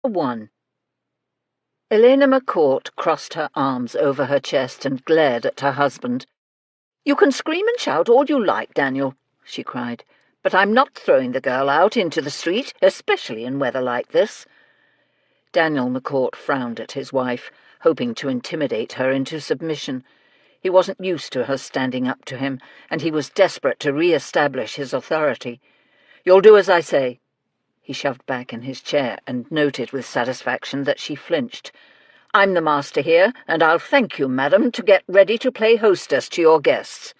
1. Elena McCourt crossed her arms over her chest and glared at her husband. "You can scream and shout all you like, Daniel," she cried, "but I'm not throwing the girl out into the street, especially in weather like this." Daniel McCourt frowned at his wife, hoping to intimidate her into submission. He wasn't used to her standing up to him, and he was desperate to re-establish his authority. "You'll do as I say." He shoved back in his chair and noted with satisfaction that she flinched. "I'm the master here, and I'll thank you, madam, to get ready to play hostess to your guests."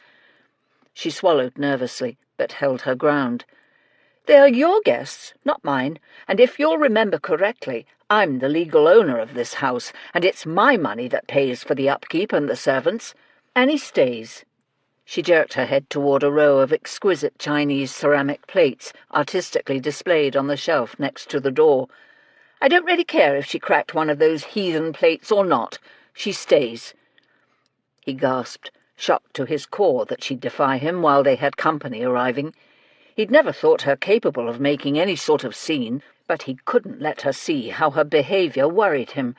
She swallowed nervously, but held her ground. "They are your guests, not mine, and if you'll remember correctly, I'm the legal owner of this house, and it's my money that pays for the upkeep and the servants. Annie stays." She jerked her head toward a row of exquisite Chinese ceramic plates artistically displayed on the shelf next to the door. "I don't really care if she cracked one of those heathen plates or not. She stays." He gasped, shocked to his core that she'd defy him while they had company arriving. He'd never thought her capable of making any sort of scene, but he couldn't let her see how her behaviour worried him.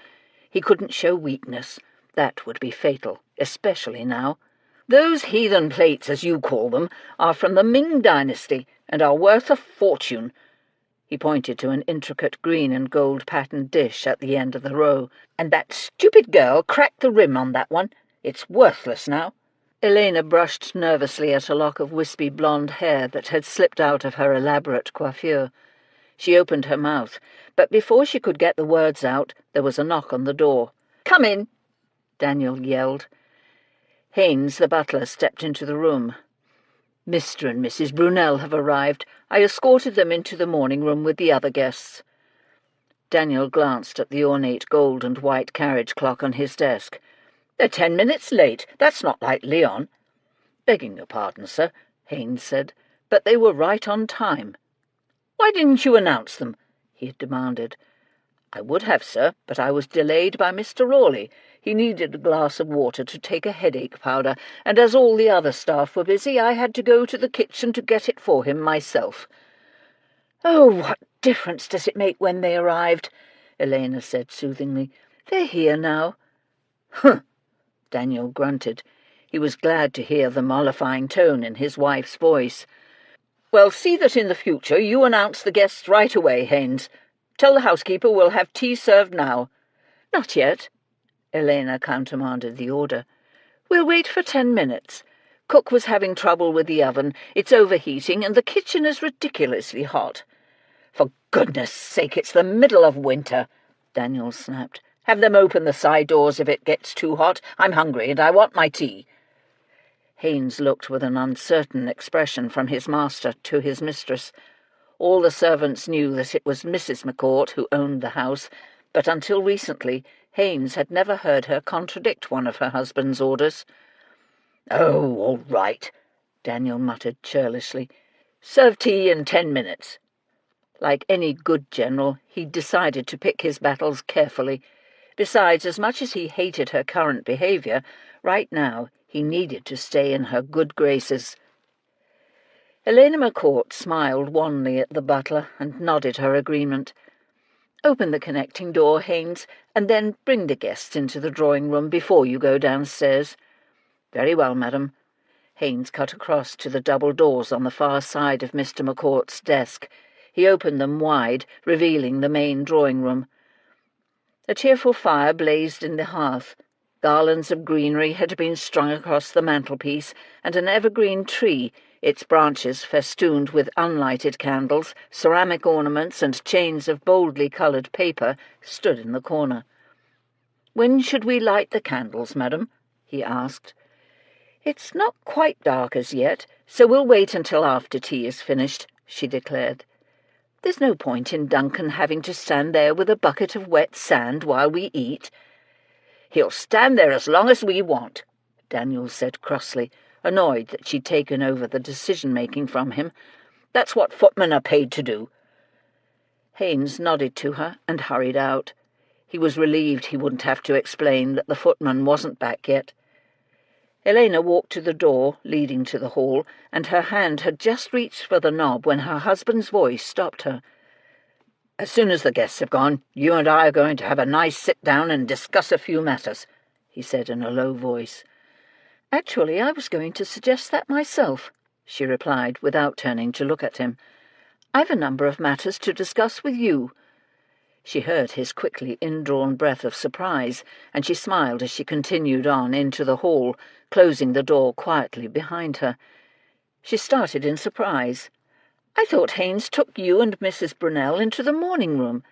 He couldn't show weakness. That would be fatal, especially now. "Those heathen plates, as you call them, are from the Ming dynasty and are worth a fortune." He pointed to an intricate green and gold patterned dish at the end of the row. "And that stupid girl cracked the rim on that one. It's worthless now." Elena brushed nervously at a lock of wispy blonde hair that had slipped out of her elaborate coiffure. She opened her mouth, but before she could get the words out, there was a knock on the door. "Come in," Daniel yelled. Haynes, the butler, stepped into the room. "Mr. and Mrs. Brunel have arrived. I escorted them into the morning room with the other guests." Daniel glanced at the ornate gold and white carriage clock on his desk. "They're 10 minutes late. That's not like Leon." "Begging your pardon, sir," Haynes said, "but they were right on time." "Why didn't you announce them?" he had demanded. "I would have, sir, but I was delayed by Mr. Rawley. He needed a glass of water to take a headache powder, and as all the other staff were busy, I had to go to the kitchen to get it for him myself." "Oh, what difference does it make when they arrived?" Elena said soothingly. "They're here now." "Humph!" Daniel grunted. He was glad to hear the mollifying tone in his wife's voice. "Well, see that in the future you announce the guests right away, Haynes. Tell the housekeeper we'll have tea served now." "Not yet." Elena countermanded the order. "We'll wait for 10 minutes. Cook was having trouble with the oven. It's overheating, and the kitchen is ridiculously hot." "For goodness' sake, it's the middle of winter," Daniel snapped. "Have them open the side doors if it gets too hot. I'm hungry, and I want my tea." Haynes looked with an uncertain expression from his master to his mistress. All the servants knew that it was Mrs. McCourt who owned the house, but until recently Haynes had never heard her contradict one of her husband's orders. "Oh, all right," Daniel muttered churlishly. "Serve tea in 10 minutes." Like any good general, he decided to pick his battles carefully. Besides, as much as he hated her current behaviour, right now he needed to stay in her good graces. Elena McCourt smiled wanly at the butler and nodded her agreement. "Open the connecting door, Haynes, and then bring the guests into the drawing-room before you go downstairs." "Very well, madam." Haynes cut across to the double doors on the far side of Mr. McCourt's desk. He opened them wide, revealing the main drawing-room. A cheerful fire blazed in the hearth. Garlands of greenery had been strung across the mantelpiece, and an evergreen tree, its branches festooned with unlighted candles, ceramic ornaments, and chains of boldly coloured paper, stood in the corner. "When should we light the candles, madam?" he asked. "It's not quite dark as yet, so we'll wait until after tea is finished," she declared. "There's no point in Duncan having to stand there with a bucket of wet sand while we eat." "He'll stand there as long as we want," Daniel said crossly, annoyed that she'd taken over the decision-making from him. "That's what footmen are paid to do." Haynes nodded to her and hurried out. He was relieved he wouldn't have to explain that the footman wasn't back yet. Elena walked to the door leading to the hall, and her hand had just reached for the knob when her husband's voice stopped her. As soon as the guests have gone, you and I are going to have a nice sit-down and discuss a few matters," he said in a low voice. "Actually, I was going to suggest that myself," she replied, without turning to look at him. "I've a number of matters to discuss with you." She heard his quickly indrawn breath of surprise, and she smiled as she continued on into the hall, closing the door quietly behind her. She started in surprise. "I thought Haynes took you and Mrs. Brunel into the morning-room."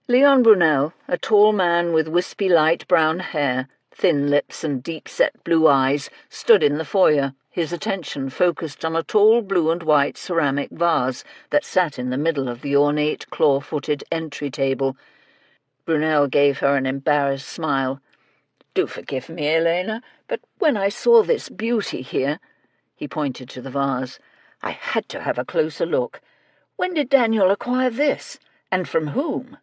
Leon Brunel, a tall man with wispy light brown hair, thin lips and deep-set blue eyes, stood in the foyer, his attention focused on a tall blue and white ceramic vase that sat in the middle of the ornate claw-footed entry table. Brunel gave her an embarrassed smile. "Do forgive me, Elena, but when I saw this beauty here," he pointed to the vase, "I had to have a closer look. When did Daniel acquire this, and from whom?"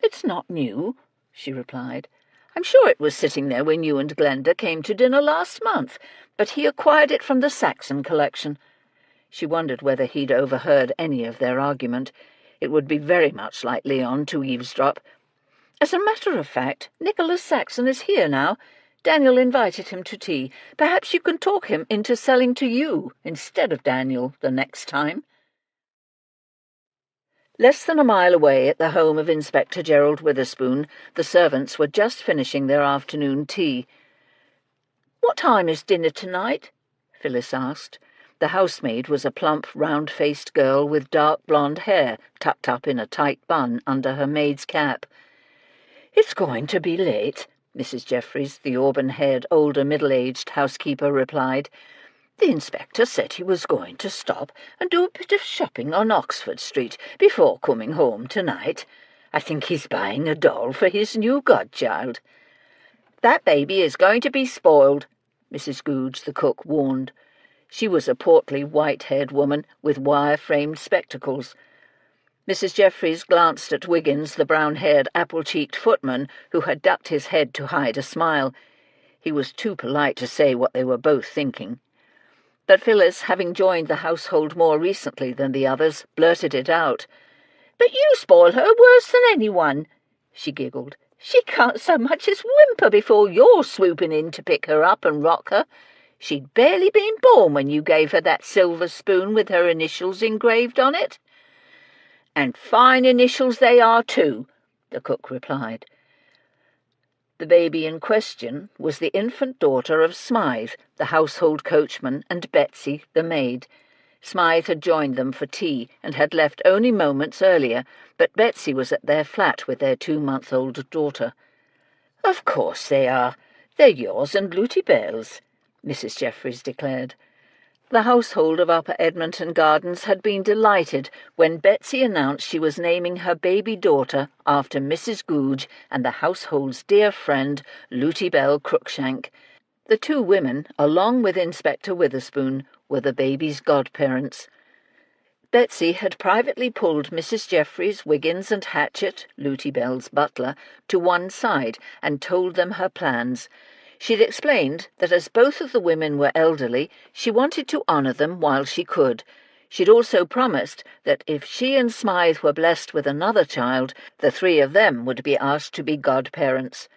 "It's not new," she replied. "I'm sure it was sitting there when you and Glenda came to dinner last month, but he acquired it from the Saxon collection." She wondered whether he'd overheard any of their argument. It would be very much like Leon to eavesdrop. "As a matter of fact, Nicholas Saxon is here now. Daniel invited him to tea. Perhaps you can talk him into selling to you instead of Daniel the next time." Less than a mile away at the home of Inspector Gerald Witherspoon, the servants were just finishing their afternoon tea. "What time is dinner tonight?" Phyllis asked. The housemaid was a plump, round-faced girl with dark blonde hair tucked up in a tight bun under her maid's cap. "It's going to be late," Mrs. Jeffries, the auburn-haired, older, middle-aged housekeeper, replied. "The inspector said he was going to stop and do a bit of shopping on Oxford Street before coming home tonight. I think he's buying a doll for his new godchild." "That baby is going to be spoiled," Mrs. Googe, the cook, warned. She was a portly, white-haired woman with wire-framed spectacles. Mrs. Jeffries glanced at Wiggins, the brown-haired, apple-cheeked footman, who had ducked his head to hide a smile. He was too polite to say what they were both thinking. But Phyllis, having joined the household more recently than the others, blurted it out. "But you spoil her worse than anyone," she giggled. "She can't so much as whimper before you're swooping in to pick her up and rock her. She'd barely been born when you gave her that silver spoon with her initials engraved on it." "And fine initials they are, too," the cook replied. The baby in question was the infant daughter of Smythe, the household coachman, and Betsy, the maid. Smythe had joined them for tea and had left only moments earlier, but Betsy was at their flat with their 2-month-old daughter. "Of course they are. They're yours and Luty Bell's," Mrs. Jeffries declared. The household of Upper Edmonton Gardens had been delighted when Betsy announced she was naming her baby daughter after Mrs. Googe and the household's dear friend, Luty Bell Cruikshank. The two women, along with Inspector Witherspoon, were the baby's godparents. Betsy had privately pulled Mrs. Jeffries, Wiggins, and Hatchett, Luty Bell's butler, to one side and told them her plans. She'd explained that as both of the women were elderly, she wanted to honour them while she could. She'd also promised that if she and Smythe were blessed with another child, the three of them would be asked to be godparents.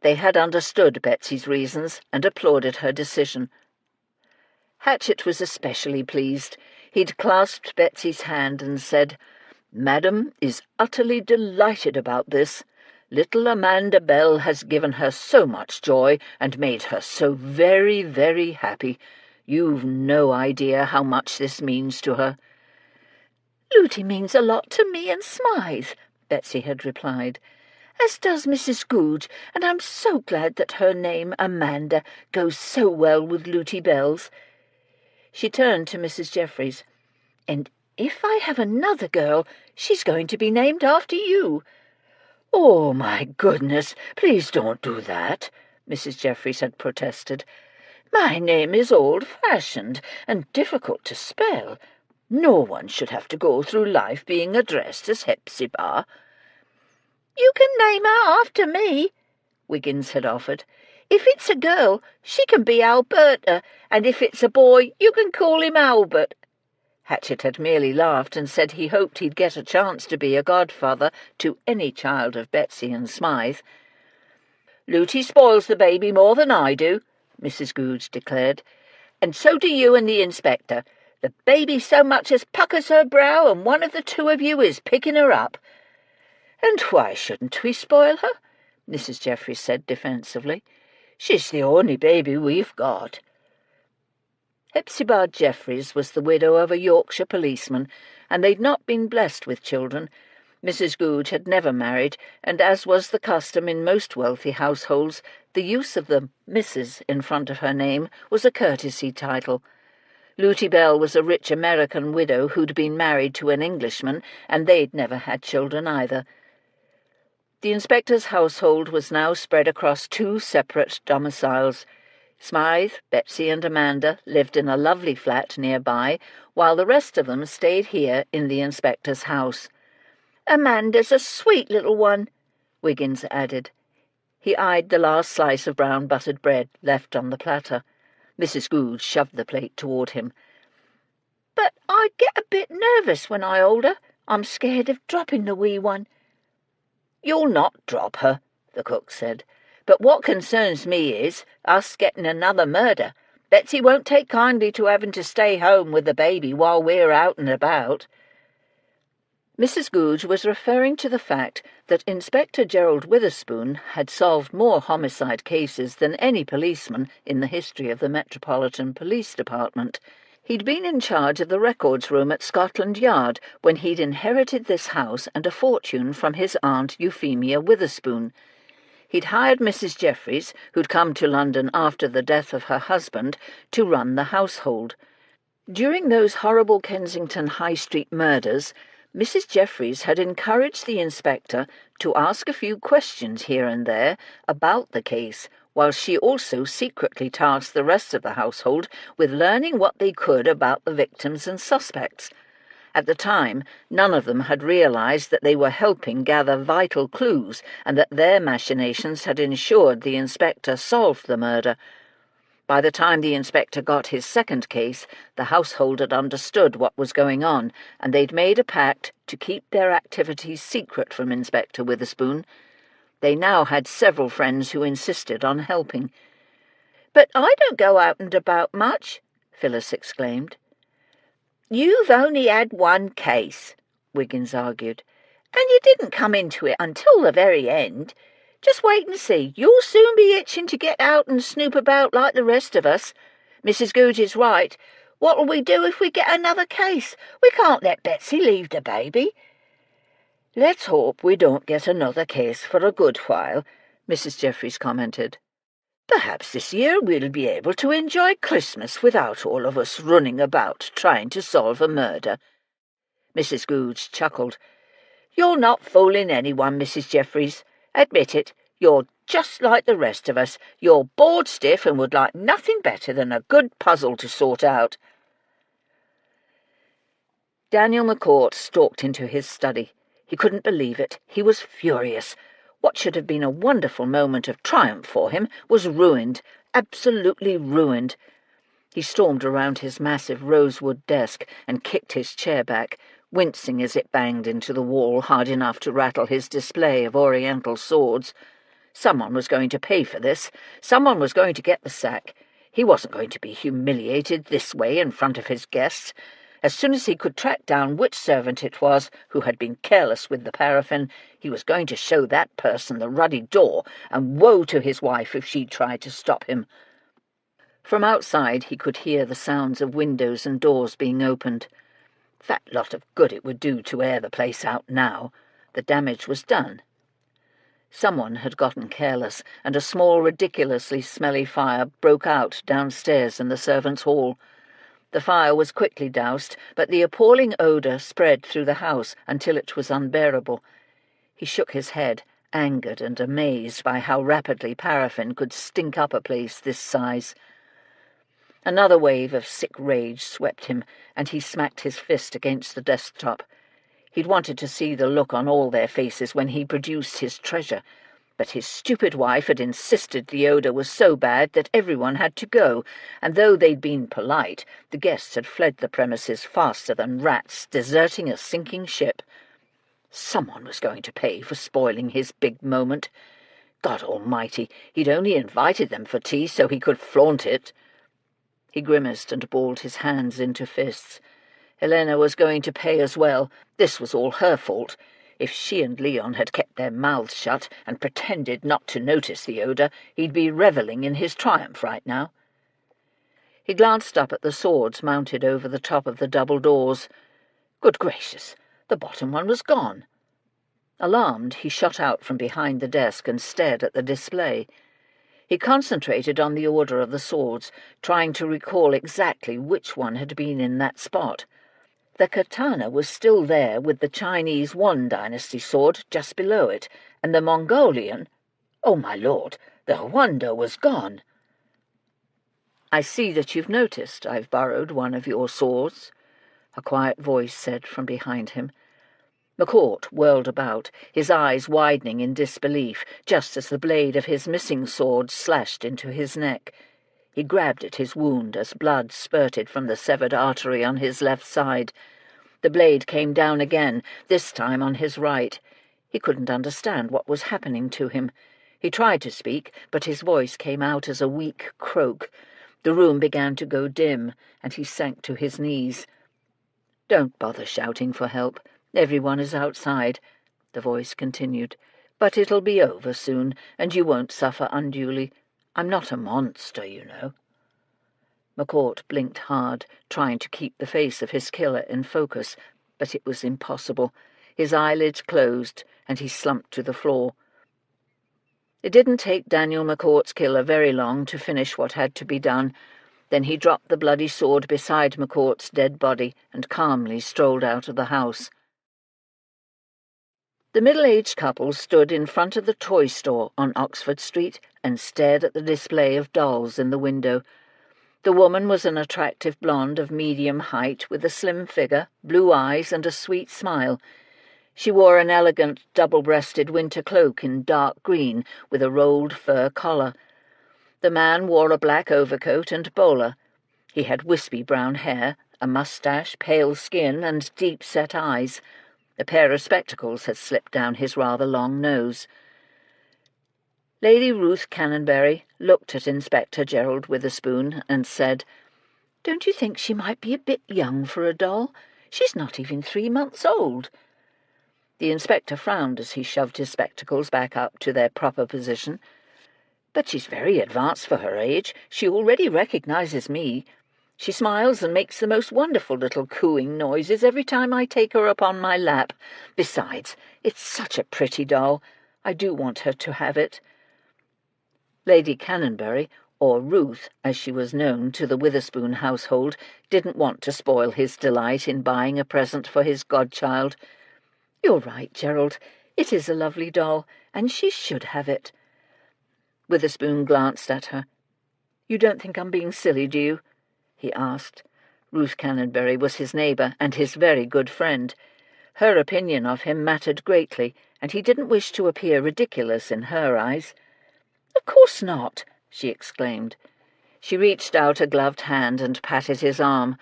They had understood Betsy's reasons and applauded her decision. Hatchett was especially pleased. He'd clasped Betsy's hand and said, "Madam is utterly delighted about this. Little Amanda Bell has given her so much joy and made her so very, very happy. You've no idea how much this means to her." "Luty means a lot to me and Smythe," Betsy had replied, "as does Mrs. Googe, and I'm so glad that her name, Amanda, goes so well with Luty Bell's." She turned to Mrs. Jeffries. "And if I have another girl, she's going to be named after you." "Oh, my goodness, please don't do that," Mrs. Jeffries had protested. "My name is old-fashioned and difficult to spell. No one should have to go through life being addressed as Hepzibah." "You can name her after me," Wiggins had offered. "If it's a girl, she can be Alberta, and if it's a boy, you can call him Albert." Hatchett had merely laughed and said he hoped he'd get a chance to be a godfather to any child of Betsy and Smythe. "Lootie spoils the baby more than I do," Mrs. Goodge declared, "and so do you and the inspector. The baby so much as puckers her brow, and one of the two of you is picking her up." "And why shouldn't we spoil her?" Mrs. Jeffries said defensively. "She's the only baby we've got." Hepzibah Jeffries was the widow of a Yorkshire policeman, and they'd not been blessed with children. Mrs. Goodge had never married, and as was the custom in most wealthy households, the use of the Mrs. in front of her name was a courtesy title. Lootie Bell was a rich American widow who'd been married to an Englishman, and they'd never had children either. The inspector's household was now spread across 2 separate domiciles. Smythe, Betsy and Amanda lived in a lovely flat nearby, while the rest of them stayed here in the inspector's house. "Amanda's a sweet little one," Wiggins added. He eyed the last slice of brown buttered bread left on the platter. Mrs. Goodge shoved the plate toward him. "But I get a bit nervous when I hold her. I'm scared of dropping the wee one." "You'll not drop her," the cook said. "But what concerns me is us getting another murder. Betsy won't take kindly to having to stay home with the baby while we're out and about." Mrs. Goodge was referring to the fact that Inspector Gerald Witherspoon had solved more homicide cases than any policeman in the history of the Metropolitan Police Department. He'd been in charge of the records room at Scotland Yard when he'd inherited this house and a fortune from his aunt Euphemia Witherspoon. He'd hired Mrs. Jeffries, who'd come to London after the death of her husband, to run the household. During those horrible Kensington High Street murders, Mrs. Jeffries had encouraged the inspector to ask a few questions here and there about the case, while she also secretly tasked the rest of the household with learning what they could about the victims and suspects. At the time, none of them had realized that they were helping gather vital clues and that their machinations had ensured the inspector solved the murder. By the time the inspector got his second case, the household had understood what was going on, and they'd made a pact to keep their activities secret from Inspector Witherspoon. They now had several friends who insisted on helping. "But I don't go out and about much," Phyllis exclaimed. "You've only had one case," Wiggins argued, "and you didn't come into it until the very end. Just wait and see. You'll soon be itching to get out and snoop about like the rest of us. Mrs. Goodge is right. What'll we do if we get another case? We can't let Betsy leave the baby." "Let's hope we don't get another case for a good while," Mrs. Jeffries commented. "Perhaps this year we'll be able to enjoy Christmas without all of us running about trying to solve a murder." Mrs. Goodge chuckled. "You're not fooling anyone, Mrs. Jeffries. Admit it, you're just like the rest of us. You're bored stiff and would like nothing better than a good puzzle to sort out." Daniel McCourt stalked into his study. He couldn't believe it. He was furious. What should have been a wonderful moment of triumph for him was ruined, absolutely ruined. He stormed around his massive rosewood desk and kicked his chair back, wincing as it banged into the wall hard enough to rattle his display of oriental swords. Someone was going to pay for this. Someone was going to get the sack. He wasn't going to be humiliated this way in front of his guests. As soon as he could track down which servant it was who had been careless with the paraffin, he was going to show that person the ruddy door, and woe to his wife if she tried to stop him. From outside he could hear the sounds of windows and doors being opened. Fat lot of good it would do to air the place out now. The damage was done. Someone had gotten careless, and a small, ridiculously smelly fire broke out downstairs in the servants' hall. The fire was quickly doused, but the appalling odour spread through the house until it was unbearable. He shook his head, angered and amazed by how rapidly paraffin could stink up a place this size. Another wave of sick rage swept him, and he smacked his fist against the desktop. He'd wanted to see the look on all their faces when he produced his treasure. But his stupid wife had insisted the odour was so bad that everyone had to go, and though they'd been polite, the guests had fled the premises faster than rats deserting a sinking ship. Someone was going to pay for spoiling his big moment. God almighty, he'd only invited them for tea so he could flaunt it. He grimaced and balled his hands into fists. Helena was going to pay as well. This was all her fault. If she and Leon had kept their mouths shut and pretended not to notice the odour, he'd be revelling in his triumph right now. He glanced up at the swords mounted over the top of the double doors. Good gracious, the bottom one was gone. Alarmed, he shot out from behind the desk and stared at the display. He concentrated on the order of the swords, trying to recall exactly which one had been in that spot. The katana was still there, with the Chinese Yuan dynasty sword just below it, and the Mongolian— oh, my lord, the huando was gone. "I see that you've noticed I've borrowed one of your swords," a quiet voice said from behind him. McCourt whirled about, his eyes widening in disbelief, just as the blade of his missing sword slashed into his neck. He grabbed at his wound as blood spurted from the severed artery on his left side. The blade came down again, this time on his right. He couldn't understand what was happening to him. He tried to speak, but his voice came out as a weak croak. The room began to go dim, and he sank to his knees. "Don't bother shouting for help. Everyone is outside," the voice continued. "But it'll be over soon, and you won't suffer unduly. I'm not a monster, you know." McCourt blinked hard, trying to keep the face of his killer in focus, but it was impossible. His eyelids closed, and he slumped to the floor. It didn't take Daniel McCourt's killer very long to finish what had to be done. Then he dropped the bloody sword beside McCourt's dead body and calmly strolled out of the house. The middle-aged couple stood in front of the toy store on Oxford Street and stared at the display of dolls in the window. The woman was an attractive blonde of medium height with a slim figure, blue eyes and a sweet smile. She wore an elegant double-breasted winter cloak in dark green with a rolled fur collar. The man wore a black overcoat and bowler. He had wispy brown hair, a moustache, pale skin, and deep-set eyes. A pair of spectacles had slipped down his rather long nose. Lady Ruth Canonbury looked at Inspector Gerald Witherspoon and said, "Don't you think she might be a bit young for a doll? She's not even 3 months old." The inspector frowned as he shoved his spectacles back up to their proper position. "But she's very advanced for her age. She already recognizes me. She smiles and makes the most wonderful little cooing noises every time I take her upon my lap. Besides, it's such a pretty doll. I do want her to have it." Lady Canonbury, or Ruth as she was known to the Witherspoon household, didn't want to spoil his delight in buying a present for his godchild. "You're right, Gerald. It is a lovely doll, and she should have it." Witherspoon glanced at her. "You don't think I'm being silly, do you?" he asked. Ruth Canonbury was his neighbour and his very good friend. Her opinion of him mattered greatly, and he didn't wish to appear ridiculous in her eyes. "Of course not," she exclaimed. She reached out a gloved hand and patted his arm.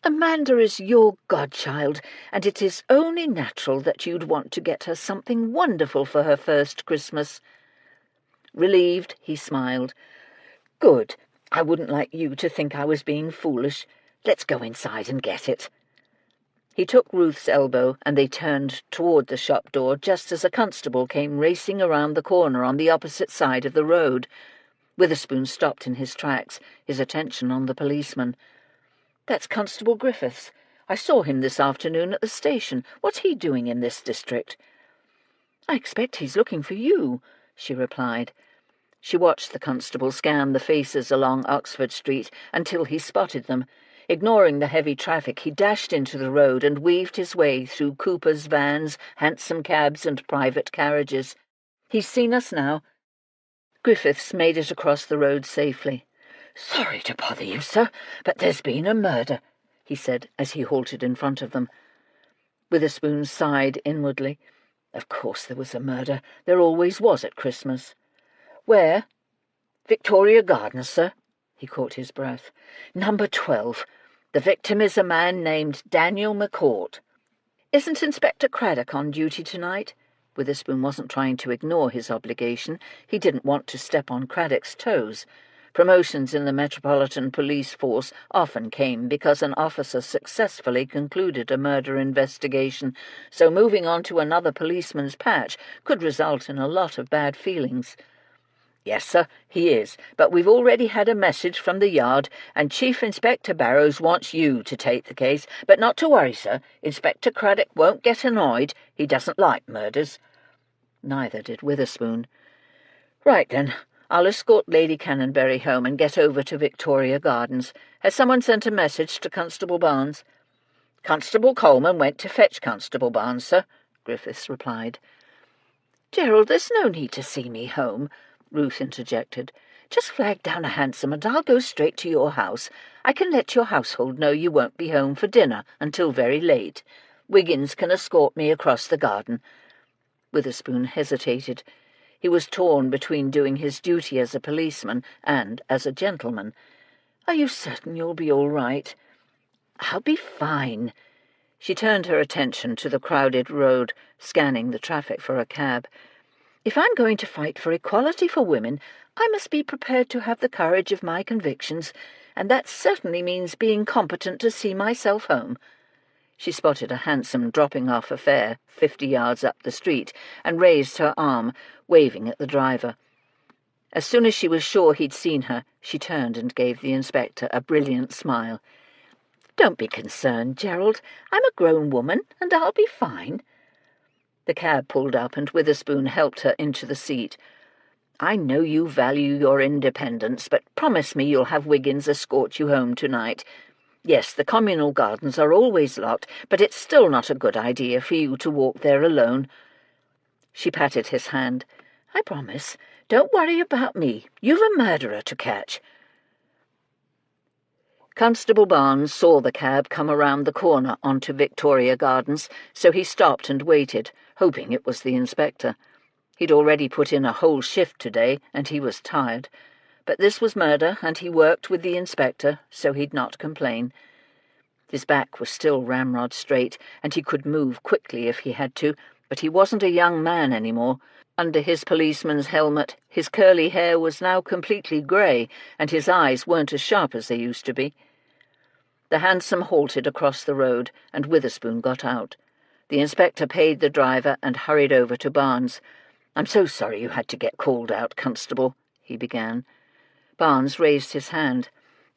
"Amanda is your godchild, and it is only natural that you'd want to get her something wonderful for her first Christmas." Relieved, he smiled. "Good. I wouldn't like you to think I was being foolish. Let's go inside and get it." He took Ruth's elbow, and they turned toward the shop door just as a constable came racing around the corner on the opposite side of the road. Witherspoon stopped in his tracks, his attention on the policeman. "That's Constable Griffiths. I saw him this afternoon at the station. What's he doing in this district?" "I expect he's looking for you," she replied. She watched the constable scan the faces along Oxford Street until he spotted them. Ignoring the heavy traffic, he dashed into the road and weaved his way through Cooper's vans, hansom cabs, and private carriages. "He's seen us now." Griffiths made it across the road safely. "Sorry to bother you, sir, but there's been a murder," he said as he halted in front of them. Witherspoon sighed inwardly. Of course there was a murder. There always was at Christmas. Where? Victoria Gardens, sir. He caught his breath. Number 12. The victim is a man named Daniel McCourt. Isn't Inspector Craddock on duty tonight? Witherspoon wasn't trying to ignore his obligation. He didn't want to step on Craddock's toes. Promotions in the Metropolitan Police Force often came because an officer successfully concluded a murder investigation, so moving on to another policeman's patch could result in a lot of bad feelings. Yes, sir, he is, but we've already had a message from the yard, and Chief Inspector Barrows wants you to take the case. But not to worry, sir. Inspector Craddock won't get annoyed. He doesn't like murders. Neither did Witherspoon. Right, then. I'll escort Lady Cannonberry home and get over to Victoria Gardens. Has someone sent a message to Constable Barnes? Constable Coleman went to fetch Constable Barnes, sir, Griffiths replied. Gerald, there's no need to see me home, Ruth interjected. Just flag down a hansom and I'll go straight to your house. I can let your household know you won't be home for dinner until very late. Wiggins can escort me across the garden. Witherspoon hesitated. He was torn between doing his duty as a policeman and as a gentleman. Are you certain you'll be all right? I'll be fine. She turned her attention to the crowded road, scanning the traffic for a cab. If I'm going to fight for equality for women, I must be prepared to have the courage of my convictions, and that certainly means being competent to see myself home. She spotted a hansom dropping off a fare 50 yards up the street and raised her arm, waving at the driver. As soon as she was sure he'd seen her, she turned and gave the inspector a brilliant smile. Don't be concerned, Gerald. I'm a grown woman, and I'll be fine. The cab pulled up, and Witherspoon helped her into the seat. I know you value your independence, but promise me you'll have Wiggins escort you home tonight. Yes, the communal gardens are always locked, but it's still not a good idea for you to walk there alone. She patted his hand. I promise. Don't worry about me. You've a murderer to catch. Constable Barnes saw the cab come around the corner onto Victoria Gardens, so he stopped and waited, hoping it was the inspector. He'd already put in a whole shift today, and he was tired. But this was murder, and he worked with the inspector, so he'd not complain. His back was still ramrod straight, and he could move quickly if he had to, but he wasn't a young man any more. Under his policeman's helmet, his curly hair was now completely grey, and his eyes weren't as sharp as they used to be. The hansom halted across the road, and Witherspoon got out. The inspector paid the driver and hurried over to Barnes. I'm so sorry you had to get called out, Constable, he began. Barnes raised his hand.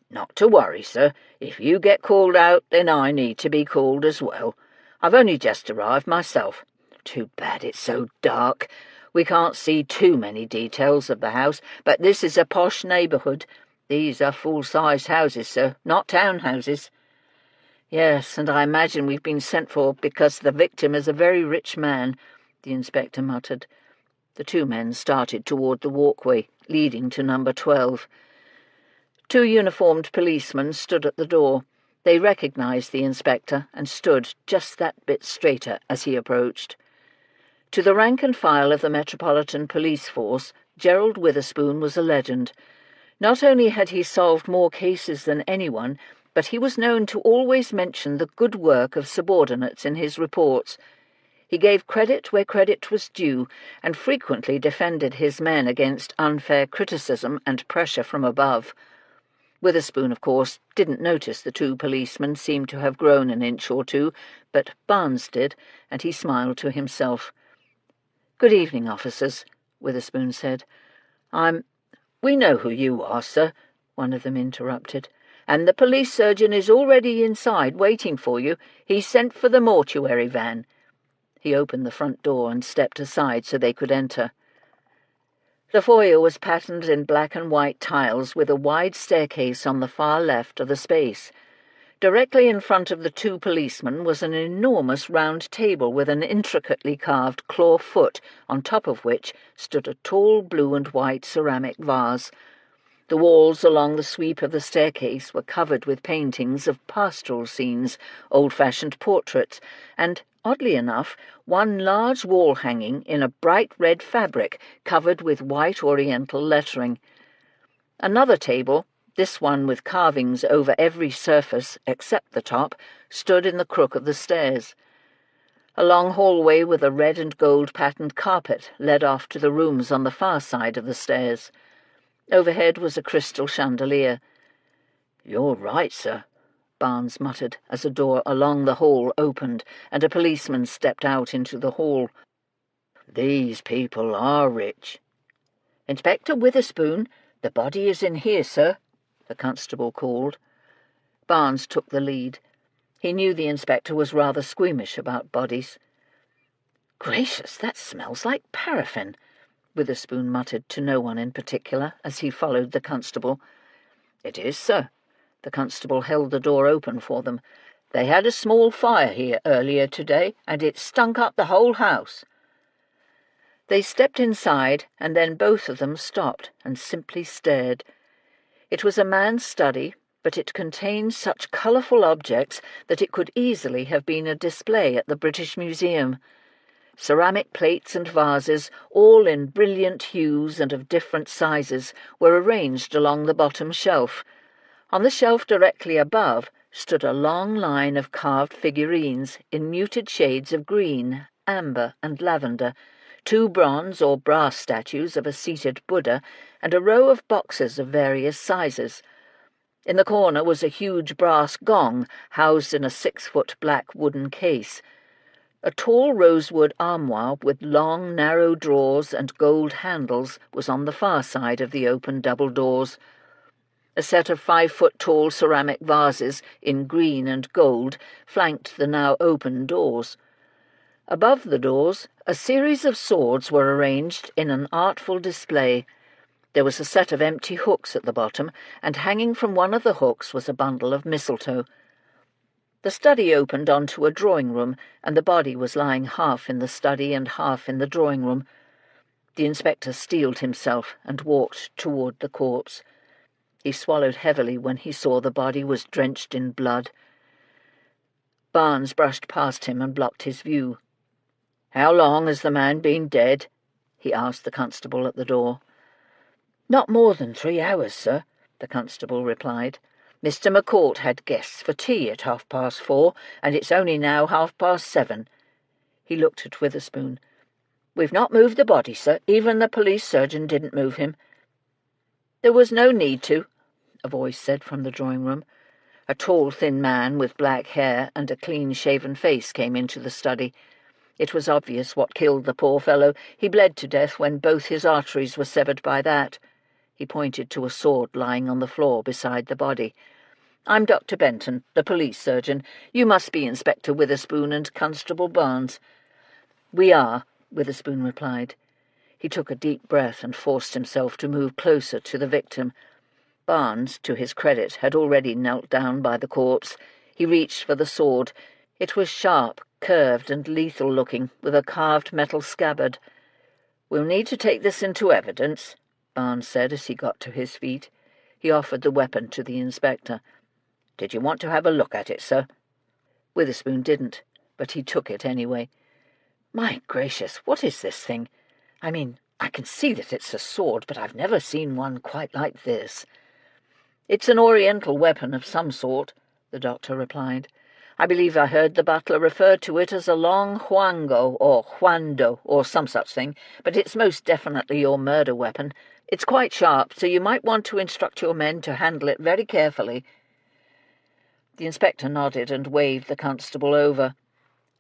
Not to worry, sir. If you get called out, then I need to be called as well. I've only just arrived myself. Too bad it's so dark. We can't see too many details of the house, but this is a posh neighbourhood. These are full-sized houses, sir, not townhouses. Yes, and I imagine we've been sent for because the victim is a very rich man, the inspector muttered. The two men started toward the walkway leading to number 12. Two uniformed policemen stood at the door. They recognized the inspector and stood just that bit straighter as he approached. To the rank and file of the Metropolitan Police Force, Gerald Witherspoon was a legend. Not only had he solved more cases than anyone, but he was known to always mention the good work of subordinates in his reports. He gave credit where credit was due, and frequently defended his men against unfair criticism and pressure from above. Witherspoon, of course, didn't notice the two policemen seemed to have grown an inch or two, but Barnes did, and he smiled to himself. "Good evening, officers," Witherspoon said. "We know who you are, sir," one of them interrupted. "And the police surgeon is already inside waiting for you. He's sent for the mortuary van." He opened the front door and stepped aside so they could enter. The foyer was patterned in black and white tiles with a wide staircase on the far left of the space. Directly in front of the two policemen was an enormous round table with an intricately carved claw foot, on top of which stood a tall blue and white ceramic vase. The walls along the sweep of the staircase were covered with paintings of pastoral scenes, old-fashioned portraits, and Oddly enough, one large wall hanging in a bright red fabric covered with white oriental lettering. Another table, this one with carvings over every surface except the top, stood in the crook of the stairs. A long hallway with a red and gold patterned carpet led off to the rooms on the far side of the stairs. Overhead was a crystal chandelier. "You're right, sir," Barnes muttered as a door along the hall opened and a policeman stepped out into the hall. "These people are rich." "Inspector Witherspoon, the body is in here, sir," the constable called. Barnes took the lead. He knew the inspector was rather squeamish about bodies. "Gracious, that smells like paraffin," Witherspoon muttered to no one in particular as he followed the constable. "It is, sir." The constable held the door open for them. "They had a small fire here earlier today, and it stunk up the whole house." They stepped inside, and then both of them stopped and simply stared. It was a man's study, but it contained such colourful objects that it could easily have been a display at the British Museum. Ceramic plates and vases, all in brilliant hues and of different sizes, were arranged along the bottom shelf. On the shelf directly above stood a long line of carved figurines in muted shades of green, amber, and lavender, 2 bronze or brass statues of a seated Buddha, and a row of boxes of various sizes. In the corner was a huge brass gong housed in a 6-foot black wooden case. A tall rosewood armoire with long, narrow drawers and gold handles was on the far side of the open double doors. A set of 5-foot-tall ceramic vases in green and gold flanked the now open doors. Above the doors, a series of swords were arranged in an artful display. There was a set of empty hooks at the bottom, and hanging from one of the hooks was a bundle of mistletoe. The study opened onto a drawing-room, and the body was lying half in the study and half in the drawing-room. The inspector steeled himself and walked toward the corpse. He swallowed heavily when he saw the body was drenched in blood. Barnes brushed past him and blocked his view. "How long has the man been dead?" he asked the constable at the door. "Not more than 3 hours, sir," the constable replied. "Mr. McCourt had guests for tea at 4:30, and it's only now 7:30. He looked at Witherspoon. "We've not moved the body, sir. Even the police surgeon didn't move him." "There was no need to," a voice said from the drawing-room. A tall, thin man with black hair and a clean-shaven face came into the study. It was obvious what killed the poor fellow. He bled to death when both his arteries were severed by that. He pointed to a sword lying on the floor beside the body. "I'm Dr. Benton, the police surgeon. You must be Inspector Witherspoon and Constable Barnes." "We are," Witherspoon replied. He took a deep breath and forced himself to move closer to the victim. Barnes, to his credit, had already knelt down by the corpse. He reached for the sword. It was sharp, curved, and lethal-looking, with a carved metal scabbard. "We'll need to take this into evidence," Barnes said as he got to his feet. He offered the weapon to the inspector. "Did you want to have a look at it, sir?" Witherspoon didn't, but he took it anyway. "My gracious, what is this thing? I mean, I can see that it's a sword, but I've never seen one quite like this." "It's an Oriental weapon of some sort," the doctor replied. "I believe I heard the butler refer to it as a long huango or huando or some such thing, but it's most definitely your murder weapon. It's quite sharp, so you might want to instruct your men to handle it very carefully." The inspector nodded and waved the constable over.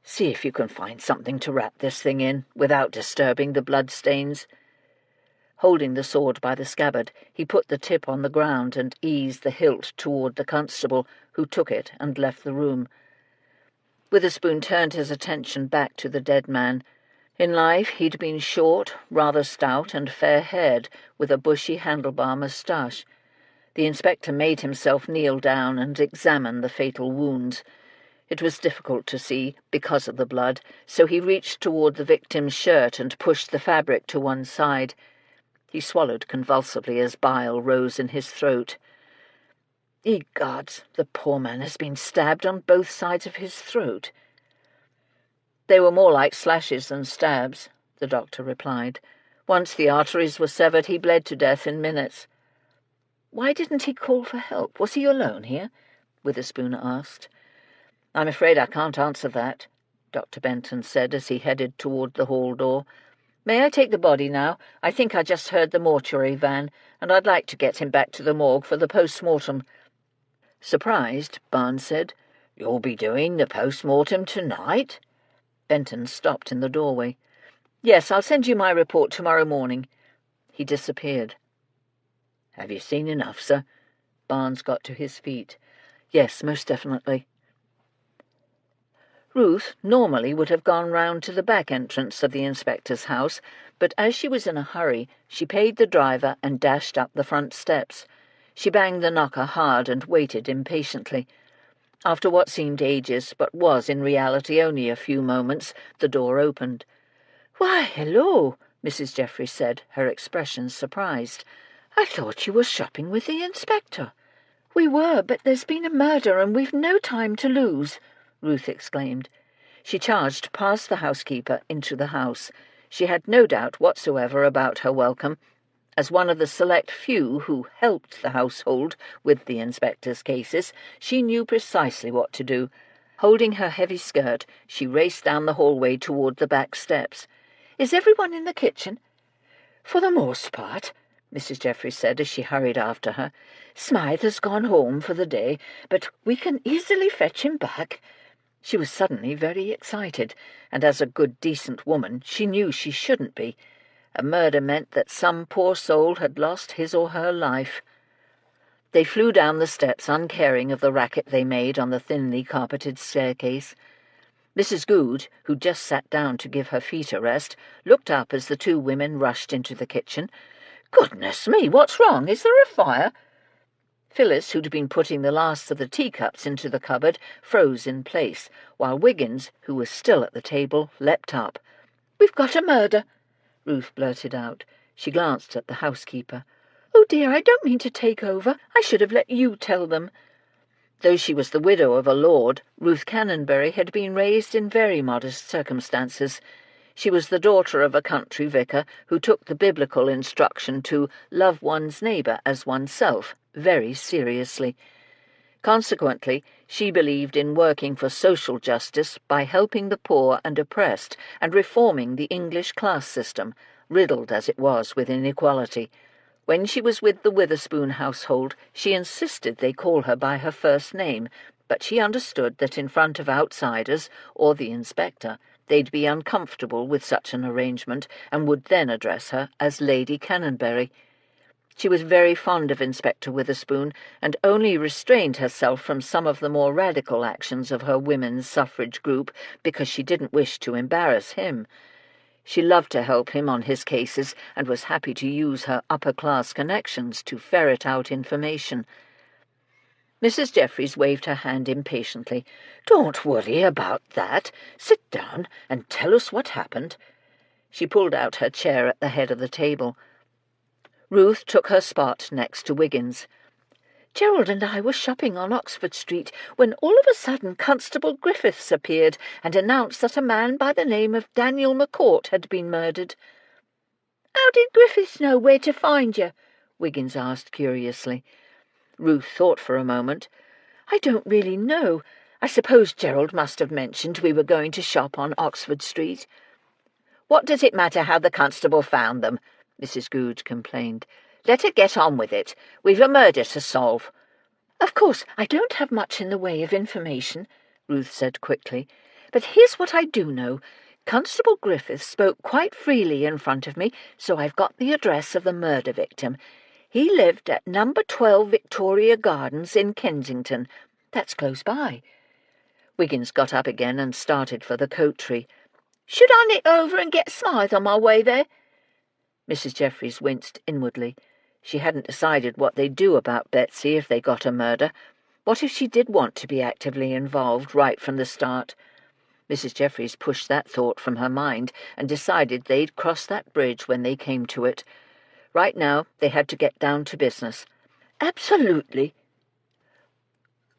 "See if you can find something to wrap this thing in, without disturbing the blood-stains." Holding the sword by the scabbard, he put the tip on the ground and eased the hilt toward the constable, who took it and left the room. Witherspoon turned his attention back to the dead man. In life he'd been short, rather stout, and fair-haired, with a bushy handlebar moustache. The inspector made himself kneel down and examine the fatal wounds. It was difficult to see, because of the blood, so he reached toward the victim's shirt and pushed the fabric to one side. He swallowed convulsively as bile rose in his throat. "Ye gods, the poor man has been stabbed on both sides of his throat." They were more like slashes than stabs, the doctor replied. Once the arteries were severed, he bled to death in minutes. Why didn't he call for help? Was he alone here? Witherspoon asked. I'm afraid I can't answer that, Dr. Benton said as he headed toward the hall door. May I take the body now? I think I just heard the mortuary van, and I'd like to get him back to the morgue for the post-mortem. Surprised, Barnes said. You'll be doing the post-mortem tonight? Benton stopped in the doorway. Yes, I'll send you my report tomorrow morning. He disappeared. Have you seen enough, sir? Barnes got to his feet. Yes, most definitely. Ruth normally would have gone round to the back entrance of the inspector's house, but as she was in a hurry, she paid the driver and dashed up the front steps. She banged the knocker hard and waited impatiently. After what seemed ages, but was in reality only a few moments, the door opened. "Why, hello," Mrs. Jeffries said, her expression surprised. "I thought you were shopping with the inspector." "We were, but there's been a murder and we've no time to lose," Ruth exclaimed. She charged past the housekeeper into the house. She had no doubt whatsoever about her welcome. As one of the select few who helped the household with the inspector's cases, she knew precisely what to do. Holding her heavy skirt, she raced down the hallway toward the back steps. "Is everyone in the kitchen?" "For the most part," Mrs. Jeffries said as she hurried after her. "Smythe has gone home for the day, but we can easily fetch him back." She was suddenly very excited, and as a good, decent woman, she knew she shouldn't be. A murder meant that some poor soul had lost his or her life. They flew down the steps, uncaring of the racket they made on the thinly carpeted staircase. Mrs. Goode, who just sat down to give her feet a rest, looked up as the two women rushed into the kitchen. "Goodness me, what's wrong? Is there a fire?" Phyllis, who'd been putting the last of the teacups into the cupboard, froze in place, while Wiggins, who was still at the table, leapt up. "We've got a murder," Ruth blurted out. She glanced at the housekeeper. "Oh, dear, I don't mean to take over. I should have let you tell them." Though she was the widow of a lord, Ruth Canonbury had been raised in very modest circumstances. She was the daughter of a country vicar who took the biblical instruction to love one's neighbour as oneself very seriously. Consequently, she believed in working for social justice by helping the poor and oppressed and reforming the English class system, riddled as it was with inequality. When she was with the Witherspoon household, she insisted they call her by her first name, but she understood that in front of outsiders, or the inspector, they'd be uncomfortable with such an arrangement and would then address her as Lady Canonbury. She was very fond of Inspector Witherspoon, and only restrained herself from some of the more radical actions of her women's suffrage group because she didn't wish to embarrass him. She loved to help him on his cases and was happy to use her upper-class connections to ferret out information. Mrs. Jeffries waved her hand impatiently. "Don't worry about that. Sit down and tell us what happened." She pulled out her chair at the head of the table. Ruth took her spot next to Wiggins. "Gerald and I were shopping on Oxford Street when all of a sudden Constable Griffiths appeared and announced that a man by the name of Daniel McCourt had been murdered." "How did Griffiths know where to find you?" Wiggins asked curiously. Ruth thought for a moment. "I don't really know. I suppose Gerald must have mentioned we were going to shop on Oxford Street." "What does it matter how the constable found them?" Mrs. Goode complained. "Let her get on with it. We've a murder to solve." "Of course, I don't have much in the way of information," Ruth said quickly. "But here's what I do know. Constable Griffiths spoke quite freely in front of me, so I've got the address of the murder victim. He lived at number 12 Victoria Gardens in Kensington. That's close by." Wiggins got up again and started for the coat tree. "Should I nip over and get Smythe on my way there?" Mrs. Jeffries winced inwardly. She hadn't decided what they'd do about Betsy if they got a murder. What if she did want to be actively involved right from the start? Mrs. Jeffries pushed that thought from her mind and decided they'd cross that bridge when they came to it. Right now they had to get down to business. "Absolutely."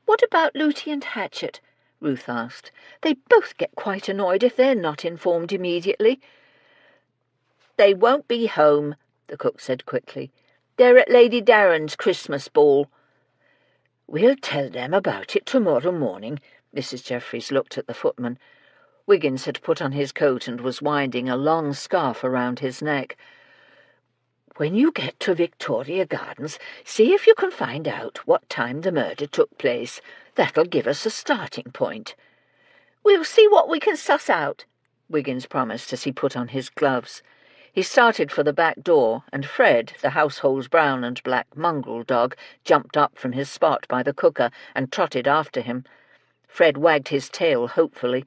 "What about Looty and Hatchet?" Ruth asked. "They both get quite annoyed if they're not informed immediately." "They won't be home," the cook said quickly. "They're at Lady Darren's Christmas ball." "We'll tell them about it tomorrow morning." Mrs. Jeffries looked at the footman. Wiggins had put on his coat and was winding a long scarf around his neck. "When you get to Victoria Gardens, see if you can find out what time the murder took place. That'll give us a starting point." "We'll see what we can suss out," Wiggins promised as he put on his gloves. He started for the back door, and Fred, the household's brown and black mongrel dog, jumped up from his spot by the cooker and trotted after him. Fred wagged his tail hopefully.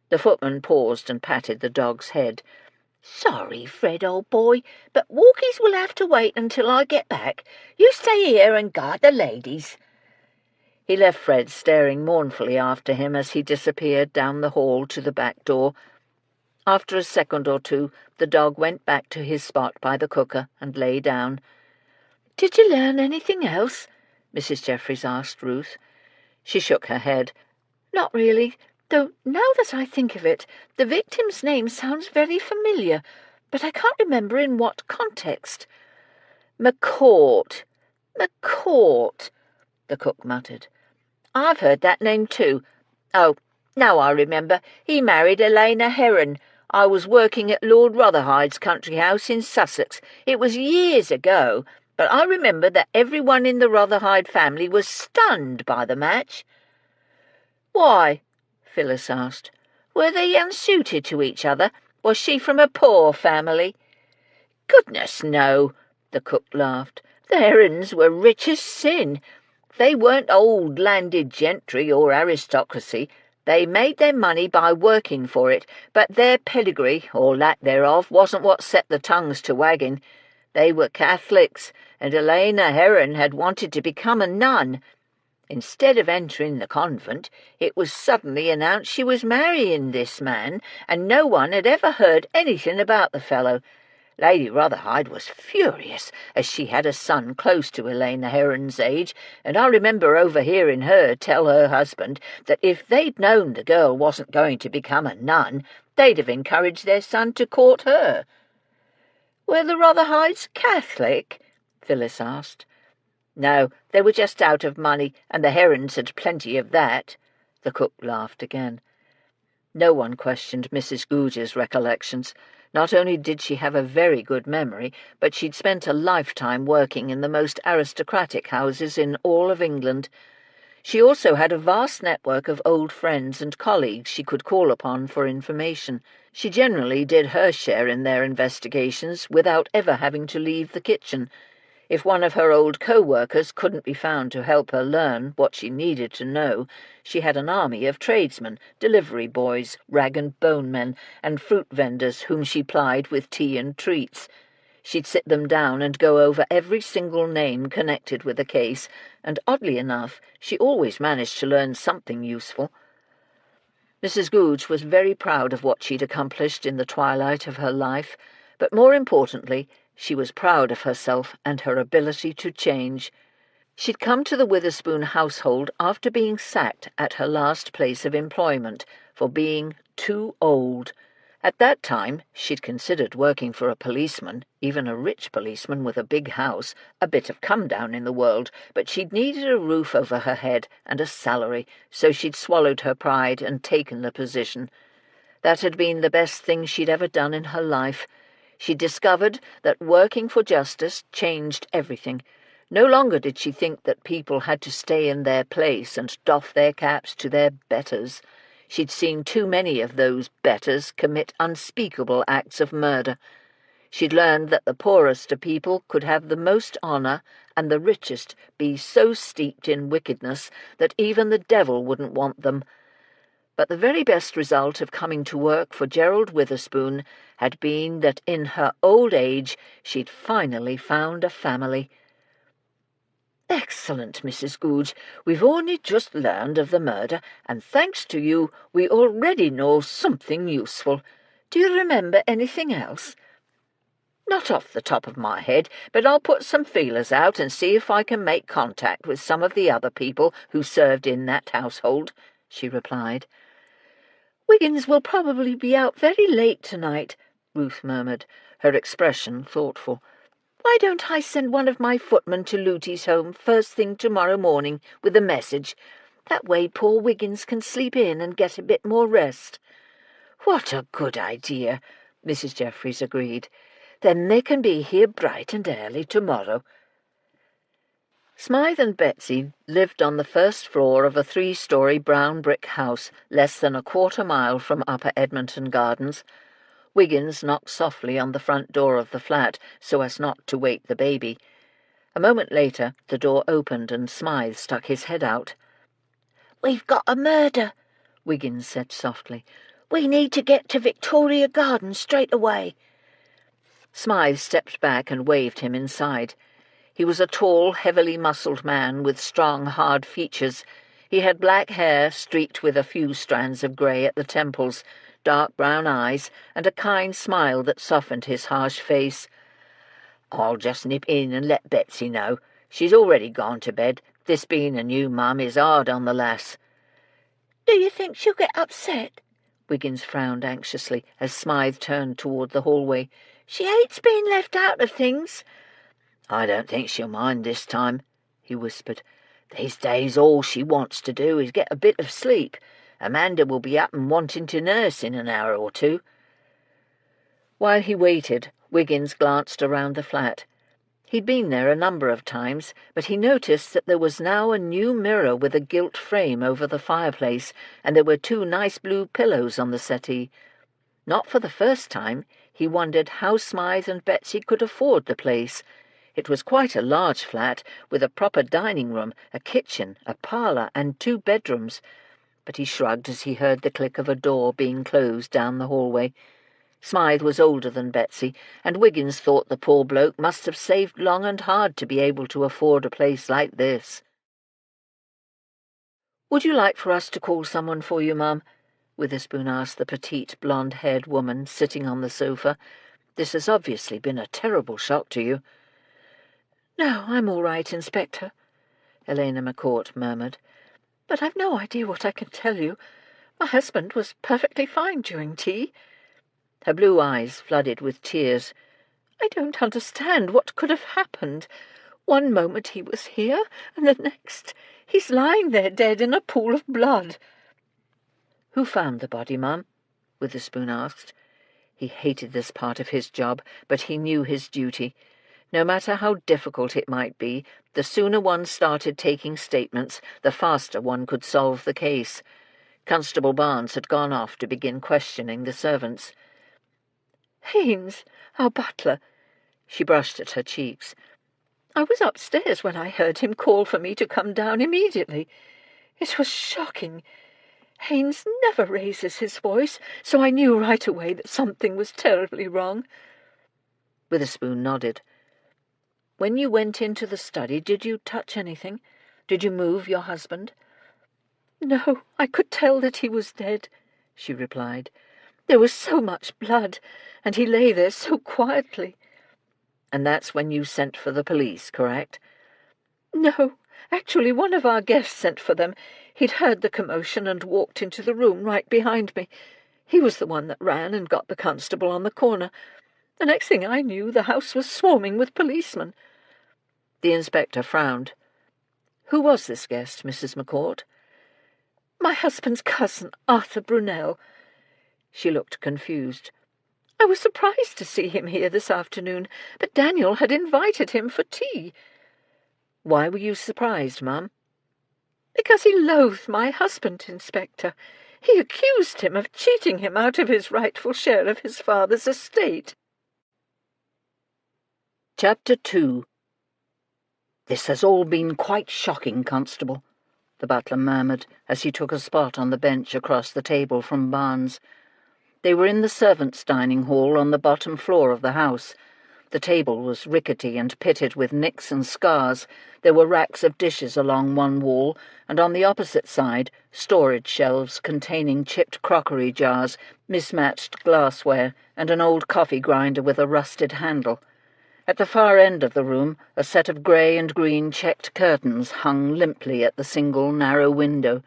The footman paused and patted the dog's head. "Sorry, Fred, old boy, but walkies will have to wait until I get back. You stay here and guard the ladies." He left Fred staring mournfully after him as he disappeared down the hall to the back door. After a second or two, the dog went back to his spot by the cooker and lay down. "Did you learn anything else?" Mrs. Jeffries asked Ruth. She shook her head. "Not really, though now that I think of it, the victim's name sounds very familiar, but I can't remember in what context." "McCourt, McCourt," the cook muttered. "I've heard that name too. Oh, now I remember. He married Elena Heron. I was working at Lord Rotherhide's country house in Sussex. It was years ago, but I remember that everyone in the Rotherhide family was stunned by the match." "Why?" Phyllis asked. "Were they unsuited to each other? Was she from a poor family?" "Goodness, no," the cook laughed. "The Herons were rich as sin. They weren't old landed gentry or aristocracy. They made their money by working for it, but their pedigree, or lack thereof, wasn't what set the tongues to wagging. They were Catholics, and Elena Heron had wanted to become a nun. Instead of entering the convent, it was suddenly announced she was marrying this man, and no one had ever heard anything about the fellow. Lady Rotherhide was furious, as she had a son close to Elena Heron's age, and I remember overhearing her tell her husband that if they'd known the girl wasn't going to become a nun, they'd have encouraged their son to court her." "Were the Rotherhides Catholic?" Phyllis asked. "No, they were just out of money, and the Herons had plenty of that." The cook laughed again. No one questioned Mrs. Googe's recollections. Not only did she have a very good memory, but she'd spent a lifetime working in the most aristocratic houses in all of England. She also had a vast network of old friends and colleagues she could call upon for information. She generally did her share in their investigations without ever having to leave the kitchen. If one of her old co-workers couldn't be found to help her learn what she needed to know, she had an army of tradesmen, delivery boys, rag-and-bone men, and fruit vendors whom she plied with tea and treats. She'd sit them down and go over every single name connected with a case, and oddly enough, she always managed to learn something useful. Mrs. Googe was very proud of what she'd accomplished in the twilight of her life, but more importantly, she was proud of herself and her ability to change. She'd come to the Witherspoon household after being sacked at her last place of employment for being too old. At that time, she'd considered working for a policeman, even a rich policeman with a big house, a bit of come-down in the world, but she'd needed a roof over her head and a salary, so she'd swallowed her pride and taken the position. That had been the best thing she'd ever done in her life. She discovered that working for justice changed everything. No longer did she think that people had to stay in their place and doff their caps to their betters. She'd seen too many of those betters commit unspeakable acts of murder. She'd learned that the poorest of people could have the most honour, and the richest be so steeped in wickedness that even the devil wouldn't want them. But the very best result of coming to work for Gerald Witherspoon had been that in her old age she'd finally found a family. "Excellent, Mrs. Googe. We've only just learned of the murder, and thanks to you we already know something useful. Do you remember anything else?" "Not off the top of my head, but I'll put some feelers out and see if I can make contact with some of the other people who served in that household," she replied. "Wiggins will probably be out very late tonight," Ruth murmured, her expression thoughtful. "Why don't I send one of my footmen to Luty's home first thing tomorrow morning with a message? That way poor Wiggins can sleep in and get a bit more rest." "What a good idea," Mrs. Jeffries agreed. "Then they can be here bright and early tomorrow." Smythe and Betsy lived on the first floor of a 3-story brown brick house less than a quarter-mile from Upper Edmonton Gardens. Wiggins knocked softly on the front door of the flat so as not to wake the baby. A moment later the door opened and Smythe stuck his head out. "We've got a murder," Wiggins said softly. "We need to get to Victoria Gardens straight away." Smythe stepped back and waved him inside. He was a tall, heavily muscled man with strong, hard features. He had black hair streaked with a few strands of grey at the temples, dark brown eyes, and a kind smile that softened his harsh face. "I'll just nip in and let Betsy know. She's already gone to bed. This being a new mum is hard on the lass." "Do you think she'll get upset?" Wiggins frowned anxiously as Smythe turned toward the hallway. "She hates being left out of things." "I don't think she'll mind this time," he whispered. "These days all she wants to do is get a bit of sleep. Amanda will be up and wanting to nurse in an hour or two." While he waited, Wiggins glanced around the flat. He'd been there a number of times, but he noticed that there was now a new mirror with a gilt frame over the fireplace, and there were 2 nice blue pillows on the settee. Not for the first time, he wondered how Smythe and Betsy could afford the place. It was quite a large flat, with a proper dining room, a kitchen, a parlour, and 2 bedrooms. But he shrugged as he heard the click of a door being closed down the hallway. Smythe was older than Betsy, and Wiggins thought the poor bloke must have saved long and hard to be able to afford a place like this. "Would you like for us to call someone for you, Mum?" Witherspoon asked the petite, blonde-haired woman sitting on the sofa. "This has obviously been a terrible shock to you." "No, I'm all right, Inspector," Elena McCourt murmured. "But I've no idea what I can tell you. My husband was perfectly fine during tea." Her blue eyes flooded with tears. "I don't understand what could have happened. One moment he was here, and the next he's lying there dead in a pool of blood." "Who found the body, Mum?" Witherspoon asked. He hated this part of his job, but he knew his duty. No matter how difficult it might be, the sooner one started taking statements, the faster one could solve the case. Constable Barnes had gone off to begin questioning the servants. "Haynes, our butler." She brushed at her cheeks. "I was upstairs when I heard him call for me to come down immediately. It was shocking. Haynes never raises his voice, so I knew right away that something was terribly wrong." Witherspoon nodded. "When you went into the study, did you touch anything? Did you move your husband?" "No, I could tell that he was dead," she replied. "There was so much blood, and he lay there so quietly." "And that's when you sent for the police, correct?" "No, actually one of our guests sent for them. He'd heard the commotion and walked into the room right behind me. He was the one that ran and got the constable on the corner. The next thing I knew, the house was swarming with policemen." The inspector frowned. "Who was this guest, Mrs. McCourt?" "My husband's cousin, Arthur Brunel." She looked confused. "I was surprised to see him here this afternoon, but Daniel had invited him for tea." "Why were you surprised, Mum?" "Because he loathed my husband, Inspector. He accused him of cheating him out of his rightful share of his father's estate." Chapter 2. "This has all been quite shocking, Constable," the butler murmured as he took a spot on the bench across the table from Barnes. They were in the servants' dining hall on the bottom floor of the house. The table was rickety and pitted with nicks and scars. There were racks of dishes along one wall, and on the opposite side storage shelves containing chipped crockery jars, mismatched glassware, and an old coffee grinder with a rusted handle. At the far end of the room, a set of grey and green checked curtains hung limply at the single narrow window.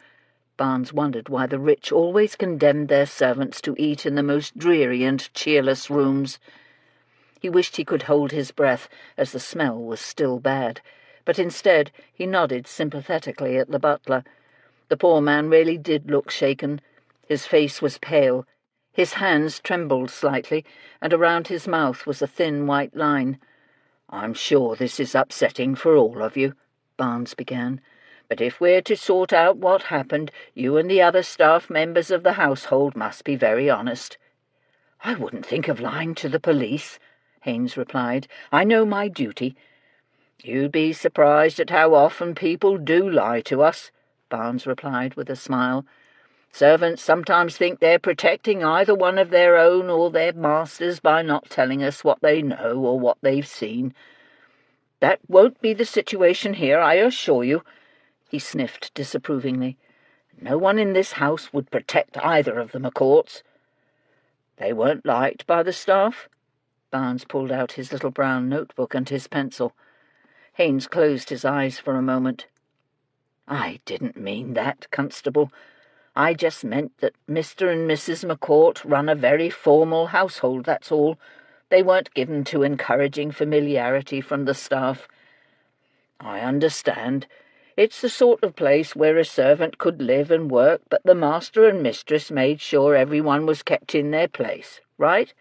Barnes wondered why the rich always condemned their servants to eat in the most dreary and cheerless rooms. He wished he could hold his breath, as the smell was still bad, but instead he nodded sympathetically at the butler. The poor man really did look shaken. His face was pale, his hands trembled slightly, and around his mouth was a thin white line. "I'm sure this is upsetting for all of you," Barnes began, "but if we're to sort out what happened, you and the other staff members of the household must be very honest." "I wouldn't think of lying to the police," Haynes replied. "I know my duty." "You'd be surprised at how often people do lie to us," Barnes replied with a smile. "Servants sometimes think they're protecting either one of their own or their masters by not telling us what they know or what they've seen. That won't be the situation here, I assure you." He sniffed disapprovingly. "No one in this house would protect either of the McCourts." "They weren't liked by the staff?" Barnes pulled out his little brown notebook and his pencil. Haynes closed his eyes for a moment. "I didn't mean that, Constable. I just meant that Mr. and Mrs. McCourt run a very formal household, that's all. They weren't given to encouraging familiarity from the staff." "I understand. It's the sort of place where a servant could live and work, but the master and mistress made sure everyone was kept in their place, right?"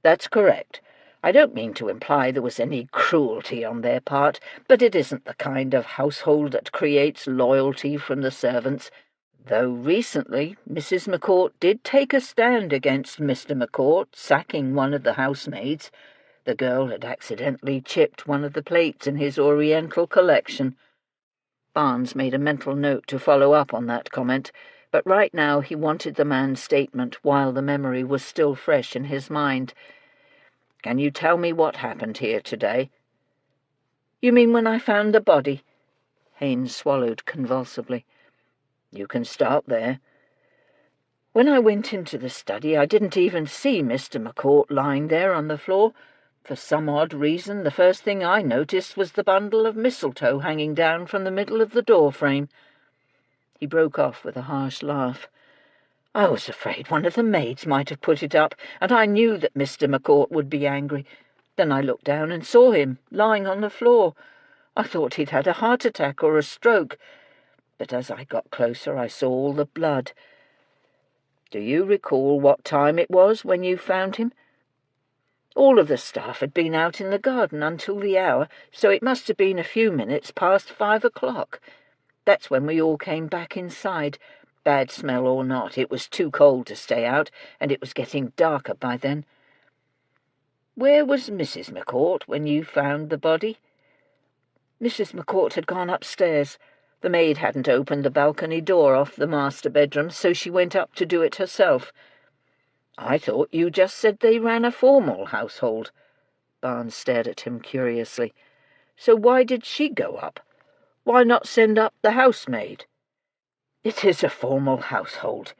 "That's correct. I don't mean to imply there was any cruelty on their part, but it isn't the kind of household that creates loyalty from the servants, though recently Mrs. McCourt did take a stand against Mr. McCourt sacking one of the housemaids. The girl had accidentally chipped one of the plates in his Oriental collection." Barnes made a mental note to follow up on that comment, but right now he wanted the man's statement while the memory was still fresh in his mind. "Can you tell me what happened here today?" "You mean when I found the body?" Haynes swallowed convulsively. "You can start there." "When I went into the study, I didn't even see Mr. McCourt lying there on the floor. For some odd reason, the first thing I noticed was the bundle of mistletoe hanging down from the middle of the door frame." He broke off with a harsh laugh. "I was afraid one of the maids might have put it up, and I knew that Mr. McCourt would be angry. Then I looked down and saw him lying on the floor. I thought he'd had a heart attack or a stroke, but as I got closer I saw all the blood." "Do you recall what time it was when you found him?" "All of the staff had been out in the garden until the hour, so it must have been a few minutes past 5 o'clock. That's when we all came back inside. Bad smell or not, it was too cold to stay out, and it was getting darker by then." "Where was Mrs. McCourt when you found the body?" "Mrs. McCourt had gone upstairs. The maid hadn't opened the balcony door off the master bedroom, so she went up to do it herself." "I thought you just said they ran a formal household." Barnes stared at him curiously. "So why did she go up? Why not send up the housemaid?" "It is a formal household."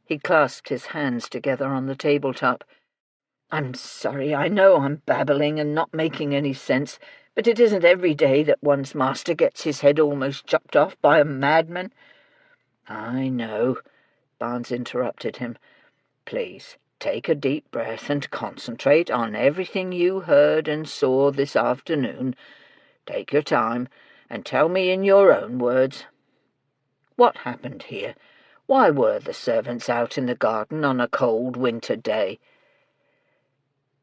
He clasped his hands together on the tabletop. "I'm sorry, I know I'm babbling and not making any sense, but it isn't every day that one's master gets his head almost chopped off by a madman." "I know," Barnes interrupted him. "Please, take a deep breath and concentrate on everything you heard and saw this afternoon. Take your time and tell me in your own words. What happened here? Why were the servants out in the garden on a cold winter day?"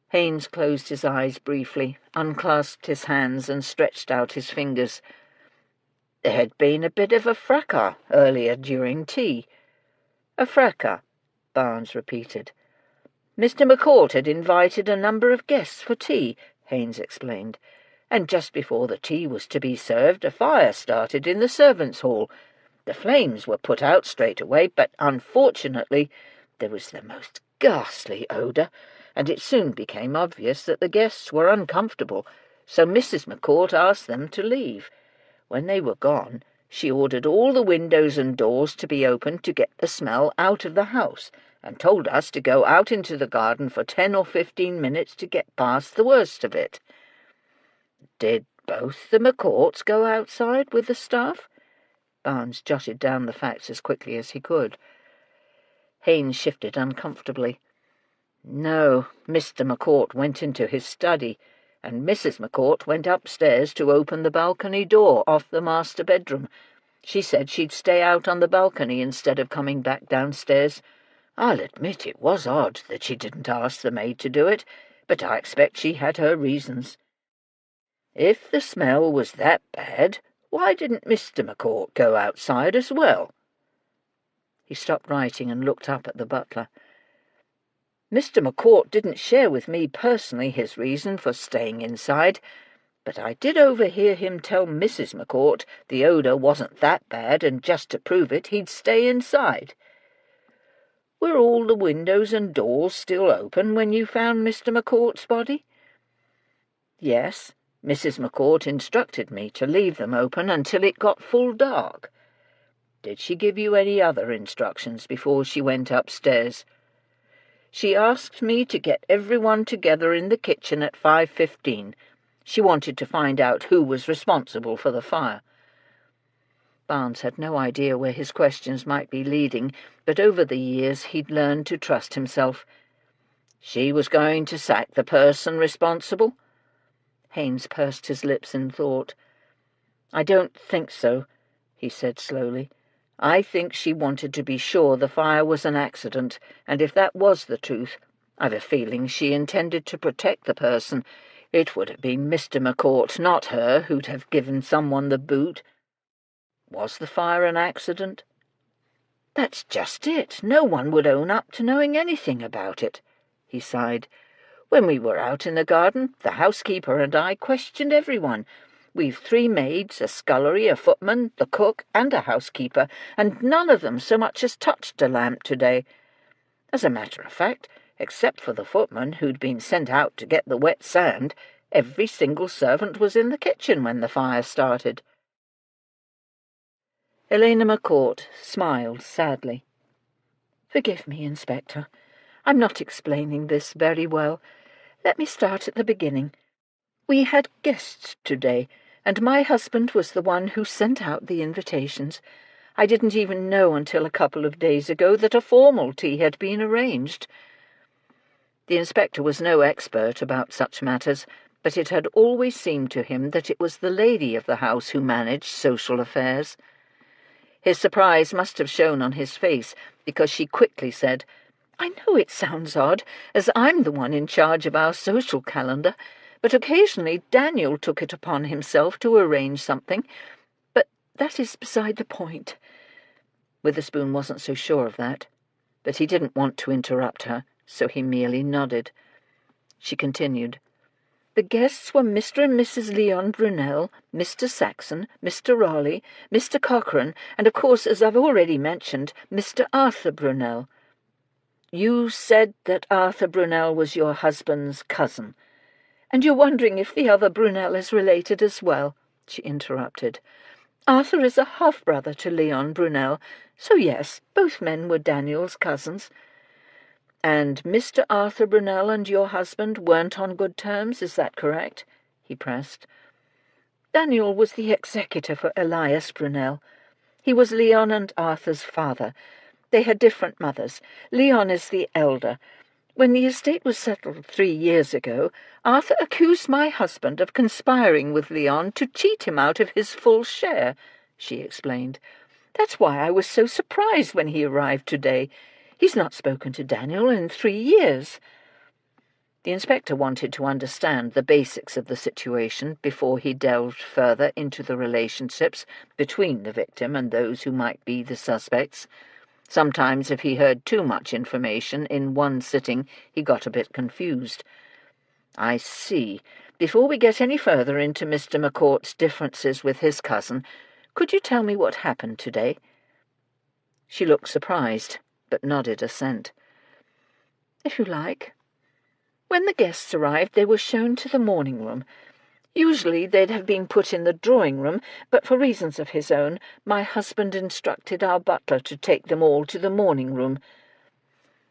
Haynes closed his eyes briefly, unclasped his hands and stretched out his fingers. "There had been a bit of a fracas earlier during tea." "A fracas?" Barnes repeated. "Mr. McCourt had invited a number of guests for tea," Haynes explained, "and just before the tea was to be served, a fire started in the servants' hall. The flames were put out straight away, but unfortunately there was the most ghastly odour, and it soon became obvious that the guests were uncomfortable, so Mrs. McCourt asked them to leave. When they were gone, she ordered all the windows and doors to be opened to get the smell out of the house, and told us to go out into the garden for 10 or 15 minutes to get past the worst of it." "Did both the McCourts go outside with the staff?" Barnes jotted down the facts as quickly as he could. Haines shifted uncomfortably. No, Mr. McCourt went into his study, and Mrs. McCourt went upstairs to open the balcony door off the master bedroom. She said she'd stay out on the balcony instead of coming back downstairs. I'll admit it was odd that she didn't ask the maid to do it, but I expect she had her reasons. If the smell was that bad, why didn't Mr. McCourt go outside as well? He stopped writing and looked up at the butler. Mr. McCourt didn't share with me personally his reason for staying inside, but I did overhear him tell Mrs. McCourt the odour wasn't that bad, and just to prove it, he'd stay inside. Were all the windows and doors still open when you found Mr. McCourt's body? Yes, Mrs. McCourt instructed me to leave them open until it got full dark. Did she give you any other instructions before she went upstairs? She asked me to get everyone together in the kitchen at 5:15. She wanted to find out who was responsible for the fire. Barnes had no idea where his questions might be leading, but over the years he'd learned to trust himself. She was going to sack the person responsible? Haines pursed his lips in thought. I don't think so, he said slowly. I think she wanted to be sure the fire was an accident, and if that was the truth, I've a feeling she intended to protect the person. It would have been Mr. McCourt, not her, who'd have given someone the boot. Was the fire an accident? That's just it. No one would own up to knowing anything about it, he sighed. When we were out in the garden, the housekeeper and I questioned everyone. We've 3 maids, a scullery, a footman, the cook, and a housekeeper, and none of them so much as touched a lamp today. As a matter of fact, except for the footman who'd been sent out to get the wet sand, every single servant was in the kitchen when the fire started. Elena McCourt smiled sadly. Forgive me, Inspector. I'm not explaining this very well. Let me start at the beginning. We had guests today, and my husband was the one who sent out the invitations. I didn't even know until a couple of days ago that a formal tea had been arranged. The inspector was no expert about such matters, but it had always seemed to him that it was the lady of the house who managed social affairs. His surprise must have shown on his face, because she quickly said, I know it sounds odd, as I'm the one in charge of our social calendar, but occasionally Daniel took it upon himself to arrange something. But that is beside the point. Witherspoon wasn't so sure of that, but he didn't want to interrupt her, so he merely nodded. She continued. The guests were Mr. and Mrs. Leon Brunel, Mr. Saxon, Mr. Raleigh, Mr. Cochrane, and, of course, as I've already mentioned, Mr. Arthur Brunel. You said that Arthur Brunel was your husband's cousin, and you're wondering if the other Brunel is related as well, she interrupted. Arthur is a half-brother to Leon Brunel, so yes, both men were Daniel's cousins. And Mr. Arthur Brunel and your husband weren't on good terms, is that correct? He pressed. Daniel was the executor for Elias Brunel. He was Leon and Arthur's father. They had different mothers. Leon is the elder. When the estate was settled 3 years ago, Arthur accused my husband of conspiring with Leon to cheat him out of his full share, she explained. That's why I was so surprised when he arrived today. He's not spoken to Daniel in 3 years. The inspector wanted to understand the basics of the situation before he delved further into the relationships between the victim and those who might be the suspects. Sometimes, if he heard too much information in one sitting, he got a bit confused. I see. Before we get any further into Mr. McCourt's differences with his cousin, could you tell me what happened today? She looked surprised, but nodded assent. If you like. When the guests arrived, they were shown to the morning room. Usually they'd have been put in the drawing-room, but for reasons of his own, my husband instructed our butler to take them all to the morning-room.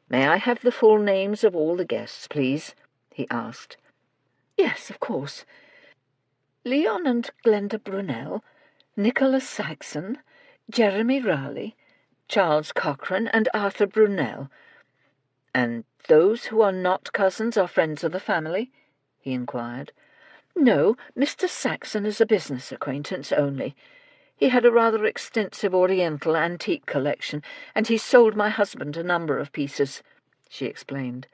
May I have the full names of all the guests, please? He asked. Yes, of course. Leon and Glenda Brunel, Nicholas Saxon, Jeremy Raleigh, Charles Cochrane, and Arthur Brunel. And those who are not cousins are friends of the family? He inquired. No, Mr. Saxon is a business acquaintance only. He had a rather extensive Oriental antique collection, and he sold my husband a number of pieces, she explained.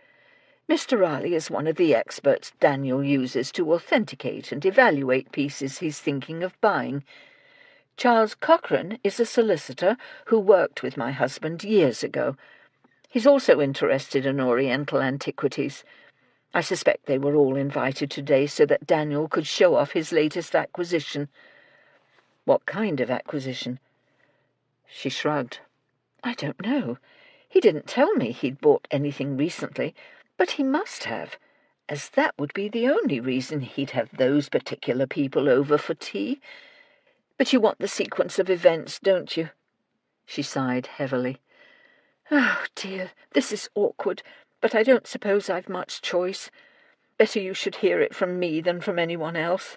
Mr. Raleigh is one of the experts Daniel uses to authenticate and evaluate pieces he's thinking of buying. Charles Cochrane is a solicitor who worked with my husband years ago. He's also interested in Oriental antiquities. I suspect they were all invited today so that Daniel could show off his latest acquisition. What kind of acquisition? She shrugged. I don't know. He didn't tell me he'd bought anything recently, but he must have, as that would be the only reason he'd have those particular people over for tea. But you want the sequence of events, don't you? She sighed heavily. Oh, dear, this is awkward, but I don't suppose I've much choice. Better you should hear it from me than from anyone else.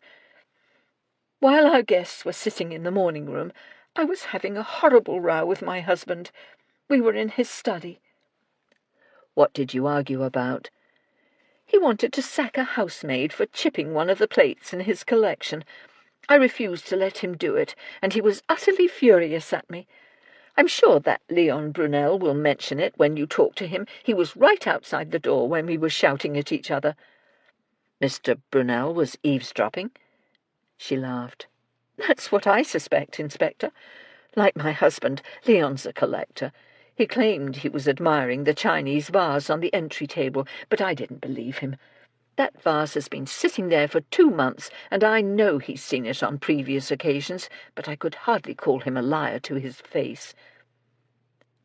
While our guests were sitting in the morning-room, I was having a horrible row with my husband. We were in his study. What did you argue about? He wanted to sack a housemaid for chipping one of the plates in his collection. I refused to let him do it, and he was utterly furious at me. I'm sure that Leon Brunel will mention it when you talk to him. He was right outside the door when we were shouting at each other. Mr. Brunel was eavesdropping? She laughed. That's what I suspect, Inspector. Like my husband, Leon's a collector. He claimed he was admiring the Chinese vase on the entry table, but I didn't believe him. That vase has been sitting there for 2 months, and I know he's seen it on previous occasions, but I could hardly call him a liar to his face.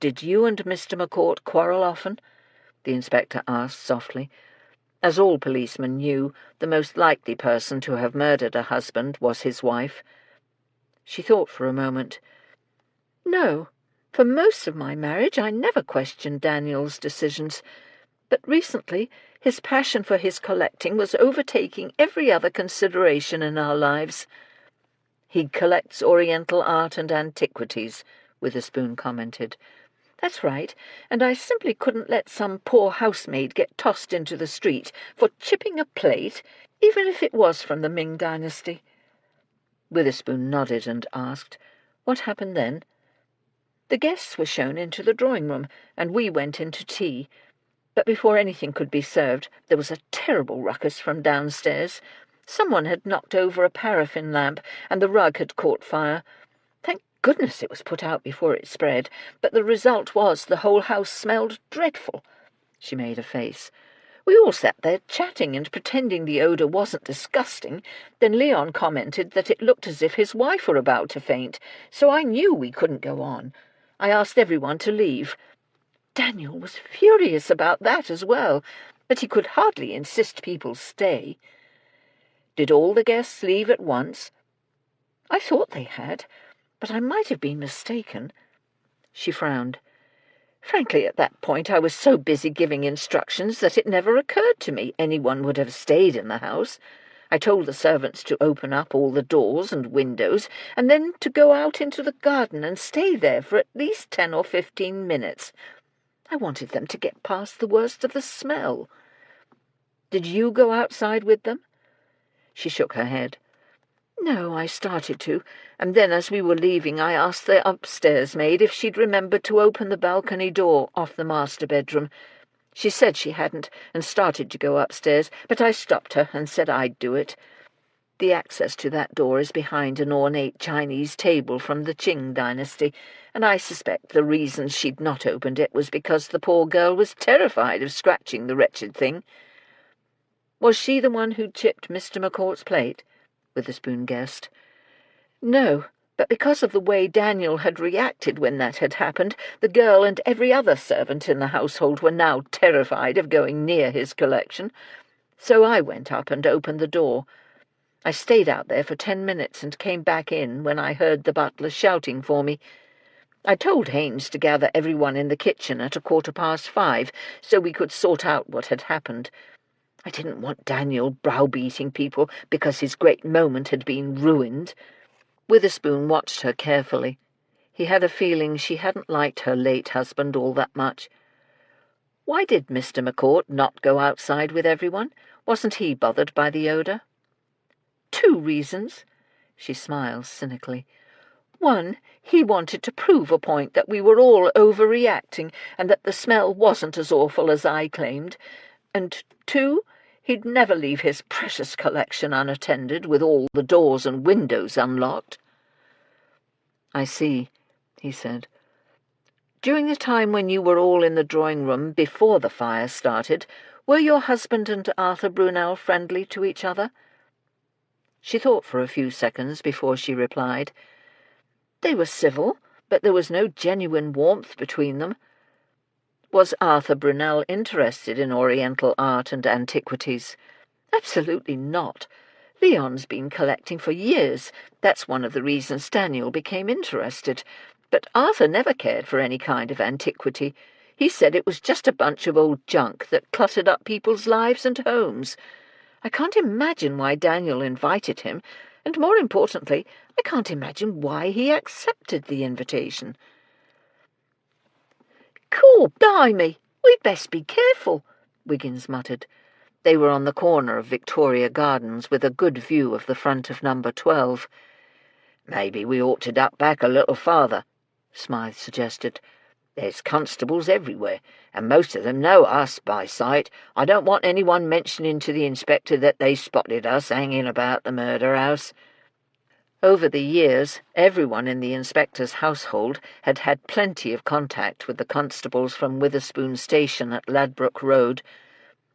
Did you and Mr. McCourt quarrel often? The inspector asked softly. As all policemen knew, the most likely person to have murdered a husband was his wife. She thought for a moment. No, for most of my marriage I never questioned Daniel's decisions, but recently his passion for his collecting was overtaking every other consideration in our lives. He collects Oriental art and antiquities, Witherspoon commented. That's right, and I simply couldn't let some poor housemaid get tossed into the street for chipping a plate, even if it was from the Ming dynasty. Witherspoon nodded and asked, What happened then? The guests were shown into the drawing-room, and we went in to tea. But before anything could be served, there was a terrible ruckus from downstairs. Someone had knocked over a paraffin lamp, and the rug had caught fire. Thank goodness it was put out before it spread, but the result was the whole house smelled dreadful. She made a face. We all sat there chatting and pretending the odour wasn't disgusting. Then Leon commented that it looked as if his wife were about to faint, so I knew we couldn't go on. I asked everyone to leave. Daniel was furious about that as well, but he could hardly insist people stay. Did all the guests leave at once? I thought they had, but I might have been mistaken. She frowned. Frankly, at that point I was so busy giving instructions that it never occurred to me anyone would have stayed in the house. I told the servants to open up all the doors and windows, and then to go out into the garden and stay there for at least 10 or 15 minutes. I wanted them to get past the worst of the smell. Did you go outside with them? She shook her head. No, I started to, and then as we were leaving I asked the upstairs maid if she'd remembered to open the balcony door off the master bedroom. She said she hadn't, and started to go upstairs, but I stopped her and said I'd do it. The access to that door is behind an ornate Chinese table from the Qing dynasty, and I suspect the reason she'd not opened it was because the poor girl was terrified of scratching the wretched thing. Was she the one who chipped Mr. McCourt's plate? Witherspoon guessed. No, but because of the way Daniel had reacted when that had happened, the girl and every other servant in the household were now terrified of going near his collection. So I went up and opened the door. I stayed out there for 10 minutes and came back in when I heard the butler shouting for me. I told Haynes to gather everyone in the kitchen at 5:15 so we could sort out what had happened. I didn't want Daniel browbeating people because his great moment had been ruined. Witherspoon watched her carefully. He had a feeling she hadn't liked her late husband all that much. Why did Mr. McCourt not go outside with everyone? Wasn't he bothered by the odour? 2 reasons. She smiled cynically. 1, he wanted to prove a point that we were all overreacting and that the smell wasn't as awful as I claimed. And 2, he'd never leave his precious collection unattended with all the doors and windows unlocked. I see, he said. During the time when you were all in the drawing-room before the fire started, were your husband and Arthur Brunel friendly to each other? She thought for a few seconds before she replied. They were civil, but there was no genuine warmth between them. Was Arthur Brunel interested in Oriental art and antiquities? Absolutely not. Leon's been collecting for years. That's one of the reasons Daniel became interested. But Arthur never cared for any kind of antiquity. He said it was just a bunch of old junk that cluttered up people's lives and homes. I can't imagine why Daniel invited him, and more importantly, I can't imagine why he accepted the invitation. "Cool, blimey, we'd best be careful," Wiggins muttered. They were on the corner of Victoria Gardens with a good view of the front of number 12. "Maybe we ought to duck back a little farther," Smythe suggested. "There's constables everywhere, and most of them know us by sight. I don't want anyone mentioning to the inspector that they spotted us hanging about the murder house." Over the years, everyone in the inspector's household had had plenty of contact with the constables from Witherspoon Station at Ladbroke Road.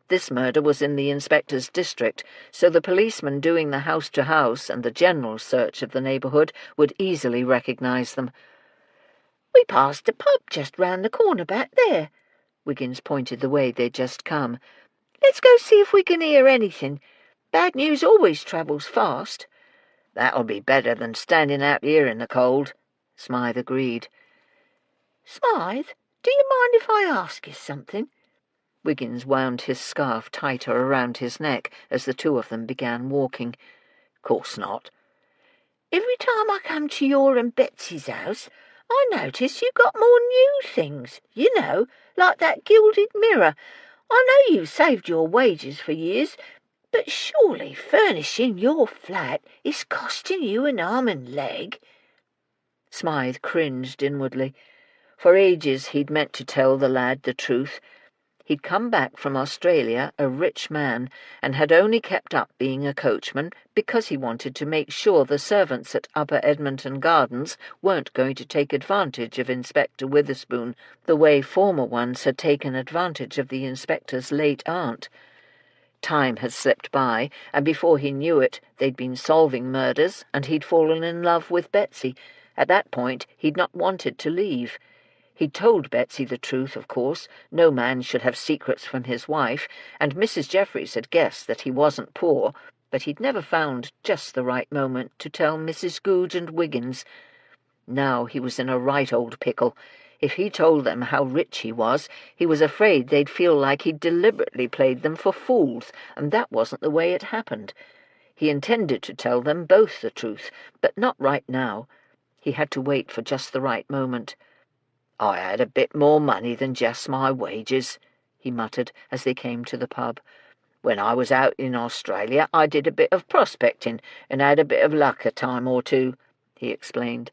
This murder was in the inspector's district, so the policeman doing the house-to-house and the general search of the neighbourhood would easily recognise them. "We passed a pub just round the corner back there." Wiggins pointed the way they'd just come. "Let's go see if we can hear anything. Bad news always travels fast." "That'll be better than standing out here in the cold," Smythe agreed. "Smythe, do you mind if I ask you something?" Wiggins wound his scarf tighter around his neck as the two of them began walking. "Course not." "Every time I come to your and Betsy's house, I notice you got more new things, you know, like that gilded mirror. I know you've saved your wages for years, but surely furnishing your flat is costing you an arm and leg." Smythe cringed inwardly. For ages he'd meant to tell the lad the truth. He'd come back from Australia a rich man, and had only kept up being a coachman because he wanted to make sure the servants at Upper Edmonton Gardens weren't going to take advantage of Inspector Witherspoon the way former ones had taken advantage of the inspector's late aunt. Time had slipped by, and before he knew it, they'd been solving murders, and he'd fallen in love with Betsy. At that point, he'd not wanted to leave. He'd told Betsy the truth, of course. No man should have secrets from his wife, and Mrs. Jeffries had guessed that he wasn't poor, but he'd never found just the right moment to tell Mrs. Goode and Wiggins. Now he was in a right old pickle. If he told them how rich he was afraid they'd feel like he'd deliberately played them for fools, and that wasn't the way it happened. He intended to tell them both the truth, but not right now. He had to wait for just the right moment. "I had a bit more money than just my wages," he muttered as they came to the pub. "When I was out in Australia I did a bit of prospecting and had a bit of luck a time or two," he explained.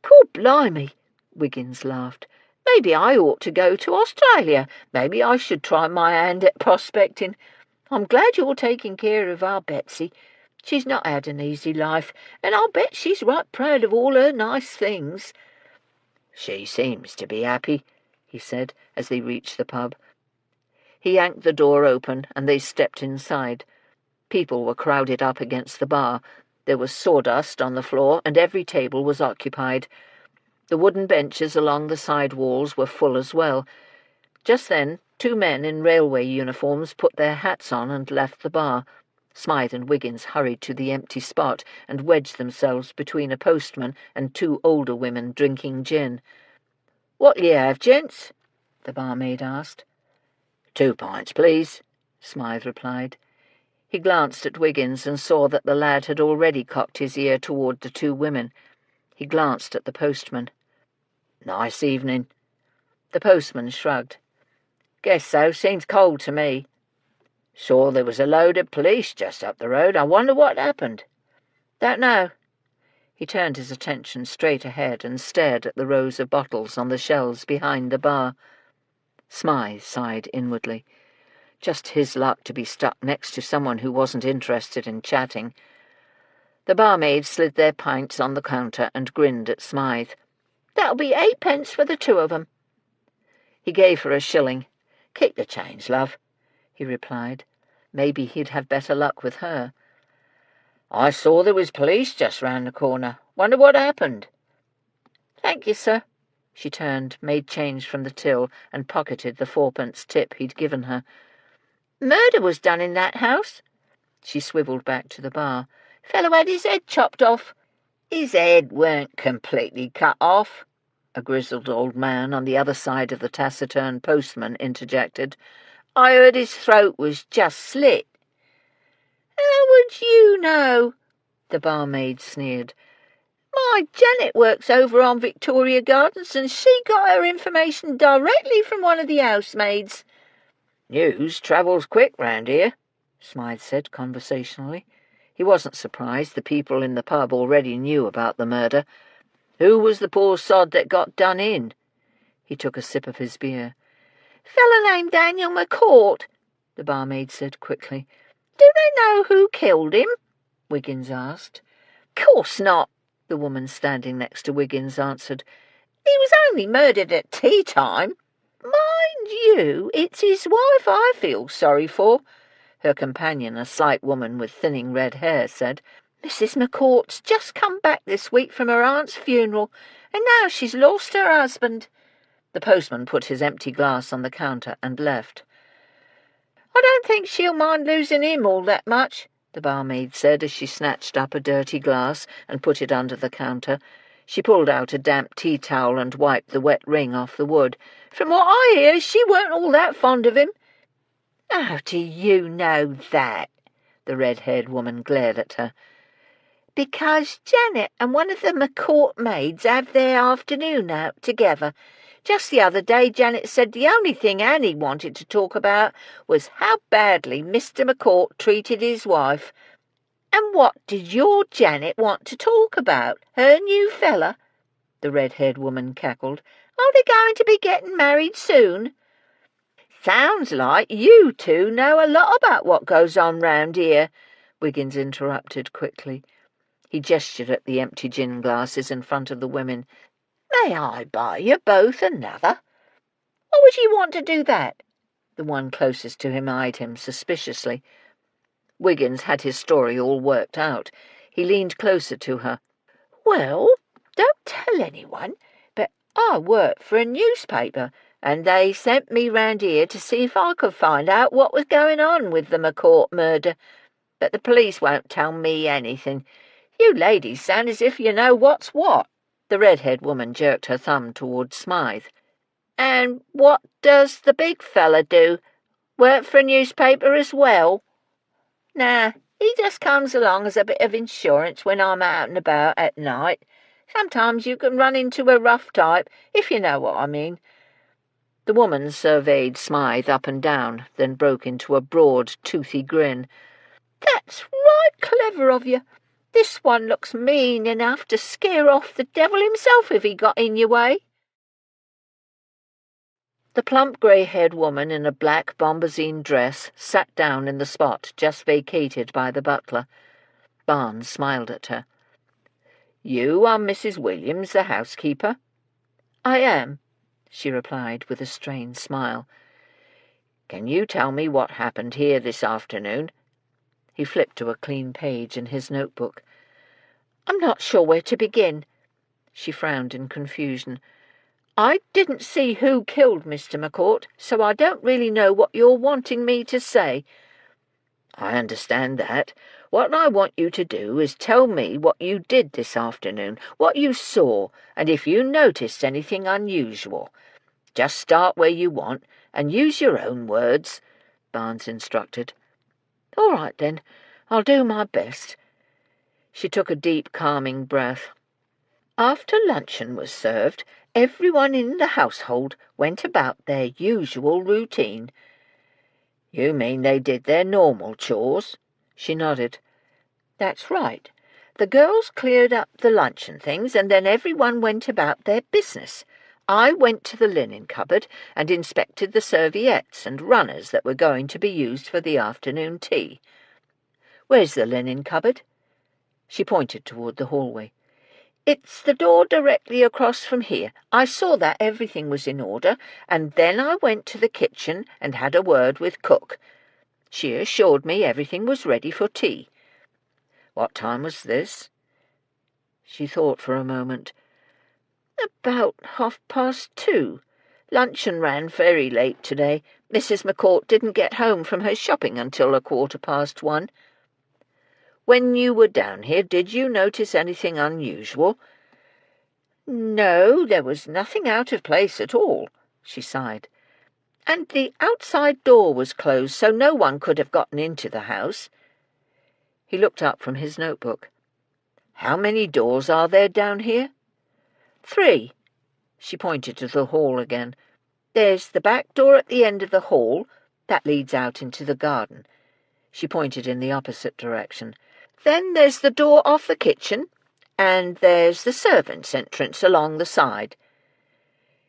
"Cool, blimey," Wiggins laughed. "Maybe I ought to go to Australia. Maybe I should try my hand at prospecting. I'm glad you're taking care of our Betsy. She's not had an easy life, and I'll bet she's right proud of all her nice things." "She seems to be happy," he said as they reached the pub. He yanked the door open and they stepped inside. People were crowded up against the bar. There was sawdust on the floor and every table was occupied. The wooden benches along the side walls were full as well. Just then 2 men in railway uniforms put their hats on and left the bar. Smythe and Wiggins hurried to the empty spot and wedged themselves between a postman and 2 older women drinking gin. "What'll you have, gents?" the barmaid asked. "2 pints, please," Smythe replied. He glanced at Wiggins and saw that the lad had already cocked his ear toward the 2 women. He glanced at the postman Nice evening. The postman shrugged. Guess so. Seems cold to me. Saw there was a load of police just up the road. I wonder what happened. Don't know. He turned his attention straight ahead and stared at the rows of bottles on the shelves behind the bar. Smythe sighed inwardly. Just his luck to be stuck next to someone who wasn't interested in chatting. The barmaids slid their pints on the counter and grinned at Smythe. That'll be 8p for the two of 'em. He gave her a shilling. Keep the change, love, he replied. Maybe he'd have better luck with her. I saw there was police just round the corner. Wonder what happened. Thank you, sir. She turned, made change from the till, and pocketed the 4p tip he'd given her. Murder was done in that house. She swivelled back to the bar. Fellow had his head chopped off. His head weren't completely cut off, a grizzled old man on the other side of the taciturn postman interjected. I heard his throat was just slit. How would you know? The barmaid sneered. My Janet works over on Victoria Gardens, and she got her information directly from one of the housemaids. News travels quick round here, Smythe said conversationally. He wasn't surprised. The people in the pub already knew about the murder. Who was the poor sod that got done in? He took a sip of his beer. Fella named Daniel McCourt, the barmaid said quickly. Do they know who killed him? Wiggins asked. Course not, the woman standing next to Wiggins answered. He was only murdered at tea time. Mind you, it's his wife I feel sorry for, her companion, a slight woman with thinning red hair, said. Mrs. McCourt's just come back this week from her aunt's funeral, and now she's lost her husband. The postman put his empty glass on the counter and left. I don't think she'll mind losing him all that much, the barmaid said as she snatched up a dirty glass and put it under the counter. She pulled out a damp tea towel and wiped the wet ring off the wood. From what I hear, she weren't all that fond of him. How do you know that? The red-haired woman glared at her. Because Janet and one of the McCourt maids have their afternoon out together. Just the other day Janet said the only thing Annie wanted to talk about was how badly Mr. McCourt treated his wife. And what did your Janet want to talk about? Her new fella? The red-haired woman cackled. Are they going to be getting married soon? Sounds like you two know a lot about what goes on round here, Wiggins interrupted quickly. He gestured at the empty gin glasses in front of the women. May I buy you both another? Why would you want to do that? The one closest to him eyed him suspiciously. Wiggins had his story all worked out. He leaned closer to her. Well, don't tell anyone, but I work for a newspaper, and they sent me round here to see if I could find out what was going on with the McCourt murder. But the police won't tell me anything. You ladies sound as if you know what's what. The red-haired woman jerked her thumb towards Smythe. And what does the big fella do? Work for a newspaper as well? Nah, he just comes along as a bit of insurance when I'm out and about at night. Sometimes you can run into a rough type, if you know what I mean. The woman surveyed Smythe up and down, then broke into a broad, toothy grin. That's right clever of you. This one looks mean enough to scare off the devil himself if he got in your way. The plump grey-haired woman in a black bombazine dress sat down in the spot just vacated by the butler. Barnes smiled at her. You are Mrs. Williams, the housekeeper? I am, she replied with a strained smile. Can you tell me what happened here this afternoon? He flipped to a clean page in his notebook. I'm not sure where to begin. She frowned in confusion. I didn't see who killed Mr. McCourt, so I don't really know what you're wanting me to say. I understand that. What I want you to do is tell me what you did this afternoon, what you saw, and if you noticed anything unusual. Just start where you want, and use your own words, Barnes instructed. All right, then. I'll do my best. She took a deep, calming breath. After luncheon was served, everyone in the household went about their usual routine. You mean they did their normal chores? She nodded. That's right. The girls cleared up the luncheon things, and then everyone went about their business. I went to the linen cupboard and inspected the serviettes and runners that were going to be used for the afternoon tea. Where's the linen cupboard? She pointed toward the hallway. It's the door directly across from here. I saw that everything was in order, and then I went to the kitchen and had a word with cook. She assured me everything was ready for tea. What time was this? She thought for a moment. About 2:30. Luncheon ran very late today. Mrs. McCourt didn't get home from her shopping until 1:15. When you were down here, did you notice anything unusual? No, there was nothing out of place at all, she sighed. And the outside door was closed, so no one could have gotten into the house. He looked up from his notebook. How many doors are there down here? 3. She pointed to the hall again. There's the back door at the end of the hall. That leads out into the garden. She pointed in the opposite direction. Then there's the door off the kitchen, and there's the servants' entrance along the side.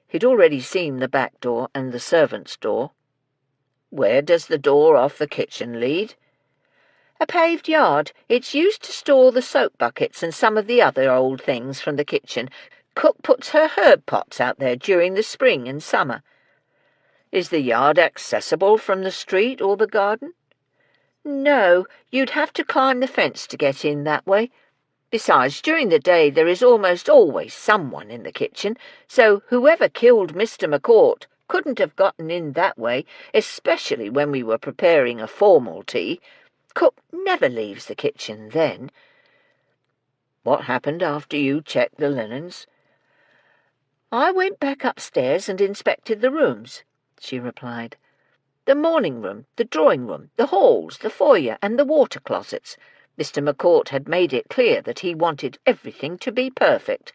He'd already seen the back door and the servants' door. Where does the door off the kitchen lead? A paved yard. It's used to store the soap buckets and some of the other old things from the kitchen. Cook puts her herb pots out there during the spring and summer. Is the yard accessible from the street or the garden? No, you'd have to climb the fence to get in that way. Besides, during the day there is almost always someone in the kitchen, so whoever killed Mr. McCourt couldn't have gotten in that way, especially when we were preparing a formal tea. Cook never leaves the kitchen then. What happened after you checked the linens? I went back upstairs and inspected the rooms, she replied. The morning room, the drawing room, the halls, the foyer, and the water closets. Mr. McCourt had made it clear that he wanted everything to be perfect.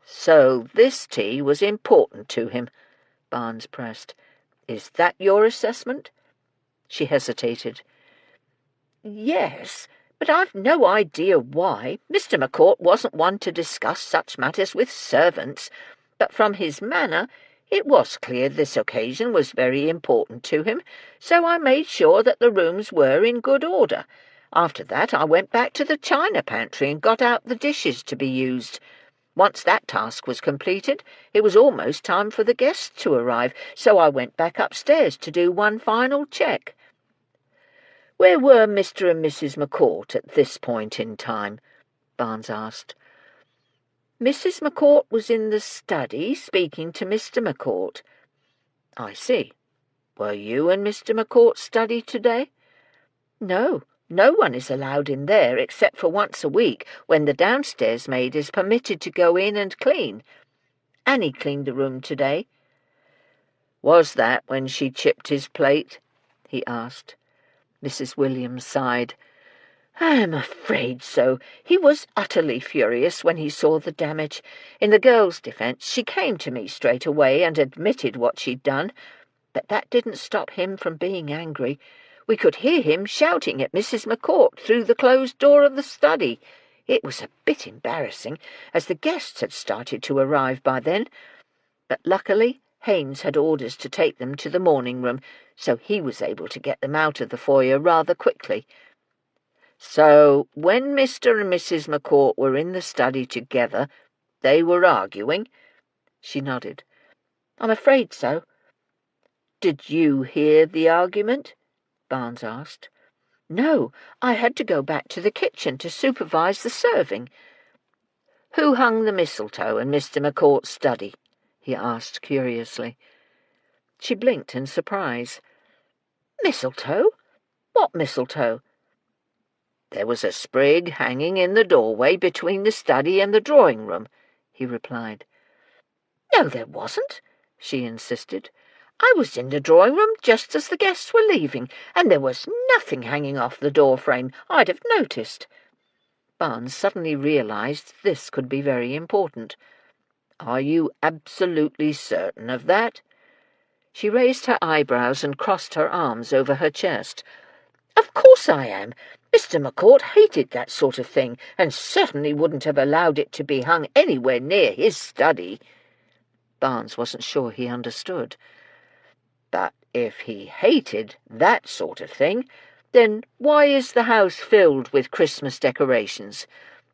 So this tea was important to him, Barnes pressed. Is that your assessment? She hesitated. Yes, but I've no idea why. Mr. McCourt wasn't one to discuss such matters with servants, but from his manner it was clear this occasion was very important to him, so I made sure that the rooms were in good order. After that I went back to the china pantry and got out the dishes to be used. Once that task was completed, it was almost time for the guests to arrive, so I went back upstairs to do one final check. Where were Mr. and Mrs. McCourt at this point in time? Barnes asked. Mrs. McCourt was in the study speaking to Mr. McCourt. I see. Were you in Mr. McCourt's study today? No, no one is allowed in there except for once a week, when the downstairs maid is permitted to go in and clean. Annie cleaned the room today. Was that when she chipped his plate? He asked. Mrs. Williams sighed. I'm afraid so. He was utterly furious when he saw the damage. In the girl's defence, she came to me straight away and admitted what she'd done, but that didn't stop him from being angry. We could hear him shouting at Mrs. McCourt through the closed door of the study. It was a bit embarrassing, as the guests had started to arrive by then, but luckily Haynes had orders to take them to the morning room, so he was able to get them out of the foyer rather quickly. So, when Mr. and Mrs. McCourt were in the study together, they were arguing? She nodded. I'm afraid so. Did you hear the argument? Barnes asked. No, I had to go back to the kitchen to supervise the serving. Who hung the mistletoe in Mr. McCourt's study? He asked curiously. She blinked in surprise. Mistletoe? What mistletoe? There was a sprig hanging in the doorway between the study and the drawing room, he replied. No, there wasn't, she insisted. I was in the drawing room just as the guests were leaving, and there was nothing hanging off the door frame I'd have noticed. Barnes suddenly realised this could be very important. "Are you absolutely certain of that?" She raised her eyebrows and crossed her arms over her chest. "Of course I am. Mr. McCourt hated that sort of thing, and certainly wouldn't have allowed it to be hung anywhere near his study." Barnes wasn't sure he understood. "But if he hated that sort of thing, then why is the house filled with Christmas decorations?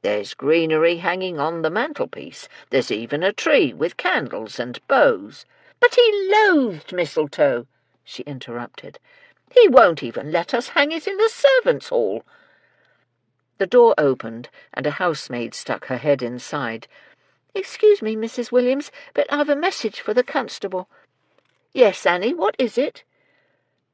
There's greenery hanging on the mantelpiece. There's even a tree with candles and bows." "But he loathed mistletoe," she interrupted. "He won't even let us hang it in the servants' hall." The door opened, and a housemaid stuck her head inside. "Excuse me, Mrs. Williams, but I've a message for the constable." "Yes, Annie, what is it?"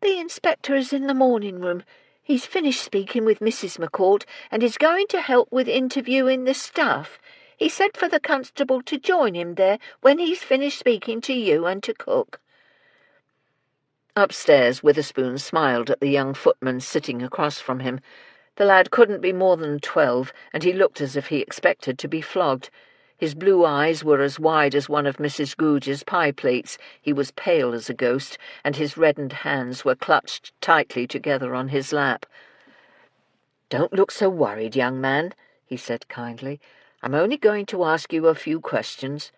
"The inspector is in the morning room. He's finished speaking with Mrs. McCourt and is going to help with interviewing the staff. He said for the constable to join him there when he's finished speaking to you and to cook." Upstairs, Witherspoon smiled at the young footman sitting across from him. The lad couldn't be more than 12, and he looked as if he expected to be flogged. His blue eyes were as wide as one of Mrs. Goodge's pie plates. He was pale as a ghost, and his reddened hands were clutched tightly together on his lap. "Don't look so worried, young man," he said kindly. "I'm only going to ask you a few questions."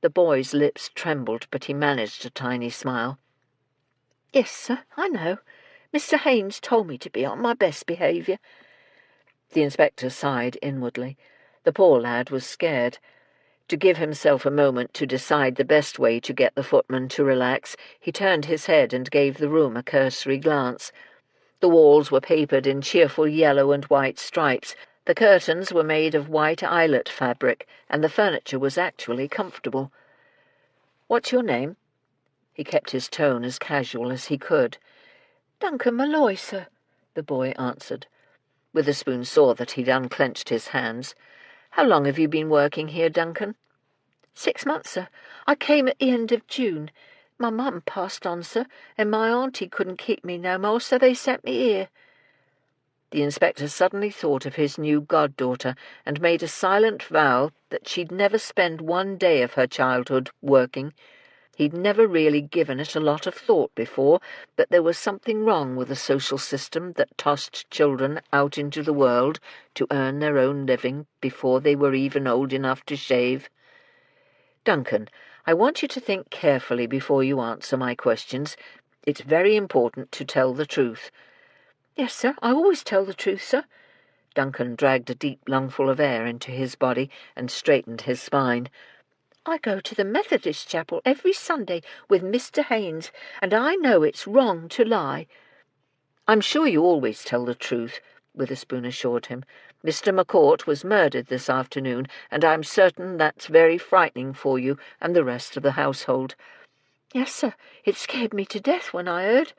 The boy's lips trembled, but he managed a tiny smile. "Yes, sir, I know. Mr. Haynes told me to be on my best behaviour." The inspector sighed inwardly. The poor lad was scared. To give himself a moment to decide the best way to get the footman to relax, he turned his head and gave the room a cursory glance. The walls were papered in cheerful yellow and white stripes. The curtains were made of white eyelet fabric, and the furniture was actually comfortable. "What's your name?" He kept his tone as casual as he could. "Duncan Malloy, sir," the boy answered. Witherspoon saw that he'd unclenched his hands. "How long have you been working here, Duncan?" 6 months, sir. I came at the end of June. My mum passed on, sir, and my auntie couldn't keep me no more, so they sent me here." The inspector suddenly thought of his new goddaughter and made a silent vow that she'd never spend one day of her childhood working. He'd never really given it a lot of thought before, but there was something wrong with a social system that tossed children out into the world to earn their own living before they were even old enough to shave. "Duncan, I want you to think carefully before you answer my questions. It's very important to tell the truth." "Yes, sir, I always tell the truth, sir." Duncan dragged a deep lungful of air into his body and straightened his spine. "I go to the Methodist chapel every Sunday with Mr. Haynes, and I know it's wrong to lie." "I'm sure you always tell the truth," Witherspoon assured him. "Mr. McCourt was murdered this afternoon, and I'm certain that's very frightening for you and the rest of the household." "Yes, sir, it scared me to death when I heard."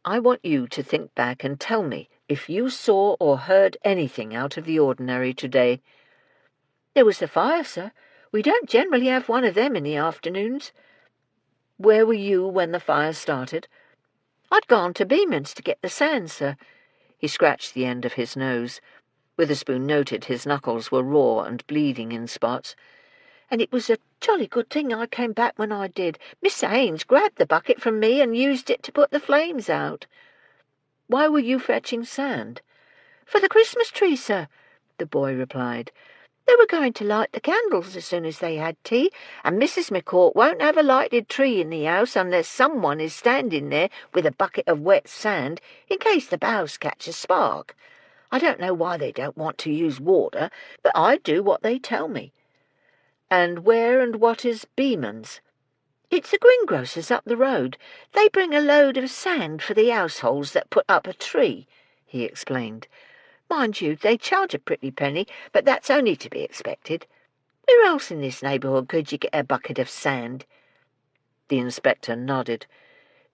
"I want you to think back and tell me if you saw or heard anything out of the ordinary today." "There was the fire, sir. We don't generally have one of them in the afternoons." "Where were you when the fire started?" "I'd gone to Beeman's to get the sand, sir." He scratched the end of his nose. Witherspoon noted his knuckles were raw and bleeding in spots. "And it was a jolly good thing I came back when I did. Mr. Haynes grabbed the bucket from me and used it to put the flames out." "Why were you fetching sand?" "For the Christmas tree, sir," the boy replied. "They were going to light the candles as soon as they had tea, and Mrs. McCourt won't have a lighted tree in the house unless someone is standing there with a bucket of wet sand in case the boughs catch a spark. I don't know why they don't want to use water, but I do what they tell me." "And where and what is Beeman's?" "It's the greengrocer's up the road. They bring a load of sand for the households that put up a tree," he explained. "Mind you, they charge a pretty penny, but that's only to be expected. Where else in this neighbourhood could you get a bucket of sand?" The inspector nodded.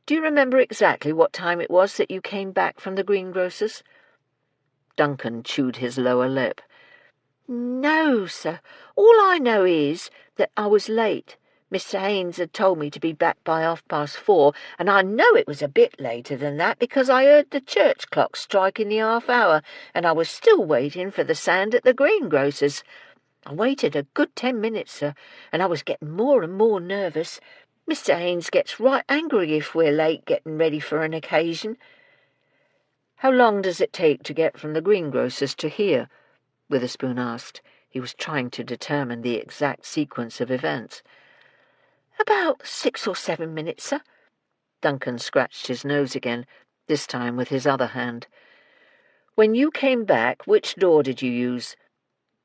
"Do you remember exactly what time it was that you came back from the greengrocer's?" Duncan chewed his lower lip. "No, sir. All I know is that I was late, Mr. Haynes had told me to be back by 4:30, and I know it was a bit later than that because I heard the church clock striking the half-hour, and I was still waiting for the sand at the greengrocer's. I waited a good 10 minutes, sir, and I was getting more and more nervous. Mr. Haynes gets right angry if we're late getting ready for an occasion." "How long does it take to get from the greengrocer's to here?" Witherspoon asked. He was trying to determine the exact sequence of events. "About 6 or 7 minutes, sir." Duncan scratched his nose again, this time with his other hand. "When you came back, which door did you use?"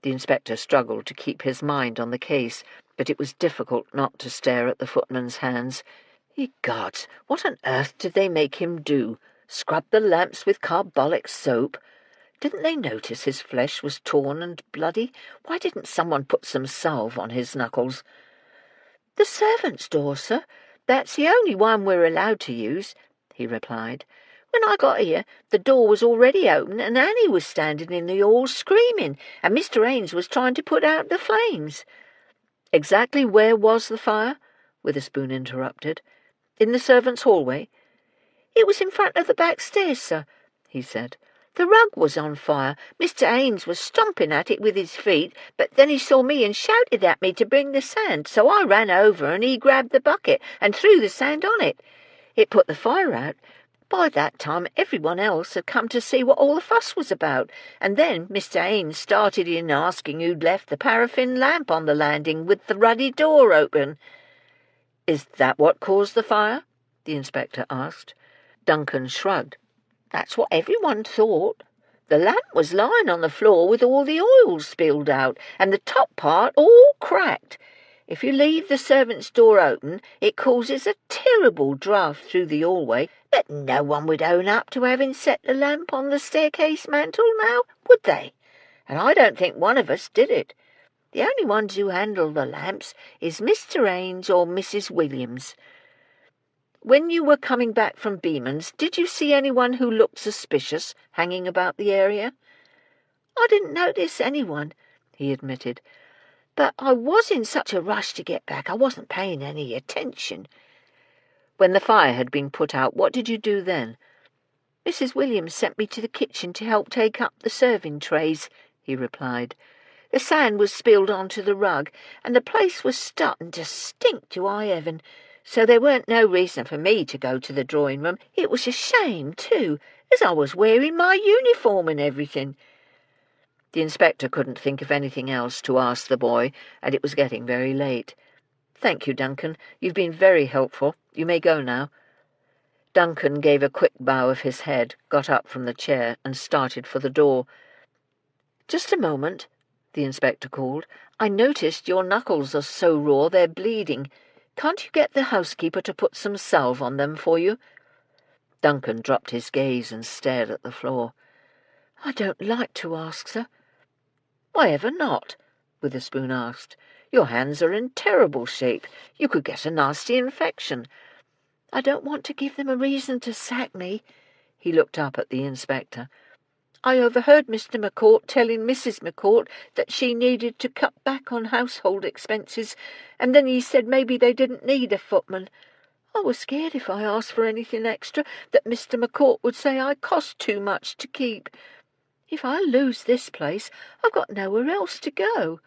The inspector struggled to keep his mind on the case, but it was difficult not to stare at the footman's hands. Ye gods, what on earth did they make him do? Scrub the lamps with carbolic soap? Didn't they notice his flesh was torn and bloody? Why didn't someone put some salve on his knuckles? "The servants' door, sir. That's the only one we're allowed to use," he replied. "When I got here, the door was already open, and Annie was standing in the hall screaming, and Mr. Haynes was trying to put out the flames." "Exactly where was the fire?" Witherspoon interrupted. "In the servants' hallway?" "It was in front of the back stairs, sir," he said. "The rug was on fire. Mr. Haynes was stomping at it with his feet, but then he saw me and shouted at me to bring the sand, so I ran over and he grabbed the bucket and threw the sand on it. It put the fire out. By that time everyone else had come to see what all the fuss was about, and then Mr. Haynes started in asking who'd left the paraffin lamp on the landing with the ruddy door open." "Is that what caused the fire?" the inspector asked. Duncan shrugged. "That's what everyone thought. The lamp was lying on the floor with all the oil spilled out, and the top part all cracked. If you leave the servants' door open, it causes a terrible draught through the hallway, but no one would own up to having set the lamp on the staircase mantel now, would they? And I don't think one of us did it. The only ones who handle the lamps is Mr. Haynes or Mrs. Williams." "When you were coming back from Beeman's, did you see anyone who looked suspicious hanging about the area?" "I didn't notice anyone," he admitted, "but I was in such a rush to get back I wasn't paying any attention." "When the fire had been put out, what did you do then?" "Mrs. Williams sent me to the kitchen to help take up the serving trays," he replied. "The sand was spilled onto the rug, and the place was starting to stink to high heaven, so there weren't no reason for me to go to the drawing-room. It was a shame, too, as I was wearing my uniform and everything." The inspector couldn't think of anything else to ask the boy, and it was getting very late. "Thank you, Duncan. You've been very helpful. You may go now." Duncan gave a quick bow of his head, got up from the chair, and started for the door. "Just a moment," the inspector called. "I noticed your knuckles are so raw they're bleeding. Can't you get the housekeeper to put some salve on them for you?" Duncan dropped his gaze and stared at the floor. "I don't like to ask, sir." "Why ever not?" Witherspoon asked. "Your hands are in terrible shape. You could get a nasty infection." "I don't want to give them a reason to sack me." He looked up at the inspector. "I overheard Mr. McCourt telling Mrs. McCourt that she needed to cut back on household expenses, and then he said maybe they didn't need a footman. I was scared if I asked for anything extra that Mr. McCourt would say I cost too much to keep. If I lose this place, I've got nowhere else to go."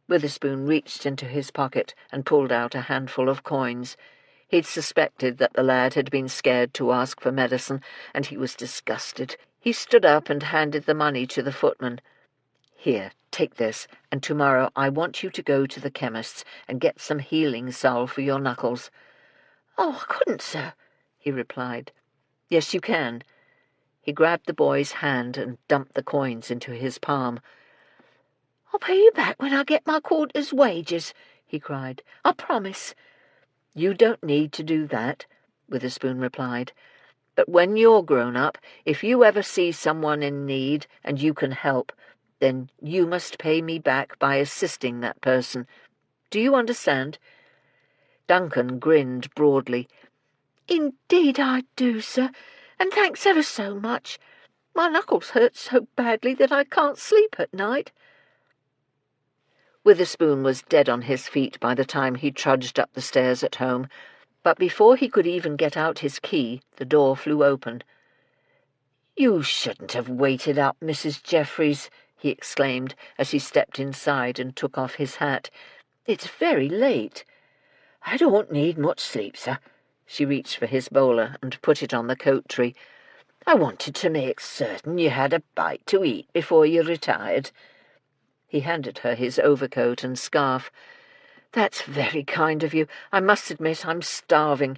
Witherspoon reached into his pocket and pulled out a handful of coins. He'd suspected that the lad had been scared to ask for medicine, and he was disgusted. He stood up and handed the money to the footman. "Here, take this, and tomorrow I want you to go to the chemist's and get some healing salve for your knuckles." "Oh, I couldn't, sir," he replied. "Yes, you can." He grabbed the boy's hand and dumped the coins into his palm. "I'll pay you back when I get my quarter's wages," he cried. "I promise." "You don't need to do that," Witherspoon replied. "But when you're grown up, if you ever see someone in need and you can help, then you must pay me back by assisting that person. Do you understand?" Duncan grinned broadly. "Indeed I do, sir, and thanks ever so much. My knuckles hurt so badly that I can't sleep at night." Witherspoon was dead on his feet by the time he trudged up the stairs at home, but before he could even get out his key, the door flew open. "You shouldn't have waited up, Mrs. Jeffries," he exclaimed as he stepped inside and took off his hat. "It's very late." "I don't need much sleep, sir." She reached for his bowler and put it on the coat tree. "I wanted to make certain you had a bite to eat before you retired." He handed her his overcoat and scarf. "That's very kind of you. I must admit I'm starving."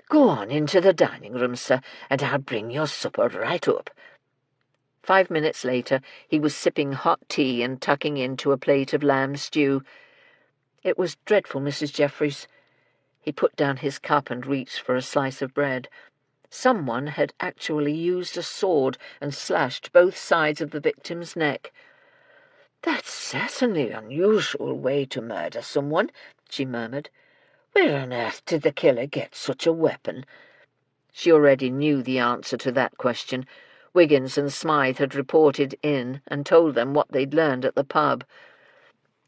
"Go on into the dining room, sir, and I'll bring your supper right up." 5 minutes later he was sipping hot tea and tucking into a plate of lamb stew. "It was dreadful, Mrs. Jeffries." He put down his cup and reached for a slice of bread. Someone had actually used a sword and slashed both sides of the victim's neck. "That's certainly an unusual way to murder someone," she murmured. "Where on earth did the killer get such a weapon?" She already knew the answer to that question. Wiggins and Smythe had reported in and told them what they'd learned at the pub.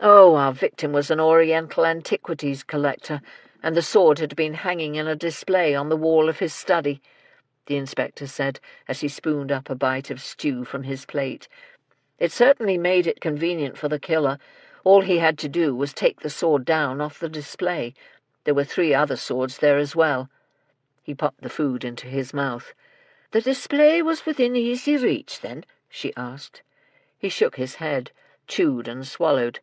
"Oh, our victim was an Oriental antiquities collector, and the sword had been hanging in a display on the wall of his study," the inspector said as he spooned up a bite of stew from his plate. "It certainly made it convenient for the killer. All he had to do was take the sword down off the display. There were 3 other swords there as well." He popped the food into his mouth. "The display was within easy reach, then?" she asked. He shook his head, chewed and swallowed.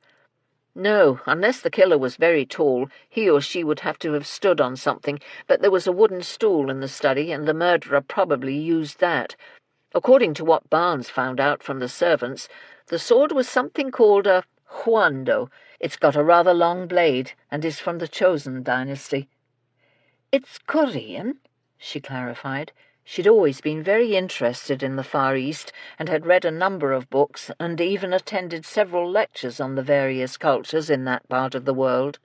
"No, unless the killer was very tall, he or she would have to have stood on something, but there was a wooden stool in the study, and the murderer probably used that. According to what Barnes found out from the servants, the sword was something called a huando. It's got a rather long blade and is from the Chosen dynasty." "It's Korean," she clarified. She'd always been very interested in the Far East and had read a number of books and even attended several lectures on the various cultures in that part of the world.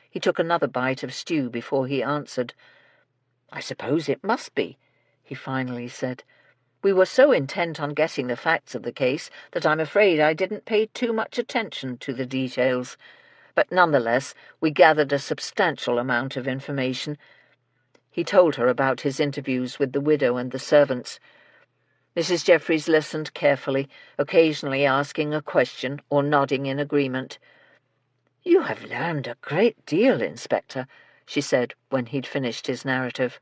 He took another bite of stew before he answered. "I suppose it must be," he finally said. "We were so intent on getting the facts of the case that I'm afraid I didn't pay too much attention to the details. But nonetheless, we gathered a substantial amount of information." He told her about his interviews with the widow and the servants. Mrs. Jeffries listened carefully, occasionally asking a question or nodding in agreement. "You have learned a great deal, Inspector," she said when he'd finished his narrative.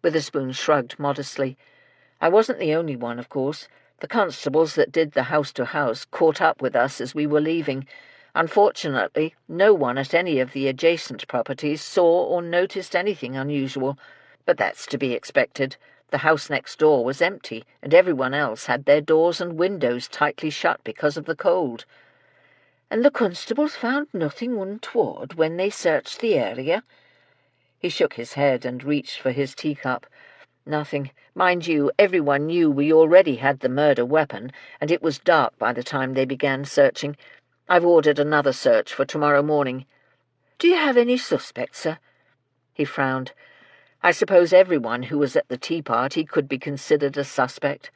Witherspoon shrugged modestly. "I wasn't the only one, of course. The constables that did the house-to-house caught up with us as we were leaving. Unfortunately, no one at any of the adjacent properties saw or noticed anything unusual, but that's to be expected. The house next door was empty, and everyone else had their doors and windows tightly shut because of the cold." "And the constables found nothing untoward when they searched the area?" He shook his head and reached for his teacup. "Nothing. Mind you, everyone knew we already had the murder weapon, and it was dark by the time they began searching. I've ordered another search for tomorrow morning." "Do you have any suspects, sir?" He frowned. "I suppose everyone who was at the tea party could be considered a suspect."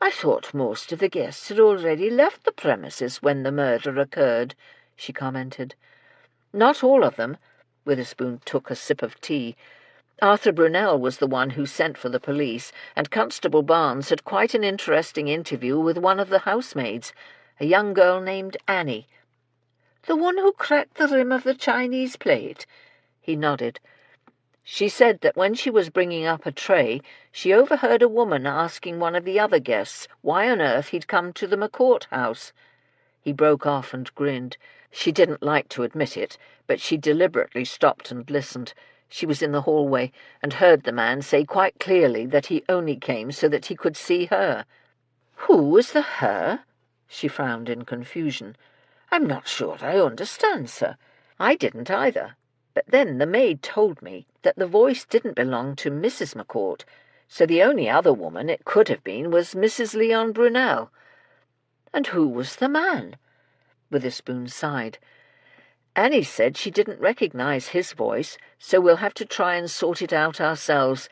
"I thought most of the guests had already left the premises when the murder occurred," she commented. "Not all of them." Witherspoon took a sip of tea. "Arthur Brunel was the one who sent for the police, and Constable Barnes had quite an interesting interview with one of the housemaids, a young girl named Annie." "The one who cracked the rim of the Chinese plate?" He nodded. "She said that when she was bringing up a tray, she overheard a woman asking one of the other guests why on earth he'd come to the McCourt house." He broke off and grinned. She didn't like to admit it, but she deliberately stopped and listened. She was in the hallway and heard the man say quite clearly that he only came so that he could see her. "Who was the her?" She frowned in confusion. "I'm not sure I understand, sir." "I didn't either. But then the maid told me that the voice didn't belong to Mrs. McCourt, so the only other woman it could have been was Mrs. Leon Brunel." "And who was the man?" Witherspoon sighed. "Annie said she didn't recognize his voice, so we'll have to try and sort it out ourselves.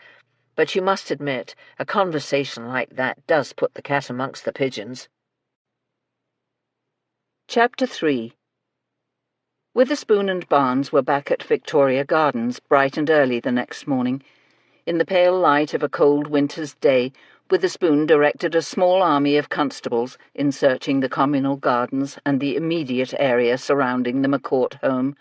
But you must admit, a conversation like that does put the cat amongst the pigeons." Chapter 3. Witherspoon and Barnes were back at Victoria Gardens bright and early the next morning. In the pale light of a cold winter's day, Witherspoon directed a small army of constables in searching the communal gardens and the immediate area surrounding the McCourt home.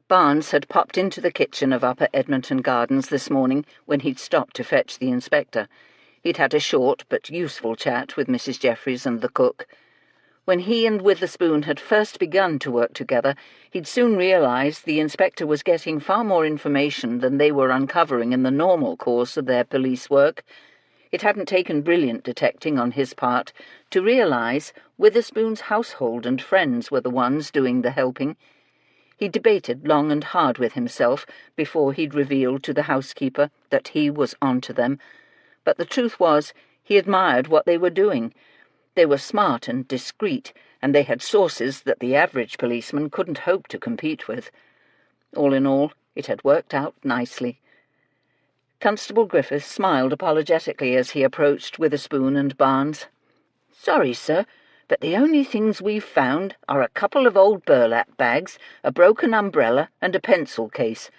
Barnes had popped into the kitchen of Upper Edmonton Gardens this morning when he'd stopped to fetch the inspector. He'd had a short but useful chat with Mrs. Jeffries and the cook. When he and Witherspoon had first begun to work together, he'd soon realised the inspector was getting far more information than they were uncovering in the normal course of their police work. It hadn't taken brilliant detecting on his part to realise Witherspoon's household and friends were the ones doing the helping. He debated long and hard with himself before he'd revealed to the housekeeper that he was on to them, but the truth was he admired what they were doing. They were smart and discreet, and they had sources that the average policeman couldn't hope to compete with. All in all, it had worked out nicely. Constable Griffiths smiled apologetically as he approached Witherspoon and Barnes. "Sorry, sir, but the only things we've found are a couple of old burlap bags, a broken umbrella, and a pencil case.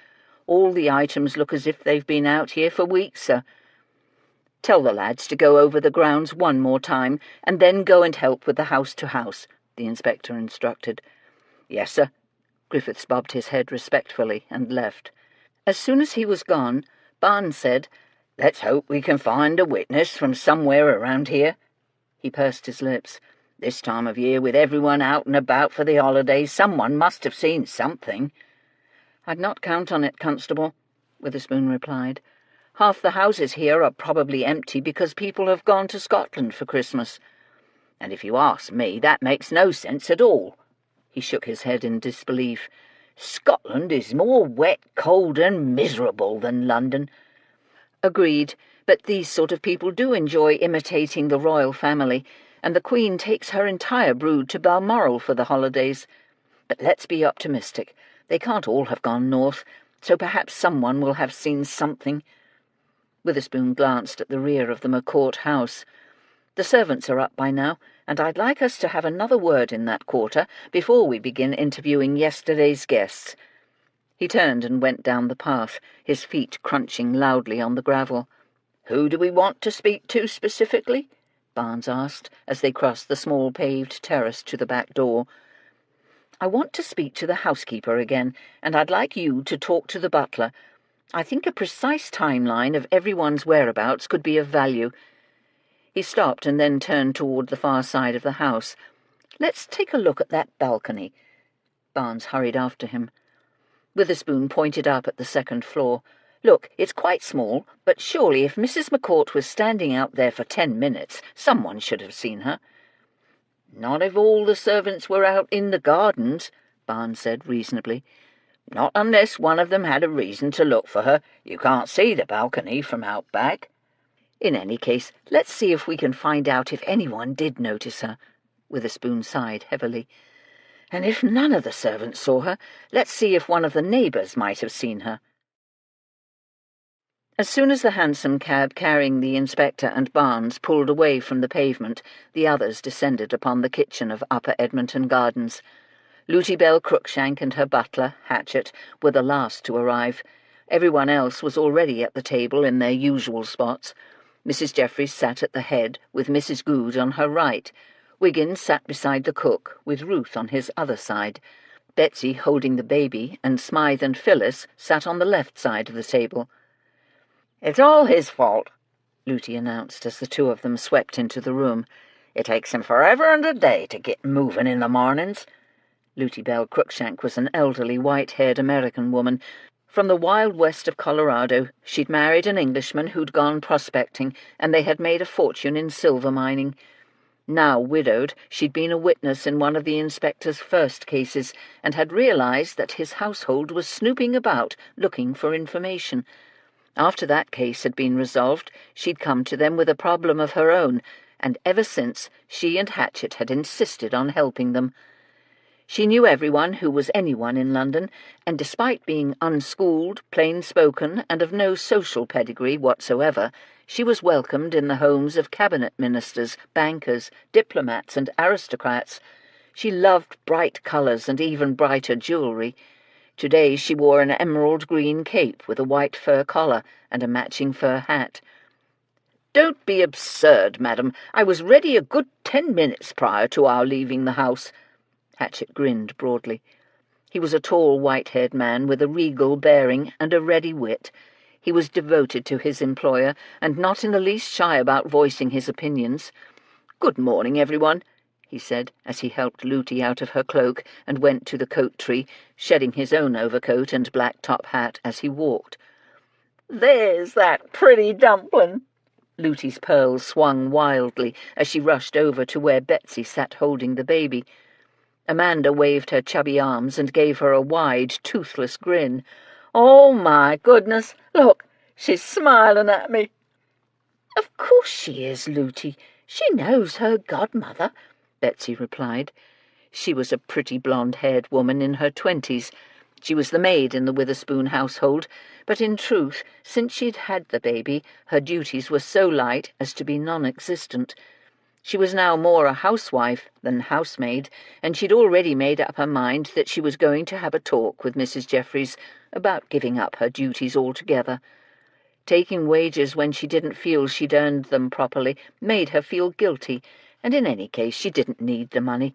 All the items look as if they've been out here for weeks, sir. Tell the lads to go over the grounds one more time, and then go and help with the house-to-house," the inspector instructed. "Yes, sir." Griffiths bobbed his head respectfully and left. As soon as he was gone, Barnes said, "Let's hope we can find a witness from somewhere around here." He pursed his lips. "This time of year, with everyone out and about for the holidays, someone must have seen something." "I'd not count on it, Constable," Witherspoon replied. "Half the houses here are probably empty because people have gone to Scotland for Christmas. And if you ask me, that makes no sense at all." He shook his head in disbelief. "Scotland is more wet, cold, and miserable than London." "Agreed, but these sort of people do enjoy imitating the royal family, and the Queen takes her entire brood to Balmoral for the holidays. But let's be optimistic. They can't all have gone north, so perhaps someone will have seen something." Witherspoon glanced at the rear of the McCourt house. "The servants are up by now, and I'd like us to have another word in that quarter before we begin interviewing yesterday's guests." He turned and went down the path, his feet crunching loudly on the gravel. "Who do we want to speak to specifically?" Barnes asked, as they crossed the small paved terrace to the back door. "I want to speak to the housekeeper again, and I'd like you to talk to the butler. I think a precise timeline of everyone's whereabouts could be of value." He stopped and then turned toward the far side of the house. "Let's take a look at that balcony." Barnes hurried after him. Witherspoon pointed up at the second floor. "Look, it's quite small, but surely if Mrs. McCourt was standing out there for 10 minutes, someone should have seen her." "Not if all the servants were out in the gardens," Barnes said reasonably. "Not unless one of them had a reason to look for her. You can't see the balcony from out back." "In any case, let's see if we can find out if anyone did notice her." Witherspoon sighed heavily. "And if none of the servants saw her, let's see if one of the neighbours might have seen her." As soon as the hansom cab carrying the inspector and Barnes pulled away from the pavement, the others descended upon the kitchen of Upper Edmonton Gardens. Lucy Bell Crookshank and her butler, Hatchett, were the last to arrive. Everyone else was already at the table in their usual spots. Mrs. Jeffries sat at the head, with Mrs. Good on her right. Wiggins sat beside the cook, with Ruth on his other side. Betsy, holding the baby, and Smythe and Phyllis sat on the left side of the table. "It's all his fault," Lucy announced as the two of them swept into the room. "It takes him forever and a day to get moving in the mornings." Lucy Bell Crookshank was an elderly, white-haired American woman. From the wild west of Colorado, she'd married an Englishman who'd gone prospecting, and they had made a fortune in silver mining. Now widowed, she'd been a witness in one of the inspector's first cases, and had realized that his household was snooping about, looking for information. After that case had been resolved, she'd come to them with a problem of her own, and ever since she and Hatchett had insisted on helping them. She knew everyone who was anyone in London, and despite being unschooled, plain-spoken, and of no social pedigree whatsoever, she was welcomed in the homes of cabinet ministers, bankers, diplomats, and aristocrats. She loved bright colours and even brighter jewellery. Today she wore an emerald green cape with a white fur collar and a matching fur hat. "Don't be absurd, madam. I was ready a good 10 minutes prior to our leaving the house." Hatchett grinned broadly. He was a tall, white-haired man with a regal bearing and a ready wit. He was devoted to his employer and not in the least shy about voicing his opinions. "Good morning, everyone," he said, as he helped Looty out of her cloak and went to the coat tree, shedding his own overcoat and black top hat as he walked. "There's that pretty dumpling." Looty's pearls swung wildly as she rushed over to where Betsy sat holding the baby. Amanda waved her chubby arms and gave her a wide, toothless grin. "Oh, my goodness, look, she's smiling at me." "Of course she is, Looty. She knows her godmother," Betsy replied. She was a pretty blonde-haired woman in her 20s. She was the maid in the Witherspoon household, but in truth, since she'd had the baby, her duties were so light as to be non-existent. She was now more a housewife than housemaid, and she'd already made up her mind that she was going to have a talk with Mrs. Jeffries about giving up her duties altogether. Taking wages when she didn't feel she'd earned them properly made her feel guilty, and in any case she didn't need the money.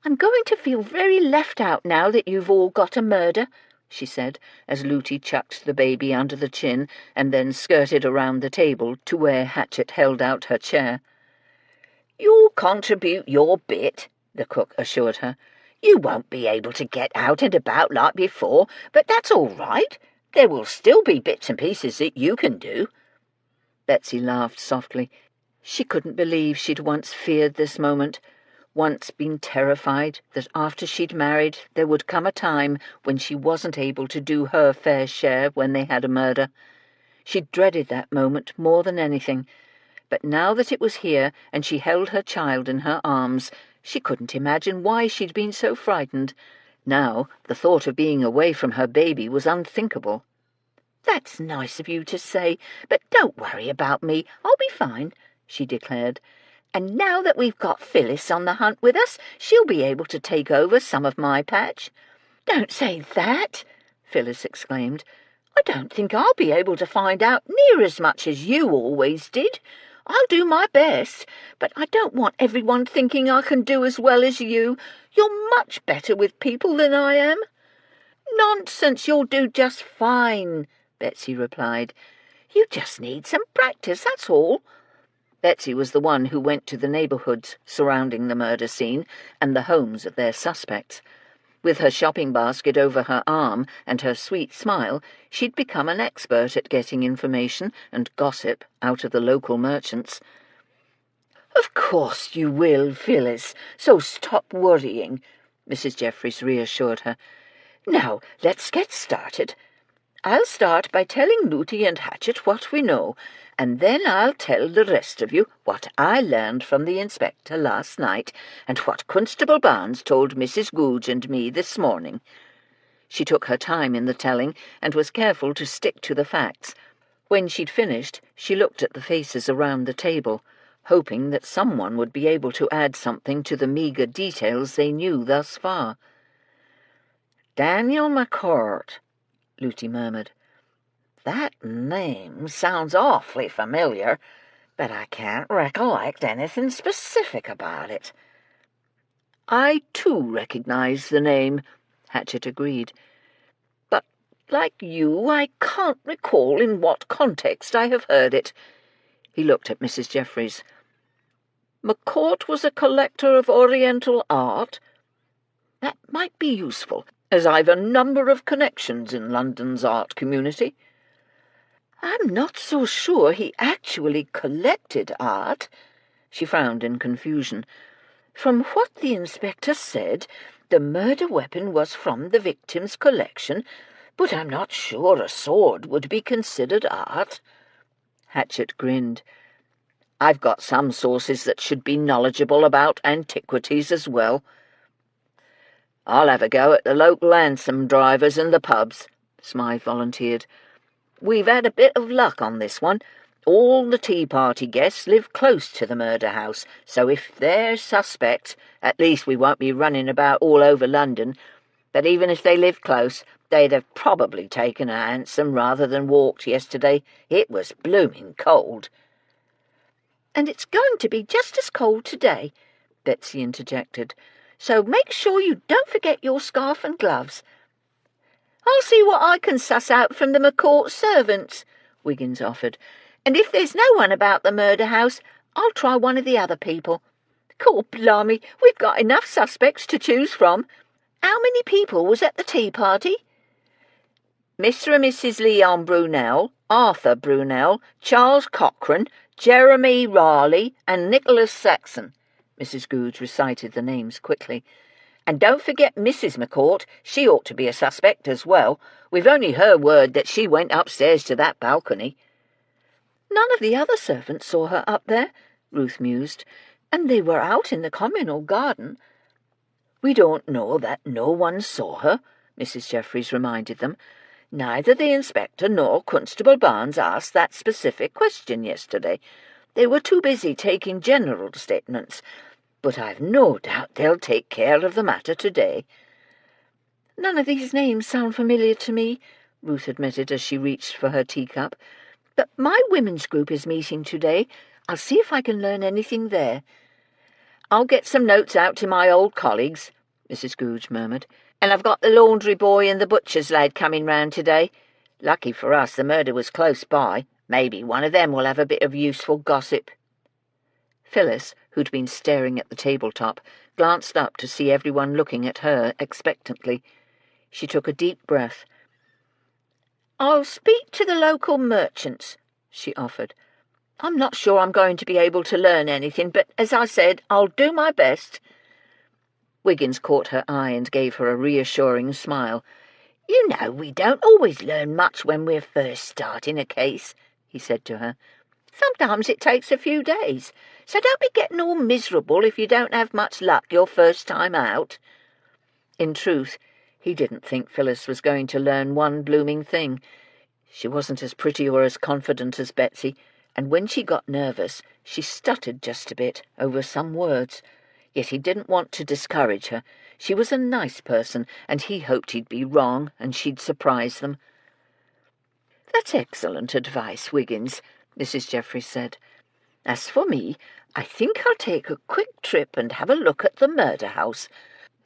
"I'm going to feel very left out now that you've all got a murder," she said, as Looty chucked the baby under the chin and then skirted around the table to where Hatchett held out her chair. "You'll contribute your bit," the cook assured her. "You won't be able to get out and about like before, but that's all right. There will still be bits and pieces that you can do." Betsy laughed softly. She couldn't believe she'd once feared this moment, once been terrified that after she'd married there would come a time when she wasn't able to do her fair share when they had a murder. She dreaded that moment more than anything, but now that it was here and she held her child in her arms, she couldn't imagine why she'd been so frightened. Now the thought of being away from her baby was unthinkable. "That's nice of you to say, but don't worry about me. I'll be fine," she declared. "And now that we've got Phyllis on the hunt with us, she'll be able to take over some of my patch." "Don't say that," Phyllis exclaimed. "I don't think I'll be able to find out near as much as you always did. I'll do my best, but I don't want everyone thinking I can do as well as you. You're much better with people than I am." "Nonsense, you'll do just fine," Betsy replied. "You just need some practice, that's all." Betsy was the one who went to the neighbourhoods surrounding the murder scene and the homes of their suspects. With her shopping basket over her arm and her sweet smile, she'd become an expert at getting information and gossip out of the local merchants. "Of course you will, Phyllis, so stop worrying," Mrs. Jeffries reassured her. "Now let's get started. I'll start by telling Looty and Hatchett what we know, and then I'll tell the rest of you what I learned from the inspector last night and what Constable Barnes told Mrs. Googe and me this morning." She took her time in the telling and was careful to stick to the facts. When she'd finished, she looked at the faces around the table, hoping that someone would be able to add something to the meagre details they knew thus far. "Daniel McCourt," Looty murmured. "That name sounds awfully familiar, but I can't recollect anything specific about it." "I, too, recognize the name," Hatchett agreed. "But, like you, I can't recall in what context I have heard it." He looked at Mrs. Jeffries. "McCourt was a collector of Oriental art? That might be useful, as I've a number of connections in London's art community." "I'm not so sure he actually collected art." She frowned in confusion. "From what the inspector said, the murder weapon was from the victim's collection, but I'm not sure a sword would be considered art." Hatchett grinned. "I've got some sources that should be knowledgeable about antiquities as well." "I'll have a go at the local hansom drivers and the pubs," Smythe volunteered. "We've had a bit of luck on this one. All the tea party guests live close to the murder house, so if they're suspects, at least we won't be running about all over London. But even if they live close, they'd have probably taken a hansom rather than walked yesterday. It was blooming cold." "And it's going to be just as cold today," Betsy interjected. "So make sure you don't forget your scarf and gloves." "I'll see what I can suss out from the McCourt servants," Wiggins offered. "And if there's no one about the murder house, I'll try one of the other people. God blimey, we've got enough suspects to choose from. How many people was at the tea party?" "Mr. and Mrs. Leon Brunel, Arthur Brunel, Charles Cochrane, Jeremy Raleigh, and Nicholas Saxon." Mrs. Goodge recited the names quickly. "And don't forget Mrs. McCourt. She ought to be a suspect as well. We've only her word that she went upstairs to that balcony." "None of the other servants saw her up there," Ruth mused, "and they were out in the communal garden." "We don't know that no one saw her," Mrs. Jeffries reminded them. "Neither the inspector nor Constable Barnes asked that specific question yesterday. They were too busy taking general statements. But I've no doubt they'll take care of the matter today." "None of these names sound familiar to me," Ruth admitted as she reached for her teacup. "But my women's group is meeting today. I'll see if I can learn anything there." "I'll get some notes out to my old colleagues," Mrs. Goodge murmured. "And I've got the laundry boy and the butcher's lad coming round today. Lucky for us the murder was close by. Maybe one of them will have a bit of useful gossip." Phyllis, who'd been staring at the tabletop, glanced up to see everyone looking at her expectantly. She took a deep breath. "I'll speak to the local merchants," she offered. "I'm not sure I'm going to be able to learn anything, but as I said, I'll do my best." Wiggins caught her eye and gave her a reassuring smile. "You know we don't always learn much when we're first starting a case," he said to her. "Sometimes it takes a few days, so don't be getting all miserable if you don't have much luck your first time out." In truth, he didn't think Phyllis was going to learn one blooming thing. She wasn't as pretty or as confident as Betsy, and when she got nervous, she stuttered just a bit over some words. Yet he didn't want to discourage her. She was a nice person, and he hoped he'd be wrong and she'd surprise them. "That's excellent advice, Wiggins," Mrs. Jeffries said. "As for me, I think I'll take a quick trip and have a look at the murder house.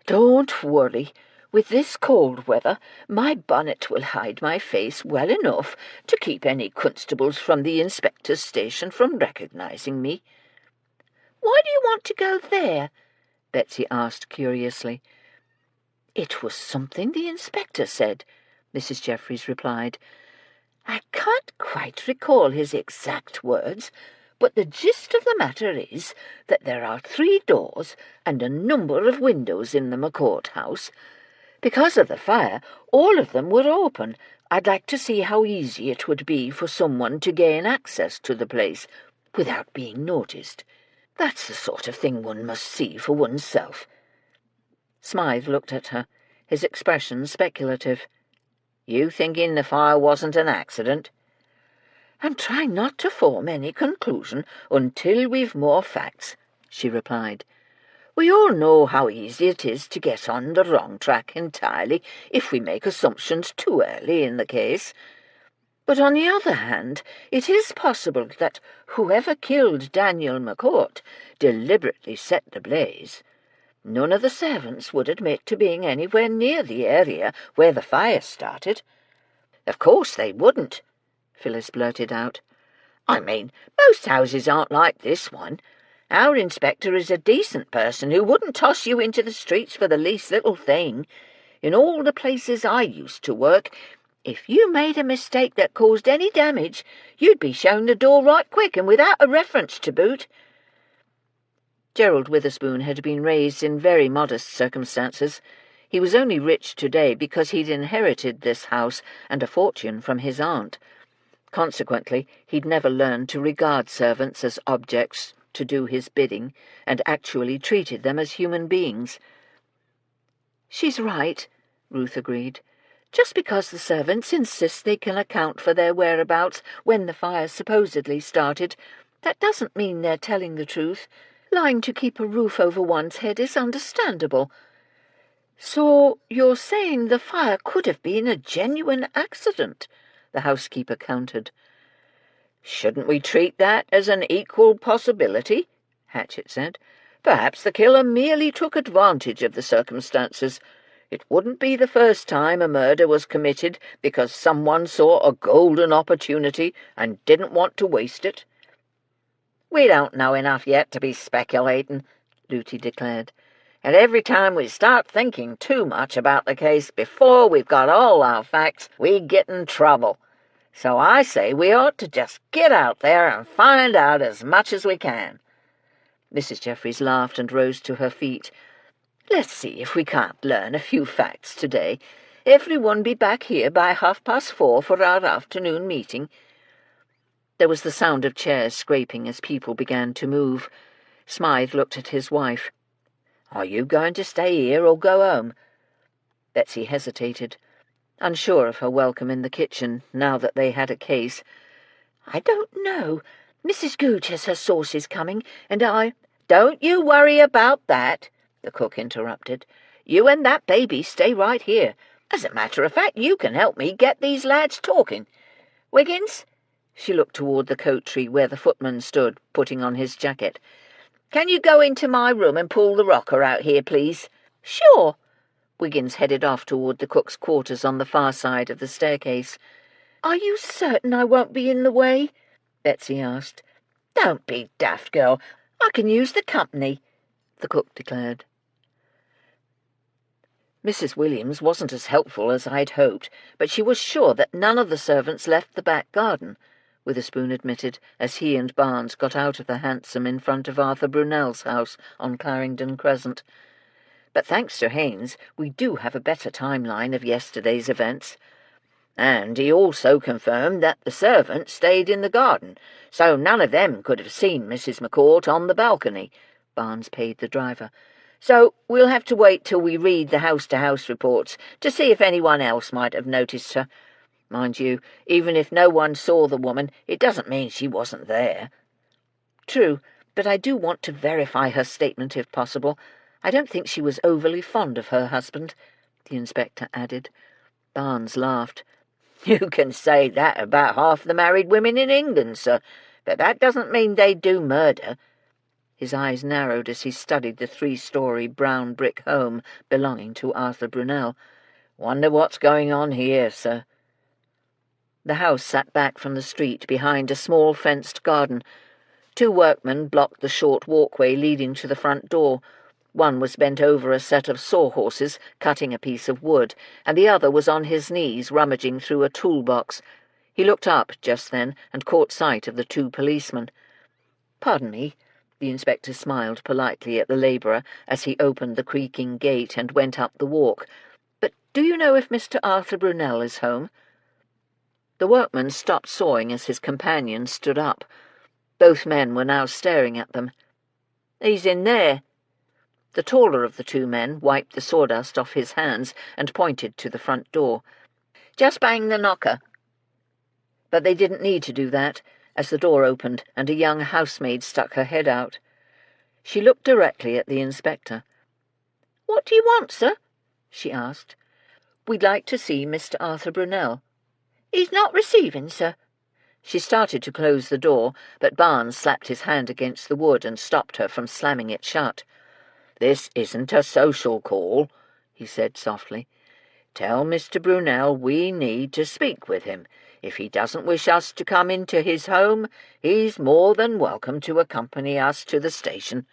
Don't worry. With this cold weather, my bonnet will hide my face well enough to keep any constables from the inspector's station from recognizing me." "Why do you want to go there?" Betsy asked curiously. "It was something the inspector said," Mrs. Jeffries replied. "I can't quite recall his exact words, but the gist of the matter is that there are 3 doors and a number of windows in the McCourt house. Because of the fire, all of them were open. I'd like to see how easy it would be for someone to gain access to the place without being noticed. That's the sort of thing one must see for oneself." Smythe looked at her, his expression speculative. "You thinking the fire wasn't an accident?" "I'm trying not to form any conclusion until we've more facts," she replied. "We all know how easy it is to get on the wrong track entirely if we make assumptions too early in the case. But on the other hand, it is possible that whoever killed Daniel McCourt deliberately set the blaze. None of the servants would admit to being anywhere near the area where the fire started." "Of course they wouldn't," Phyllis blurted out. "I mean, most houses aren't like this one. Our inspector is a decent person who wouldn't toss you into the streets for the least little thing. In all the places I used to work, if you made a mistake that caused any damage, you'd be shown the door right quick and without a reference to boot." Gerald Witherspoon had been raised in very modest circumstances. He was only rich today because he'd inherited this house and a fortune from his aunt. Consequently, he'd never learned to regard servants as objects to do his bidding, and actually treated them as human beings. "She's right," Ruth agreed. Just because the servants insist they can account for their whereabouts when the fire supposedly started, that doesn't mean they're telling the truth. Lying to keep a roof over one's head is understandable. So you're saying the fire could have been a genuine accident? The housekeeper countered. Shouldn't we treat that as an equal possibility? Hatchett said. Perhaps the killer merely took advantage of the circumstances. It wouldn't be the first time a murder was committed because someone saw a golden opportunity and didn't want to waste it. We don't know enough yet to be speculating, Looty declared. And every time we start thinking too much about the case before we've got all our facts, we get in trouble. So I say we ought to just get out there and find out as much as we can. Mrs. Jeffries laughed and rose to her feet. Let's see if we can't learn a few facts today. Everyone be back here by 4:30 for our afternoon meeting. There was the sound of chairs scraping as people began to move. Smythe looked at his wife. Are you going to stay here or go home? Betsy hesitated, unsure of her welcome in the kitchen, now that they had a case. I don't know. Mrs. Gooch has her sauces coming, and I— Don't you worry about that, the cook interrupted. You and that baby stay right here. As a matter of fact, you can help me get these lads talking. Wiggins? She looked toward the coat tree where the footman stood, putting on his jacket. Can you go into my room and pull the rocker out here, please? Sure. Wiggins headed off toward the cook's quarters on the far side of the staircase. Are you certain I won't be in the way? Betsy asked. Don't be daft, girl. I can use the company, the cook declared. Mrs. Williams wasn't as helpful as I'd hoped, but she was sure that none of the servants left the back garden, Witherspoon admitted, as he and Barnes got out of the hansom in front of Arthur Brunel's house on Clarendon Crescent. But thanks to Haynes, we do have a better timeline of yesterday's events. And he also confirmed that the servants stayed in the garden, so none of them could have seen Mrs. McCourt on the balcony, Barnes paid the driver. So we'll have to wait till we read the house-to-house reports to see if anyone else might have noticed her. Mind you, even if no one saw the woman, it doesn't mean she wasn't there. True, but I do want to verify her statement if possible. I don't think she was overly fond of her husband, the inspector added. Barnes laughed. You can say that about half the married women in England, sir, but that doesn't mean they do murder. His eyes narrowed as he studied the 3-story brown brick home belonging to Arthur Brunel. Wonder what's going on here, sir. The house sat back from the street behind a small fenced garden. 2 workmen blocked the short walkway leading to the front door. One was bent over a set of sawhorses, cutting a piece of wood, and the other was on his knees, rummaging through a toolbox. He looked up just then and caught sight of the 2 policemen. "Pardon me," the inspector smiled politely at the labourer as he opened the creaking gate and went up the walk. "But do you know if Mr. Arthur Brunel is home?" The workman stopped sawing as his companion stood up. Both men were now staring at them. "He's in there." The taller of the 2 men wiped the sawdust off his hands and pointed to the front door. "Just bang the knocker." But they didn't need to do that, as the door opened and a young housemaid stuck her head out. She looked directly at the inspector. "What do you want, sir?" she asked. "We'd like to see Mr. Arthur Brunel." "He's not receiving, sir." She started to close the door, but Barnes slapped his hand against the wood and stopped her from slamming it shut. "This isn't a social call," he said softly. "Tell Mr. Brunel we need to speak with him. If he doesn't wish us to come into his home, he's more than welcome to accompany us to the station."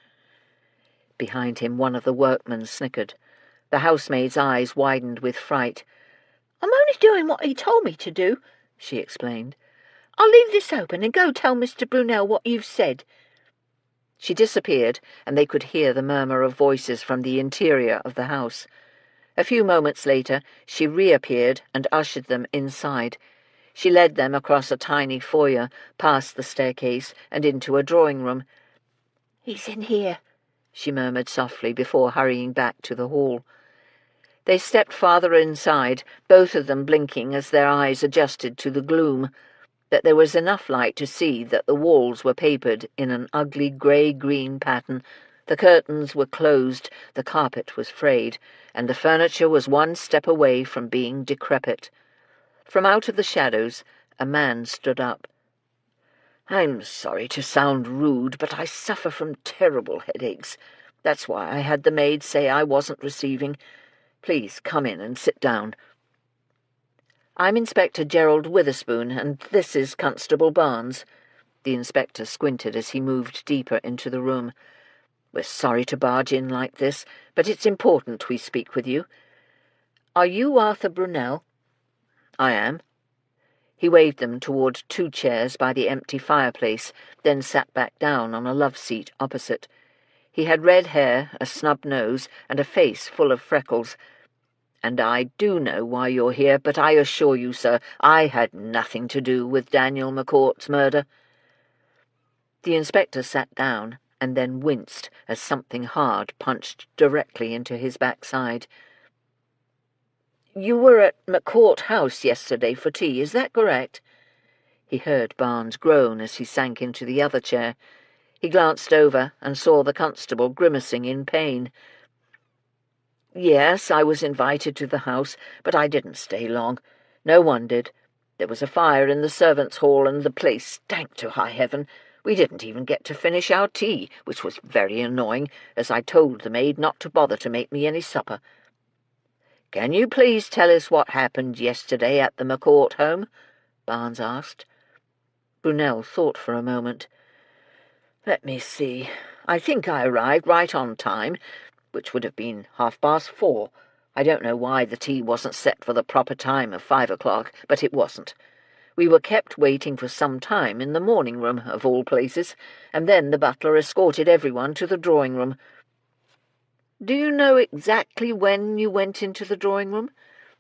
Behind him one of the workmen snickered. The housemaid's eyes widened with fright. "I'm only doing what he told me to do," she explained. "I'll leave this open and go tell Mr. Brunel what you've said." She disappeared, and they could hear the murmur of voices from the interior of the house. A few moments later she reappeared and ushered them inside. She led them across a tiny foyer, past the staircase, and into a drawing-room. "He's in here," she murmured softly before hurrying back to the hall. They stepped farther inside, both of them blinking as their eyes adjusted to the gloom, that there was enough light to see that the walls were papered in an ugly grey-green pattern, the curtains were closed, the carpet was frayed, and the furniture was one step away from being decrepit. From out of the shadows, a man stood up. "I'm sorry to sound rude, but I suffer from terrible headaches. That's why I had the maid say I wasn't receiving. Please come in and sit down." "I'm Inspector Gerald Witherspoon, and this is Constable Barnes." The inspector squinted as he moved deeper into the room. "We're sorry to barge in like this, but it's important we speak with you. Are you Arthur Brunel?" "I am." He waved them toward 2 chairs by the empty fireplace, then sat back down on a love-seat opposite. He had red hair, a snub nose, and a face full of freckles. "And I do know why you're here, but I assure you, sir, I had nothing to do with Daniel McCourt's murder." The inspector sat down and then winced as something hard punched directly into his backside. "You were at McCourt House yesterday for tea, is that correct?" He heard Barnes groan as he sank into the other chair. He glanced over and saw the constable grimacing in pain. "Yes, I was invited to the house, but I didn't stay long. No one did. There was a fire in the servants' hall, and the place stank to high heaven. We didn't even get to finish our tea, which was very annoying, as I told the maid not to bother to make me any supper." "Can you please tell us what happened yesterday at the McCourt home?" Barnes asked. Brunel thought for a moment. "Let me see. I think I arrived right on time, which would have been 4:30. I don't know why the tea wasn't set for the proper time of 5 o'clock, but it wasn't. We were kept waiting for some time in the morning-room, of all places, and then the butler escorted everyone to the drawing-room." "Do you know exactly when you went into the drawing-room?"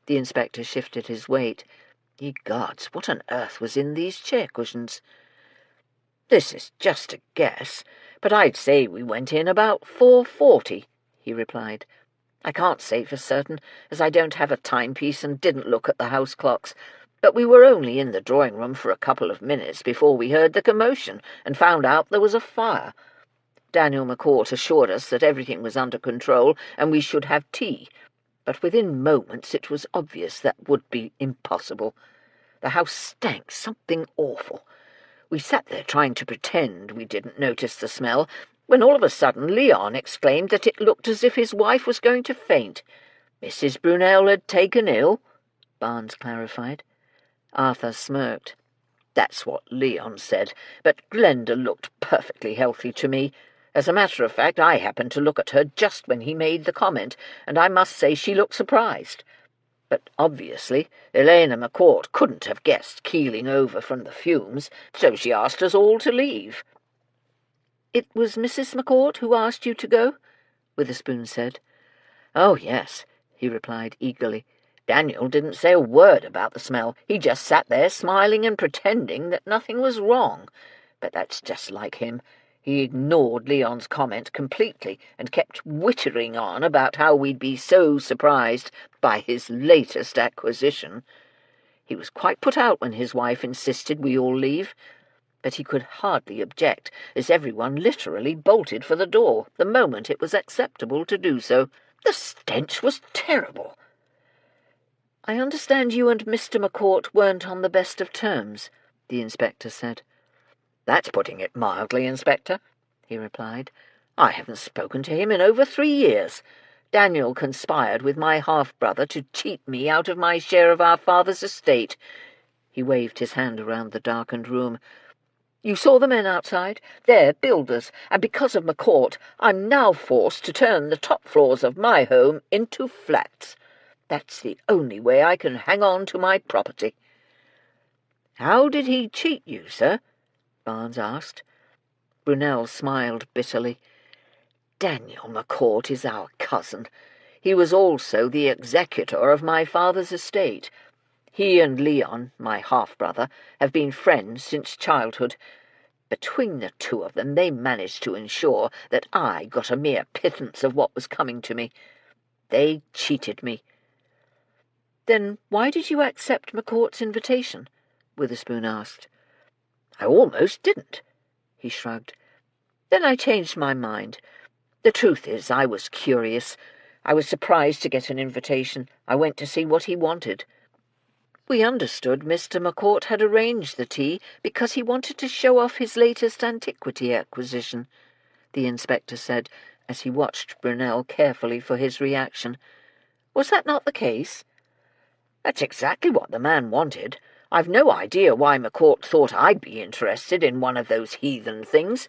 The inspector shifted his weight. Ye gods, what on earth was in these chair cushions? "This is just a guess, but I'd say we went in about 4:40, he replied. "I can't say for certain, as I don't have a timepiece and didn't look at the house clocks, but we were only in the drawing-room for a couple of minutes before we heard the commotion and found out there was a fire. Daniel McCourt assured us that everything was under control and we should have tea, but within moments it was obvious that would be impossible. The house stank something awful. We sat there trying to pretend we didn't notice the smell, when all of a sudden Leon exclaimed that it looked as if his wife was going to faint. Mrs. Brunel had taken ill," Barnes clarified. Arthur smirked. "That's what Leon said, but Glenda looked perfectly healthy to me. As a matter of fact, I happened to look at her just when he made the comment, and I must say she looked surprised. But obviously Elena McCourt couldn't have guessed keeling over from the fumes, so she asked us all to leave." "It was Mrs. McCourt who asked you to go?" Witherspoon said. "Oh, yes," he replied eagerly. "Daniel didn't say a word about the smell. He just sat there smiling and pretending that nothing was wrong. But that's just like him. He ignored Leon's comment completely and kept wittering on about how we'd be so surprised by his latest acquisition. He was quite put out when his wife insisted we all leave, but he could hardly object, as everyone literally bolted for the door the moment it was acceptable to do so. The stench was terrible." "I understand you and Mr. McCourt weren't on the best of terms," the inspector said. "That's putting it mildly, Inspector," he replied. "I haven't spoken to him in over 3 years. Daniel conspired with my half-brother to cheat me out of my share of our father's estate." He waved his hand around the darkened room. "You saw the men outside? They're builders, and because of McCourt, I'm now forced to turn the top floors of my home into flats. That's the only way I can hang on to my property." "How did he cheat you, sir?" Barnes asked. Brunel smiled bitterly. "Daniel McCourt is our cousin. He was also the executor of my father's estate. He and Leon, my half-brother, have been friends since childhood. Between the two of them they managed to ensure that I got a mere pittance of what was coming to me. They cheated me, "Then why did you accept McCourt's invitation?" Witherspoon asked. "I almost didn't," he shrugged. "Then I changed my mind. The truth is, I was curious. I was surprised to get an invitation. I went to see what he wanted. We understood Mr. McCourt had arranged the tea because he wanted to show off his latest antiquity acquisition," the inspector said, as he watched Brunel carefully for his reaction. "Was that not the case?" "That's exactly what the man wanted. I've no idea why McCourt thought I'd be interested in one of those heathen things,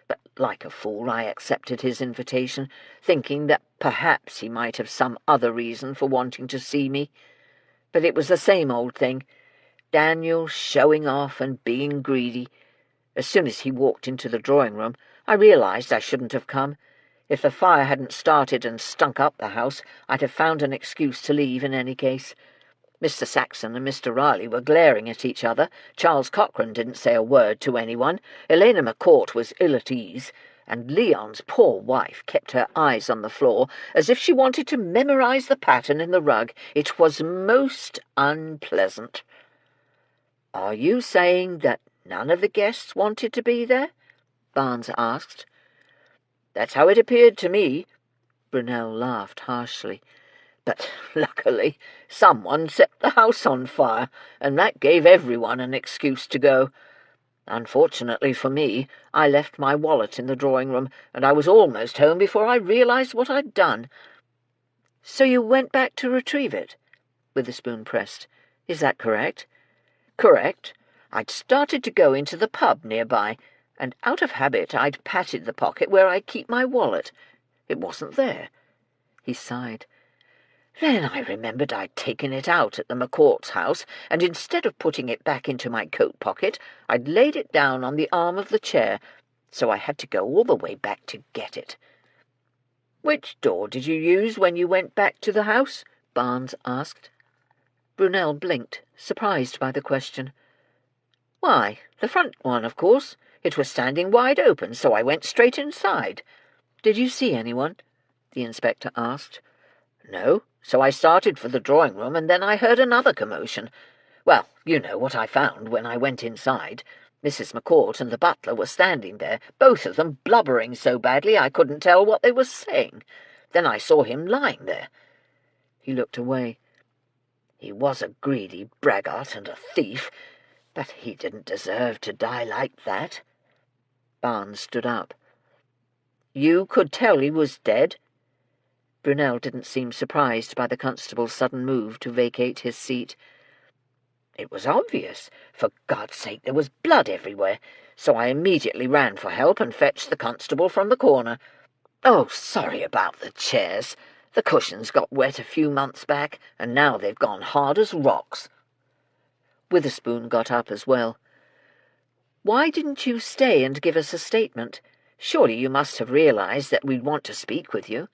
but like a fool I accepted his invitation, thinking that perhaps he might have some other reason for wanting to see me. But it was the same old thing. Daniel showing off and being greedy. As soon as he walked into the drawing-room, I realized I shouldn't have come. If the fire hadn't started and stunk up the house, I'd have found an excuse to leave in any case. Mr. Saxon and Mr. Riley were glaring at each other. Charles Cochrane didn't say a word to anyone. Elena McCourt was ill at ease, and Leon's poor wife kept her eyes on the floor as if she wanted to memorize the pattern in the rug. It was most unpleasant." "Are you saying that none of the guests wanted to be there?" Barnes asked. "That's how it appeared to me." Brunel laughed harshly. "But luckily someone set the house on fire, and that gave everyone an excuse to go. Unfortunately for me, I left my wallet in the drawing-room, and I was almost home before I realized what I'd done." "So you went back to retrieve it?" Witherspoon pressed. "Is that correct?" "Correct. I'd started to go into the pub nearby, and out of habit I'd patted the pocket where I keep my wallet. It wasn't there." He sighed. "Then I remembered I'd taken it out at the McCourt's house, and instead of putting it back into my coat pocket, I'd laid it down on the arm of the chair, so I had to go all the way back to get it." "Which door did you use when you went back to the house?" Barnes asked. Brunel blinked, surprised by the question. "Why, the front one, of course. It was standing wide open, so I went straight inside." "Did you see anyone?" the inspector asked. "No, so I started for the drawing-room, and then I heard another commotion. Well, you know what I found when I went inside. Mrs. McCourt and the butler were standing there, both of them blubbering so badly I couldn't tell what they were saying. Then I saw him lying there." He looked away. "He was a greedy braggart and a thief, but he didn't deserve to die like that." Barnes stood up. "You could tell he was dead?" Brunel didn't seem surprised by the constable's sudden move to vacate his seat. "It was obvious. For God's sake, there was blood everywhere, so I immediately ran for help and fetched the constable from the corner. Oh, sorry about the chairs. The cushions got wet a few months back, and now they've gone hard as rocks." Witherspoon got up as well. "Why didn't you stay and give us a statement? Surely you must have realized that we'd want to speak with you."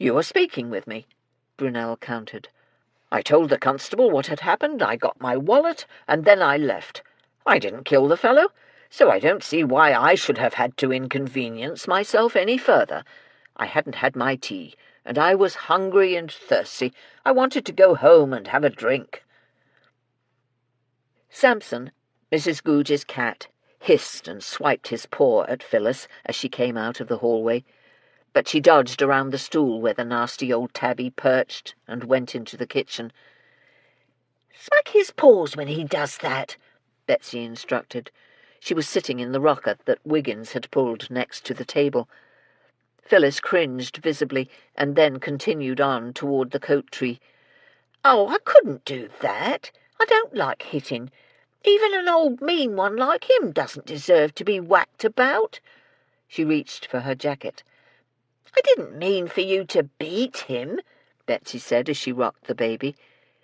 "You were speaking with me," Brunel countered. "I told the constable what had happened, I got my wallet, and then I left. I didn't kill the fellow, so I don't see why I should have had to inconvenience myself any further. I hadn't had my tea, and I was hungry and thirsty. I wanted to go home and have a drink." Samson, Mrs. Googe's cat, hissed and swiped his paw at Phyllis as she came out of the hallway, but she dodged around the stool where the nasty old tabby perched and went into the kitchen. "Smack his paws when he does that," Betsy instructed. She was sitting in the rocker that Wiggins had pulled next to the table. Phyllis cringed visibly and then continued on toward the coat tree. "Oh, I couldn't do that. I don't like hitting. Even an old mean one like him doesn't deserve to be whacked about." She reached for her jacket. "I didn't mean for you to beat him," Betsy said as she rocked the baby.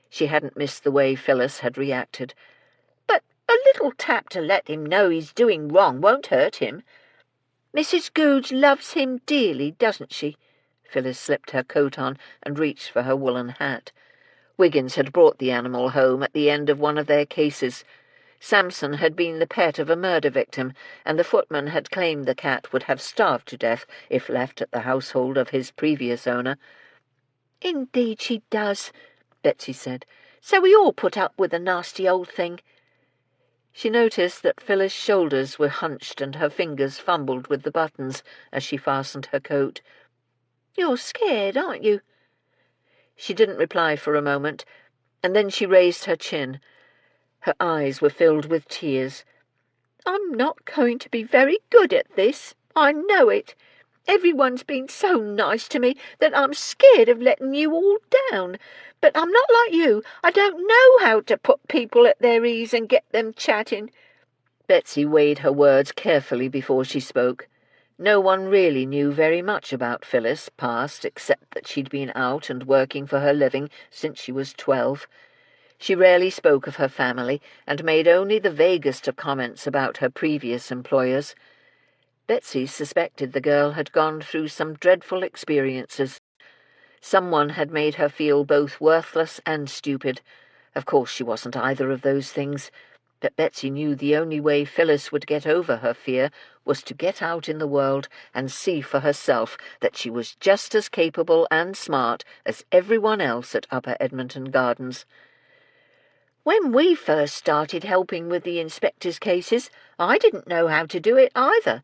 She hadn't missed the way Phyllis had reacted. "But a little tap to let him know he's doing wrong won't hurt him. Mrs. Googe loves him dearly, doesn't she?" Phyllis slipped her coat on and reached for her woolen hat. Wiggins had brought the animal home at the end of one of their cases. Samson had been the pet of a murder victim, and the footman had claimed the cat would have starved to death if left at the household of his previous owner. "Indeed she does," Betsy said. So we all put up with the nasty old thing." She noticed that Phyllis' shoulders were hunched and her fingers fumbled with the buttons as she fastened her coat. "You're scared, aren't you?" She didn't reply for a moment, and then she raised her chin. Her eyes were filled with tears. "I'm not going to be very good at this. I know it. Everyone's been so nice to me that I'm scared of letting you all down. But I'm not like you. I don't know how to put people at their ease and get them chatting." Betsy weighed her words carefully before she spoke. No one really knew very much about Phyllis' past, except that she'd been out and working for her living since she was 12. She rarely spoke of her family, and made only the vaguest of comments about her previous employers. Betsy suspected the girl had gone through some dreadful experiences. Someone had made her feel both worthless and stupid. Of course she wasn't either of those things, but Betsy knew the only way Phyllis would get over her fear was to get out in the world and see for herself that she was just as capable and smart as everyone else at Upper Edmonton Gardens. "When we first started helping with the inspector's cases, I didn't know how to do it either,"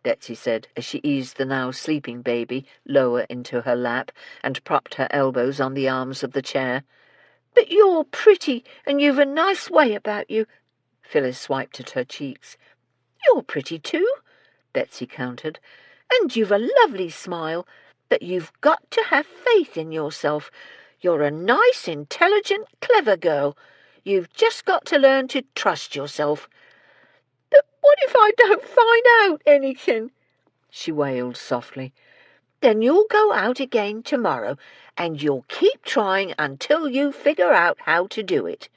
Betsy said as she eased the now sleeping baby lower into her lap and propped her elbows on the arms of the chair. "But you're pretty, and you've a nice way about you." Phyllis swiped at her cheeks. "You're pretty too," Betsy countered, "and you've a lovely smile, but you've got to have faith in yourself. You're a nice, intelligent, clever girl. You've just got to learn to trust yourself." "But what if I don't find out anything?" she wailed softly. "Then you'll go out again tomorrow, and you'll keep trying until you figure out how to do it."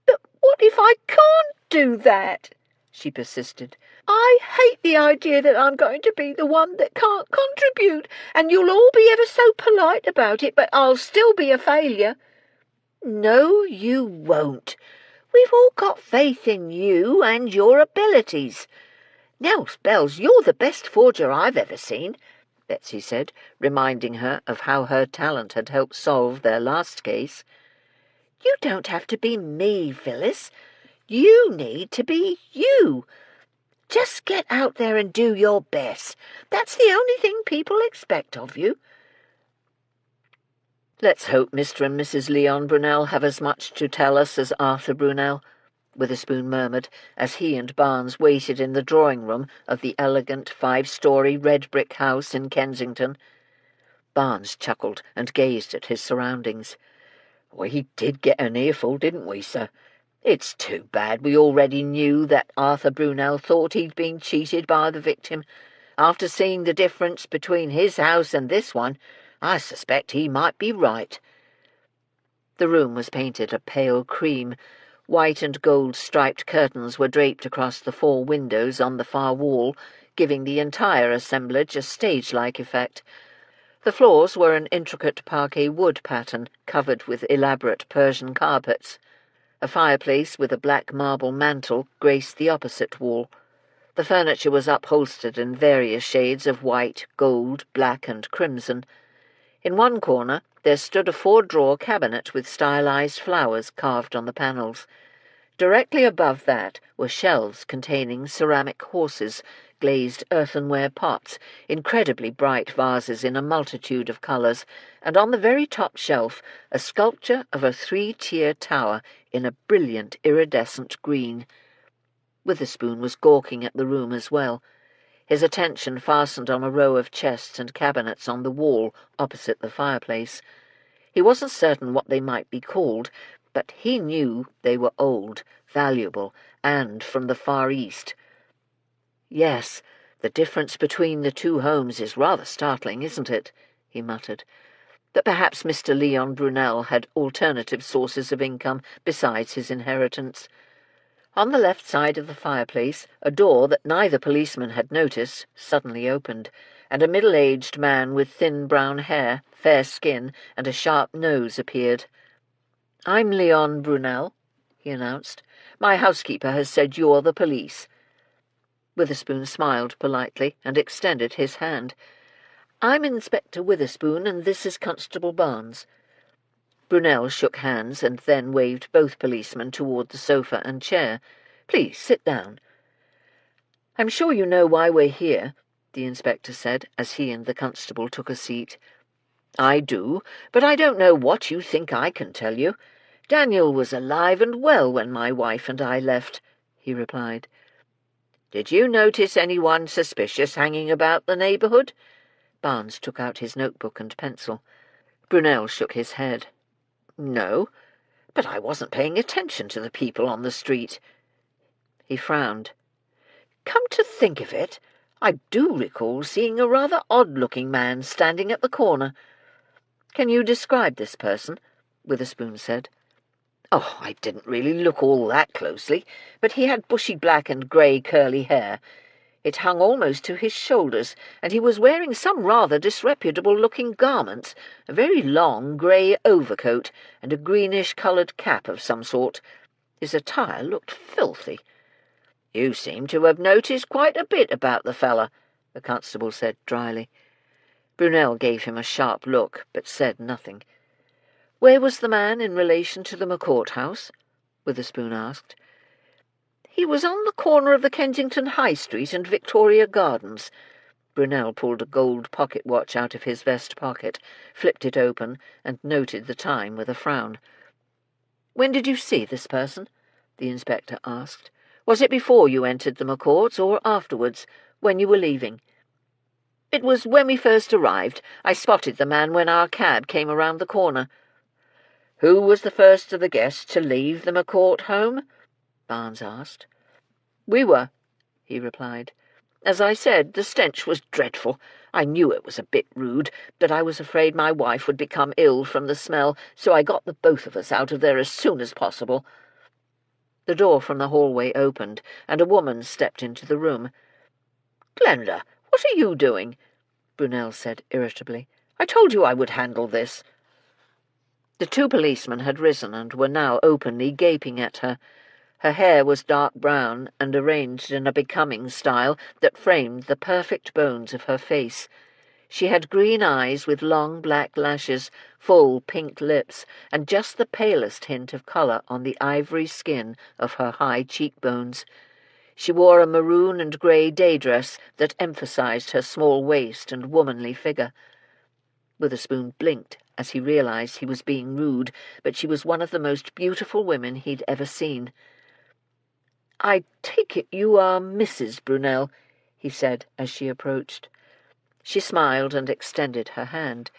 "But what if I can't do that?" she persisted. "I hate the idea that I'm going to be the one that can't contribute, and you'll all be ever so polite about it, but I'll still be a failure." "No, you won't. We've all got faith in you and your abilities. Nels Bells, you're the best forger I've ever seen," Betsy said, reminding her of how her talent had helped solve their last case. "You don't have to be me, Phyllis. You need to be you. Just get out there and do your best. That's the only thing people expect of you." "Let's hope Mr. and Mrs. Leon Brunel have as much to tell us as Arthur Brunel," Witherspoon murmured, as he and Barnes waited in the drawing-room of the elegant 5-story red-brick house in Kensington. Barnes chuckled and gazed at his surroundings. "We did get an earful, didn't we, sir? It's too bad we already knew that Arthur Brunel thought he'd been cheated by the victim. After seeing the difference between his house and this one, I suspect he might be right." The room was painted a pale cream. White and gold-striped curtains were draped across the 4 windows on the far wall, giving the entire assemblage a stage-like effect. The floors were an intricate parquet wood pattern, covered with elaborate Persian carpets. A fireplace with a black marble mantel graced the opposite wall. The furniture was upholstered in various shades of white, gold, black, and crimson. In one corner there stood a 4-drawer cabinet with stylized flowers carved on the panels. Directly above that were shelves containing ceramic horses, glazed earthenware pots, incredibly bright vases in a multitude of colours, and on the very top shelf a sculpture of a 3-tier tower in a brilliant iridescent green. Witherspoon was gawking at the room as well. His attention fastened on a row of chests and cabinets on the wall opposite the fireplace. He wasn't certain what they might be called, but he knew they were old, valuable, and from the Far East. "Yes, the difference between the 2 homes is rather startling, isn't it?" he muttered. But perhaps Mr. Leon Brunel had alternative sources of income besides his inheritance. On the left side of the fireplace, a door that neither policeman had noticed suddenly opened, and a middle-aged man with thin brown hair, fair skin, and a sharp nose appeared. "I'm Leon Brunel," he announced. "My housekeeper has said you're the police." Witherspoon smiled politely and extended his hand. "I'm Inspector Witherspoon, and this is Constable Barnes." Brunel shook hands and then waved both policemen toward the sofa and chair. "Please, sit down." "I'm sure you know why we're here," the inspector said, as he and the constable took a seat. "I do, but I don't know what you think I can tell you. Daniel was alive and well when my wife and I left," he replied. "Did you notice anyone suspicious hanging about the neighbourhood?" Barnes took out his notebook and pencil. Brunel shook his head. "No, but I wasn't paying attention to the people on the street." He frowned. "Come to think of it, I do recall seeing a rather odd-looking man standing at the corner." "Can you describe this person?" Witherspoon said. "Oh, I didn't really look all that closely, but he had bushy black and grey curly hair. It hung almost to his shoulders, and he was wearing some rather disreputable-looking garments, a very long grey overcoat, and a greenish-coloured cap of some sort. His attire looked filthy." "You seem to have noticed quite a bit about the fella," the constable said dryly. Brunel gave him a sharp look, but said nothing. "Where was the man in relation to the McCourt house?" Witherspoon asked. "He was on the corner of the Kensington High Street and Victoria Gardens." Brunel pulled a gold pocket-watch out of his vest pocket, flipped it open, and noted the time with a frown. "When did you see this person?" the inspector asked. "Was it before you entered the McCourts, or afterwards, when you were leaving?" "It was when we first arrived. I spotted the man when our cab came around the corner." "Who was the first of the guests to leave the McCourt home?" Barnes asked. "We were," he replied. "As I said, the stench was dreadful. I knew it was a bit rude, but I was afraid my wife would become ill from the smell, so I got the both of us out of there as soon as possible." The door from the hallway opened, and a woman stepped into the room. "Glenda, what are you doing?" Brunel said irritably. "I told you I would handle this." The two policemen had risen and were now openly gaping at her. Her hair was dark brown and arranged in a becoming style that framed the perfect bones of her face. She had green eyes with long black lashes, full pink lips, and just the palest hint of colour on the ivory skin of her high cheekbones. She wore a maroon and grey day dress that emphasized her small waist and womanly figure. Witherspoon blinked as he realized he was being rude, but she was one of the most beautiful women he'd ever seen. "I take it you are Mrs. Brunel," he said as she approached. She smiled and extended her hand.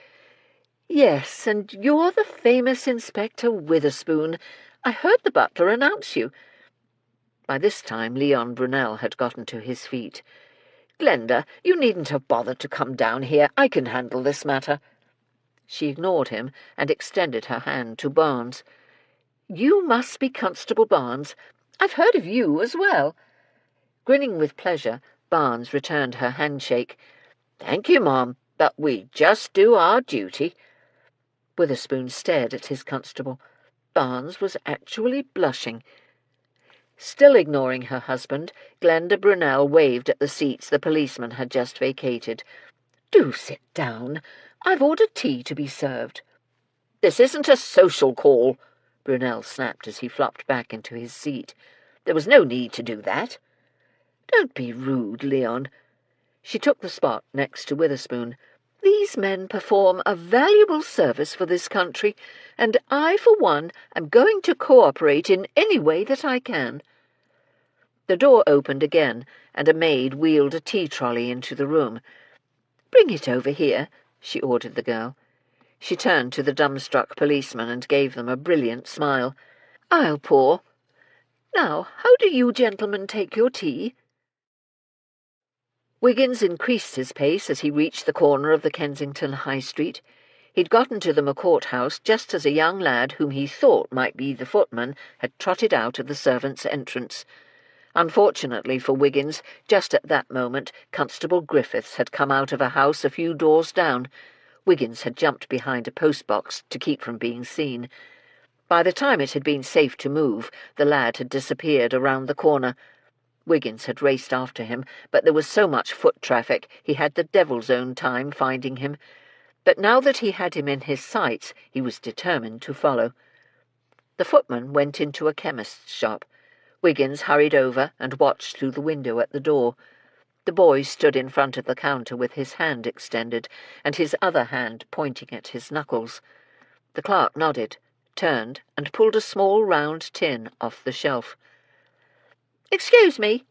"Yes, and you're the famous Inspector Witherspoon. I heard the butler announce you." By this time Leon Brunel had gotten to his feet. "Glenda, you needn't have bothered to come down here. I can handle this matter." She ignored him and extended her hand to Barnes. "You must be Constable Barnes. I've heard of you as well." Grinning with pleasure, Barnes returned her handshake. "Thank you, Mom, but we just do our duty." Witherspoon stared at his constable. Barnes was actually blushing. Still ignoring her husband, Glenda Brunel waved at the seats the policeman had just vacated. "Do sit down. I've ordered tea to be served." "This isn't a social call," Brunel snapped as he flopped back into his seat. "There was no need to do that." "Don't be rude, Leon." She took the spot next to Witherspoon. "These men perform a valuable service for this country, and I, for one, am going to cooperate in any way that I can." The door opened again, and a maid wheeled a tea trolley into the room. "Bring it over here," she ordered the girl. She turned to the dumbstruck policeman and gave them a brilliant smile. "I'll pour. Now, how do you gentlemen take your tea?" Wiggins increased his pace as he reached the corner of the Kensington High Street. He'd gotten to the McCourt house just as a young lad whom he thought might be the footman had trotted out of the servants' entrance. Unfortunately for Wiggins, just at that moment Constable Griffiths had come out of a house a few doors down. Wiggins had jumped behind a post-box to keep from being seen. By the time it had been safe to move, the lad had disappeared around the corner. Wiggins had raced after him, but there was so much foot traffic he had the devil's own time finding him. But now that he had him in his sights, he was determined to follow. The footman went into a chemist's shop. Wiggins hurried over and watched through the window at the door. The boy stood in front of the counter with his hand extended and his other hand pointing at his knuckles. The clerk nodded, turned, and pulled a small round tin off the shelf. "Excuse me,"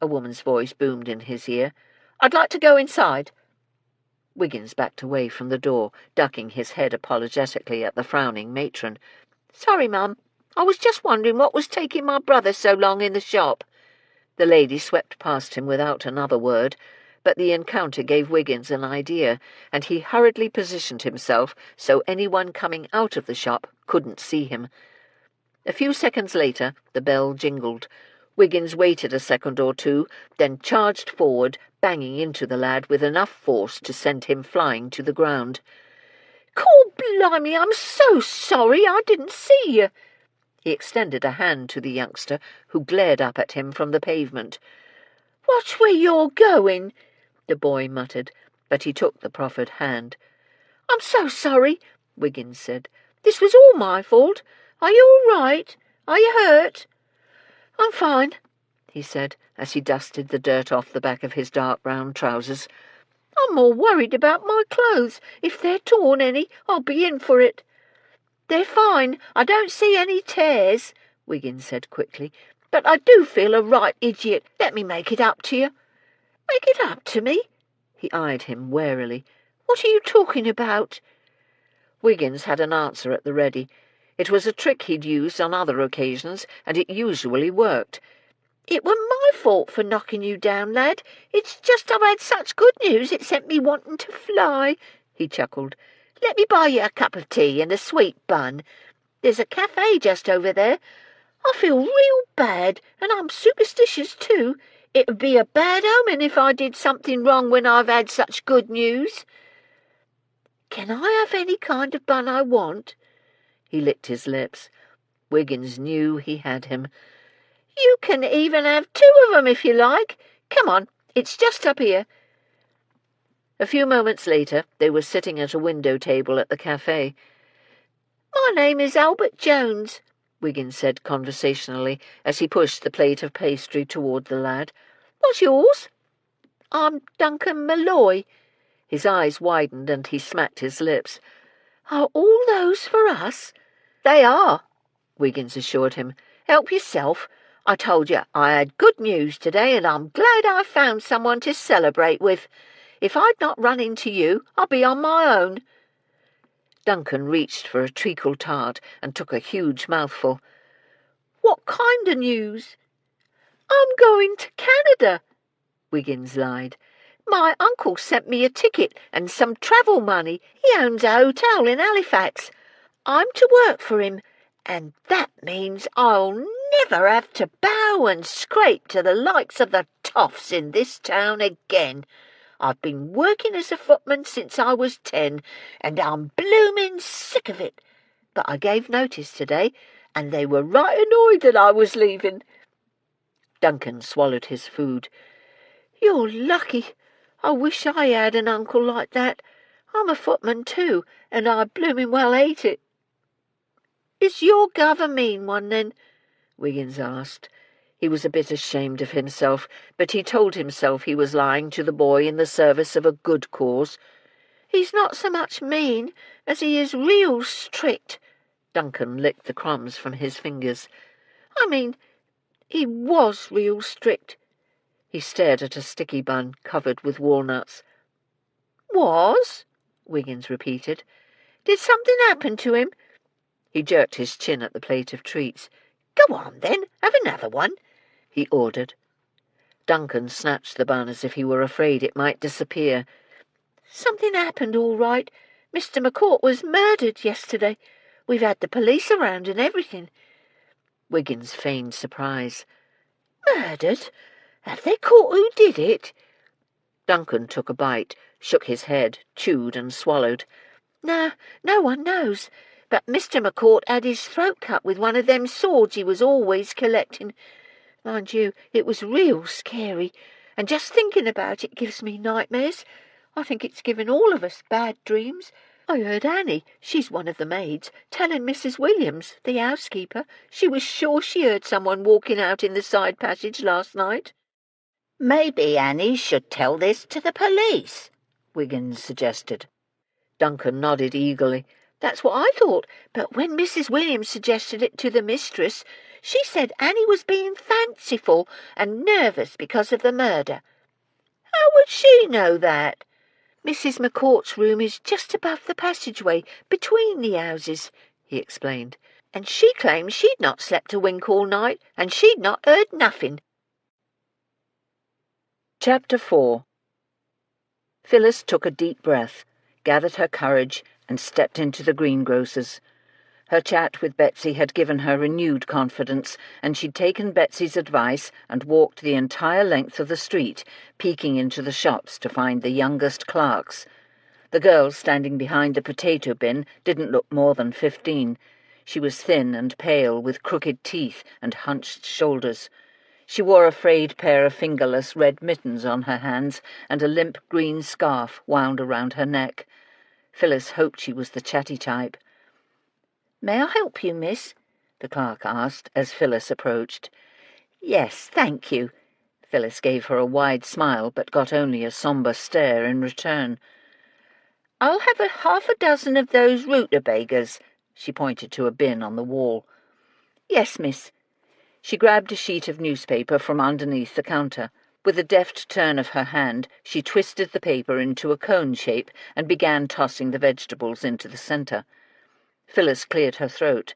a woman's voice boomed in his ear. "I'd like to go inside." Wiggins backed away from the door, ducking his head apologetically at the frowning matron. "Sorry, mum. I was just wondering what was taking my brother so long in the shop." The lady swept past him without another word, but the encounter gave Wiggins an idea, and he hurriedly positioned himself so anyone coming out of the shop couldn't see him. A few seconds later, the bell jingled. Wiggins waited a second or two, then charged forward, banging into the lad with enough force to send him flying to the ground. "Cor blimey, I'm so sorry, I didn't see you." He extended a hand to the youngster, who glared up at him from the pavement. "Watch where you're going," the boy muttered, but he took the proffered hand. "I'm so sorry," Wiggins said. "This was all my fault. Are you all right? Are you hurt?" "I'm fine," he said, as he dusted the dirt off the back of his dark brown trousers. "I'm more worried about my clothes. If they're torn any, I'll be in for it." "They're fine. I don't see any tears," Wiggins said quickly. "But I do feel a right idiot. Let me make it up to you." "Make it up to me?" He eyed him warily. "What are you talking about?" Wiggins had an answer at the ready. It was a trick he'd used on other occasions, and it usually worked. "It were my fault for knocking you down, lad. It's just I've had such good news it sent me wanting to fly," he chuckled. "Let me buy you a cup of tea and a sweet bun. There's a cafe just over there. I feel real bad, and I'm superstitious too. It would be a bad omen if I did something wrong when I've had such good news." "Can I have any kind of bun I want?" He licked his lips. Wiggins knew he had him. "You can even have 2 of 'em if you like. Come on, it's just up here." A few moments later, they were sitting at a window table at the cafe. "My name is Albert Jones," Wiggins said conversationally as he pushed the plate of pastry toward the lad. "What's yours?" "I'm Duncan Malloy." His eyes widened and he smacked his lips. "Are all those for us?" "They are," Wiggins assured him. "Help yourself. I told you I had good news today, and I'm glad I found someone to celebrate with. If I'd not run into you, I'd be on my own." Duncan reached for a treacle tart and took a huge mouthful. "What kind of news?" "I'm going to Canada," Wiggins lied. "My uncle sent me a ticket and some travel money. He owns a hotel in Halifax. I'm to work for him, and that means I'll never have to bow and scrape to the likes of the toffs in this town again. I've been working as a footman since I was 10, and I'm blooming sick of it. But I gave notice today, and they were right annoyed that I was leaving." Duncan swallowed his food. "You're lucky. I wish I had an uncle like that. I'm a footman too, and I blooming well hate it." "Is your gov a mean one, then?" Wiggins asked. He was a bit ashamed of himself, but he told himself he was lying to the boy in the service of a good cause. "He's not so much mean as he is real strict." Duncan licked the crumbs from his fingers. "I mean, he was real strict." He stared at a sticky bun covered with walnuts. "Was?" Wiggins repeated. "Did something happen to him?" He jerked his chin at the plate of treats. "Go on, then, have another one," he ordered. Duncan snatched the bun as if he were afraid it might disappear. "Something happened, all right. Mr. McCourt was murdered yesterday. We've had the police around and everything." Wiggins feigned surprise. "Murdered? Have they caught who did it?" Duncan took a bite, shook his head, chewed and swallowed. "No, no one knows. But Mr. McCourt had his throat cut with one of them swords he was always collecting. Mind you, it was real scary, and just thinking about it gives me nightmares. I think it's given all of us bad dreams. I heard Annie, she's one of the maids, telling Mrs. Williams, the housekeeper, she was sure she heard someone walking out in the side passage last night. Maybe Annie should tell this to the police, Wiggins suggested. Duncan nodded eagerly. That's what I thought, but when Mrs. Williams suggested it to the mistress, she said Annie was being fanciful and nervous because of the murder. How would she know that? Mrs. McCourt's room is just above the passageway, between the houses, he explained, and she claims she'd not slept a wink all night, and she'd not heard nothing. Chapter 4. Phyllis took a deep breath, gathered her courage, and stepped into the greengrocer's. Her chat with Betsy had given her renewed confidence, and she'd taken Betsy's advice and walked the entire length of the street, peeking into the shops to find the youngest clerks. The girl standing behind the potato bin didn't look more than 15. She was thin and pale, with crooked teeth and hunched shoulders. She wore a frayed pair of fingerless red mittens on her hands and a limp green scarf wound around her neck. Phyllis hoped she was the chatty type. "May I help you, miss?" the clerk asked as Phyllis approached. "Yes, thank you." Phyllis gave her a wide smile, but got only a sombre stare in return. "I'll have half a dozen of those rutabagas." She pointed to a bin on the wall. "Yes, miss." She grabbed a sheet of newspaper from underneath the counter. With a deft turn of her hand, she twisted the paper into a cone shape and began tossing the vegetables into the centre. Phyllis cleared her throat.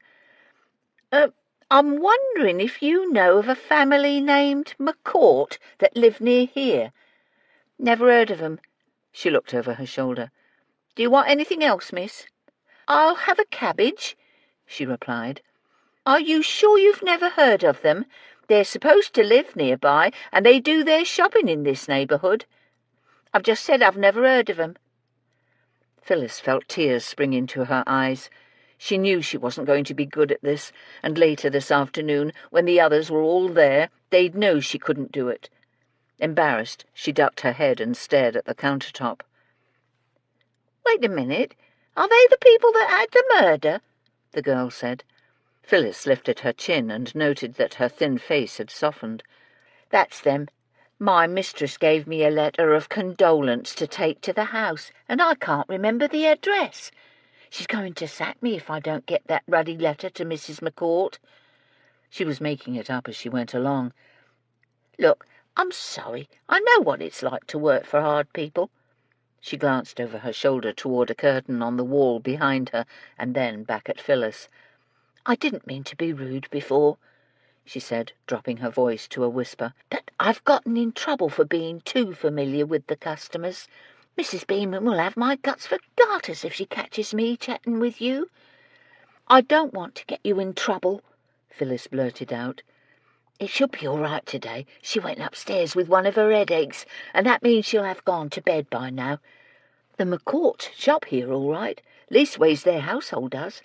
I'm wondering if you know of a family named McCourt that live near here." "Never heard of 'em." She looked over her shoulder. "Do you want anything else, miss?" "I'll have a cabbage," she replied. "Are you sure you've never heard of them? They're supposed to live nearby, and they do their shopping in this neighbourhood." "I've just said I've never heard of 'em." Phyllis felt tears spring into her eyes. She knew she wasn't going to be good at this, and later this afternoon, when the others were all there, they'd know she couldn't do it. Embarrassed, she ducked her head and stared at the countertop. "Wait a minute. Are they the people that had the murder?" the girl said. Phyllis lifted her chin and noted that her thin face had softened. "That's them. My mistress gave me a letter of condolence to take to the house, and I can't remember the address. She's going to sack me if I don't get that ruddy letter to Mrs. McCourt." She was making it up as she went along. "Look, I'm sorry. I know what it's like to work for hard people." She glanced over her shoulder toward a curtain on the wall behind her, and then back at Phyllis. "I didn't mean to be rude before," she said, dropping her voice to a whisper, "but I've gotten in trouble for being too familiar with the customers. Mrs. Beeman will have my guts for garters if she catches me chatting with you." "I don't want to get you in trouble," Phyllis blurted out. "It should be all right today. She went upstairs with one of her headaches, and that means she'll have gone to bed by now. The McCourts shop here all right, leastways their household does.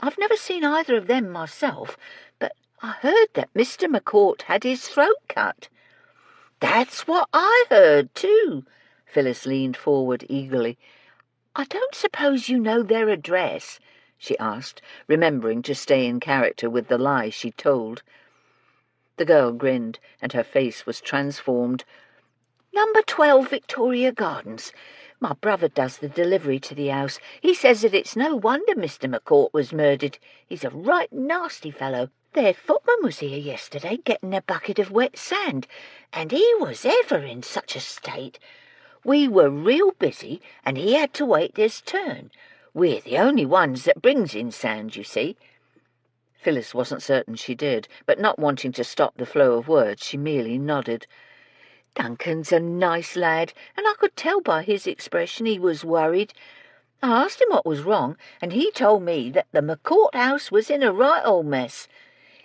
I've never seen either of them myself, but I heard that Mr. McCourt had his throat cut." "That's what I heard too." Phyllis leaned forward eagerly. "I don't suppose you know their address?" she asked, remembering to stay in character with the lie she'd told. The girl grinned, and her face was transformed. "Number 12 Victoria Gardens. My brother does the delivery to the house. He says that it's no wonder Mr. McCourt was murdered. He's a right nasty fellow. Their footman was here yesterday getting a bucket of wet sand, and he was ever in such a state. We were real busy, and he had to wait his turn. We're the only ones that brings in sand, you see." Phyllis wasn't certain she did, but not wanting to stop the flow of words, she merely nodded. "Duncan's a nice lad, and I could tell by his expression he was worried. I asked him what was wrong, and he told me that the McCourt house was in a right old mess.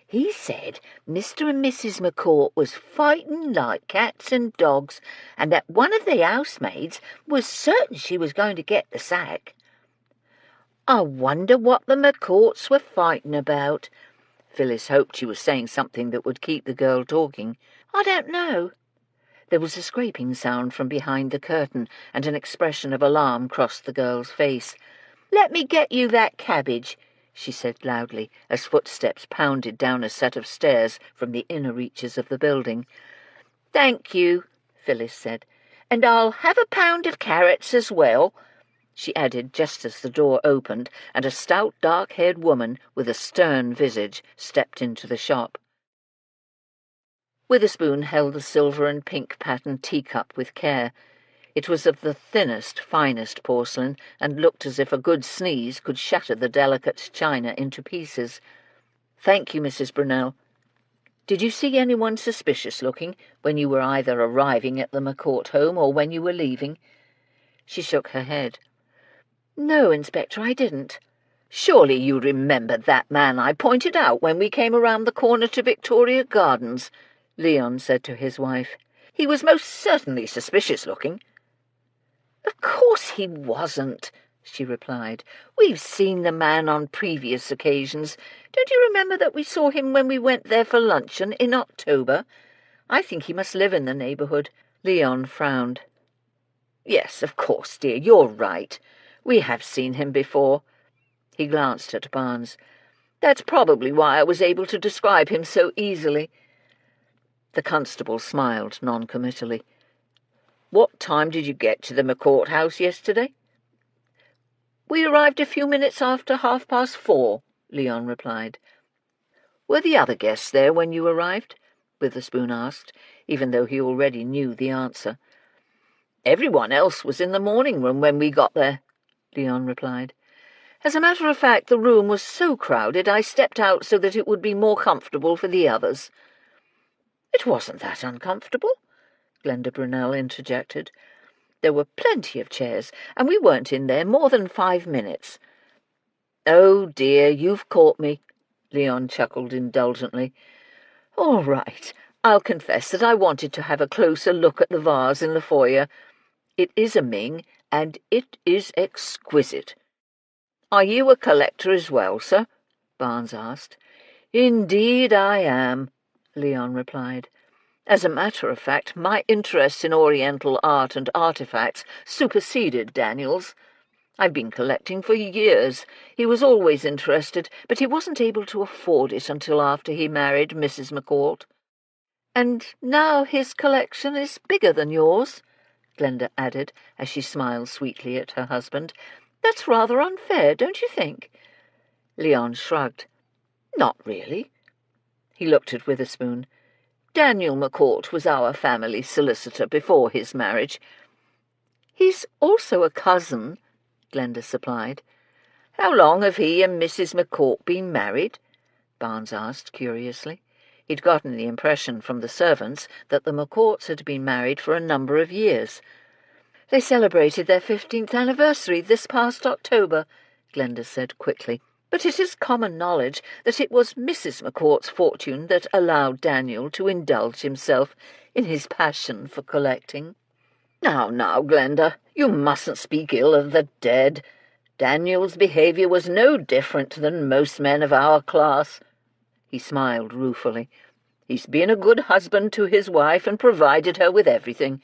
He said Mr. and Mrs. McCourt was fighting like cats and dogs, and that one of the housemaids was certain she was going to get the sack." "I wonder what the McCourts were fighting about." Phyllis hoped she was saying something that would keep the girl talking. "I don't know." There was a scraping sound from behind the curtain, and an expression of alarm crossed the girl's face. "Let me get you that cabbage," she said loudly, as footsteps pounded down a set of stairs from the inner reaches of the building. "Thank you," Phyllis said. "And I'll have a pound of carrots as well," she added just as the door opened and a stout, dark-haired woman with a stern visage stepped into the shop. Witherspoon held the silver and pink-patterned teacup with care. It was of the thinnest, finest porcelain, and looked as if a good sneeze could shatter the delicate china into pieces. "Thank you, Mrs. Brunel. Did you see anyone suspicious-looking when you were either arriving at the McCourt home or when you were leaving?" She shook her head. "No, Inspector, I didn't." "Surely you remember that man I pointed out when we came around the corner to Victoria Gardens," Leon said to his wife. "He was most certainly suspicious-looking." "Of course he wasn't," she replied. "We've seen the man on previous occasions. Don't you remember that we saw him when we went there for luncheon in October? I think he must live in the neighbourhood." Leon frowned. "Yes, of course, dear, you're right. We have seen him before." He glanced at Barnes. "That's probably why I was able to describe him so easily." The constable smiled noncommittally. "What time did you get to the McCourt house yesterday?" "We arrived a few minutes after 4:30, Leon replied. "Were the other guests there when you arrived?" Witherspoon asked, even though he already knew the answer. "Everyone else was in the morning room when we got there," Leon replied. "As a matter of fact, the room was so crowded I stepped out so that it would be more comfortable for the others." "It wasn't that uncomfortable," Glenda Brunel interjected. "There were plenty of chairs, and we weren't in there more than 5 minutes." "Oh, dear, you've caught me," Leon chuckled indulgently. "All right, I'll confess that I wanted to have a closer look at the vase in the foyer. It is a Ming, and it is exquisite." "Are you a collector as well, sir?" Barnes asked. "Indeed I am," Leon replied. "As a matter of fact, my interest in Oriental art and artifacts superseded Daniel's. I've been collecting for years. He was always interested, but he wasn't able to afford it until after he married Mrs. McCourt." "And now his collection is bigger than yours," Glenda added, as she smiled sweetly at her husband. "That's rather unfair, don't you think?" Leon shrugged. "Not really." He looked at Witherspoon. "Daniel McCourt was our family solicitor before his marriage." "He's also a cousin," Glenda supplied. "How long have he and Mrs. McCourt been married?" Barnes asked curiously. He'd gotten the impression from the servants that the McCourts had been married for a number of years. "They celebrated their 15th anniversary this past October," Glenda said quickly. "But it is common knowledge that it was Mrs. McCourt's fortune that allowed Daniel to indulge himself in his passion for collecting." Now, Glenda, you mustn't speak ill of the dead. Daniel's behaviour was no different than most men of our class." He smiled ruefully. "He's been a good husband to his wife and provided her with everything."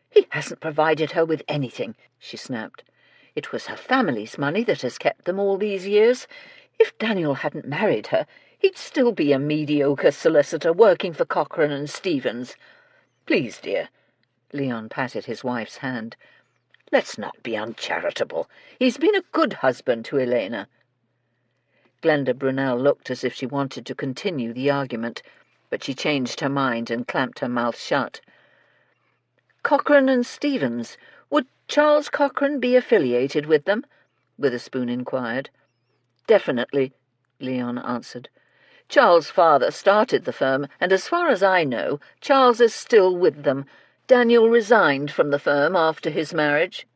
"He hasn't provided her with anything," she snapped. "It was her family's money that has kept them all these years. If Daniel hadn't married her, he'd still be a mediocre solicitor working for Cochrane and Stevens." "Please, dear." Leon patted his wife's hand. "Let's not be uncharitable. He's been a good husband to Elena." Glenda Brunel looked as if she wanted to continue the argument, but she changed her mind and clamped her mouth shut. "Cochrane and Stevens. Would Charles Cochrane be affiliated with them?" Witherspoon inquired. "Definitely," Leon answered. "Charles' father started the firm, and as far as I know, Charles is still with them. Daniel resigned from the firm after his marriage."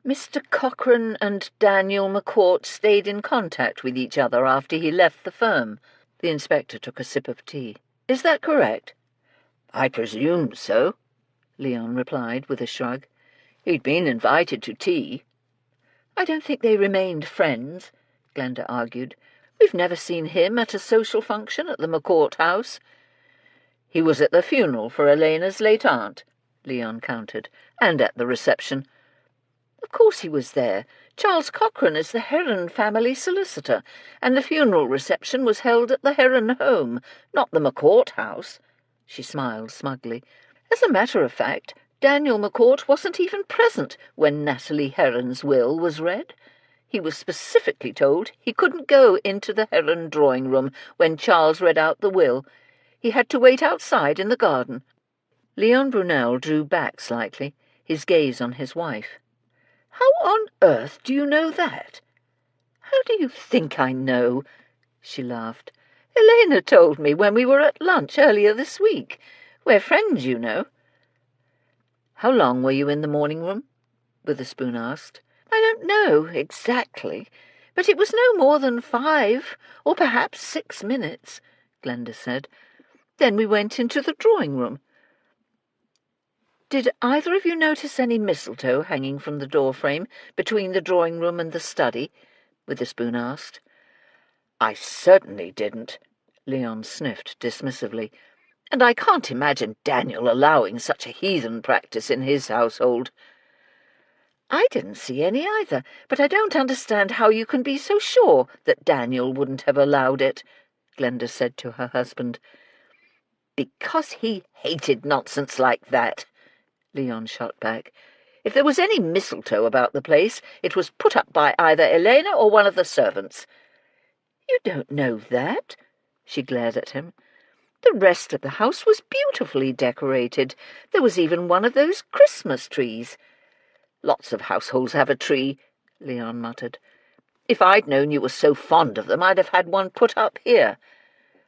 "Mr. Cochrane and Daniel McCourt stayed in contact with each other after he left the firm." The inspector took a sip of tea. "Is that correct?" "I presume so," Leon replied with a shrug. "He'd been invited to tea." "I don't think they remained friends," Glenda argued. "We've never seen him at a social function at the McCourt house." He was at the funeral for Elena's late aunt, Leon countered, and at the reception. Of course he was there. Charles Cochrane is the Heron family solicitor, and the funeral reception was held at the Heron home, not the McCourt house. She smiled smugly. As a matter of fact, Daniel McCourt wasn't even present when Natalie Heron's will was read. He was specifically told he couldn't go into the Heron drawing room when Charles read out the will. He had to wait outside in the garden. Leon Brunel drew back slightly, his gaze on his wife. "How on earth do you know that?" "How do you think I know?" She laughed. "Elena told me when we were at lunch earlier this week. We're friends, you know." "How long were you in the morning room?" Witherspoon asked. "I don't know exactly, but it was no more than 5 or perhaps 6 minutes," Glenda said. "Then we went into the drawing room." "Did either of you notice any mistletoe hanging from the door frame between the drawing room and the study?" Witherspoon asked. "I certainly didn't," Leon sniffed dismissively, "and I can't imagine Daniel allowing such a heathen practice in his household." "I didn't see any either, but I don't understand how you can be so sure that Daniel wouldn't have allowed it," Glenda said to her husband. "Because he hated nonsense like that," Leon shot back. "If there was any mistletoe about the place, it was put up by either Elena or one of the servants." "You don't know that?" She glared at him. "The rest of the house was beautifully decorated. There was even one of those Christmas trees." "Lots of households have a tree," Leon muttered. "If I'd known you were so fond of them, I'd have had one put up here."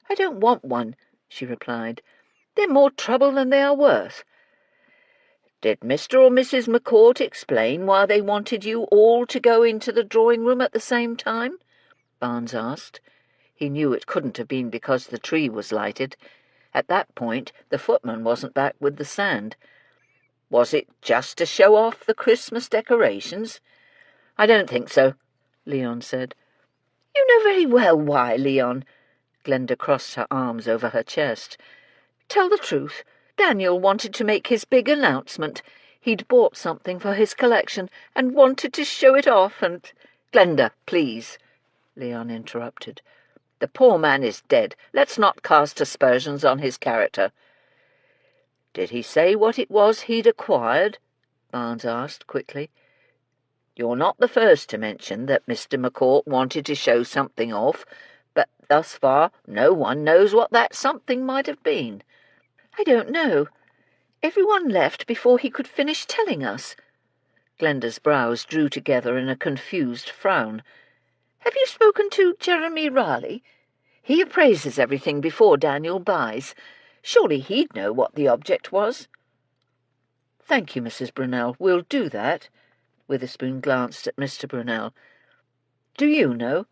"I don't want one," she replied. "They're more trouble than they are worth." "Did Mr. or Mrs. McCourt explain why they wanted you all to go into the drawing-room at the same time?" Barnes asked. He knew it couldn't have been because the tree was lighted. At that point the footman wasn't back with the sand. "Was it just to show off the Christmas decorations?" "I don't think so," Leon said. "You know very well why, Leon." Glenda crossed her arms over her chest. "Tell the truth. Daniel wanted to make his big announcement. He'd bought something for his collection and wanted to show it off and—" "Glenda, please," Leon interrupted. "The poor man is dead. Let's not cast aspersions on his character." "Did he say what it was he'd acquired?" Barnes asked quickly. "You're not the first to mention that Mr. McCourt wanted to show something off, but thus far no one knows what that something might have been." "I don't know. Everyone left before he could finish telling us." Glenda's brows drew together in a confused frown. "Have you spoken to Jeremy Raleigh? He appraises everything before Daniel buys. Surely he'd know what the object was." "Thank you, Mrs. Brunel. We'll do that." Witherspoon glanced at Mr. Brunel. "Do you know?"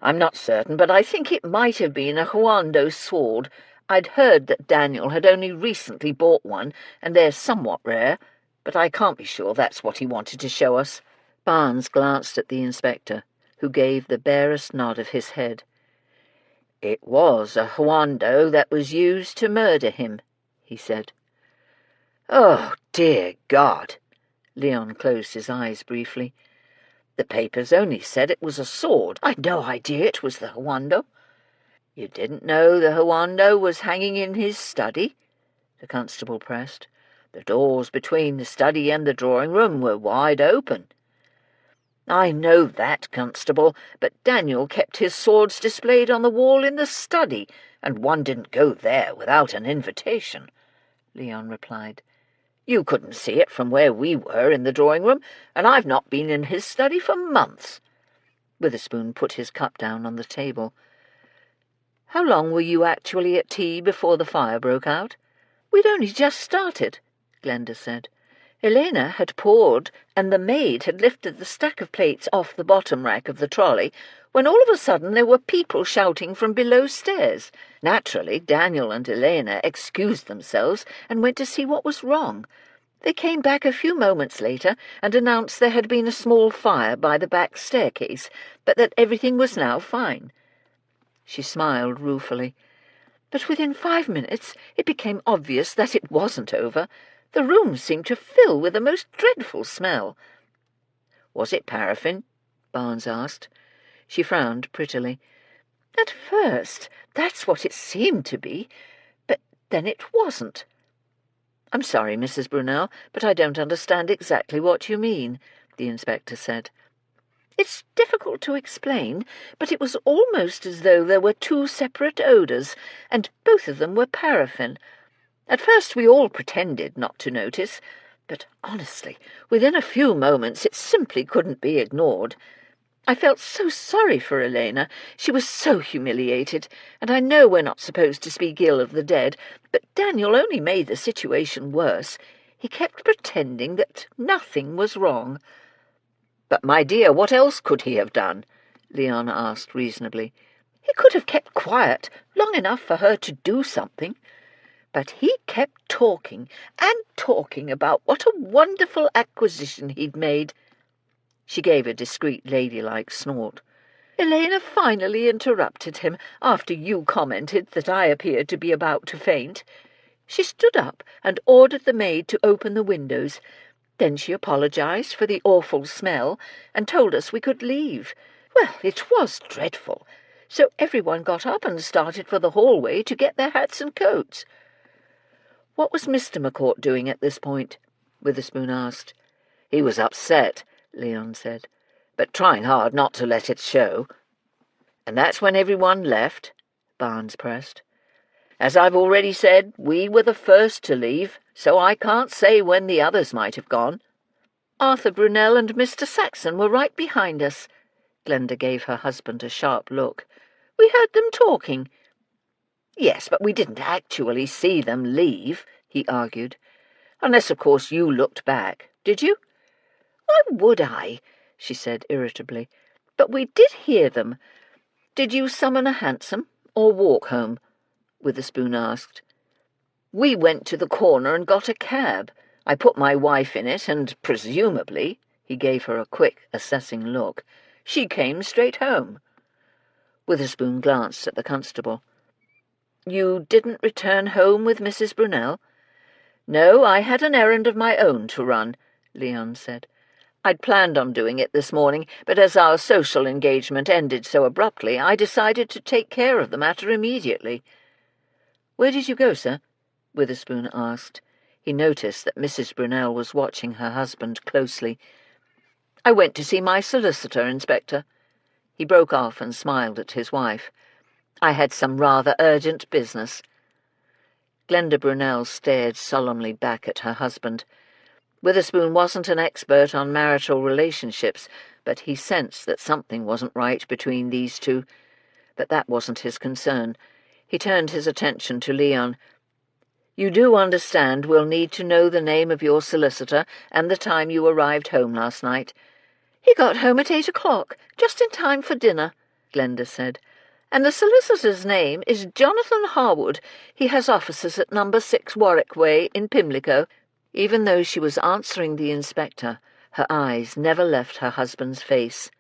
"I'm not certain, but I think it might have been a Huando sword. I'd heard that Daniel had only recently bought one, and they're somewhat rare, but I can't be sure that's what he wanted to show us." Barnes glanced at the inspector, who gave the barest nod of his head. "It was a Huando that was used to murder him," he said. "Oh, dear God!" Leon closed his eyes briefly. "The papers only said it was a sword. I'd no idea it was the Huando." "You didn't know the Huando was hanging in his study?" the constable pressed. "The doors between the study and the drawing-room were wide open." "I know that, constable, but Daniel kept his swords displayed on the wall in the study, and one didn't go there without an invitation," Leon replied. "You couldn't see it from where we were in the drawing-room, and I've not been in his study for months." Witherspoon put his cup down on the table. "How long were you actually at tea before the fire broke out?" "We'd only just started," Glenda said. "Elena had poured, and the maid had lifted the stack of plates off the bottom rack of the trolley, when all of a sudden there were people shouting from below stairs. Naturally, Daniel and Elena excused themselves and went to see what was wrong. They came back a few moments later and announced there had been a small fire by the back staircase, but that everything was now fine." She smiled ruefully. But within 5 minutes it became obvious that it wasn't over. The room seemed to fill with a most dreadful smell. "Was it paraffin?" Barnes asked. She frowned prettily. "At first, that's what it seemed to be, but then it wasn't." "I'm sorry, Mrs. Brunel, but I don't understand exactly what you mean," the inspector said. "It's difficult to explain, but it was almost as though there were two separate odours, and both of them were paraffin. At first we all pretended not to notice, but honestly, within a few moments it simply couldn't be ignored. I felt so sorry for Elena. She was so humiliated, and I know we're not supposed to speak ill of the dead, but Daniel only made the situation worse. He kept pretending that nothing was wrong." "But, my dear, what else could he have done?" Leon asked reasonably. "He could have kept quiet long enough for her to do something. But he kept talking and talking about what a wonderful acquisition he'd made." She gave a discreet ladylike snort. "Elena finally interrupted him after you commented that I appeared to be about to faint. She stood up and ordered the maid to open the windows. Then she apologized for the awful smell and told us we could leave. Well, it was dreadful. So everyone got up and started for the hallway to get their hats and coats." "What was Mr. McCourt doing at this point?" Witherspoon asked. "He was upset," Leon said, "but trying hard not to let it show." "And that's when everyone left?" Barnes pressed. "As I've already said, we were the first to leave, so I can't say when the others might have gone." "Arthur Brunel and Mr. Saxon were right behind us." Glenda gave her husband a sharp look. "We heard them talking." "Yes, but we didn't actually see them leave," he argued. "Unless, of course, you looked back. Did you?" "Why would I?" she said irritably. "But we did hear them." "Did you summon a hansom or walk home?" Witherspoon asked. "We went to the corner and got a cab. I put my wife in it, and presumably," he gave her a quick, assessing look, "she came straight home." Witherspoon glanced at the constable. "You didn't return home with Mrs. Brunel?" "No, I had an errand of my own to run," Leon said. "I'd planned on doing it this morning, but as our social engagement ended so abruptly, I decided to take care of the matter immediately." "Where did you go, sir?" Witherspoon asked. He noticed that Mrs. Brunel was watching her husband closely. "I went to see my solicitor, Inspector." He broke off and smiled at his wife. "I had some rather urgent business." Glenda Brunel stared solemnly back at her husband. Witherspoon wasn't an expert on marital relationships, but he sensed that something wasn't right between these two. But that wasn't his concern. He turned his attention to Leon. "You do understand we'll need to know the name of your solicitor and the time you arrived home last night." "He got home at 8 o'clock, just in time for dinner," Glenda said. "And the solicitor's name is Jonathan Harwood. He has offices at No. 6 Warwick Way in Pimlico." Even though she was answering the inspector, her eyes never left her husband's face.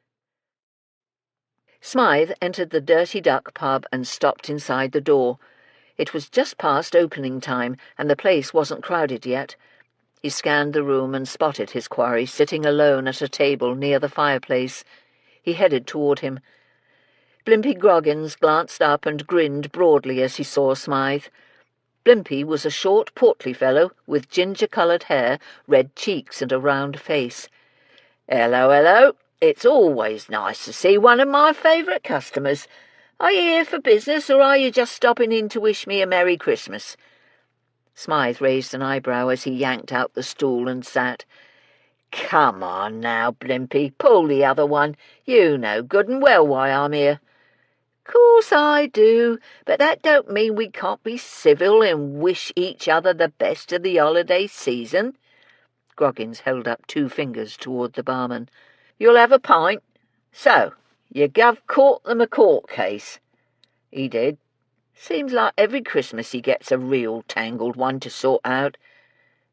Smythe entered the Dirty Duck pub and stopped inside the door. It was just past opening time, and the place wasn't crowded yet. He scanned the room and spotted his quarry sitting alone at a table near the fireplace. He headed toward him. Blimpie Groggins glanced up and grinned broadly as he saw Smythe. Blimpie was a short, portly fellow with ginger-coloured hair, red cheeks and a round face. "Hello, hello. It's always nice to see one of my favourite customers. Are you here for business, or are you just stopping in to wish me a Merry Christmas?" Smythe raised an eyebrow as he yanked out the stool and sat. "Come on now, Blimpie, pull the other one. You know good and well why I'm here." "Course I do, but that don't mean we can't be civil and wish each other the best of the holiday season." Groggins held up 2 fingers toward the barman. "You'll have a pint? So, you guv caught the McCourt case?" "He did. Seems like every Christmas he gets a real tangled one to sort out."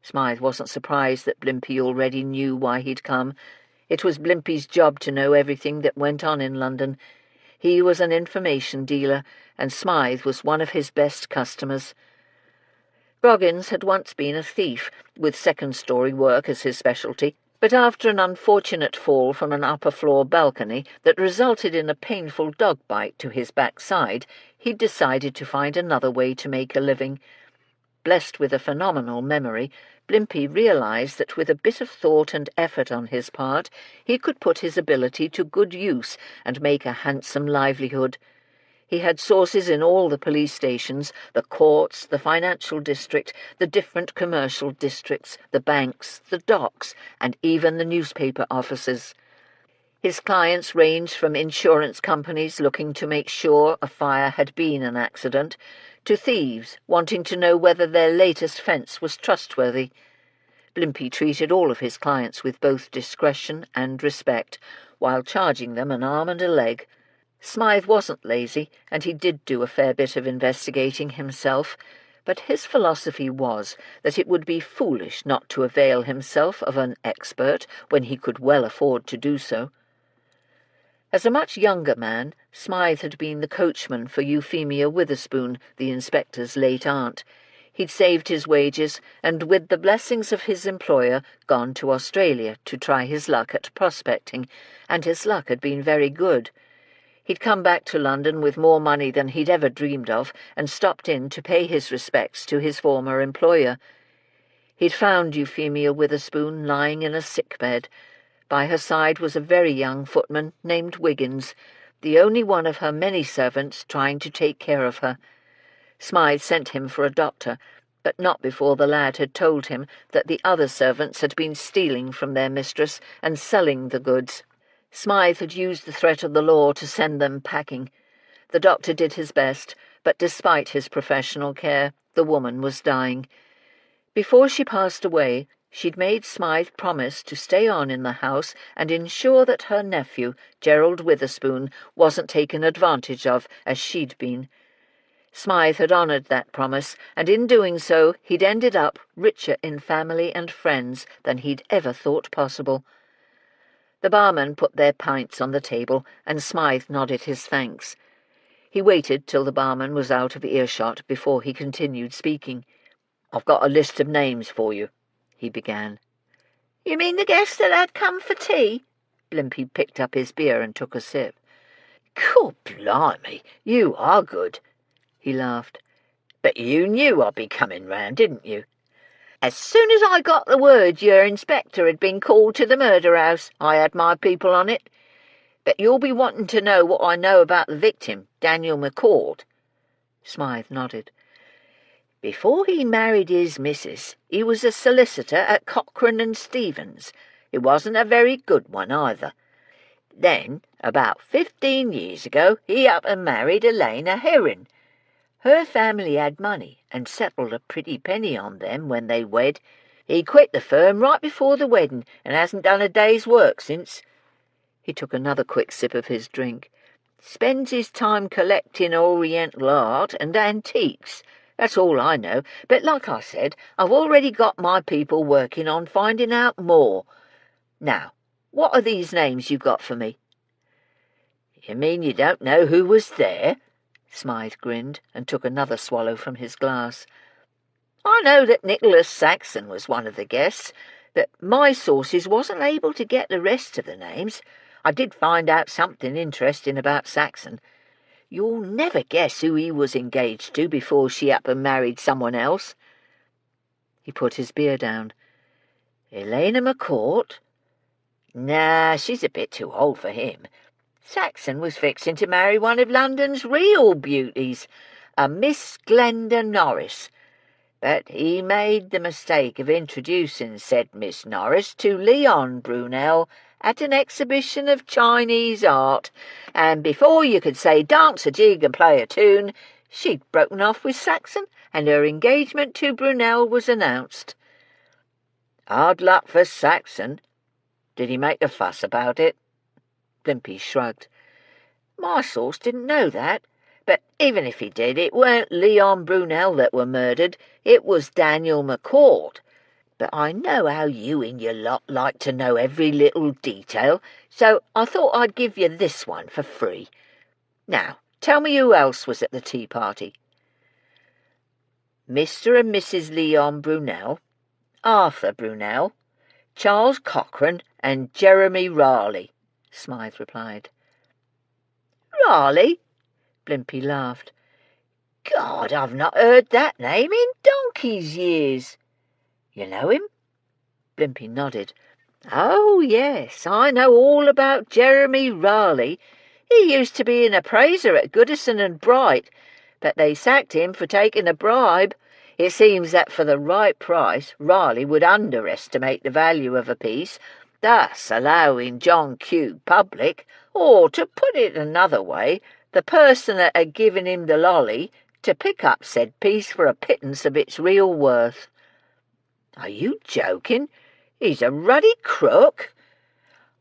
Smythe wasn't surprised that Blimpie already knew why he'd come. It was Blimpie's job to know everything that went on in London. He was an information dealer, and Smythe was one of his best customers. Goggins had once been a thief, with second-story work as his specialty, but after an unfortunate fall from an upper-floor balcony that resulted in a painful dog bite to his backside, he'd decided to find another way to make a living. Blessed with a phenomenal memory, Blimpie realized that with a bit of thought and effort on his part, he could put his ability to good use and make a handsome livelihood. He had sources in all the police stations, the courts, the financial district, the different commercial districts, the banks, the docks, and even the newspaper offices. His clients ranged from insurance companies looking to make sure a fire had been an accident, to thieves wanting to know whether their latest fence was trustworthy. Blimpie treated all of his clients with both discretion and respect, while charging them an arm and a leg. Smythe wasn't lazy, and he did do a fair bit of investigating himself, but his philosophy was that it would be foolish not to avail himself of an expert when he could well afford to do so. As a much younger man, Smythe had been the coachman for Euphemia Witherspoon, the inspector's late aunt. He'd saved his wages, and with the blessings of his employer, gone to Australia to try his luck at prospecting, and his luck had been very good. He'd come back to London with more money than he'd ever dreamed of, and stopped in to pay his respects to his former employer. He'd found Euphemia Witherspoon lying in a sick bed. By her side was a very young footman named Wiggins, the only one of her many servants trying to take care of her. Smythe sent him for a doctor, but not before the lad had told him that the other servants had been stealing from their mistress and selling the goods. Smythe had used the threat of the law to send them packing. The doctor did his best, but despite his professional care, the woman was dying. Before she passed away, she'd made Smythe promise to stay on in the house and ensure that her nephew, Gerald Witherspoon, wasn't taken advantage of as she'd been. Smythe had honoured that promise, and in doing so he'd ended up richer in family and friends than he'd ever thought possible. The barman put their pints on the table, and Smythe nodded his thanks. He waited till the barman was out of earshot before he continued speaking. "I've got a list of names for you," he began. "You mean the guests that had come for tea?" Blimpie picked up his beer and took a sip. "God blimey, you are good," he laughed. "But you knew I'd be coming round, didn't you? As soon as I got the word your inspector had been called to the murder-house, I had my people on it. But you'll be wanting to know what I know about the victim, Daniel McCord." Smythe nodded. "Before he married his missus, he was a solicitor at Cochrane and Stevens. It wasn't a very good one either. Then, about 15 years ago, he up and married Elena Herring. Her family had money and settled a pretty penny on them when they wed. He quit the firm right before the wedding and hasn't done a day's work since." He took another quick sip of his drink. "Spends his time collecting Oriental art and antiques. That's all I know, but like I said, I've already got my people working on finding out more. Now, what are these names you've got for me?" "You mean you don't know who was there?" Smythe grinned and took another swallow from his glass. "I know that Nicholas Saxon was one of the guests, but my sources wasn't able to get the rest of the names. I did find out something interesting about Saxon. You'll never guess who he was engaged to before she up and married someone else." He put his beer down. "Elena McCourt? Nah, she's a bit too old for him. Saxon was fixing to marry one of London's real beauties, a Miss Glenda Norris. But he made the mistake of introducing said Miss Norris to Leon Brunel at an exhibition of Chinese art, and before you could say dance a jig and play a tune, she'd broken off with Saxon, and her engagement to Brunel was announced." "Hard luck for Saxon. Did he make a fuss about it?" Blimpie shrugged. "My source didn't know that, but even if he did, it weren't Leon Brunel that were murdered, it was Daniel McCord. But I know how you and your lot like to know every little detail, so I thought I'd give you this one for free. Now, tell me who else was at the tea party. Mr. and Mrs. Leon Brunel, Arthur Brunel, Charles Cochrane, and Jeremy Raleigh, Smythe replied. Raleigh? Blimpie laughed. God, I've not heard that name in donkey's years. You know him? Blimpie nodded. Oh, yes, I know all about Jeremy Raleigh. He used to be an appraiser at Goodison and Bright, but they sacked him for taking a bribe. It seems that for the right price, Raleigh would underestimate the value of a piece, thus allowing John Q. public, or, to put it another way, the person that had given him the lolly, to pick up said piece for a pittance of its real worth. Are you joking? He's a ruddy crook.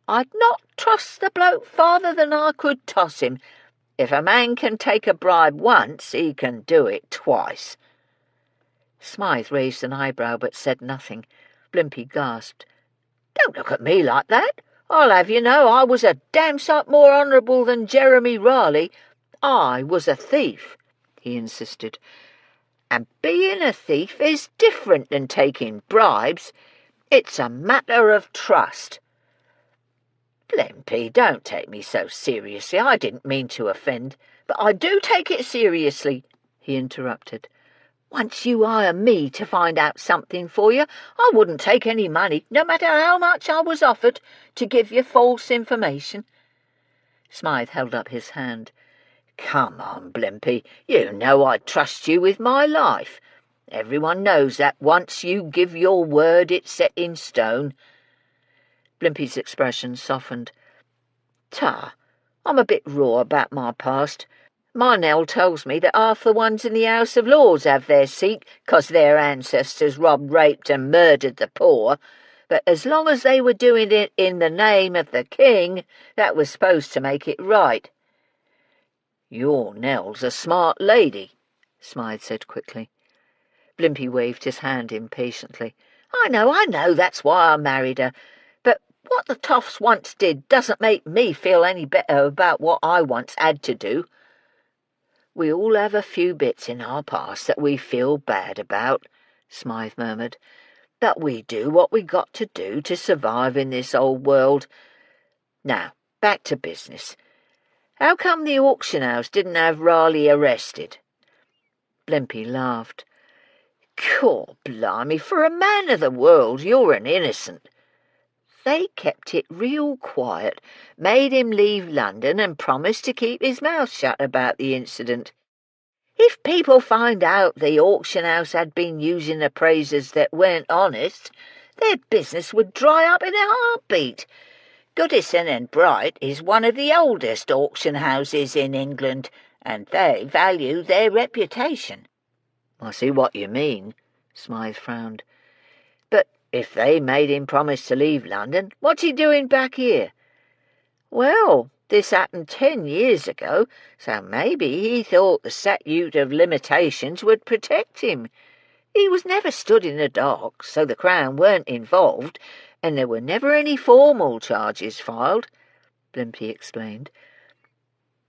I'd not trust the bloke farther than I could toss him. If a man can take a bribe once, he can do it twice. Smythe raised an eyebrow but said nothing. Blimpie gasped. Don't look at me like that. I'll have you know I was a damn sight more honourable than Jeremy Raleigh. I was a thief, he insisted. And being a thief is different than taking bribes. It's a matter of trust. Blimpie, don't take me so seriously. I didn't mean to offend, but I do take it seriously, he interrupted. Once you hire me to find out something for you, I wouldn't take any money, no matter how much I was offered, to give you false information. Smythe held up his hand. Come on, Blimpie, you know I'd trust you with my life. Everyone knows that once you give your word it's set in stone. Blimpie's expression softened. Ta, I'm a bit raw about my past. My Nell tells me that half the ones in the House of Lords have their seat 'cause their ancestors robbed, raped and murdered the poor, but as long as they were doing it in the name of the king, that was supposed to make it right. Your Nell's a smart lady, Smythe said quickly. Blimpie waved his hand impatiently. I know, that's why I married her. But what the toffs once did doesn't make me feel any better about what I once had to do. We all have a few bits in our past that we feel bad about, Smythe murmured, but we do what we got to do to survive in this old world. Now, back to business. How come the auction house didn't have Raleigh arrested? Blimpie laughed. Cool, blimey, for a man of the world, you're an innocent. They kept it real quiet, made him leave London and promised to keep his mouth shut about the incident. If people find out the auction house had been using appraisers that weren't honest, their business would dry up in a heartbeat. Goodison and Bright is one of the oldest auction houses in England, and they value their reputation. I see what you mean, Smythe frowned. But if they made him promise to leave London, what's he doing back here? Well, this happened 10 years ago, so maybe he thought the statute of limitations would protect him. He was never stood in the dock, so the Crown weren't involved, and there were never any formal charges filed, Blimpie explained.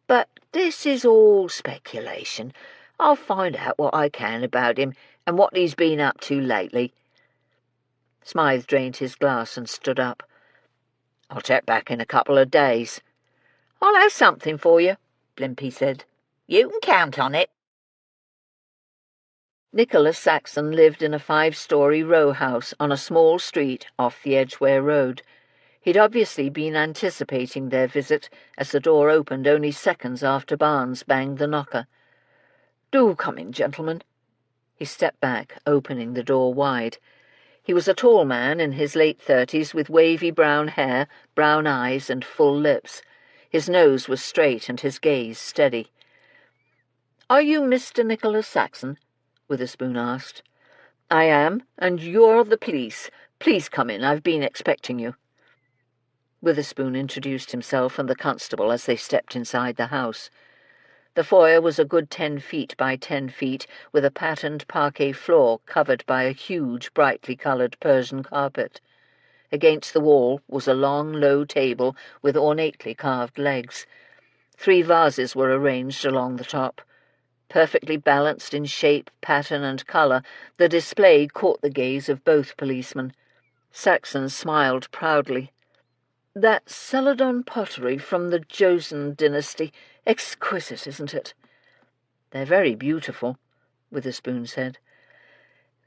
But this is all speculation. I'll find out what I can about him and what he's been up to lately. Smythe drained his glass and stood up. I'll check back in a couple of days. I'll have something for you, Blimpie said. You can count on it. Nicholas Saxon lived in a 5-story row house on a small street off the Edgware Road. He'd obviously been anticipating their visit, as the door opened only seconds after Barnes banged the knocker. Do come in, gentlemen. He stepped back, opening the door wide. He was a tall man in his late 30s with wavy brown hair, brown eyes and full lips. His nose was straight and his gaze steady. Are you Mr. Nicholas Saxon? Witherspoon asked. I am, and you're the police. Please come in, I've been expecting you. Witherspoon introduced himself and the constable as they stepped inside the house. The foyer was a good 10 feet by 10 feet, with a patterned parquet floor covered by a huge, brightly coloured Persian carpet. Against the wall was a long, low table with ornately carved legs. 3 vases were arranged along the top. Perfectly balanced in shape, pattern, and colour, the display caught the gaze of both policemen. Saxon smiled proudly. "That's Celadon pottery from the Joseon dynasty. Exquisite, isn't it?" "They're very beautiful," Witherspoon said.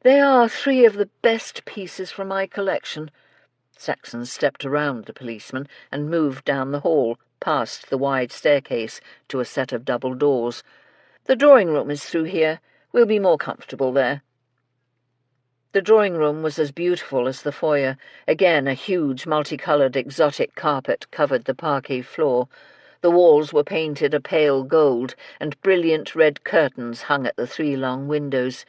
"They are 3 of the best pieces from my collection." Saxon stepped around the policeman and moved down the hall, past the wide staircase, to a set of double doors. "The drawing-room is through here. We'll be more comfortable there." The drawing-room was as beautiful as the foyer. Again, a huge, multicoloured, exotic carpet covered the parquet floor. The walls were painted a pale gold, and brilliant red curtains hung at the 3 long windows.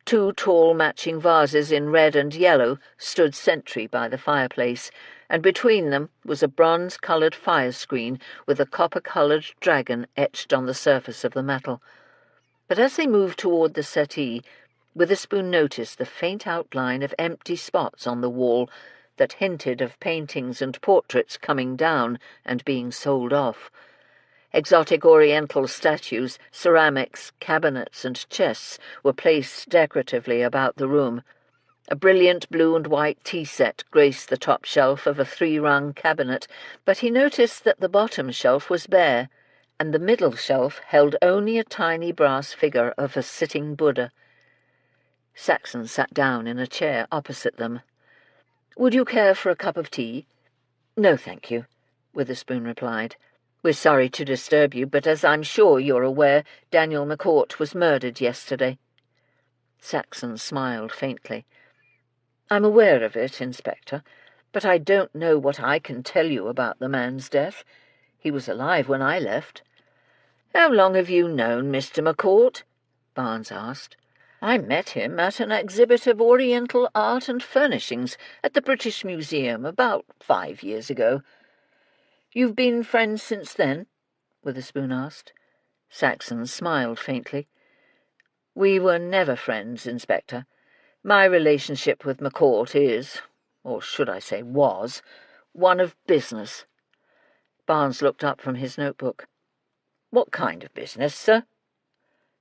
2 tall matching vases in red and yellow stood sentry by the fireplace, and between them was a bronze-coloured fire screen with a copper-coloured dragon etched on the surface of the metal. But as they moved toward the settee, Witherspoon noticed the faint outline of empty spots on the wall that hinted of paintings and portraits coming down and being sold off. Exotic oriental statues, ceramics, cabinets, and chests were placed decoratively about the room. A brilliant blue and white tea set graced the top shelf of a 3-rung cabinet, but he noticed that the bottom shelf was bare, and the middle shelf held only a tiny brass figure of a sitting Buddha. Saxon sat down in a chair opposite them. "Would you care for a cup of tea?" "No, thank you," Witherspoon replied. "We're sorry to disturb you, but as I'm sure you're aware, Daniel McCourt was murdered yesterday." Saxon smiled faintly. "I'm aware of it, Inspector, but I don't know what I can tell you about the man's death. He was alive when I left." "How long have you known Mr. McCourt?" Barnes asked. "I met him at an exhibit of Oriental art and furnishings at the British Museum about 5 years ago." "You've been friends since then?" Witherspoon asked. Saxon smiled faintly. "We were never friends, Inspector. My relationship with McCourt is, or should I say was, one of business." Barnes looked up from his notebook. "What kind of business, sir?"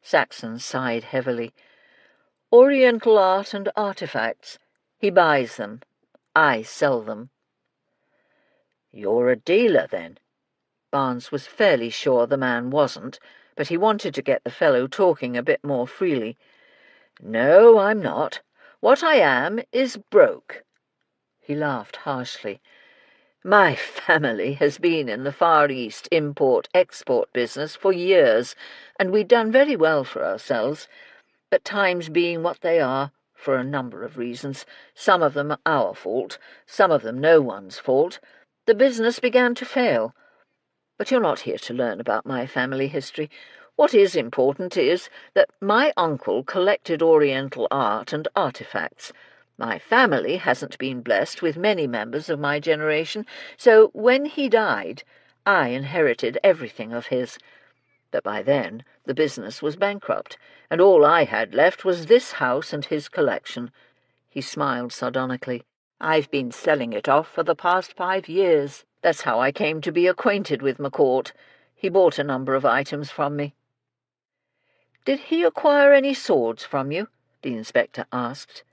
Saxon sighed heavily. "Oriental art and artifacts. He buys them. I sell them." "You're a dealer, then?" Barnes was fairly sure the man wasn't, but he wanted to get the fellow talking a bit more freely. "No, I'm not. What I am is broke." He laughed harshly. "My family has been in the Far East import-export business for years, and we've done very well for ourselves. But times being what they are, for a number of reasons, some of them our fault, some of them no one's fault, the business began to fail. But you're not here to learn about my family history. What is important is that my uncle collected Oriental art and artifacts. My family hasn't been blessed with many members of my generation, so when he died, I inherited everything of his. But by then the business was bankrupt, and all I had left was this house and his collection." He smiled sardonically. "I've been selling it off for the past 5 years. That's how I came to be acquainted with McCourt. He bought a number of items from me." "Did he acquire any swords from you?" the inspector asked.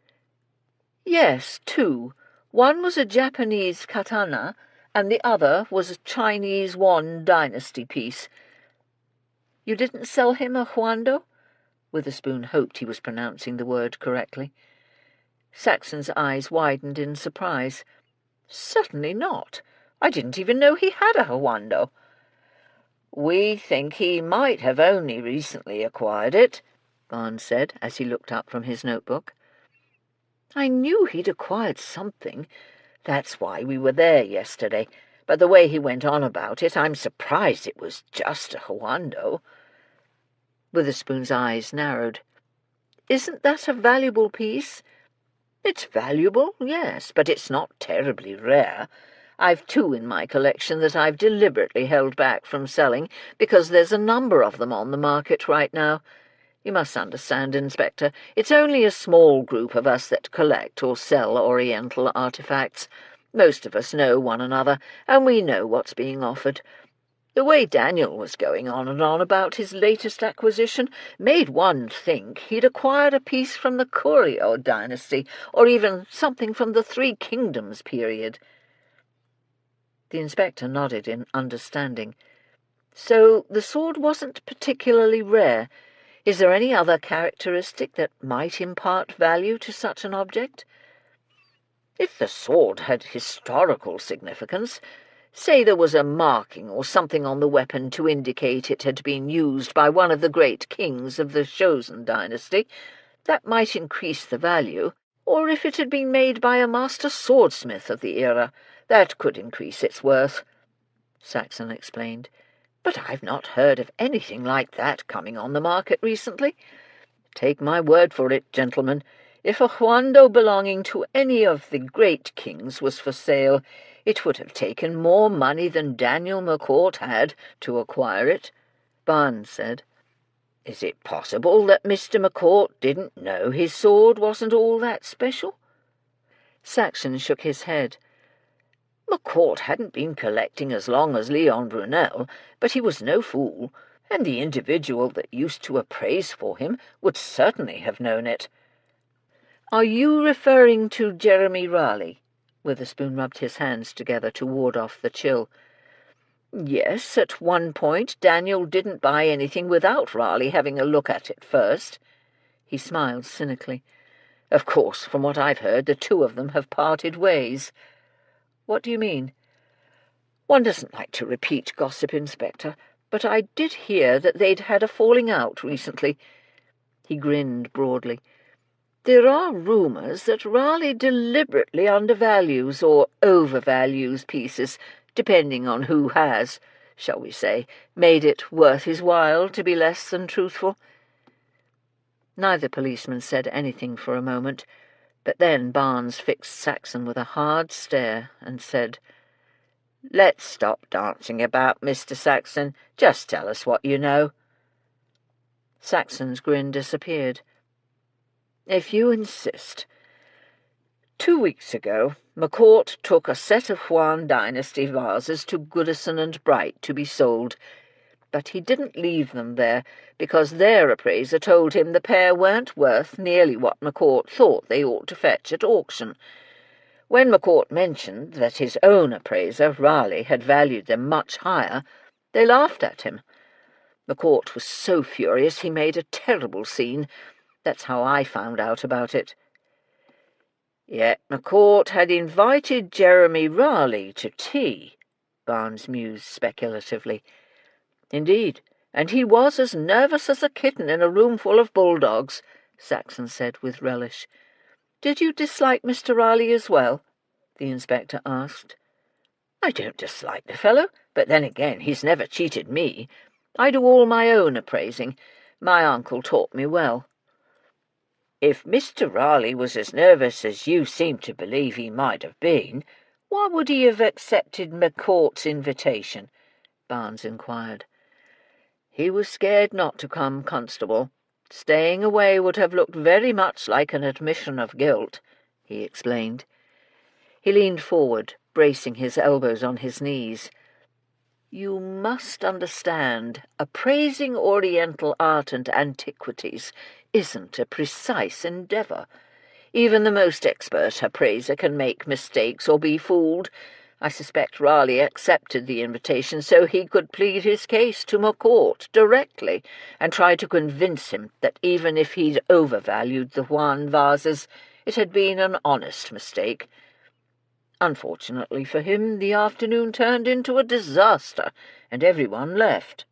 "Yes, 2. One was a Japanese katana, and the other was a Chinese Yuan dynasty piece." "You didn't sell him a huando?" Witherspoon hoped he was pronouncing the word correctly. Saxon's eyes widened in surprise. "Certainly not. I didn't even know he had a huando." "We think he might have only recently acquired it," Barnes said, as he looked up from his notebook. "I knew he'd acquired something. That's why we were there yesterday. But the way he went on about it, I'm surprised it was just a huando." Witherspoon's eyes narrowed. "Isn't that a valuable piece?" "It's valuable, yes, but it's not terribly rare. I've 2 in my collection that I've deliberately held back from selling because there's a number of them on the market right now. You must understand, Inspector, it's only a small group of us that collect or sell Oriental artifacts. Most of us know one another, and we know what's being offered. The way Daniel was going on and on about his latest acquisition made one think he'd acquired a piece from the Courier dynasty, or even something from the Three Kingdoms period. The inspector nodded in understanding. So the sword wasn't particularly rare. Is there any other characteristic that might impart value to such an object? If the sword had historical significance, say there was a marking or something on the weapon to indicate it had been used by one of the great kings of the Chosen dynasty, that might increase the value, or if it had been made by a master swordsmith of the era, that could increase its worth, Saxon explained. But I've not heard of anything like that coming on the market recently. Take my word for it, gentlemen, if a huando belonging to any of the great kings was for sale, it would have taken more money than Daniel McCourt had to acquire it, Barnes said. Is it possible that Mr. McCourt didn't know his sword wasn't all that special? Saxon shook his head. McCourt hadn't been collecting as long as Leon Brunel, but he was no fool, and the individual that used to appraise for him would certainly have known it. Are you referring to Jeremy Raleigh? Witherspoon rubbed his hands together to ward off the chill. Yes, at one point Daniel didn't buy anything without Raleigh having a look at it first. He smiled cynically. Of course, from what I've heard, the two of them have parted ways. What do you mean? One doesn't like to repeat gossip, Inspector, but I did hear that they'd had a falling out recently. He grinned broadly. There are rumours that Raleigh deliberately undervalues or overvalues pieces, depending on who has, shall we say, made it worth his while to be less than truthful. Neither policeman said anything for a moment, but then Barnes fixed Saxon with a hard stare and said, Let's stop dancing about, Mr. Saxon. Just tell us what you know. Saxon's grin disappeared. If you insist. 2 weeks ago, McCourt took a set of Huan dynasty vases to Goodison and Bright to be sold, but he didn't leave them there because their appraiser told him the pair weren't worth nearly what McCourt thought they ought to fetch at auction. When McCourt mentioned that his own appraiser, Raleigh, had valued them much higher, they laughed at him. McCourt was so furious he made a terrible scene. That's how I found out about it. Yet McCourt had invited Jeremy Raleigh to tea, Barnes mused speculatively. Indeed, and he was as nervous as a kitten in a room full of bulldogs, Saxon said with relish. Did you dislike Mr. Raleigh as well? The inspector asked. I don't dislike the fellow, but then again he's never cheated me. I do all my own appraising. My uncle taught me well. If Mr. Raleigh was as nervous as you seem to believe he might have been, why would he have accepted McCourt's invitation? Barnes inquired. He was scared not to come, Constable. Staying away would have looked very much like an admission of guilt, he explained. He leaned forward, bracing his elbows on his knees. You must understand, appraising Oriental art and antiquities isn't a precise endeavour. Even the most expert appraiser can make mistakes or be fooled. I suspect Raleigh accepted the invitation so he could plead his case to McCourt directly and try to convince him that even if he'd overvalued the Huan vases, it had been an honest mistake. Unfortunately for him, the afternoon turned into a disaster, and everyone left.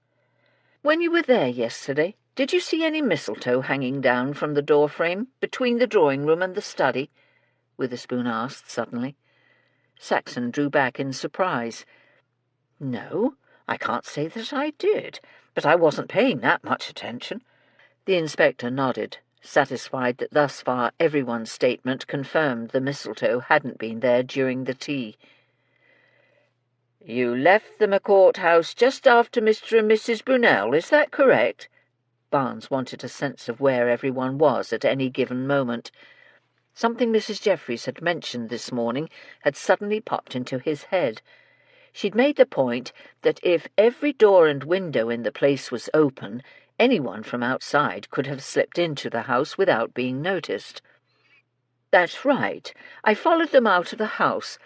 When you were there yesterday, did you see any mistletoe hanging down from the door-frame between the drawing-room and the study? Witherspoon asked suddenly. Saxon drew back in surprise. No, I can't say that I did, but I wasn't paying that much attention. The inspector nodded, satisfied that thus far everyone's statement confirmed the mistletoe hadn't been there during the tea. You left the McCourt house just after Mr. and Mrs. Brunel, is that correct? Barnes wanted a sense of where everyone was at any given moment. Something Mrs. Jeffries had mentioned this morning had suddenly popped into his head. She'd made the point that if every door and window in the place was open, anyone from outside could have slipped into the house without being noticed. "That's right. I followed them out of the house.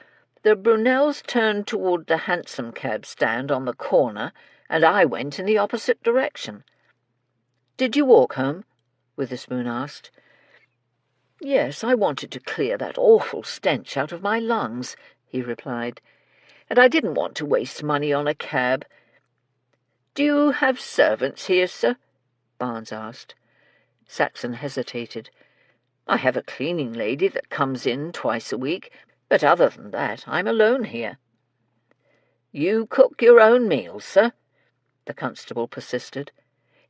The Brunels turned toward the hansom cab stand on the corner, and I went in the opposite direction." "Did you walk home?" Witherspoon asked. "Yes, I wanted to clear that awful stench out of my lungs," he replied, "and I didn't want to waste money on a cab." "Do you have servants here, sir?" Barnes asked. Saxon hesitated. "I have a cleaning lady that comes in twice a week, but other than that I'm alone here." "You cook your own meals, sir?" the constable persisted.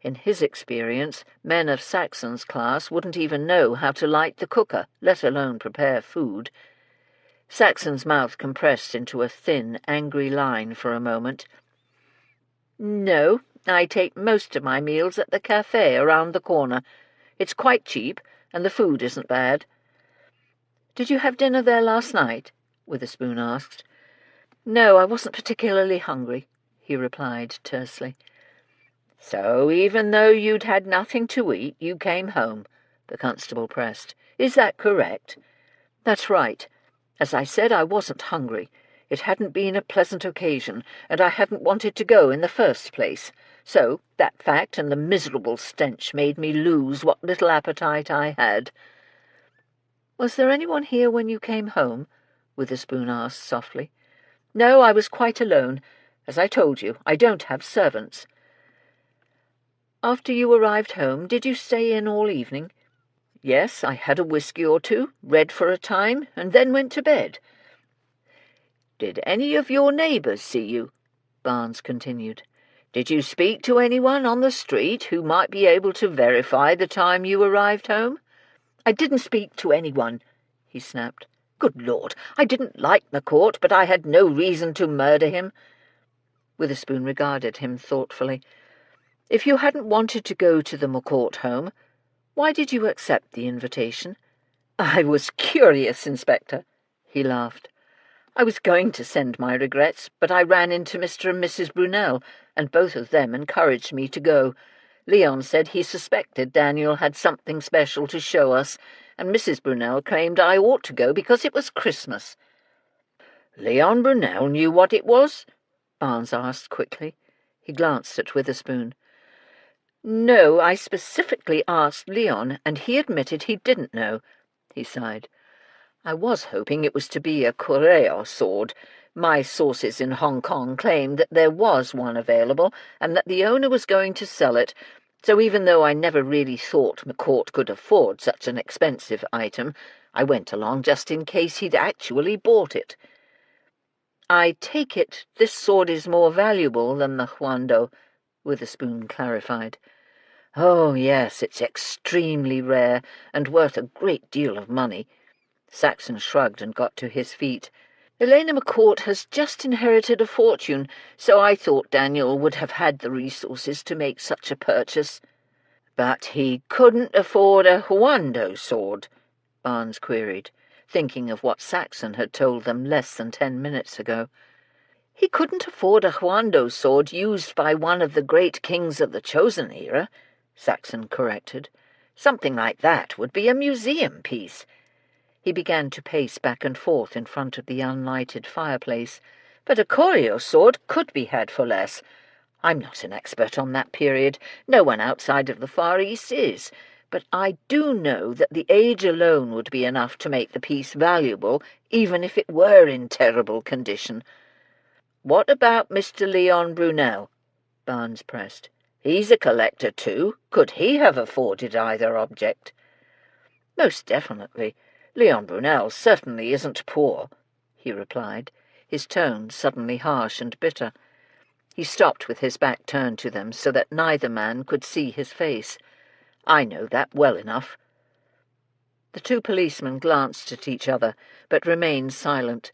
In his experience, men of Saxon's class wouldn't even know how to light the cooker, let alone prepare food. Saxon's mouth compressed into a thin, angry line for a moment. "No, I take most of my meals at the cafe around the corner. It's quite cheap, and the food isn't bad." "Did you have dinner there last night?" Witherspoon asked. "No, I wasn't particularly hungry," he replied tersely. "So even though you'd had nothing to eat, you came home," the constable pressed. "Is that correct?" "That's right. As I said, I wasn't hungry. It hadn't been a pleasant occasion, and I hadn't wanted to go in the first place. So that fact and the miserable stench made me lose what little appetite I had." "Was there anyone here when you came home?" Witherspoon asked softly. "No, I was quite alone. As I told you, I don't have servants." "After you arrived home, did you stay in all evening?" "Yes, I had a whisky or two, read for a time, and then went to bed." "Did any of your neighbours see you?" Barnes continued. "Did you speak to anyone on the street who might be able to verify the time you arrived home?" "I didn't speak to anyone," he snapped. "Good Lord, I didn't like McCourt, but I had no reason to murder him." Witherspoon regarded him thoughtfully. "If you hadn't wanted to go to the McCourt home, why did you accept the invitation?" "I was curious, Inspector," he laughed. "I was going to send my regrets, but I ran into Mr. and Mrs. Brunel, and both of them encouraged me to go. Leon said he suspected Daniel had something special to show us, and Mrs. Brunel claimed I ought to go because it was Christmas." "Leon Brunel knew what it was?" Barnes asked quickly. He glanced at Witherspoon. "No, I specifically asked Leon, and he admitted he didn't know," he sighed. "I was hoping it was to be a Correo sword. My sources in Hong Kong claimed that there was one available and that the owner was going to sell it, so even though I never really thought McCourt could afford such an expensive item, I went along just in case he'd actually bought it." "I take it this sword is more valuable than the Huando," Witherspoon clarified. "Oh, yes, it's extremely rare and worth a great deal of money." Saxon shrugged and got to his feet. "Elena McCourt has just inherited a fortune, so I thought Daniel would have had the resources to make such a purchase." "But he couldn't afford a Huando sword?" Barnes queried, thinking of what Saxon had told them less than 10 minutes ago. "He couldn't afford a Huando sword used by one of the great kings of the Chosen era," Saxon corrected. "Something like that would be a museum piece." He began to pace back and forth in front of the unlighted fireplace. "But a Koryo sword could be had for less. I'm not an expert on that period. No one outside of the Far East is. But I do know that the age alone would be enough to make the piece valuable, even if it were in terrible condition." "What about Mr. Leon Brunel?" Barnes pressed. "He's a collector too. Could he have afforded either object?" "Most definitely. Leon Brunel certainly isn't poor," he replied, his tone suddenly harsh and bitter. He stopped with his back turned to them so that neither man could see his face. "I know that well enough." The two policemen glanced at each other, but remained silent,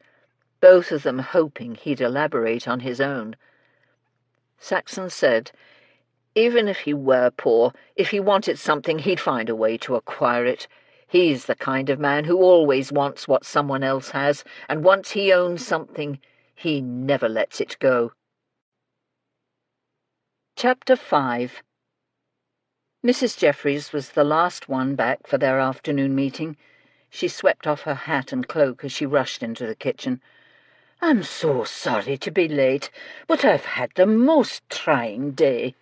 both of them hoping he'd elaborate on his own. Saxon said, "Even if he were poor, if he wanted something, he'd find a way to acquire it. He's the kind of man who always wants what someone else has, and once he owns something, He never lets it go. Chapter 5. Mrs. Jeffries was the last one back for their afternoon meeting. She swept off her hat and cloak as she rushed into the kitchen. "I'm so sorry to be late, but I've had the most trying day."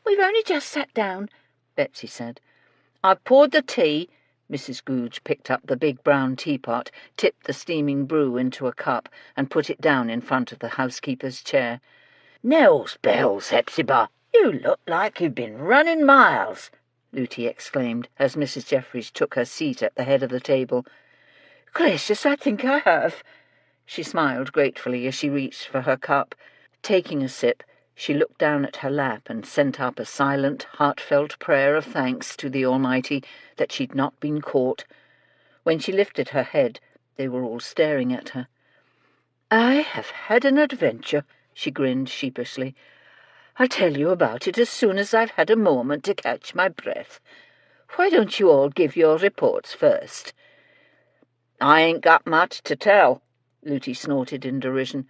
"We've only just sat down," Betsy said. "I've poured the tea." Mrs. Googe picked up the big brown teapot, tipped the steaming brew into a cup, and put it down in front of the housekeeper's chair. "Nell's bells, Hepzibah! You look like you've been running miles," Lootie exclaimed, as Mrs. Jeffries took her seat at the head of the table. "Gracious, I think I have." She smiled gratefully as she reached for her cup. Taking a sip, she looked down at her lap and sent up a silent, heartfelt prayer of thanks to the Almighty that she'd not been caught. When she lifted her head, they were all staring at her. "I have had an adventure," she grinned sheepishly. "I'll tell you about it as soon as I've had a moment to catch my breath. Why don't you all give your reports first?" "I ain't got much to tell," Lootie snorted in derision.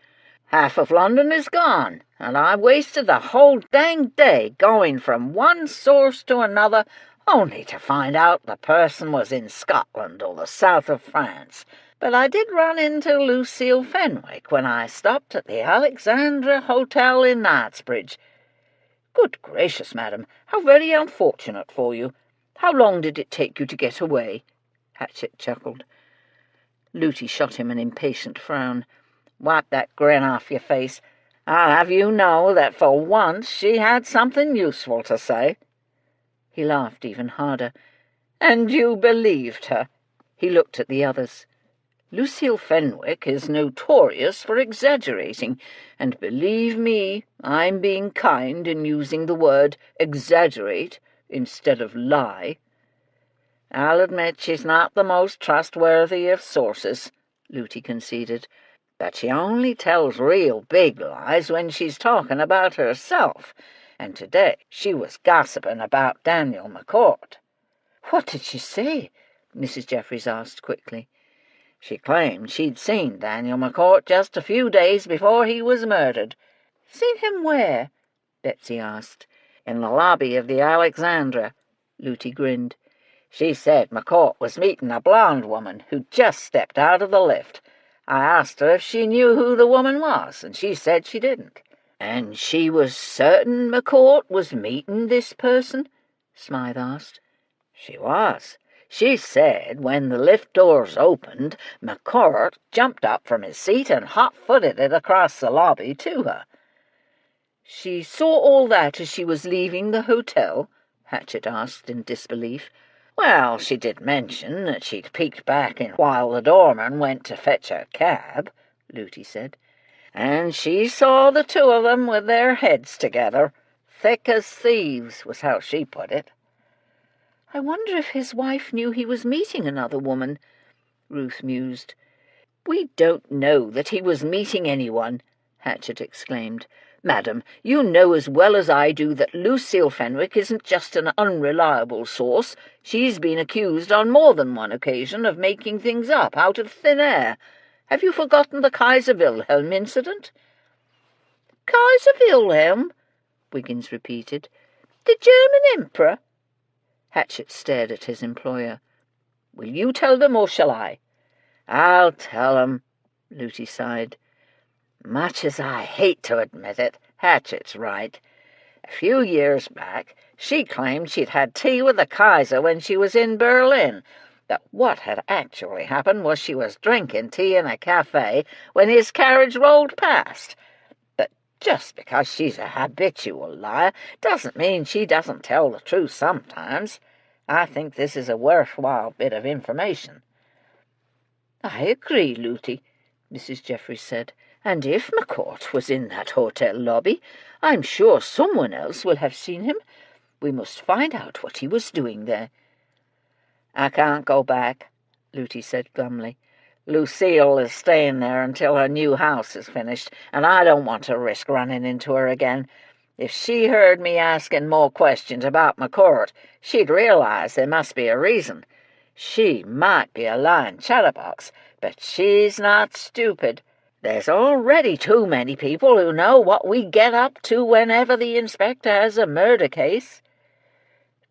"Half of London is gone, and I wasted the whole dang day going from one source to another only to find out the person was in Scotland or the south of France. But I did run into Lucille Fenwick when I stopped at the Alexandra Hotel in Knightsbridge. Good gracious, madam, how very unfortunate for you. How long did it take you to get away?" Hatchett chuckled. Lootie shot him an impatient frown. "Wipe that grin off your face. I'll have you know that for once she had something useful to say." He laughed even harder. "And you believed her?" He looked at the others. "Lucille Fenwick is notorious for exaggerating, and believe me, I'm being kind in using the word exaggerate instead of lie." "I'll admit she's not the most trustworthy of sources," Lootie conceded, "but she only tells real big lies when she's talking about herself, and today she was gossiping about Daniel McCourt." "What did she say?" Mrs. Jeffries asked quickly. "She claimed she'd seen Daniel McCourt just a few days before he was murdered." "Seen him where?" Betsy asked. "In the lobby of the Alexandra," Lootie grinned. "She said McCourt was meeting a blonde woman who'd just stepped out of the lift. I asked her if she knew who the woman was, and she said she didn't." "And she was certain McCourt was meeting this person?" Smythe asked. "She was. She said when the lift doors opened, McCourt jumped up from his seat and hot-footed it across the lobby to her." "She saw all that as she was leaving the hotel?" Hatchett asked in disbelief. "Well, she did mention that she'd peeked back in while the doorman went to fetch a cab," Lootie said. "And she saw the two of them with their heads together. Thick as thieves, was how she put it." "I wonder if his wife knew he was meeting another woman," Ruth mused. "We don't know that he was meeting anyone," Hatchett exclaimed. "Madam, you know as well as I do that Lucille Fenwick isn't just an unreliable source. She's been accused on more than one occasion of making things up out of thin air. Have you forgotten the Kaiser Wilhelm incident?" "Kaiser Wilhelm?" Wiggins repeated. "The German emperor?" Hatchett stared at his employer. "Will you tell them, or shall I?" "I'll tell 'em," Lootie sighed. "Much as I hate to admit it, Hatchett's right. A few years back, she claimed she'd had tea with the Kaiser when she was in Berlin, but what had actually happened was she was drinking tea in a cafe when his carriage rolled past. But just because she's a habitual liar doesn't mean she doesn't tell the truth sometimes. I think this is a worthwhile bit of information." "I agree, Lootie," Mrs. Jeffries said. "And if McCourt was in that hotel lobby, I'm sure someone else will have seen him. We must find out what he was doing there." "I can't go back," Lootie said glumly. "Lucille is staying there until her new house is finished, and I don't want to risk running into her again. If she heard me asking more questions about McCourt, she'd realize there must be a reason. She might be a lying chatterbox, but she's not stupid. There's already too many people who know what we get up to whenever the inspector has a murder case."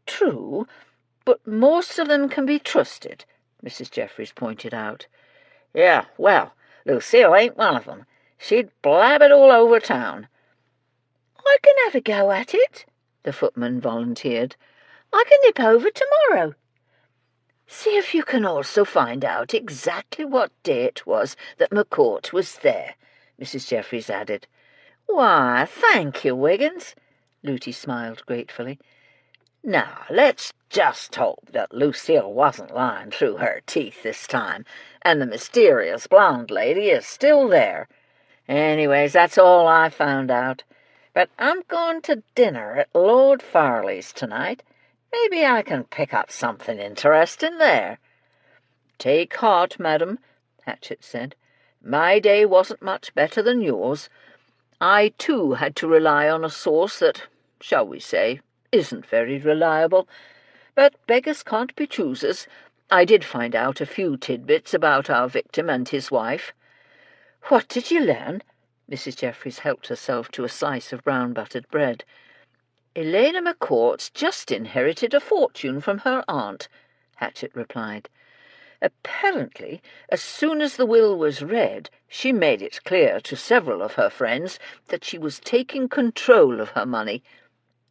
"True, but most of them can be trusted," Mrs. Jeffries pointed out. "Yeah, well, Lucille ain't one of them. She'd blab it all over town." "I can have a go at it," the footman volunteered. "I can nip over tomorrow." "See if you can also find out exactly what day it was that McCourt was there," Mrs. Jeffries added. "Why, thank you, Wiggins." Looty smiled gratefully. "Now, let's just hope that Lucille wasn't lying through her teeth this time, and the mysterious blonde lady is still there. Anyways, that's all I found out. But I'm going to dinner at Lord Farley's tonight. Maybe I can pick up something interesting there." "Take heart, madam," Hatchett said. "My day wasn't much better than yours. I, too, had to rely on a source that, shall we say, isn't very reliable. But beggars can't be choosers. I did find out a few tidbits about our victim and his wife." "What did you learn?" Mrs. Jeffries helped herself to a slice of brown-buttered bread. "Elena McCourt's just inherited a fortune from her aunt," Hatchett replied. "Apparently, as soon as the will was read, she made it clear to several of her friends that she was taking control of her money."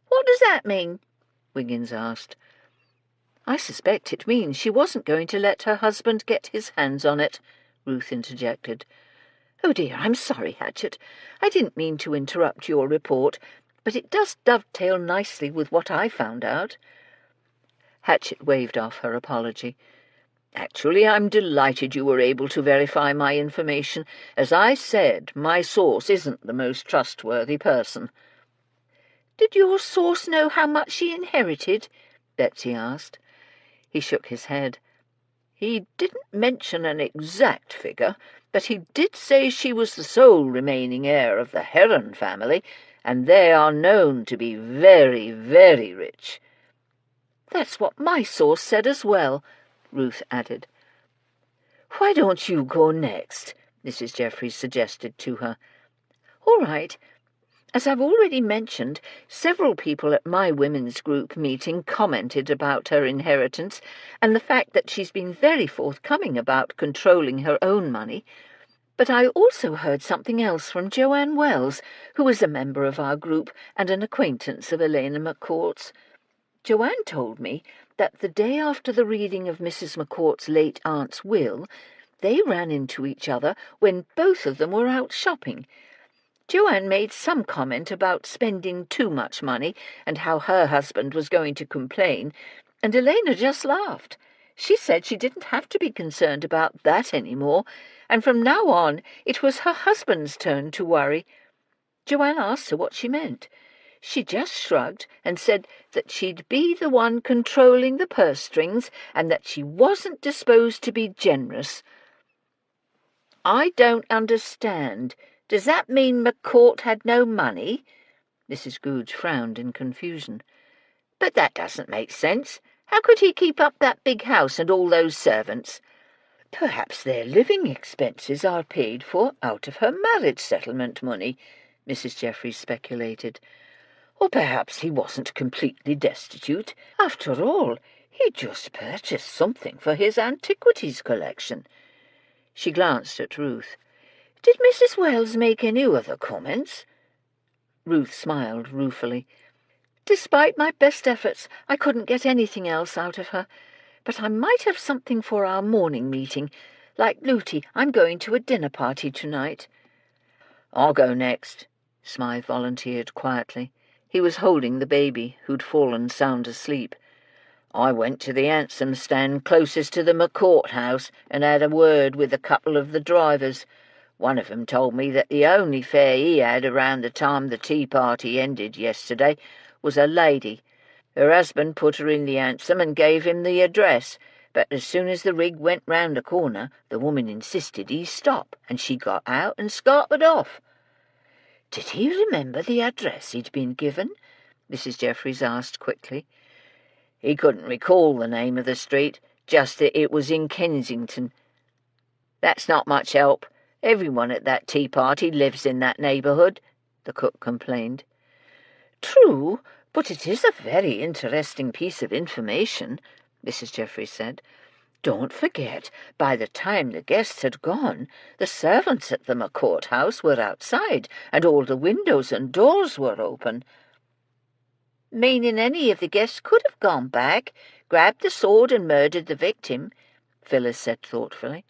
"What does that mean?" Wiggins asked. "I suspect it means she wasn't going to let her husband get his hands on it," Ruth interjected. "Oh dear, I'm sorry, Hatchett. I didn't mean to interrupt your report, but it does dovetail nicely with what I found out." Hatchett waved off her apology. "Actually, I'm delighted you were able to verify my information. As I said, my source isn't the most trustworthy person." "Did your source know how much she inherited?" Betsy asked. He shook his head. "He didn't mention an exact figure, but he did say she was the sole remaining heir of the Heron family, and they are known to be very, very rich." "That's what my source said as well," Ruth added. "Why don't you go next?" Mrs. Jeffries suggested to her. "All right. As I've already mentioned, several people at my women's group meeting commented about her inheritance and the fact that she's been very forthcoming about controlling her own money. But I also heard something else from Joanne Wells, who is a member of our group and an acquaintance of Elena McCourt's. Joanne told me that the day after the reading of Mrs. McCourt's late aunt's will, they ran into each other when both of them were out shopping. Joanne made some comment about spending too much money and how her husband was going to complain, and Elena just laughed. She said she didn't have to be concerned about that any more, and from now on it was her husband's turn to worry. Joanne asked her what she meant. She just shrugged and said that she'd be the one controlling the purse strings and that she wasn't disposed to be generous. "I don't understand. Does that mean McCourt had no money?" Mrs. Goodge frowned in confusion. "But that doesn't make sense. How could he keep up that big house and all those servants?" "Perhaps their living expenses are paid for out of her marriage settlement money," Mrs. Jeffries speculated. "Or perhaps he wasn't completely destitute. After all, he just purchased something for his antiquities collection." She glanced at Ruth. "Did Mrs. Wells make any other comments?" Ruth smiled ruefully. "Despite my best efforts, I couldn't get anything else out of her. But I might have something for our morning meeting. Like Looty, I'm going to a dinner party tonight." "I'll go next," Smythe volunteered quietly. He was holding the baby, who'd fallen sound asleep. "I went to the hansom stand closest to the McCourt house and had a word with a couple of the drivers. One of 'em told me that the only fare he had around the time the tea party ended yesterday was a lady. Her husband put her in the hansom and gave him the address, but as soon as the rig went round the corner, the woman insisted he stop, and she got out and scarpered off." "Did he remember the address he'd been given?" Mrs. Jeffries asked quickly. "He couldn't recall the name of the street, just that it was in Kensington." "That's not much help. Everyone at that tea party lives in that neighbourhood, the cook complained. True, but it is a very interesting piece of information, Mrs. Jeffries said. Don't forget, by the time the guests had gone, the servants at the McCourt house were outside, and all the windows and doors were open. Meaning any of the guests could have gone back, grabbed the sword and murdered the victim, Phyllis said thoughtfully,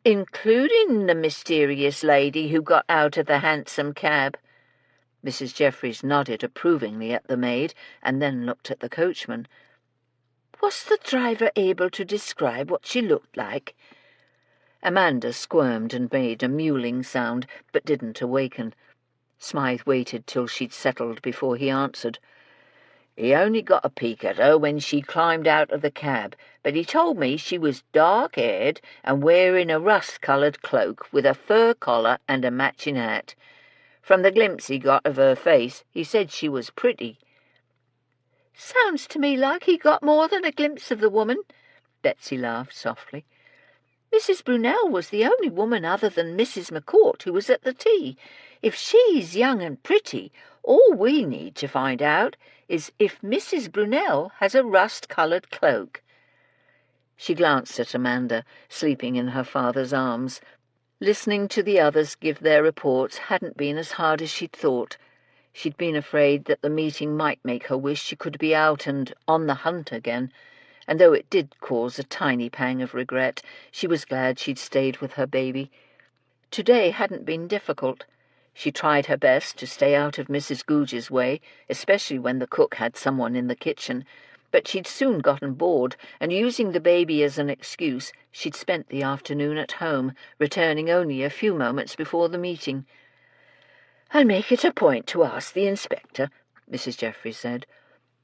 including the mysterious lady who got out of the hansom cab. Mrs. Jeffries nodded approvingly at the maid, and then looked at the coachman. Was the driver able to describe what she looked like? Amanda squirmed and made a mewling sound, but didn't awaken. Smythe waited till she'd settled before he answered. He only got a peek at her when she climbed out of the cab, but he told me she was dark-haired and wearing a rust-coloured cloak with a fur collar and a matching hat. From the glimpse he got of her face, he said she was pretty. Sounds to me like he got more than a glimpse of the woman, Betsy laughed softly. Mrs. Brunel was the only woman other than Mrs. McCourt who was at the tea. If she's young and pretty, all we need to find out is if Mrs. Brunel has a rust-coloured cloak. She glanced at Amanda, sleeping in her father's arms. Listening to the others give their reports hadn't been as hard as she'd thought. She'd been afraid that the meeting might make her wish she could be out and on the hunt again, and though it did cause a tiny pang of regret, she was glad she'd stayed with her baby. Today hadn't been difficult. She tried her best to stay out of Mrs. Googe's way, especially when the cook had someone in the kitchen, but she'd soon gotten bored, and using the baby as an excuse, she'd spent the afternoon at home, returning only a few moments before the meeting. I'll make it a point to ask the inspector, Mrs. Jeffries said.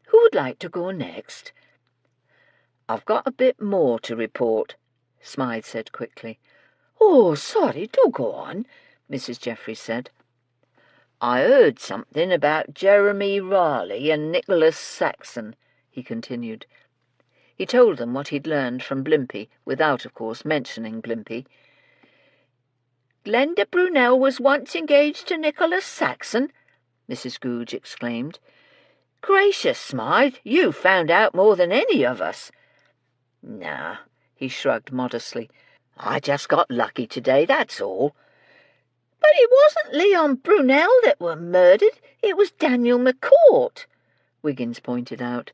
Who would like to go next? I've got a bit more to report, Smythe said quickly. Oh, sorry, do go on, Mrs. Jeffries said. I heard something about Jeremy Raleigh and Nicholas Saxon, he continued. He told them what he'd learned from Blimpie, without, of course, mentioning Blimpie. Glenda Brunel was once engaged to Nicholas Saxon, Mrs. Googe exclaimed. Gracious, Smythe, you found out more than any of us. Nah, he shrugged modestly. I just got lucky today, that's all. But it wasn't Leon Brunel that were murdered, it was Daniel McCourt, Wiggins pointed out.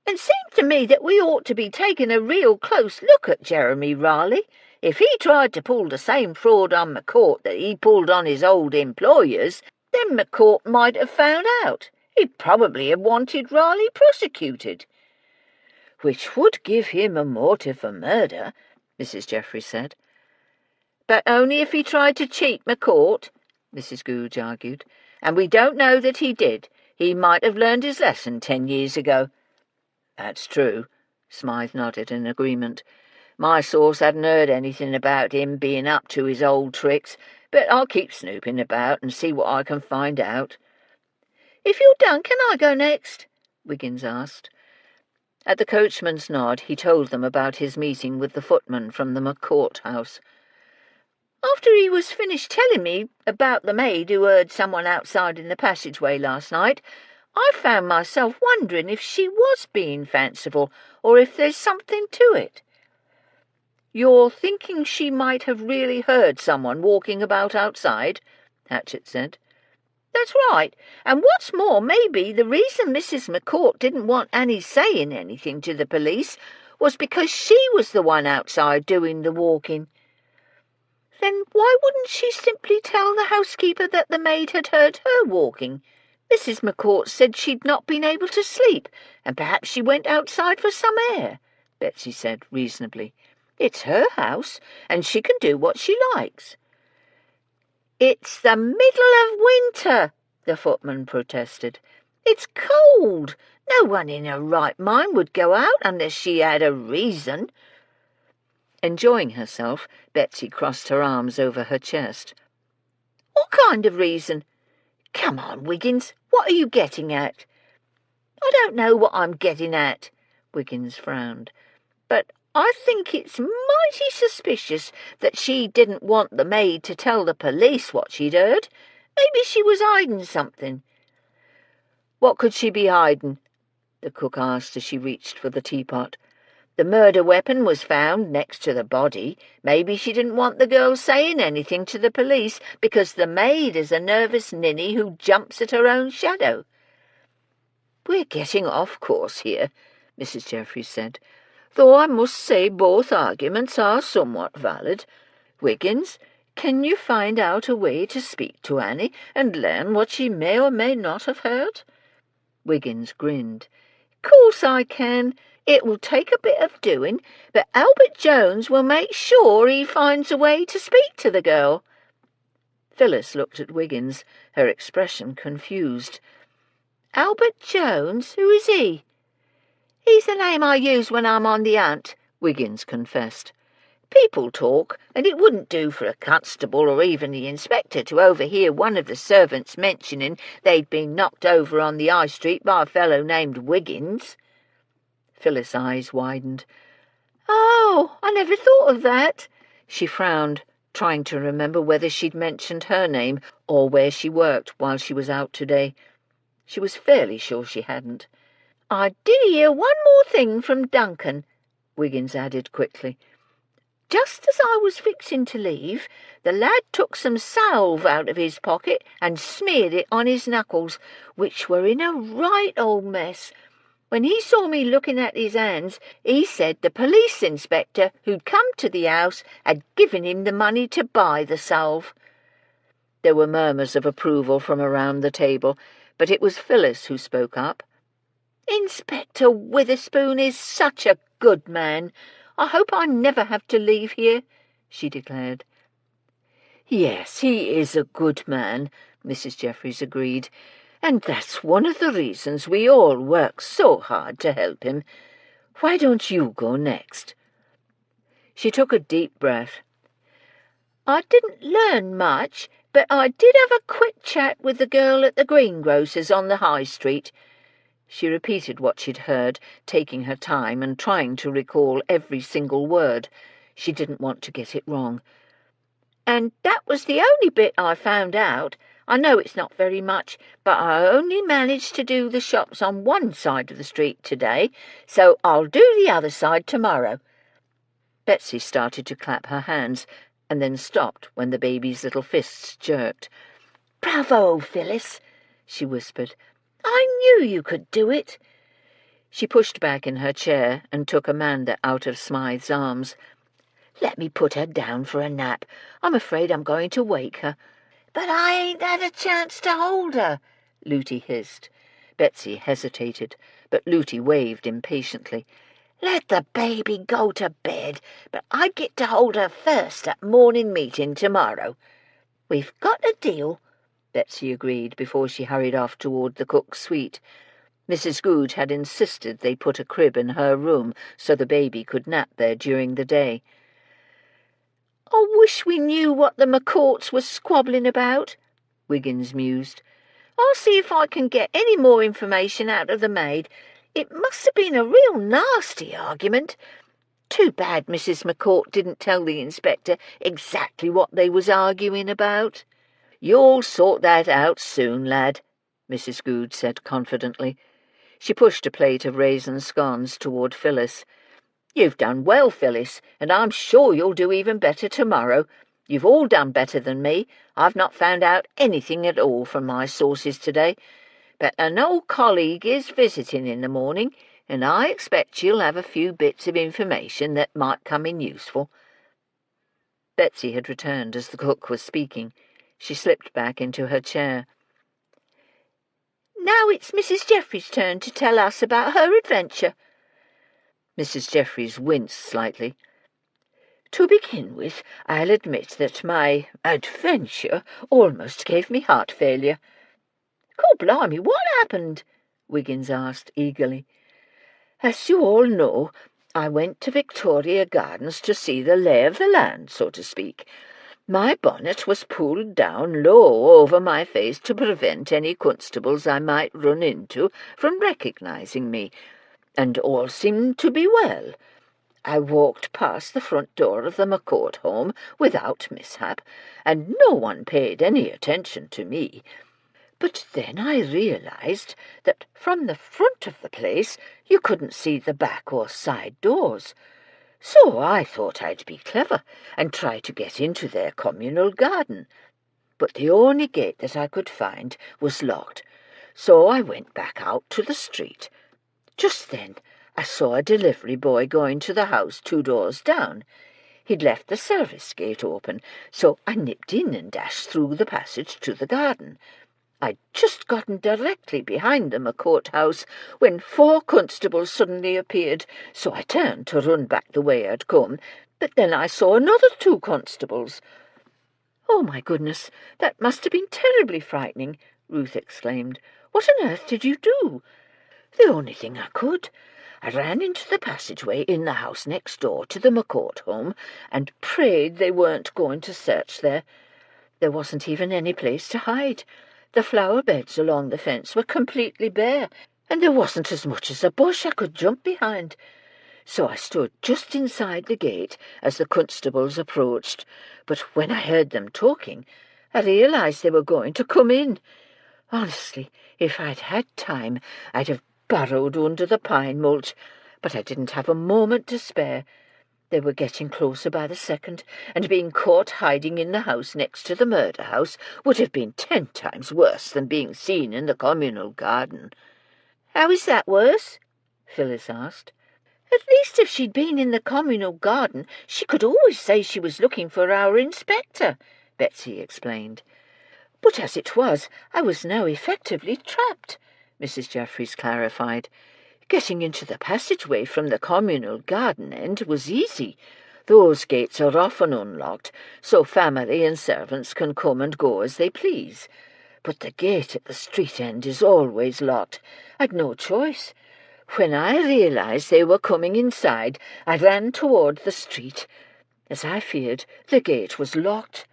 And seems to me that we ought to be taking a real close look at Jeremy Raleigh. If he tried to pull the same fraud on McCourt that he pulled on his old employers, then McCourt might have found out. He'd probably have wanted Raleigh prosecuted. Which would give him a motive for murder, Mrs. Jeffries said. But only if he tried to cheat McCourt, Mrs. Googe argued. And we don't know that he did. He might have learned his lesson 10 years ago. That's true, Smythe nodded in agreement. My source hadn't heard anything about him being up to his old tricks, but I'll keep snooping about and see what I can find out. If you're done, can I go next? Wiggins asked. At the coachman's nod, he told them about his meeting with the footman from the McCourt house. After he was finished telling me about the maid who heard someone outside in the passageway last night, I found myself wondering if she was being fanciful, or if there's something to it. You're thinking she might have really heard someone walking about outside? Hatchett said. That's right, and what's more, maybe the reason Mrs. McCourt didn't want Annie saying anything to the police was because she was the one outside doing the walking. Then why wouldn't she simply tell the housekeeper that the maid had heard her walking? Mrs. McCourt said she'd not been able to sleep, and perhaps she went outside for some air, Betsy said reasonably. It's her house, and she can do what she likes. It's the middle of winter, the footman protested. It's cold. No one in her right mind would go out unless she had a reason. Enjoying herself, Betsy crossed her arms over her chest. What kind of reason? Come on, Wiggins, what are you getting at? I don't know what I'm getting at, Wiggins frowned. But I think it's mighty suspicious that she didn't want the maid to tell the police what she'd heard. Maybe she was hiding something." "What could she be hiding?" the cook asked as she reached for the teapot. "The murder weapon was found next to the body. Maybe she didn't want the girl saying anything to the police because the maid is a nervous ninny who jumps at her own shadow." "We're getting off course here," Mrs. Jeffries said, "though I must say both arguments are somewhat valid. Wiggins, can you find out a way to speak to Annie and learn what she may or may not have heard?" Wiggins grinned. "Course I can. It will take a bit of doing, but Albert Jones will make sure he finds a way to speak to the girl." Phyllis looked at Wiggins, her expression confused. "Albert Jones? Who is he?" "He's the name I use when I'm on the hunt," Wiggins confessed. "People talk, and it wouldn't do for a constable or even the inspector to overhear one of the servants mentioning they'd been knocked over on the high street by a fellow named Wiggins." Phyllis' eyes widened. "Oh, I never thought of that." She frowned, trying to remember whether she'd mentioned her name or where she worked while she was out today. She was fairly sure she hadn't. "I did hear one more thing from Duncan," Wiggins added quickly. "Just as I was fixing to leave, the lad took some salve out of his pocket and smeared it on his knuckles, which were in a right old mess. When he saw me looking at his hands, he said the police inspector who'd come to the house had given him the money to buy the salve." There were murmurs of approval from around the table, but it was Phyllis who spoke up. "Inspector Witherspoon is such a good man. I hope I never have to leave here," she declared. "Yes, he is a good man," Mrs. Jeffries agreed, "and that's one of the reasons we all work so hard to help him. Why don't you go next?" She took a deep breath. "I didn't learn much, but I did have a quick chat with the girl at the greengrocer's on the high street." She repeated what she'd heard, taking her time and trying to recall every single word. She didn't want to get it wrong. "And that was the only bit I found out. I know it's not very much, but I only managed to do the shops on one side of the street today, so I'll do the other side tomorrow." Betsy started to clap her hands, and then stopped when the baby's little fists jerked. "Bravo, Phyllis," she whispered. "I knew you could do it." She pushed back in her chair and took Amanda out of Smythe's arms. "Let me put her down for a nap. I'm afraid I'm going to wake her." "But I ain't had a chance to hold her," Looty hissed. Betsy hesitated, but Looty waved impatiently. "Let the baby go to bed, but I get to hold her first at morning meeting tomorrow." "We've got a deal," Betsy agreed before she hurried off toward the cook's suite. Mrs. Goode had insisted they put a crib in her room so the baby could nap there during the day. "I wish we knew what the McCourts were squabbling about," Wiggins mused. "I'll see if I can get any more information out of the maid. It must have been a real nasty argument. Too bad Mrs. McCourt didn't tell the inspector exactly what they was arguing about." "You'll sort that out soon, lad," Mrs. Goode said confidently. She pushed a plate of raisin scones toward Phyllis. "You've done well, Phyllis, and I'm sure you'll do even better tomorrow. You've all done better than me. I've not found out anything at all from my sources today. But an old colleague is visiting in the morning, and I expect she'll have a few bits of information that might come in useful." Betsy had returned as the cook was speaking. She slipped back into her chair. "Now it's Mrs. Jeffries' turn to tell us about her adventure." Mrs. Jeffries winced slightly. "To begin with, I'll admit that my adventure almost gave me heart failure." "God blimey, what happened?" Wiggins asked eagerly. "As you all know, I went to Victoria Gardens to see the lay of the land, so to speak. My bonnet was pulled down low over my face to prevent any constables I might run into from recognizing me, and all seemed to be well. I walked past the front door of the McCourt home without mishap, and no one paid any attention to me. But then I realized that from the front of the place you couldn't see the back or side doors. So I thought I'd be clever and try to get into their communal garden. But the only gate that I could find was locked, so I went back out to the street. Just then I saw a delivery boy going to the house 2 doors down. He'd left the service gate open, so I nipped in and dashed through the passage to the garden. I'd just gotten directly behind the McCourt house when 4 constables suddenly appeared, so I turned to run back the way I'd come, but then I saw another 2 constables. "Oh, my goodness, that must have been terribly frightening," Ruth exclaimed. "What on earth did you do?" "The only thing I could. I ran into the passageway in the house next door to the McCourt home and prayed they weren't going to search there. There wasn't even any place to hide. The flower beds along the fence were completely bare, and there wasn't as much as a bush I could jump behind. So I stood just inside the gate as the constables approached, but when I heard them talking, I realized they were going to come in. Honestly, if I'd had time, I'd have burrowed under the pine mulch, but I didn't have a moment to spare. They were getting closer by the second, and being caught hiding in the house next to the murder house would have been 10 times worse than being seen in the communal garden." "How is that worse?" Phyllis asked. "At least if she'd been in the communal garden, she could always say she was looking for our inspector," Betsy explained. "But as it was, I was now effectively trapped," Mrs. Jeffries clarified. "Getting into the passageway from the communal garden end was easy. Those gates are often unlocked, so family and servants can come and go as they please. But the gate at the street end is always locked. I'd no choice. When I realized they were coming inside, I ran toward the street. As I feared, the gate was locked."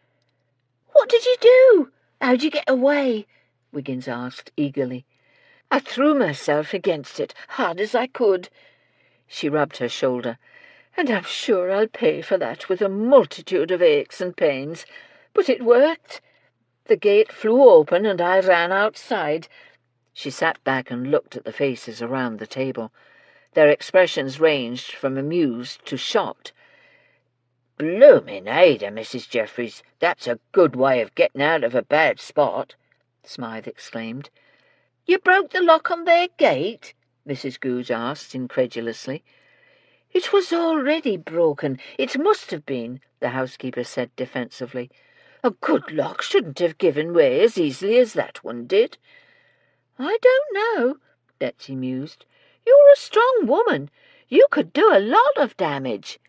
"What did you do? How'd you get away?" Wiggins asked eagerly. "I threw myself against it hard as I could." She rubbed her shoulder. "And I'm sure I'll pay for that with a multitude of aches and pains. But it worked. The gate flew open and I ran outside." She sat back and looked at the faces around the table. Their expressions ranged from amused to shocked. "Bloomin' Ada, Mrs. Jeffries, that's a good way of getting out of a bad spot," Smythe exclaimed. "You broke the lock on their gate?" Mrs. Goodge asked incredulously. "It was already broken. It must have been," the housekeeper said defensively. "A good lock shouldn't have given way as easily as that one did." "I don't know," Betsy mused. "You're a strong woman. You could do a lot of damage."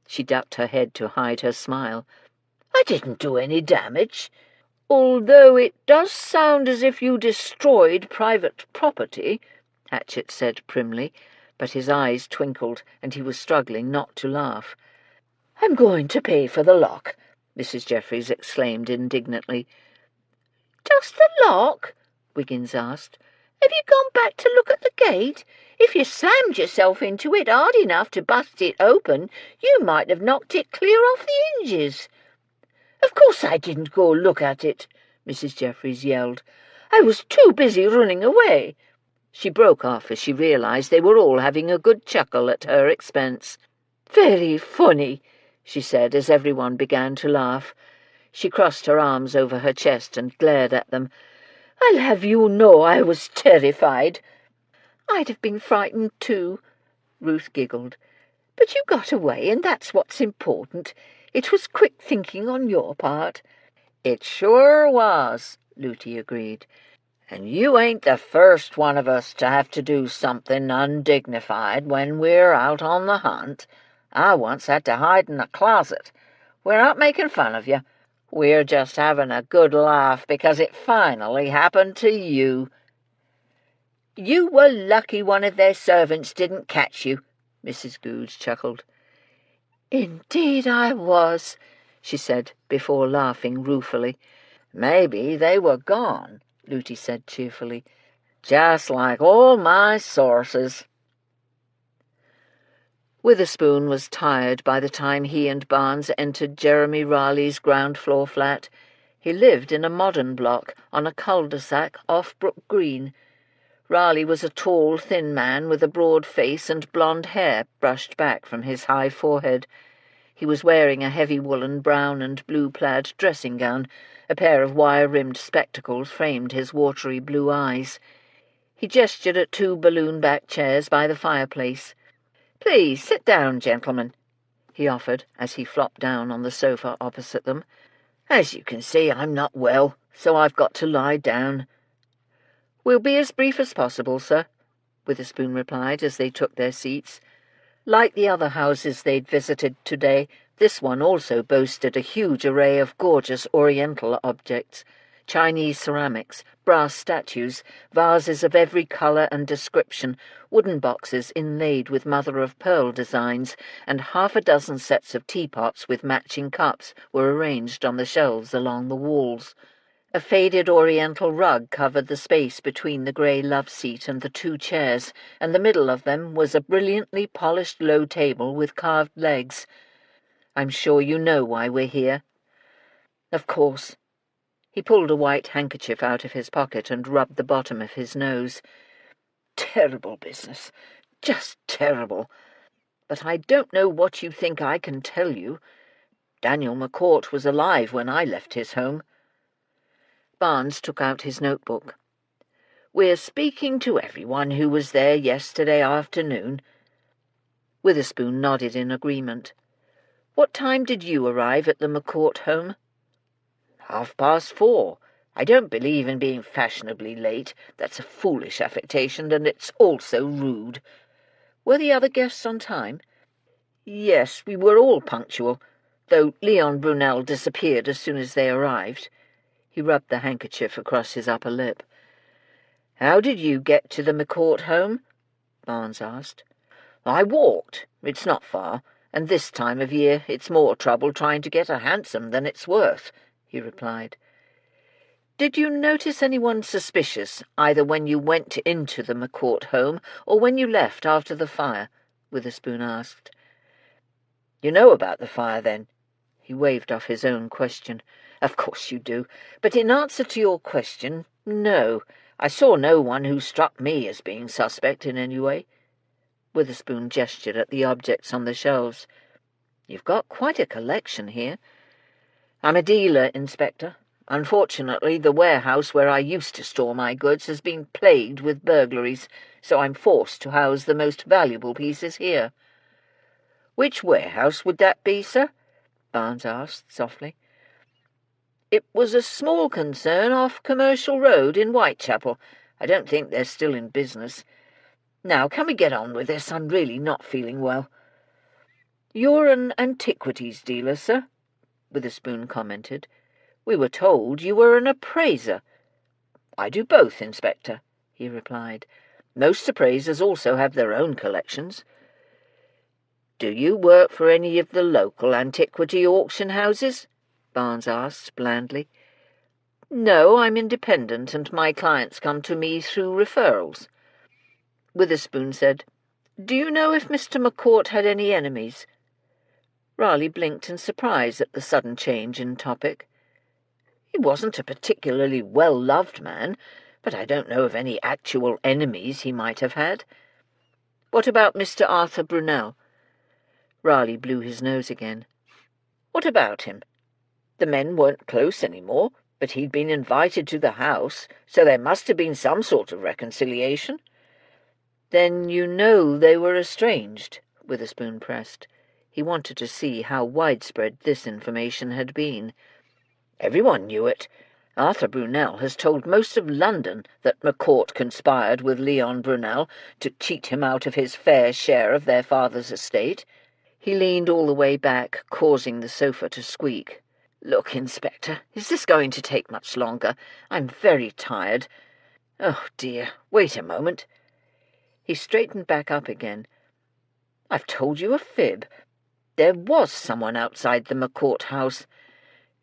She ducked her head to hide her smile. "I didn't do any damage. Although it does sound as if you destroyed private property," Hatchett said primly, but his eyes twinkled and he was struggling not to laugh. "I'm going to pay for the lock," Mrs. Jeffries exclaimed indignantly. "Just the lock?" Wiggins asked. "Have you gone back to look at the gate? If you slammed yourself into it hard enough to bust it open, you might have knocked it clear off the hinges." "Of course I didn't go look at it," Mrs. Jeffries yelled. "I was too busy running away." She broke off as she realized they were all having a good chuckle at her expense. "Very funny," she said as everyone began to laugh. She crossed her arms over her chest and glared at them. "I'll have you know I was terrified." "I'd have been frightened too," Ruth giggled. "But you got away, and that's what's important. It was quick thinking on your part." "It sure was," Looty agreed. "And you ain't the first one of us to have to do something undignified when we're out on the hunt. I once had to hide in a closet. We're not making fun of you. We're just having a good laugh because it finally happened to you." "You were lucky one of their servants didn't catch you," Mrs. Goodge chuckled. "Indeed I was," she said, before laughing ruefully. "Maybe they were gone," Looty said cheerfully, "just like all my sources." Witherspoon was tired by the time he and Barnes entered Jeremy Raleigh's ground-floor flat. He lived in a modern block on a cul-de-sac off Brook Green. Raleigh was a tall, thin man with a broad face and blonde hair brushed back from his high forehead. He was wearing a heavy woolen brown and blue plaid dressing gown. A pair of wire-rimmed spectacles framed his watery blue eyes. He gestured at two balloon-backed chairs by the fireplace. "Please, sit down, gentlemen," he offered as he flopped down on the sofa opposite them. "As you can see, I'm not well, so I've got to lie down." "We'll be as brief as possible, sir," Witherspoon replied as they took their seats. Like the other houses they'd visited today, this one also boasted a huge array of gorgeous Oriental objects: Chinese ceramics, brass statues, vases of every colour and description, wooden boxes inlaid with mother-of-pearl designs, and half a dozen sets of teapots with matching cups were arranged on the shelves along the walls. A faded Oriental rug covered the space between the grey love-seat and the two chairs, and the middle of them was a brilliantly polished low table with carved legs. "I'm sure you know why we're here." "Of course." He pulled a white handkerchief out of his pocket and rubbed the bottom of his nose. "Terrible business. Just terrible. But I don't know what you think I can tell you. Daniel McCourt was alive when I left his home." Barnes took out his notebook. "We're speaking to everyone who was there yesterday afternoon." Witherspoon nodded in agreement. "What time did you arrive at the McCourt home?" 4:30. I don't believe in being fashionably late. That's a foolish affectation, and it's also rude." "Were the other guests on time?" "Yes, we were all punctual, though Leon Brunel disappeared as soon as they arrived." He rubbed the handkerchief across his upper lip. "How did you get to the McCourt home?" Barnes asked. "I walked. It's not far, and this time of year it's more trouble trying to get a hansom than it's worth," he replied. "Did you notice anyone suspicious, either when you went into the McCourt home or when you left after the fire?" Witherspoon asked. "You know about the fire, then?" He waved off his own question. "Of course you do. But in answer to your question, no. I saw no one who struck me as being suspect in any way." Witherspoon gestured at the objects on the shelves. "You've got quite a collection here." "I'm a dealer, Inspector. Unfortunately, the warehouse where I used to store my goods has been plagued with burglaries, so I'm forced to house the most valuable pieces here." "Which warehouse would that be, sir?" Barnes asked softly. "It was a small concern off Commercial Road in Whitechapel. I don't think they're still in business. Now, can we get on with this? I'm really not feeling well." "You're an antiquities dealer, sir?" Witherspoon commented. "We were told you were an appraiser." "I do both, Inspector," he replied. "Most appraisers also have their own collections." "Do you work for any of the local antiquity auction houses?" Barnes asked blandly. "No, I'm independent, and my clients come to me through referrals." Witherspoon said, "Do you know if Mr. McCourt had any enemies?" Raleigh blinked in surprise at the sudden change in topic. "He wasn't a particularly well-loved man, but I don't know of any actual enemies he might have had." "What about Mr. Arthur Brunel?" Raleigh blew his nose again. "What about him? The men weren't close any more, but he'd been invited to the house, so there must have been some sort of reconciliation." "Then you know they were estranged?" Witherspoon pressed. He wanted to see how widespread this information had been. "Everyone knew it. Arthur Brunel has told most of London that McCourt conspired with Leon Brunel to cheat him out of his fair share of their father's estate." He leaned all the way back, causing the sofa to squeak. "Look, Inspector, is this going to take much longer? I'm very tired. Oh, dear, wait a moment." He straightened back up again. "I've told you a fib. There was someone outside the McCourt house.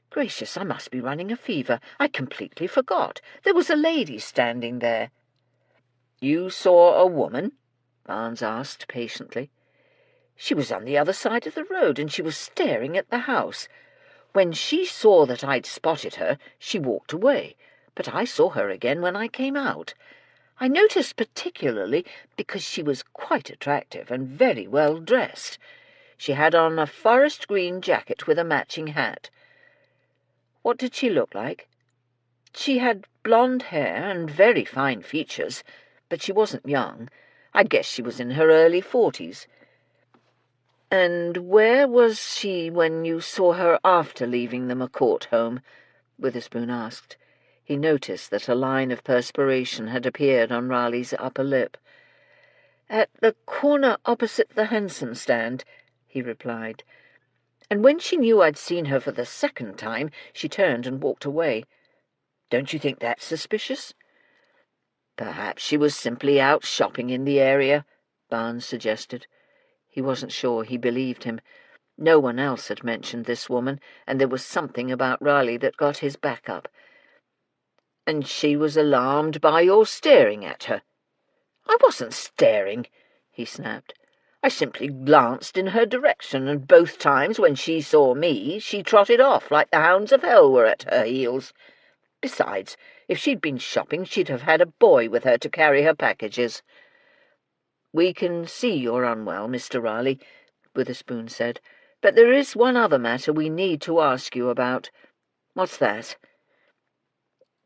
Gracious, I must be running a fever. I completely forgot. There was a lady standing there." "You saw a woman?" Barnes asked patiently. She was on the other side of the road, and she was staring at the house. When she saw that I'd spotted her, she walked away, but I saw her again when I came out. I noticed particularly because she was quite attractive and very well dressed. She had on a forest green jacket with a matching hat. What did she look like? She had blonde hair and very fine features, but she wasn't young. I'd guess she was in her early 40s. "And where was she when you saw her after leaving the McCourt home?" Witherspoon asked. He noticed that a line of perspiration had appeared on Raleigh's upper lip. "At the corner opposite the hansom stand," he replied. "And when she knew I'd seen her for the second time, she turned and walked away. Don't you think that's suspicious?" "Perhaps she was simply out shopping in the area," Barnes suggested. He wasn't sure he believed him. No one else had mentioned this woman, and there was something about Raleigh that got his back up. "And she was alarmed by your staring at her." "I wasn't staring," he snapped. "I simply glanced in her direction, and both times when she saw me, she trotted off like the hounds of hell were at her heels. Besides, if she'd been shopping, she'd have had a boy with her to carry her packages." "We can see you're unwell, Mr. Raleigh," Witherspoon said, "but there is one other matter we need to ask you about." "What's that?"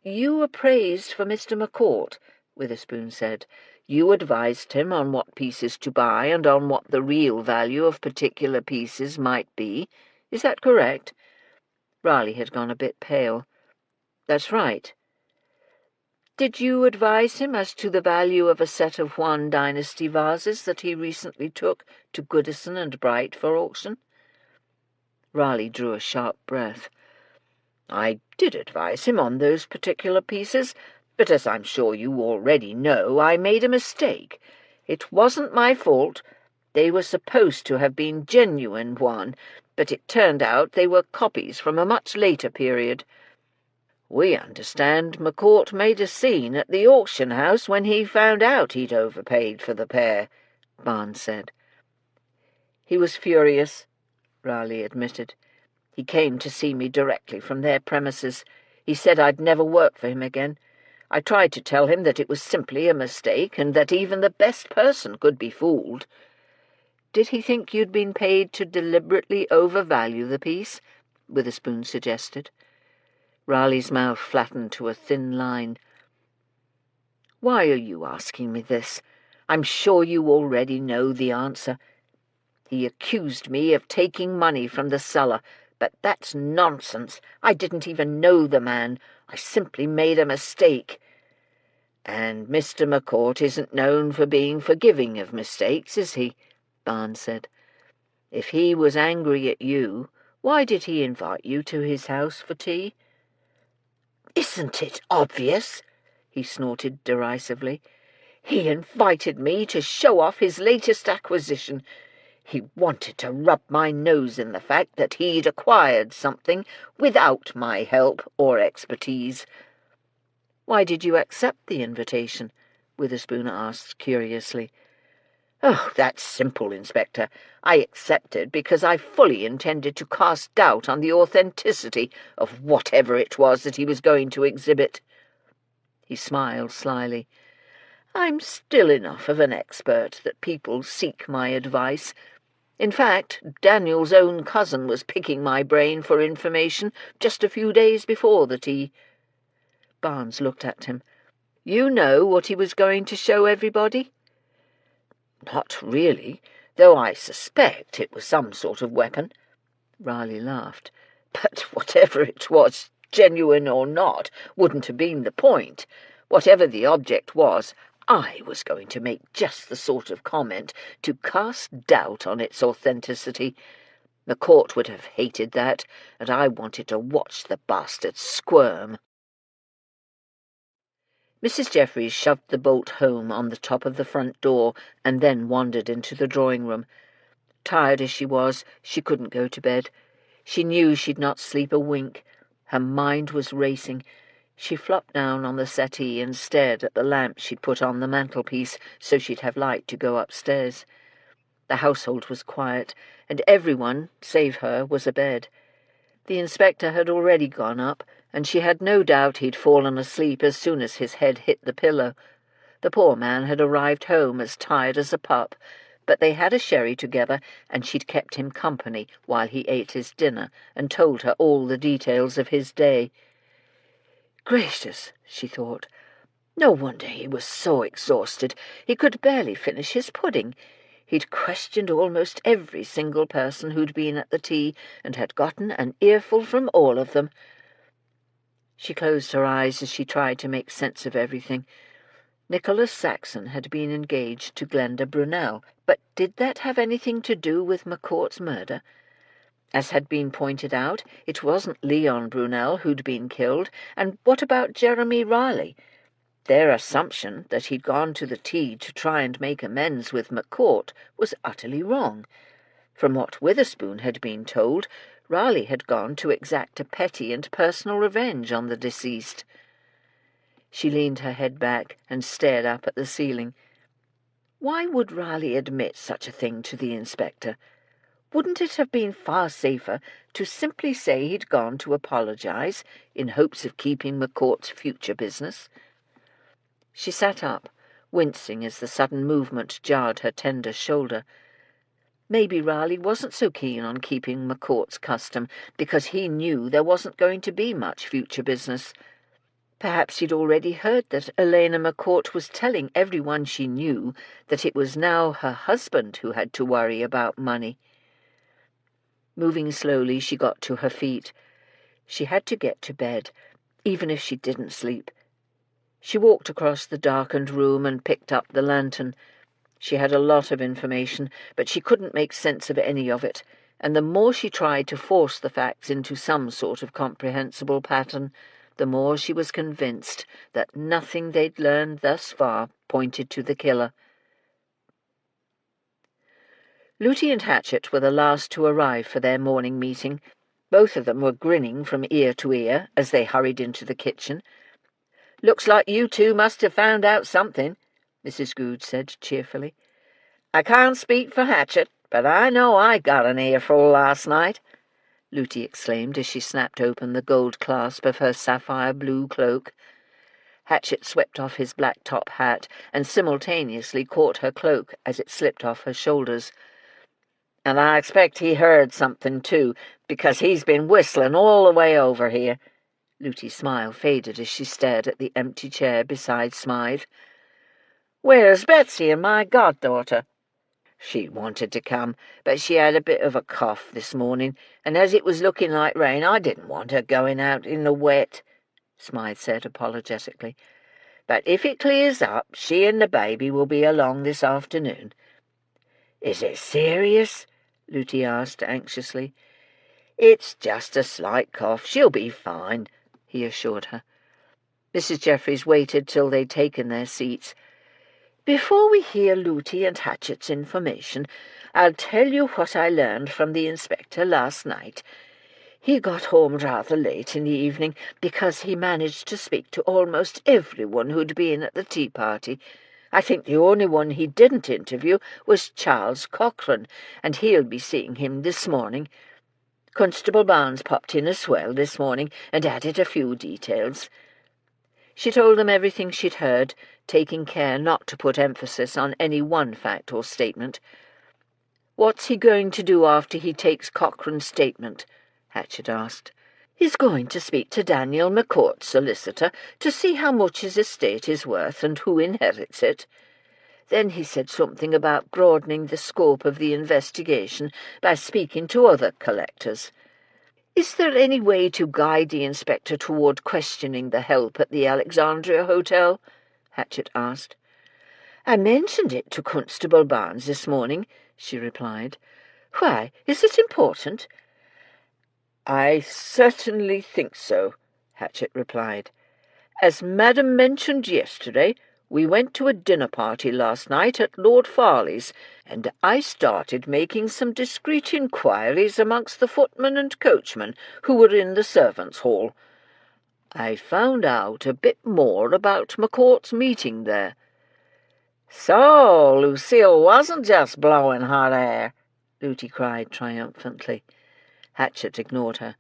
"You appraised for Mr. McCourt," Witherspoon said. "You advised him on what pieces to buy and on what the real value of particular pieces might be. Is that correct?" Raleigh had gone a bit pale. "That's right." "Did you advise him as to the value of a set of Yuan dynasty vases that he recently took to Goodison and Bright for auction?" Raleigh drew a sharp breath. "I did advise him on those particular pieces, but as I'm sure you already know, I made a mistake. It wasn't my fault. They were supposed to have been genuine Yuan, but it turned out they were copies from a much later period." "We understand McCourt made a scene at the auction house when he found out he'd overpaid for the pair," Barnes said. "He was furious," Raleigh admitted. "He came to see me directly from their premises. He said I'd never work for him again. I tried to tell him that it was simply a mistake and that even the best person could be fooled." "Did he think you'd been paid to deliberately overvalue the piece?" Witherspoon suggested. Raleigh's mouth flattened to a thin line. "Why are you asking me this? I'm sure you already know the answer. He accused me of taking money from the cellar, but that's nonsense. I didn't even know the man. I simply made a mistake." "And Mr. McCourt isn't known for being forgiving of mistakes, is he?" Barnes said. "If he was angry at you, why did he invite you to his house for tea?" "Isn't it obvious?" he snorted derisively. "He invited me to show off his latest acquisition. He wanted to rub my nose in the fact that he'd acquired something without my help or expertise." "Why did you accept the invitation?" Witherspoon asked curiously. "Oh, that's simple, Inspector. I accepted because I fully intended to cast doubt on the authenticity of whatever it was that he was going to exhibit." He smiled slyly. "I'm still enough of an expert that people seek my advice. In fact, Daniel's own cousin was picking my brain for information just a few days before the tea." Barnes looked at him. "You know what he was going to show everybody?" "Not really, though I suspect it was some sort of weapon." Raleigh laughed. "But whatever it was, genuine or not, wouldn't have been the point. Whatever the object was, I was going to make just the sort of comment to cast doubt on its authenticity. The court would have hated that, and I wanted to watch the bastard squirm." Mrs. Jeffries shoved the bolt home on the top of the front door and then wandered into the drawing-room. Tired as she was, she couldn't go to bed. She knew she'd not sleep a wink. Her mind was racing. She flopped down on the settee and stared at the lamp she'd put on the mantelpiece so she'd have light to go upstairs. The household was quiet, and everyone, save her, was abed. The inspector had already gone up, and she had no doubt he'd fallen asleep as soon as his head hit the pillow. The poor man had arrived home as tired as a pup, but they had a sherry together, and she'd kept him company while he ate his dinner and told her all the details of his day. Gracious, she thought, no wonder he was so exhausted he could barely finish his pudding. He'd questioned almost every single person who'd been at the tea, and had gotten an earful from all of them. She closed her eyes as she tried to make sense of everything. Nicholas Saxon had been engaged to Glenda Brunel, but did that have anything to do with McCourt's murder? As had been pointed out, it wasn't Leon Brunel who'd been killed, and what about Jeremy Riley? Their assumption that he'd gone to the tea to try and make amends with McCourt was utterly wrong. From what Witherspoon had been told, Riley had gone to exact a petty and personal revenge on the deceased. She leaned her head back and stared up at the ceiling. Why would Riley admit such a thing to the inspector? Wouldn't it have been far safer to simply say he'd gone to apologize in hopes of keeping McCourt's future business? She sat up, wincing as the sudden movement jarred her tender shoulder. Maybe Riley wasn't so keen on keeping McCourt's custom because he knew there wasn't going to be much future business. Perhaps he'd already heard that Elena McCourt was telling everyone she knew that it was now her husband who had to worry about money. Moving slowly, she got to her feet. She had to get to bed, even if she didn't sleep. She walked across the darkened room and picked up the lantern. She had a lot of information, but she couldn't make sense of any of it, and the more she tried to force the facts into some sort of comprehensible pattern, the more she was convinced that nothing they'd learned thus far pointed to the killer. Looty and Hatchet were the last to arrive for their morning meeting. Both of them were grinning from ear to ear as they hurried into the kitchen. "Looks like you two must have found out something," Mrs. Goode said cheerfully. "I can't speak for Hatchet, but I know I got an earful last night," Looty exclaimed as she snapped open the gold clasp of her sapphire blue cloak. Hatchet swept off his black top hat and simultaneously caught her cloak as it slipped off her shoulders. "And I expect he heard something, too, because he's been whistling all the way over here." Looty's smile faded as she stared at the empty chair beside Smythe. "Where's Betsy and my goddaughter?" "She wanted to come, but she had a bit of a cough this morning, and as it was looking like rain, I didn't want her going out in the wet," Smythe said apologetically. "But if it clears up, she and the baby will be along this afternoon." "Is it serious?" Looty asked anxiously. "It's just a slight cough. She'll be fine," he assured her. Mrs. Jeffries waited till they'd taken their seats. "Before we hear Looty and Hatchet's information, I'll tell you what I learned from the inspector last night. He got home rather late in the evening because he managed to speak to almost everyone who'd been at the tea party. I think the only one he didn't interview was Charles Cochrane, and he'll be seeing him this morning. Constable Barnes popped in as well this morning and added a few details." She told them everything she'd heard, taking care not to put emphasis on any one fact or statement. "What's he going to do after he takes Cochrane's statement?" Hatchet asked. "He's going to speak to Daniel McCourt's solicitor to see how much his estate is worth and who inherits it. Then he said something about broadening the scope of the investigation by speaking to other collectors. Is there any way to guide the inspector toward questioning the help at the Alexandria Hotel?" Hatchet asked. "I mentioned it to Constable Barnes this morning," she replied. "Why, is it important?" "I certainly think so," Hatchet replied. "As Madam mentioned yesterday, we went to a dinner party last night at Lord Farley's, and I started making some discreet inquiries amongst the footmen and coachmen who were in the servants' hall. I found out a bit more about McCourt's meeting there." So Lucille wasn't just blowing hot air, Looty cried triumphantly. Hatchett ignored her.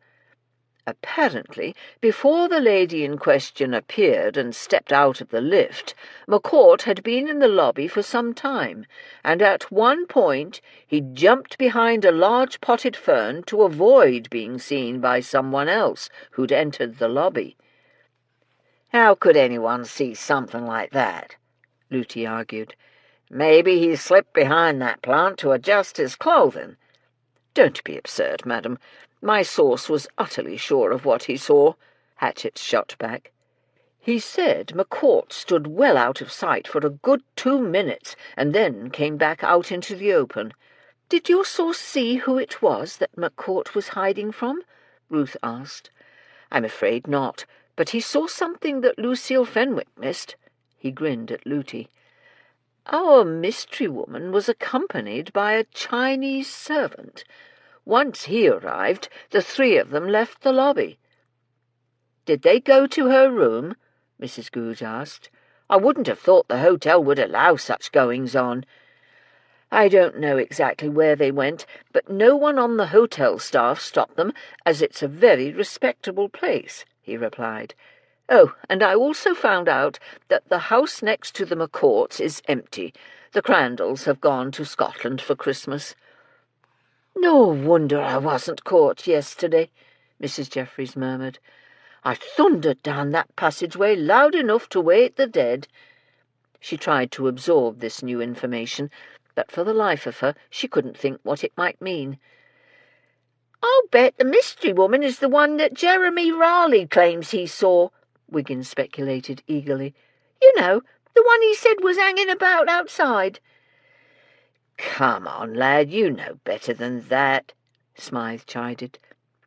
Apparently, before the lady in question appeared and stepped out of the lift, McCourt had been in the lobby for some time, and at one point he jumped behind a large potted fern to avoid being seen by someone else who'd entered the lobby. How could anyone see something like that? Looty argued. Maybe he slipped behind that plant to adjust his clothing. Don't be absurd, madam. My source was utterly sure of what he saw, Hatchett shot back. He said McCourt stood well out of sight for a good 2 minutes and then came back out into the open. Did your source see who it was that McCourt was hiding from? Ruth asked. I'm afraid not, but he saw something that Lucille Fenwick missed. He grinned at Looty. Our mystery woman was accompanied by a Chinese servant. Once he arrived, the three of them left the lobby. Did they go to her room? Mrs. Goodge asked. I wouldn't have thought the hotel would allow such goings-on. I don't know exactly where they went, but no one on the hotel staff stopped them, as it's a very respectable place, he replied. Oh, and I also found out that the house next to the McCourts is empty. The Crandalls have gone to Scotland for Christmas. No wonder I wasn't caught yesterday, Mrs. Jeffries murmured. I thundered down that passageway loud enough to wake the dead. She tried to absorb this new information, but for the life of her she couldn't think what it might mean. I'll bet the mystery woman is the one that Jeremy Raleigh claims he saw, Wiggins speculated eagerly. You know, the one he said was hanging about outside. Come on, lad, you know better than that, Smythe chided.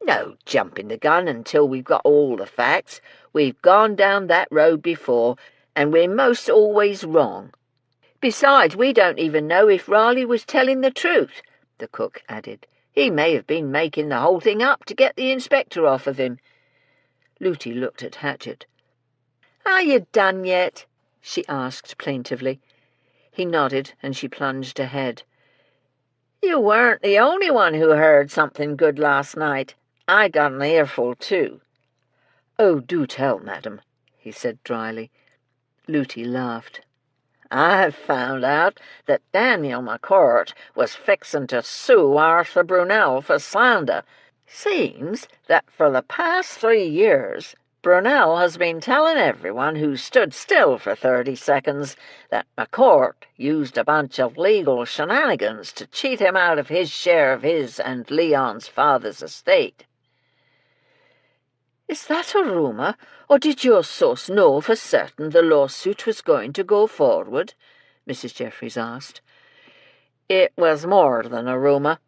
No jumping the gun until we've got all the facts. We've gone down that road before, and we're most always wrong. Besides, we don't even know if Raleigh was telling the truth, the cook added. He may have been making the whole thing up to get the inspector off of him. Looty looked at Hatchett. Are you done yet? She asked plaintively. He nodded, and she plunged ahead. You weren't the only one who heard something good last night. I got an earful too. Oh, do tell, madam, he said dryly. Looty laughed. I've found out that Daniel McCourt was fixing to sue Arthur Brunel for slander. Seems that for the past 3 years Brunel has been telling everyone who stood still for 30 seconds that McCourt used a bunch of legal shenanigans to cheat him out of his share of his and Leon's father's estate. Is that a rumour, or did your source know for certain the lawsuit was going to go forward? Mrs. Jeffries asked. It was more than a rumour,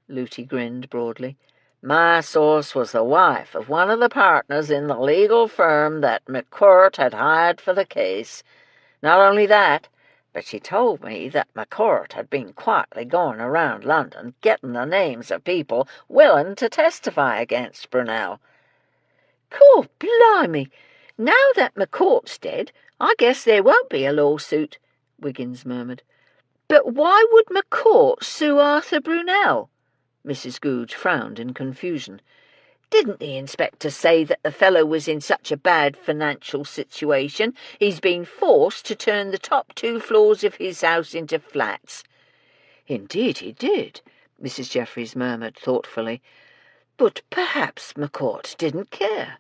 Looty grinned broadly. My source was the wife of one of the partners in the legal firm that McCourt had hired for the case. Not only that, but she told me that McCourt had been quietly going around London getting the names of people willing to testify against Brunel. Cool, blimey! Now that McCourt's dead, I guess there won't be a lawsuit, Wiggins murmured. But why would McCourt sue Arthur Brunel? Mrs. Goodge frowned in confusion. Didn't the inspector say that the fellow was in such a bad financial situation he's been forced to turn the top 2 floors of his house into flats? Indeed he did, Mrs. Jeffries murmured thoughtfully. But perhaps McCourt didn't care.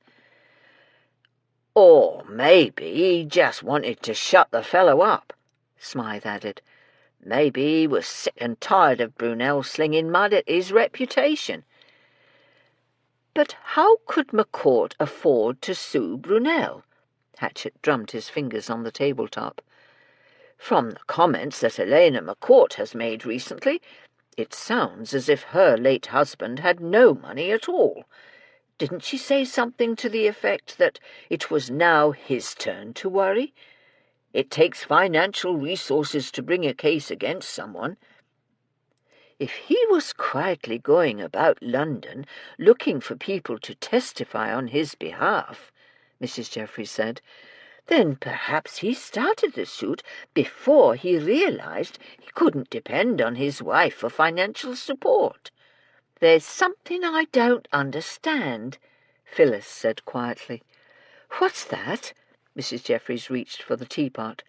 Or maybe he just wanted to shut the fellow up, Smythe added. Maybe he was sick and tired of Brunel slinging mud at his reputation. But how could McCourt afford to sue Brunel? Hatchett drummed his fingers on the tabletop. From the comments that Elena McCourt has made recently, it sounds as if her late husband had no money at all. Didn't she say something to the effect that it was now his turn to worry? It takes financial resources to bring a case against someone. If he was quietly going about London looking for people to testify on his behalf, Mrs. Jeffries said, Then perhaps he started the suit before he realized he couldn't depend on his wife for financial support. There's something I don't understand, Phyllis said quietly. What's that? Mrs. Jeffries reached for the teapot.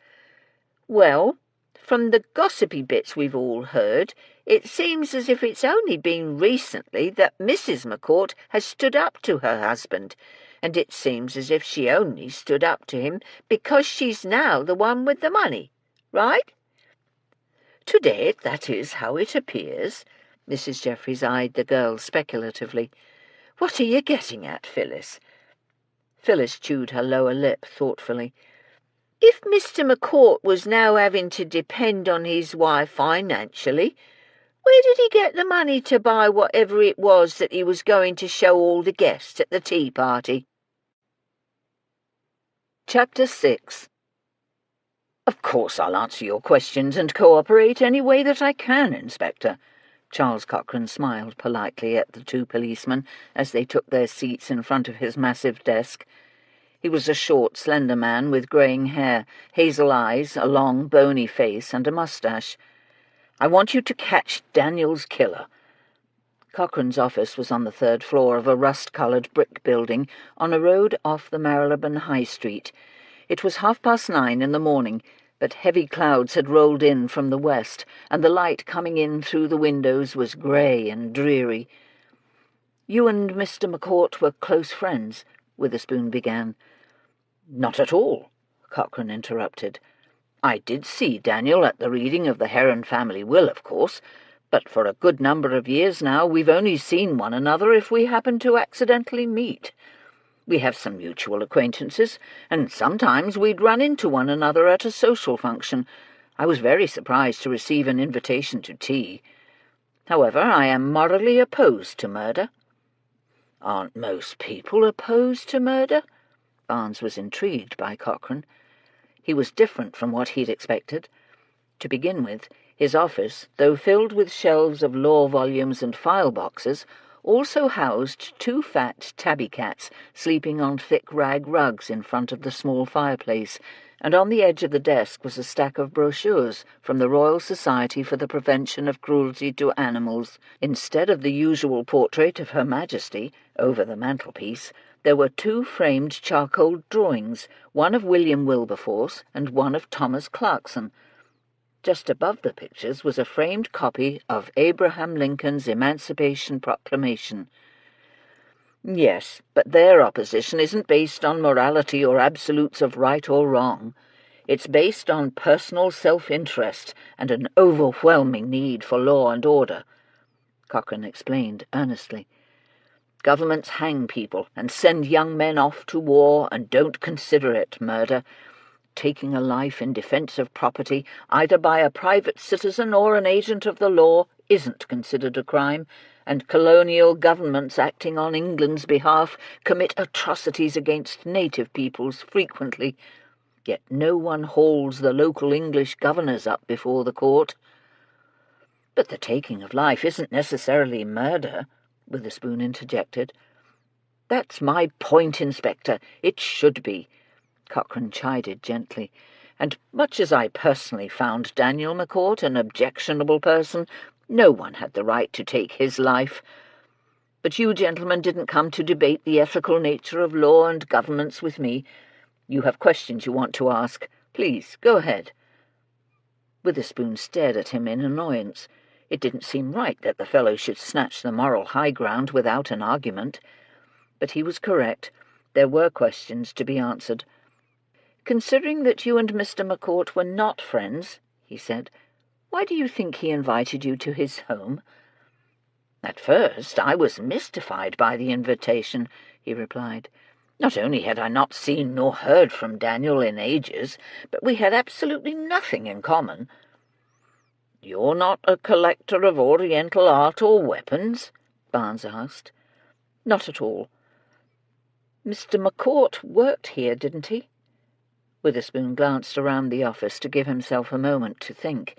Well, from the gossipy bits we've all heard, it seems as if it's only been recently that Mrs. McCourt has stood up to her husband, and it seems as if she only stood up to him because she's now the one with the money, right? To date, that is how it appears. Mrs. Jeffries eyed the girl speculatively. What are you getting at, Phyllis? Phyllis chewed her lower lip thoughtfully. If Mr. McCourt was now having to depend on his wife financially, where did he get the money to buy whatever it was that he was going to show all the guests at the tea party? Chapter 6. Of course I'll answer your questions and cooperate any way that I can, Inspector. Charles Cochrane smiled politely at the two policemen as they took their seats in front of his massive desk. He was a short, slender man with greying hair, hazel eyes, a long, bony face, and a moustache. I want you to catch Daniel's killer. Cochrane's office was on the third floor of a rust-coloured brick building on a road off the Marylebone High Street. It was 9:30 in the morning, but heavy clouds had rolled in from the west, and the light coming in through the windows was grey and dreary. "You and Mr. McCourt were close friends," Witherspoon began. "Not at all," Cochrane interrupted. "I did see Daniel at the reading of the Heron family will, of course, but for a good number of years now we've only seen one another if we happen to accidentally meet. We have some mutual acquaintances, and sometimes we'd run into one another at a social function. I was very surprised to receive an invitation to tea. However, I am morally opposed to murder." "Aren't most people opposed to murder?" Barnes was intrigued by Cochrane. He was different from what he'd expected. To begin with, his office, though filled with shelves of law volumes and file boxes, also housed two fat tabby cats sleeping on thick rag rugs in front of the small fireplace, and on the edge of the desk was a stack of brochures from the Royal Society for the Prevention of Cruelty to Animals. Instead of the usual portrait of Her Majesty over the mantelpiece, there were two framed charcoal drawings, one of William Wilberforce and one of Thomas Clarkson. Just above the pictures was a framed copy of Abraham Lincoln's Emancipation Proclamation. "Yes, but their opposition isn't based on morality or absolutes of right or wrong. It's based on personal self-interest and an overwhelming need for law and order," Cochrane explained earnestly. "Governments hang people and send young men off to war and don't consider it murder. Taking a life in defence of property, either by a private citizen or an agent of the law, isn't considered a crime, and colonial governments acting on England's behalf commit atrocities against native peoples frequently. Yet no one hauls the local English governors up before the court." "But the taking of life isn't necessarily murder," Witherspoon interjected. "That's my point, Inspector. It should be," Cochrane chided gently, "and much as I personally found Daniel McCourt an objectionable person, no one had the right to take his life. But you gentlemen didn't come to debate the ethical nature of law and governments with me. You have questions you want to ask. Please, go ahead." Witherspoon stared at him in annoyance. It didn't seem right that the fellow should snatch the moral high ground without an argument. But he was correct. There were questions to be answered. "Considering that you and Mr. McCourt were not friends," he said, "why do you think he invited you to his home?" "At first I was mystified by the invitation," he replied. "Not only had I not seen nor heard from Daniel in ages, but we had absolutely nothing in common." "You're not a collector of Oriental art or weapons?" Barnes asked. "Not at all." "Mr. McCourt worked here, didn't he?" Witherspoon glanced around the office to give himself a moment to think.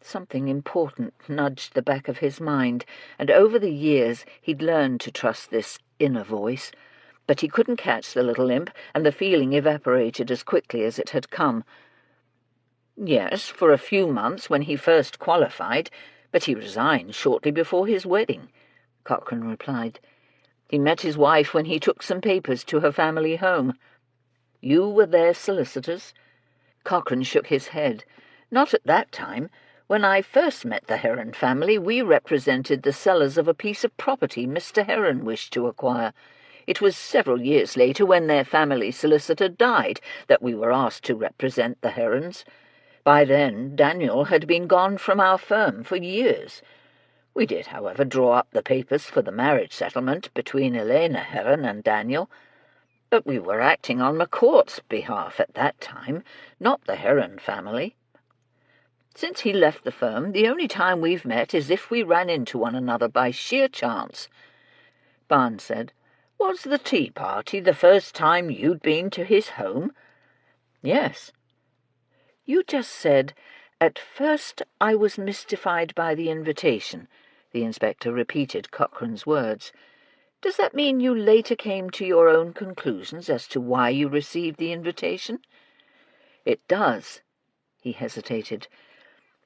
Something important nudged the back of his mind, and over the years he'd learned to trust this inner voice. but he couldn't catch the little imp, and the feeling evaporated as quickly as it had come. Yes, for a few months when he first qualified, but he resigned shortly before his wedding, Cochrane replied. He met his wife when he took some papers to her family home. You were their solicitors? Cochrane shook his head. Not at that time. When I first met the Heron family, we represented the sellers of a piece of property Mr. Heron wished to acquire. It was several years later, when their family solicitor died, that we were asked to represent the Herons. By then Daniel had been gone from our firm for years. We did, however, draw up the papers for the marriage settlement between Elena Heron and Daniel, but we were acting on McCourt's behalf at that time, not the Heron family. Since he left the firm, the only time we've met is if we ran into one another by sheer chance. Barnes said, Was the tea party the first time you'd been to his home? Yes. You just said, At first I was mystified by the invitation. The inspector repeated Cochrane's words. Does that mean you later came to your own conclusions as to why you received the invitation? It does. He hesitated.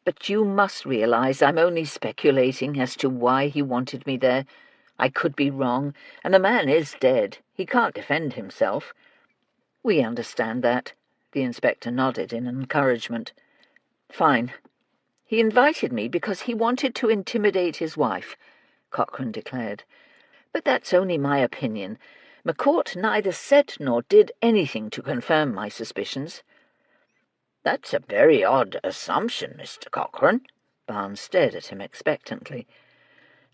But you must realize I'm only speculating as to why he wanted me there. I could be wrong, and the man is dead. He can't defend himself. We understand that. The inspector nodded in encouragement. Fine. He invited me because he wanted to intimidate his wife, Cochrane declared. But that's only my opinion. McCourt neither said nor did anything to confirm my suspicions. That's a very odd assumption, Mr. Cochrane. Barnes stared at him expectantly.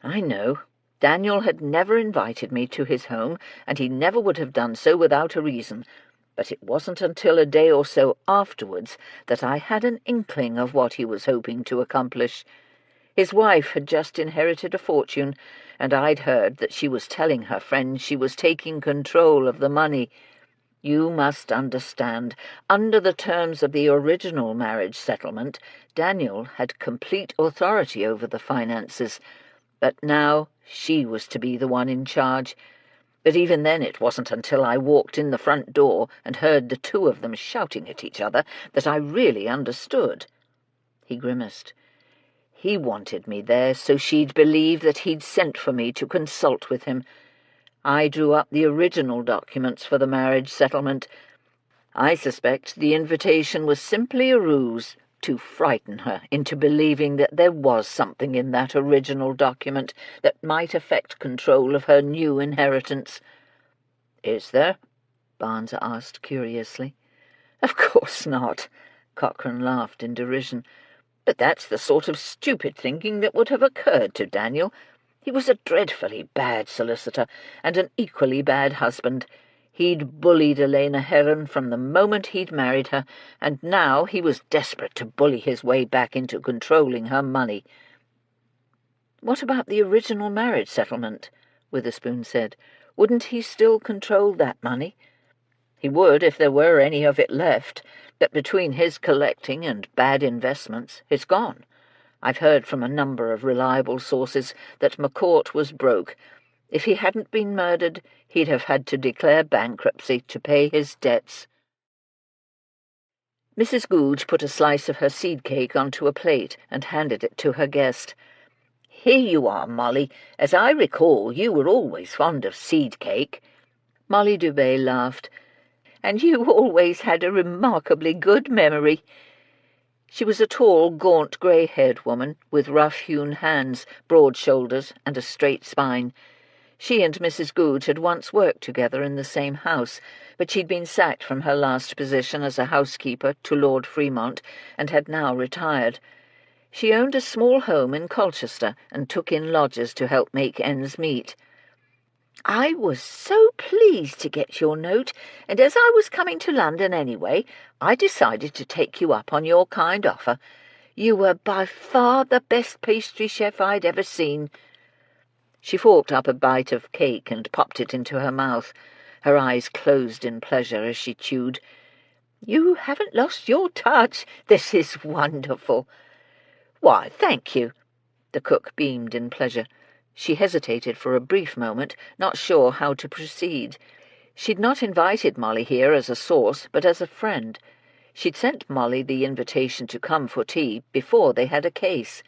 I know. Daniel had never invited me to his home, and he never would have done so without a reason. But it wasn't until a day or so afterwards that I had an inkling of what he was hoping to accomplish. His wife had just inherited a fortune, and I'd heard that she was telling her friends she was taking control of the money. You must understand, under the terms of the original marriage settlement, Daniel had complete authority over the finances, but now she was to be the one in charge. But even then it wasn't until I walked in the front door and heard the two of them shouting at each other that I really understood. He grimaced. He wanted me there so she'd believe that he'd sent for me to consult with him. I drew up the original documents for the marriage settlement. I suspect the invitation was simply a ruse to frighten her into believing that there was something in that original document that might affect control of her new inheritance. Is there? Barnes asked curiously. Of course not, Cochrane laughed in derision. But that's the sort of stupid thinking that would have occurred to Daniel. He was a dreadfully bad solicitor and an equally bad husband. He'd bullied Elena Heron from the moment he'd married her, and now he was desperate to bully his way back into controlling her money. What about the original marriage settlement? Witherspoon said. Wouldn't he still control that money? He would if there were any of it left, but between his collecting and bad investments, it's gone. I've heard from a number of reliable sources that McCourt was broke. If he hadn't been murdered, he'd have had to declare bankruptcy to pay his debts. Mrs. Goodge put a slice of her seed cake onto a plate and handed it to her guest. Here you are, Molly. As I recall, you were always fond of seed cake. Molly Dubé laughed. And you always had a remarkably good memory. She was a tall, gaunt, grey-haired woman, with rough-hewn hands, broad shoulders, and a straight spine. She and Mrs. Goodge had once worked together in the same house, but she'd been sacked from her last position as a housekeeper to Lord Fremont, and had now retired. She owned a small home in Colchester, and took in lodgers to help make ends meet. I was so pleased to get your note, and as I was coming to London anyway, I decided to take you up on your kind offer. You were by far the best pastry chef I'd ever seen. She forked up a bite of cake and popped it into her mouth. Her eyes closed in pleasure as she chewed. You haven't lost your touch. This is wonderful. Why, thank you. The cook beamed in pleasure. She hesitated for a brief moment, not sure how to proceed. She'd not invited Molly here as a source, but as a friend. She'd sent Molly the invitation to come for tea before they had a case.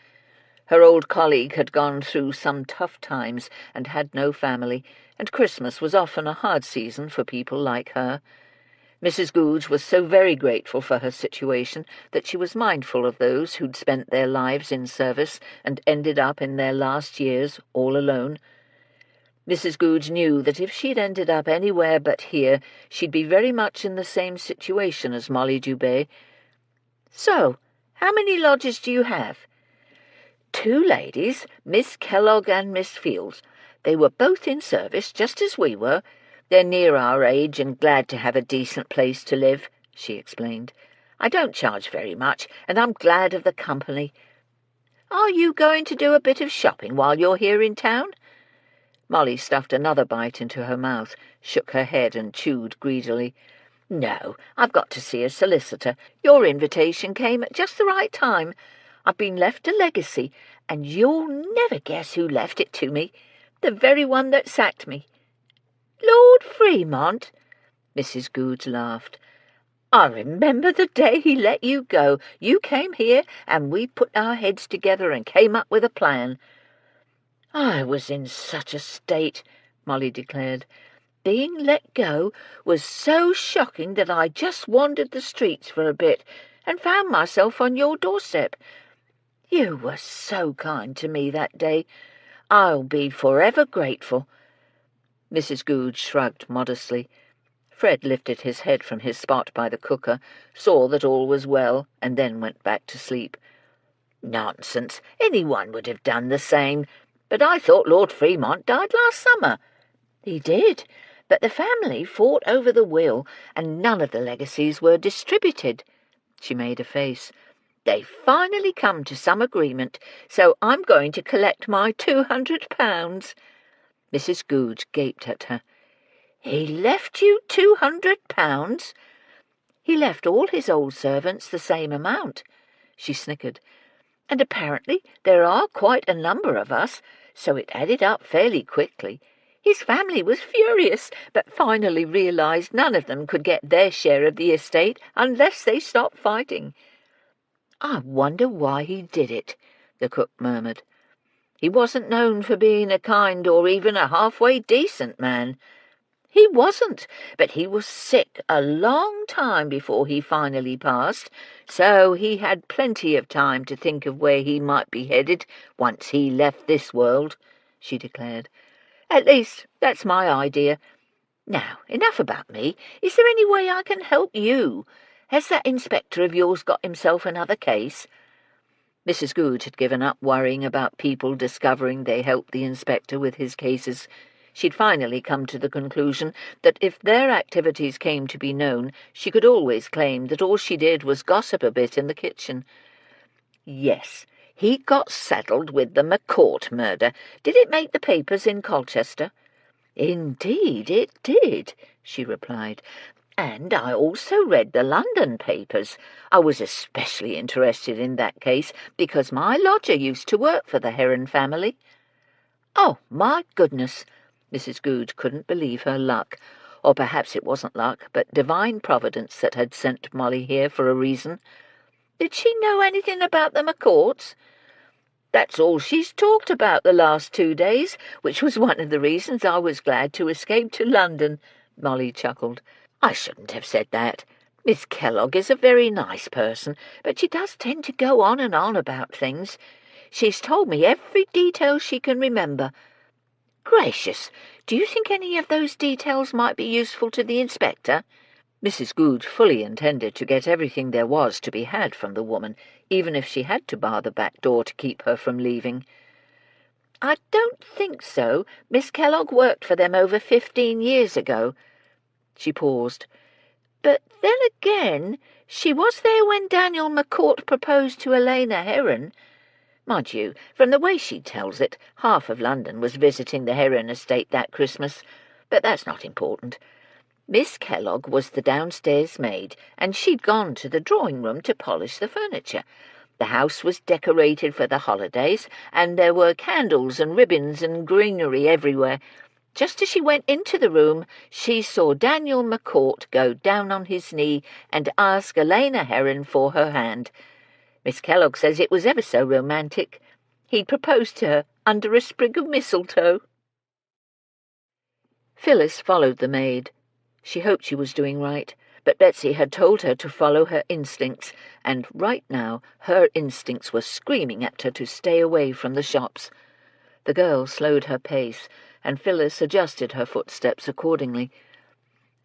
Her old colleague had gone through some tough times and had no family, and Christmas was often a hard season for people like her. Mrs. Goodge was so very grateful for her situation that she was mindful of those who'd spent their lives in service and ended up in their last years all alone. Mrs. Goodge knew that if she'd ended up anywhere but here, she'd be very much in the same situation as Molly Dubé. "So, how many lodgers do you have?" "Two ladies, Miss Kellogg and Miss Fields. They were both in service, just as we were. They're near our age and glad to have a decent place to live," she explained. "I don't charge very much, and I'm glad of the company. Are you going to do a bit of shopping while you're here in town?" Molly stuffed another bite into her mouth, shook her head and chewed greedily. "No, I've got to see a solicitor. Your invitation came at just the right time. I've been left a legacy, and you'll never guess who left it to me. The very one that sacked me." "Lord Fremont?" Mrs. Goodge laughed. "I remember the day he let you go. You came here, and we put our heads together and came up with a plan." "I was in such a state," Molly declared. "Being let go was so shocking that I just wandered the streets for a bit and found myself on your doorstep. You were so kind to me that day. I'll be forever grateful." Mrs. Goodge shrugged modestly. Fred lifted his head from his spot by the cooker, saw that all was well, and then went back to sleep. "Nonsense. Anyone would have done the same. But I thought Lord Fremont died last summer." "He did, but the family fought over the will, and none of the legacies were distributed." She made a face. "They've finally come to some agreement, so I'm going to collect my £200. Mrs. Goodge gaped at her. "He left you £200? "He left all his old servants the same amount," she snickered. "And apparently there are quite a number of us, so it added up fairly quickly. His family was furious, but finally realized none of them could get their share of the estate unless they stopped fighting." "I wonder why he did it," the cook murmured. "He wasn't known for being a kind or even a halfway decent man." "He wasn't, but he was sick a long time before he finally passed, so he had plenty of time to think of where he might be headed once he left this world," she declared. "At least, that's my idea. Now, enough about me. Is there any way I can help you? Has that inspector of yours got himself another case?" Mrs. Goodge had given up worrying about people discovering they helped the inspector with his cases. She'd finally come to the conclusion that if their activities came to be known, she could always claim that all she did was gossip a bit in the kitchen. "Yes, he got saddled with the McCourt murder. Did it make the papers in Colchester?" "Indeed it did," she replied. "And I also read the London papers. I was especially interested in that case because my lodger used to work for the Heron family." "Oh, my goodness!" Mrs. Goodge couldn't believe her luck. Or perhaps it wasn't luck, but divine providence that had sent Molly here for a reason. "Did she know anything about the McCourts?" "That's all she's talked about the last 2 days, which was one of the reasons I was glad to escape to London," Molly chuckled. "I shouldn't have said that. Miss Kellogg is a very nice person, but she does tend to go on and on about things. She's told me every detail she can remember. Gracious, do you think any of those details might be useful to the inspector?" Mrs. Goodge fully intended to get everything there was to be had from the woman, even if she had to bar the back door to keep her from leaving. "I don't think so. Miss Kellogg worked for them over 15 years ago." She paused. "But then again, she was there when Daniel McCourt proposed to Elena Heron. Mind you, from the way she tells it, half of London was visiting the Heron estate that Christmas, but that's not important. Miss Kellogg was the downstairs maid, and she'd gone to the drawing-room to polish the furniture. The house was decorated for the holidays, and there were candles and ribbons and greenery everywhere. Just as she went into the room, she saw Daniel McCourt go down on his knee and ask Elena Heron for her hand. Miss Kellogg says it was ever so romantic. He'd proposed to her under a sprig of mistletoe. Phyllis followed the maid. She hoped she was doing right, but Betsy had told her to follow her instincts, and right now her instincts were screaming at her to stay away from the shops. The girl slowed her pace, and Phyllis adjusted her footsteps accordingly.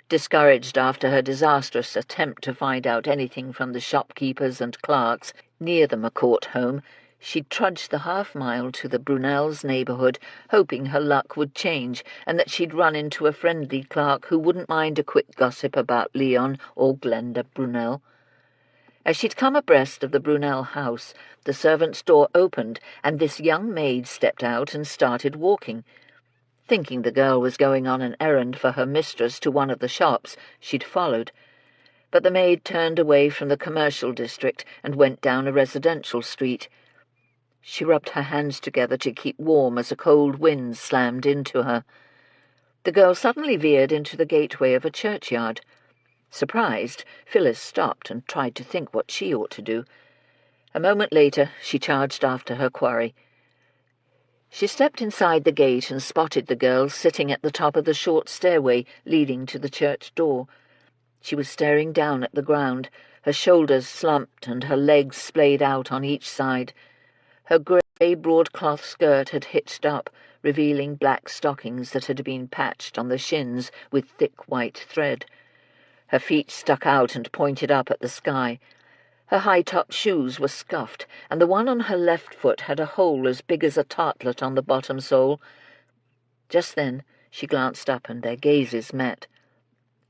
Discouraged after her disastrous attempt to find out anything from the shopkeepers and clerks near the McCourt home, she trudged the half-mile to the Brunels' neighbourhood, hoping her luck would change and that she'd run into a friendly clerk who wouldn't mind a quick gossip about Leon or Glenda Brunel. As she'd come abreast of the Brunel house, the servant's door opened, and this young maid stepped out and started walking. Thinking the girl was going on an errand for her mistress to one of the shops, she'd followed. But the maid turned away from the commercial district and went down a residential street. She rubbed her hands together to keep warm as a cold wind slammed into her. The girl suddenly veered into the gateway of a churchyard. Surprised, Phyllis stopped and tried to think what she ought to do. A moment later, she charged after her quarry. She stepped inside the gate and spotted the girl sitting at the top of the short stairway leading to the church door. She was staring down at the ground, her shoulders slumped and her legs splayed out on each side. Her grey broadcloth skirt had hitched up, revealing black stockings that had been patched on the shins with thick white thread. Her feet stuck out and pointed up at the sky. Her high-top shoes were scuffed, and the one on her left foot had a hole as big as a tartlet on the bottom sole. Just then she glanced up, and their gazes met.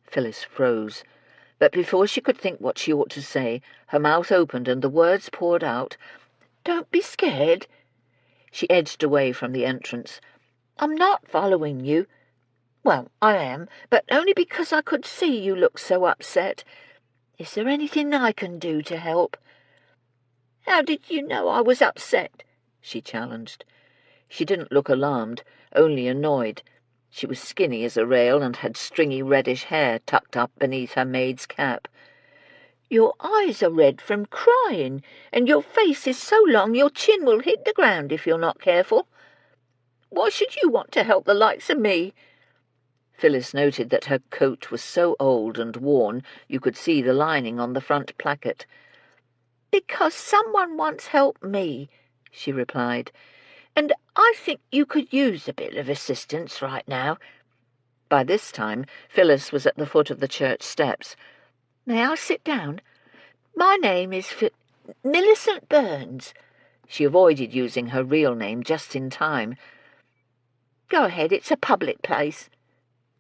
Phyllis froze, but before she could think what she ought to say, her mouth opened and the words poured out. "Don't be scared." She edged away from the entrance. "I'm not following you. Well, I am, but only because I could see you look so upset. Is there anything I can do to help?" "How did you know I was upset?" she challenged. She didn't look alarmed, only annoyed. She was skinny as a rail and had stringy reddish hair tucked up beneath her maid's cap. "Your eyes are red from crying, and your face is so long your chin will hit the ground if you're not careful. Why should you want to help the likes of me?" Phyllis noted that her coat was so old and worn you could see the lining on the front placket. "Because someone once helped me," she replied, "and I think you could use a bit of assistance right now." By this time Phyllis was at the foot of the church steps. "May I sit down? My name is Millicent Burns." She avoided using her real name just in time. "Go ahead, it's a public place."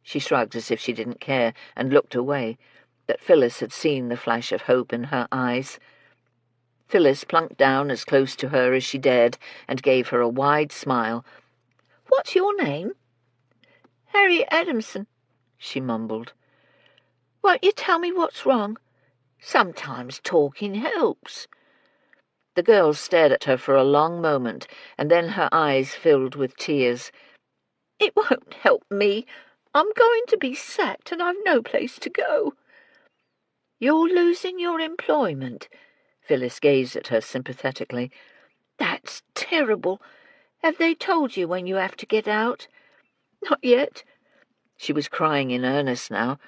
She shrugged as if she didn't care and looked away, but Phyllis had seen the flash of hope in her eyes. Phyllis plunked down as close to her as she dared and gave her a wide smile. "What's your name?" "Harriet Adamson," she mumbled. "Won't you tell me what's wrong? Sometimes talking helps." The girl stared at her for a long moment, and then her eyes filled with tears. "It won't help me. I'm going to be sacked and I've no place to go." "You're losing your employment?" Phyllis gazed at her sympathetically. "That's terrible. Have they told you when you have to get out?" "Not yet." She was crying in earnest now.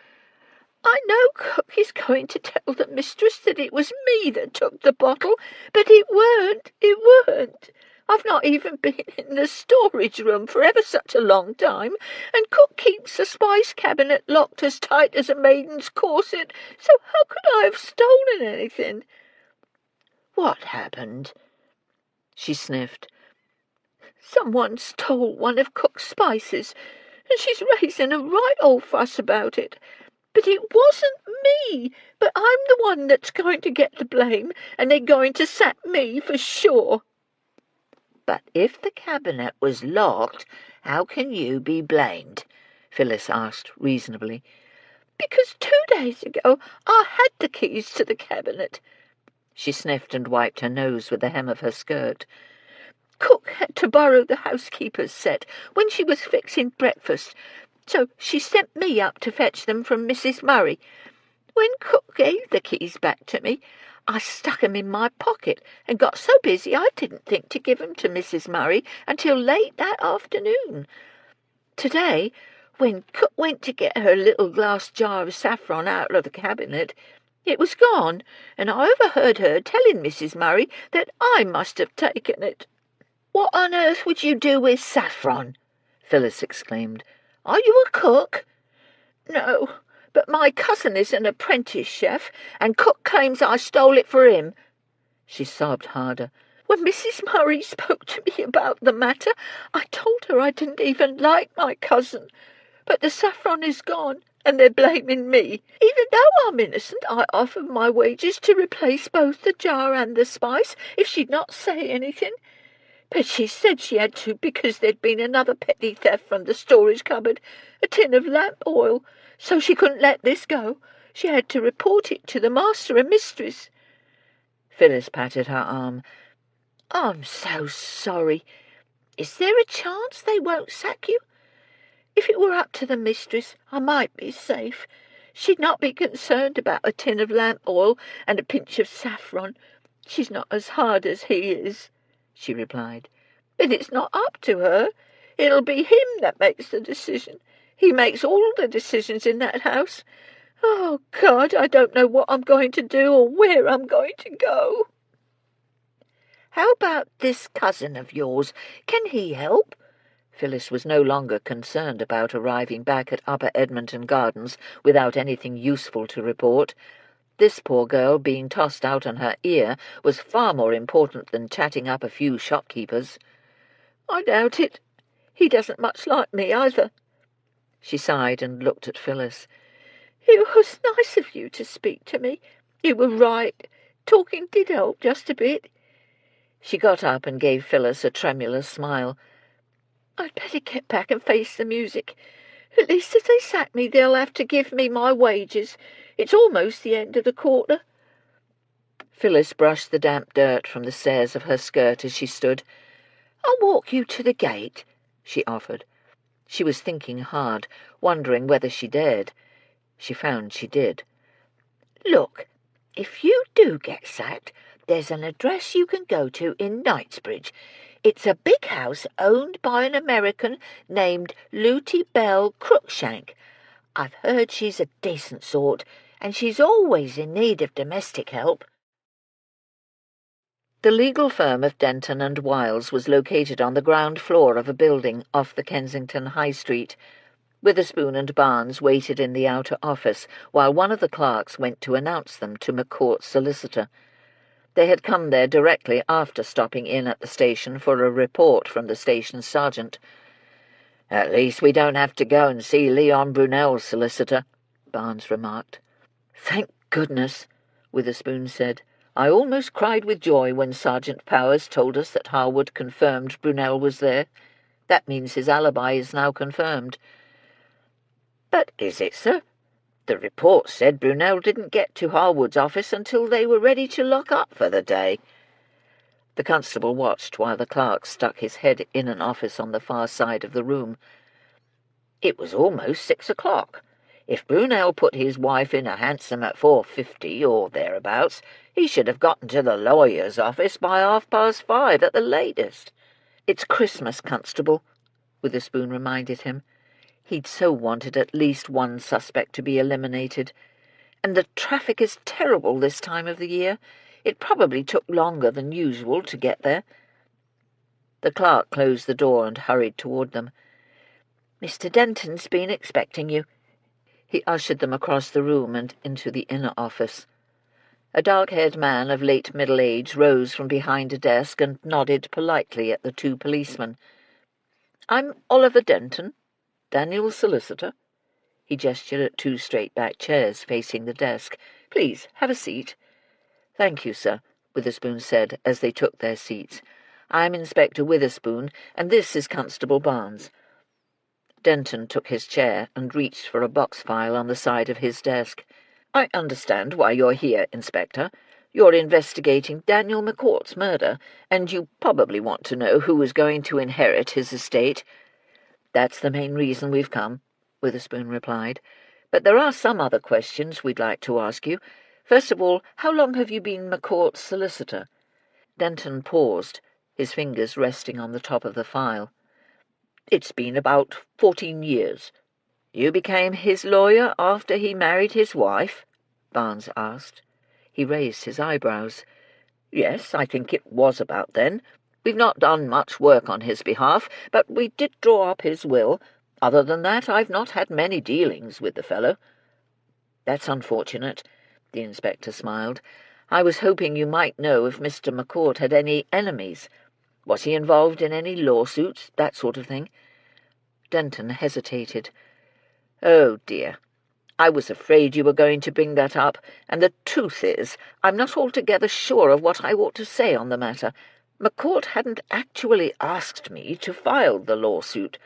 "I know cook is going to tell the mistress that it was me that took the bottle, but it weren't. I've not even been in the storage room for ever such a long time, and cook keeps the spice cabinet locked as tight as a maiden's corset, so how could I have stolen anything?" "What happened?" She sniffed. "Someone stole one of cook's spices, and she's raising a right old fuss about it. But it wasn't me, but I'm the one that's going to get the blame, and they're going to sack me for sure." "But if the cabinet was locked, how can you be blamed?" Phyllis asked reasonably. "Because 2 days ago I had the keys to the cabinet." She sniffed and wiped her nose with the hem of her skirt. Cook had to borrow the housekeeper's set when she was fixing breakfast, so she sent me up to fetch them from Mrs. Murray. When Cook gave the keys back to me, I stuck 'em in my pocket and got so busy I didn't think to give 'em to Mrs. Murray until late that afternoon. Today, when Cook went to get her little glass jar of saffron out of the cabinet, it was gone, and I overheard her telling Mrs. Murray that I must have taken it." "What on earth would you do with saffron?" Phyllis exclaimed. "Are you a cook?" "No, but my cousin is an apprentice chef, and Cook claims I stole it for him." She sobbed harder. "When Mrs. Murray spoke to me about the matter, I told her I didn't even like my cousin. But the saffron is gone, and they're blaming me. Even though I'm innocent, I offered my wages to replace both the jar and the spice if she'd not say anything. But she said she had to because there'd been another petty theft from the storage cupboard, a tin of lamp oil, so she couldn't let this go. She had to report it to the master and mistress." Phyllis patted her arm. "I'm so sorry. Is there a chance they won't sack you? If it were up to the mistress, I might be safe. She'd not be concerned about a tin of lamp oil and a pinch of saffron. She's not as hard as he is," she replied. "But it's not up to her. It'll be him that makes the decision. He makes all the decisions in that house. Oh, God, I don't know what I'm going to do or where I'm going to go." "How about this cousin of yours? Can he help?" Phyllis was no longer concerned about arriving back at Upper Edmonton Gardens without anything useful to report. This poor girl being tossed out on her ear was far more important than chatting up a few shopkeepers. "I doubt it. He doesn't much like me either." She sighed and looked at Phyllis. "It was nice of you to speak to me. You were right. Talking did help just a bit." She got up and gave Phyllis a tremulous smile. "I'd better get back and face the music. At least if they sack me, they'll have to give me my wages. It's almost the end of the quarter." Phyllis brushed the damp dirt from the stairs of her skirt as she stood. "I'll walk you to the gate," she offered. She was thinking hard, wondering whether she dared. She found she did. "Look, if you do get sacked, there's an address you can go to in Knightsbridge. It's a big house owned by an American named Lutie Bell Cruikshank. I've heard she's a decent sort, and she's always in need of domestic help." The legal firm of Denton and Wiles was located on the ground floor of a building off the Kensington High Street. Witherspoon and Barnes waited in the outer office while one of the clerks went to announce them to McCourt's solicitor. They had come there directly after stopping in at the station for a report from the station sergeant. "At least we don't have to go and see Leon Brunel's solicitor," Barnes remarked. "Thank goodness," Witherspoon said. "I almost cried with joy when Sergeant Powers told us that Harwood confirmed Brunel was there. That means his alibi is now confirmed." "But is it, sir? The report said Brunel didn't get to Harwood's office until they were ready to lock up for the day." The constable watched while the clerk stuck his head in an office on the far side of the room. "It was almost 6 o'clock. If Brunel put his wife in a hansom at 4:50 or thereabouts, he should have gotten to the lawyer's office by 5:30 at the latest." "It's Christmas, Constable," Witherspoon reminded him. He'd so wanted at least one suspect to be eliminated. "And the traffic is terrible this time of the year. It probably took longer than usual to get there." The clerk closed the door and hurried toward them. "Mr. Denton's been expecting you." He ushered them across the room and into the inner office. A dark-haired man of late middle age rose from behind a desk and nodded politely at the two policemen. "I'm Oliver Denton, Daniel's solicitor." He gestured at two straight-back chairs facing the desk. "Please, have a seat." "Thank you, sir," Witherspoon said as they took their seats. "I'm Inspector Witherspoon, and this is Constable Barnes." Denton took his chair and reached for a box file on the side of his desk. "I understand why you're here, Inspector. You're investigating Daniel McCourt's murder, and you probably want to know who is going to inherit his estate." "That's the main reason we've come," Witherspoon replied. "But there are some other questions we'd like to ask you. First of all, how long have you been McCourt's solicitor?" Denton paused, his fingers resting on the top of the file. "It's been about 14 years. "You became his lawyer after he married his wife?" Barnes asked. He raised his eyebrows. "Yes, I think it was about then. We've not done much work on his behalf, but we did draw up his will. Other than that, I've not had many dealings with the fellow." "That's unfortunate," the inspector smiled. "I was hoping you might know if Mr. McCourt had any enemies. Was he involved in any lawsuits, that sort of thing?" Denton hesitated. "Oh, dear. I was afraid you were going to bring that up, and the truth is, I'm not altogether sure of what I ought to say on the matter. McCourt hadn't actually asked me to file the lawsuit.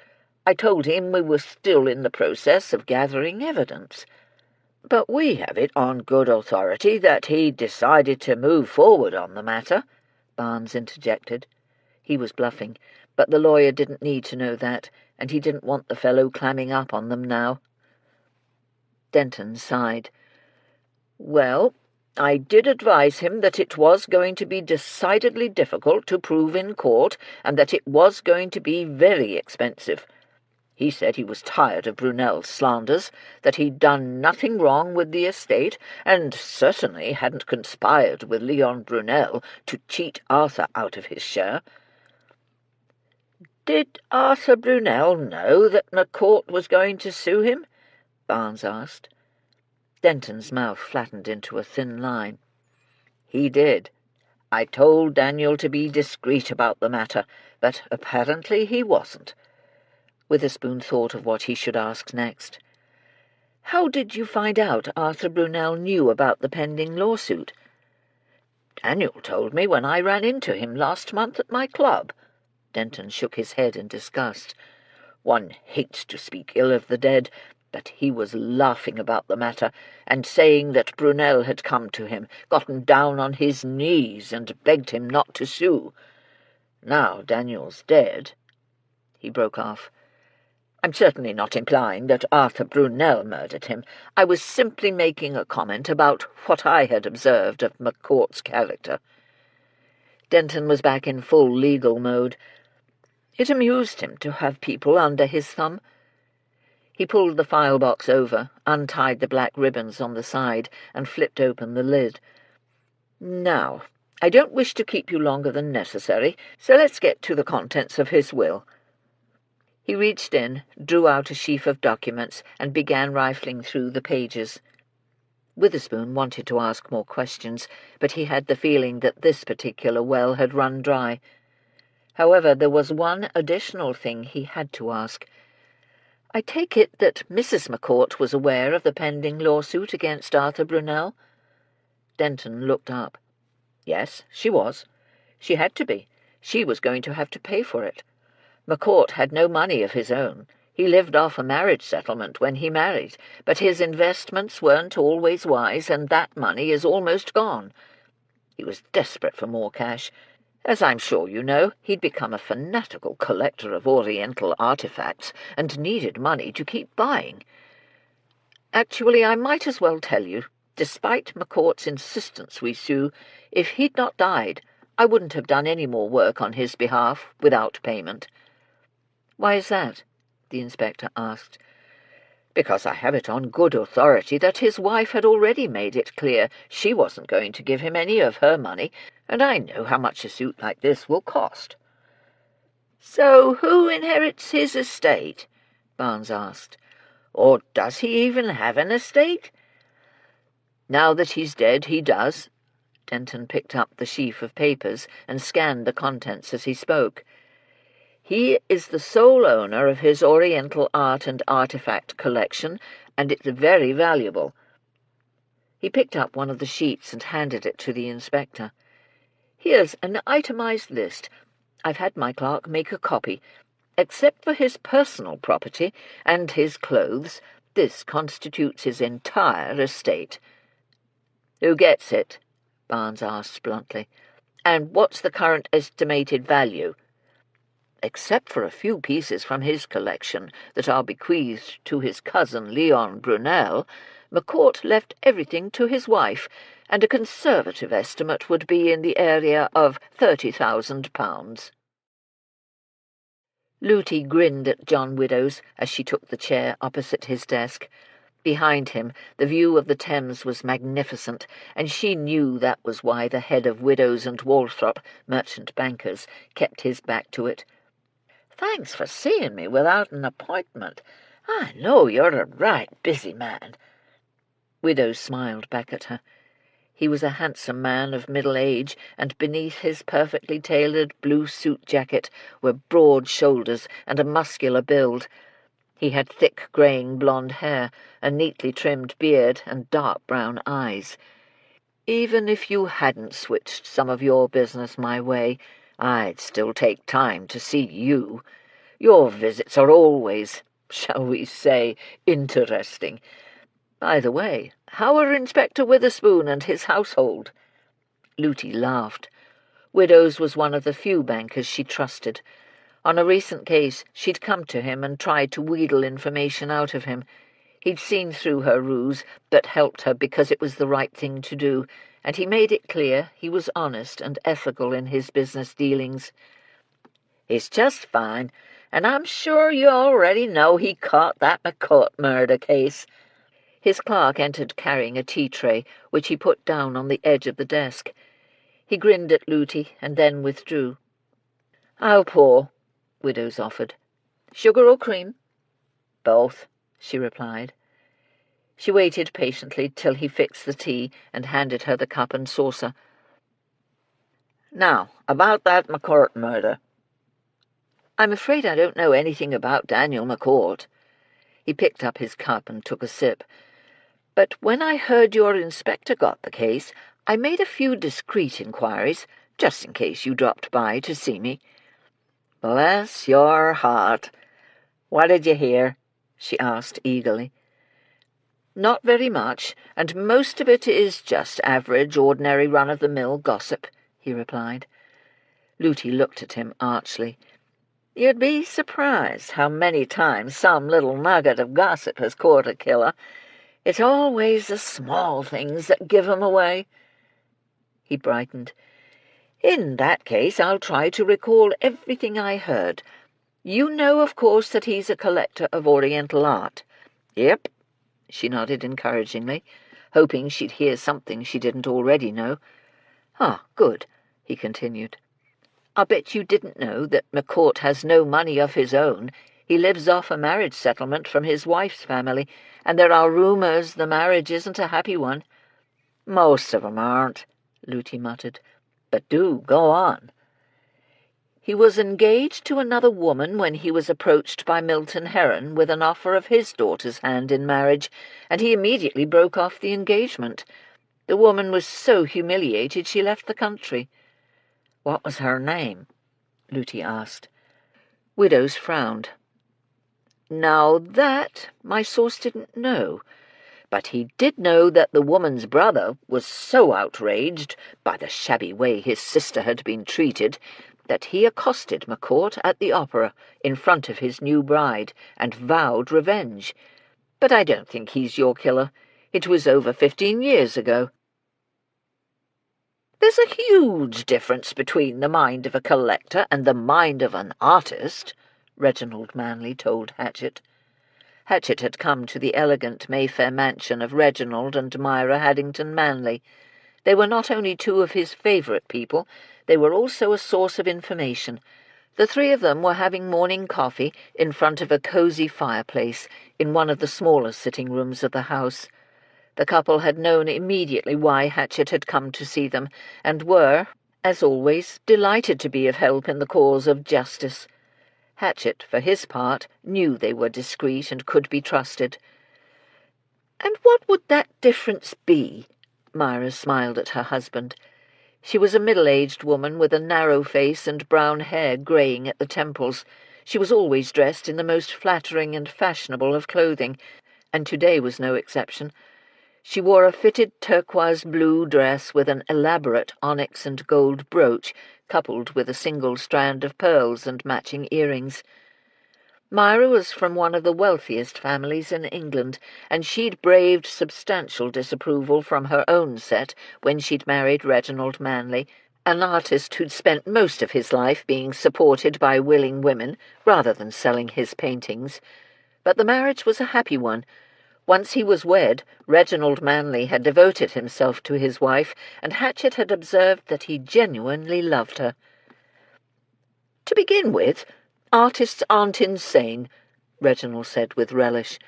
I told him we were still in the process of gathering evidence." "But we have it on good authority that he decided to move forward on the matter," Barnes interjected. He was bluffing, but the lawyer didn't need to know that, and he didn't want the fellow clamming up on them now. Denton sighed. "Well, I did advise him that it was going to be decidedly difficult to prove in court, and that it was going to be very expensive. He said he was tired of Brunel's slanders, that he'd done nothing wrong with the estate, and certainly hadn't conspired with Leon Brunel to cheat Arthur out of his share." "Did Arthur Brunel know that McCourt was going to sue him?" Barnes asked. Denton's mouth flattened into a thin line. "He did. I told Daniel to be discreet about the matter, but apparently he wasn't." Witherspoon thought of what he should ask next. "How did you find out Arthur Brunel knew about the pending lawsuit?" "Daniel told me when I ran into him last month at my club." Denton shook his head in disgust. "One hates to speak ill of the dead, but he was laughing about the matter, and saying that Brunel had come to him, gotten down on his knees, and begged him not to sue. Now Daniel's dead—" He broke off. "I'm certainly not implying that Arthur Brunel murdered him. I was simply making a comment about what I had observed of McCourt's character." Denton was back in full legal mode. It amused him to have people under his thumb. He pulled the file box over, untied the black ribbons on the side, and flipped open the lid. "Now, I don't wish to keep you longer than necessary, so let's get to the contents of his will." He reached in, drew out a sheaf of documents, and began rifling through the pages. Witherspoon wanted to ask more questions, but he had the feeling that this particular well had run dry. However, there was one additional thing he had to ask. "I take it that Mrs. McCourt was aware of the pending lawsuit against Arthur Brunel?" Denton looked up. "Yes, she was. She had to be. She was going to have to pay for it. McCourt had no money of his own. He lived off a marriage settlement when he married, but his investments weren't always wise, and that money is almost gone. He was desperate for more cash. As I'm sure you know, he'd become a fanatical collector of Oriental artifacts and needed money to keep buying. Actually, I might as well tell you, despite McCourt's insistence we sue, if he'd not died, I wouldn't have done any more work on his behalf without payment." "Why is that?" the inspector asked. "Because I have it on good authority that his wife had already made it clear she wasn't going to give him any of her money, and I know how much a suit like this will cost." "So who inherits his estate?" Barnes asked. "Or does he even have an estate?" "Now that he's dead, he does." Denton picked up the sheaf of papers and scanned the contents as he spoke. "He is the sole owner of his Oriental art and artifact collection, and it's very valuable." He picked up one of the sheets and handed it to the inspector. "Here's an itemized list. I've had my clerk make a copy. Except for his personal property and his clothes, this constitutes his entire estate." "Who gets it?" Barnes asked bluntly. "And what's the current estimated value?" "Except for a few pieces from his collection that are bequeathed to his cousin Leon Brunel, McCourt left everything to his wife, and a conservative estimate would be in the area of £30,000. Looty grinned at John Widdows as she took the chair opposite his desk. Behind him, the view of the Thames was magnificent, and she knew that was why the head of Widdows and Walthrop, merchant bankers, kept his back to it. "Thanks for seeing me without an appointment. I know you're a right busy man." Widdows smiled back at her. He was a handsome man of middle age, and beneath his perfectly tailored blue suit jacket were broad shoulders and a muscular build. He had thick greying blonde hair, a neatly trimmed beard, and dark brown eyes. "Even if you hadn't switched some of your business my way, I'd still take time to see you. Your visits are always, shall we say, interesting. By the way, how are Inspector Witherspoon and his household?" Looty laughed. Widdows was one of the few bankers she trusted. On a recent case, she'd come to him and tried to wheedle information out of him. He'd seen through her ruse, but helped her because it was the right thing to do, and he made it clear he was honest and ethical in his business dealings. "He's just fine, and I'm sure you already know he caught that McCourt murder case." His clerk entered carrying a tea-tray, which he put down on the edge of the desk. He grinned at Looty and then withdrew. "I'll pour," Widdows offered. "Sugar or cream?" "Both," she replied. She waited patiently till he fixed the tea and handed her the cup and saucer. "Now, about that McCourt murder." "I'm afraid I don't know anything about Daniel McCourt." He picked up his cup and took a sip. "But when I heard your inspector got the case, I made a few discreet inquiries, just in case you dropped by to see me." "Bless your heart. What did you hear?" she asked eagerly. "Not very much, and most of it is just average, ordinary run-of-the-mill gossip," he replied. Looty looked at him archly. "You'd be surprised how many times some little nugget of gossip has caught a killer. It's always the small things that give 'em away." He brightened. "In that case, I'll try to recall everything I heard. You know, of course, that he's a collector of Oriental art." "Yep," she nodded encouragingly, hoping she'd hear something she didn't already know. "Ah, good," he continued. "I'll bet you didn't know that McCourt has no money of his own. He lives off a marriage settlement from his wife's family, and there are rumours the marriage isn't a happy one." "Most of 'em aren't," Looty muttered. "But do go on." "He was engaged to another woman when he was approached by Milton Heron with an offer of his daughter's hand in marriage, and he immediately broke off the engagement. The woman was so humiliated she left the country." "What was her name?" Looty asked. Widdows frowned. "Now that my source didn't know, but he did know that the woman's brother was so outraged by the shabby way his sister had been treated that he accosted McCourt at the opera in front of his new bride and vowed revenge. But I don't think he's your killer. It was over 15 years ago." "There's a huge difference between the mind of a collector and the mind of an artist," Reginald Manley told Hatchett. Hatchett had come to the elegant Mayfair mansion of Reginald and Myra Haddington Manley. They were not only two of his favourite people, they were also a source of information. The three of them were having morning coffee in front of a cosy fireplace in one of the smaller sitting rooms of the house. The couple had known immediately why Hatchett had come to see them, and were, as always, delighted to be of help in the cause of justice. Hatchett, for his part, knew they were discreet and could be trusted. "And what would that difference be?" Myra smiled at her husband. She was a middle-aged woman with a narrow face and brown hair greying at the temples. She was always dressed in the most flattering and fashionable of clothing, and today was no exception. She wore a fitted turquoise blue dress with an elaborate onyx and gold brooch, coupled with a single strand of pearls and matching earrings. Myra was from one of the wealthiest families in England, and she'd braved substantial disapproval from her own set when she'd married Reginald Manley, an artist who'd spent most of his life being supported by willing women rather than selling his paintings. But the marriage was a happy one. Once he was wed, Reginald Manley had devoted himself to his wife, and Hatchett had observed that he genuinely loved her. "To begin with, artists aren't insane," Reginald said with relish.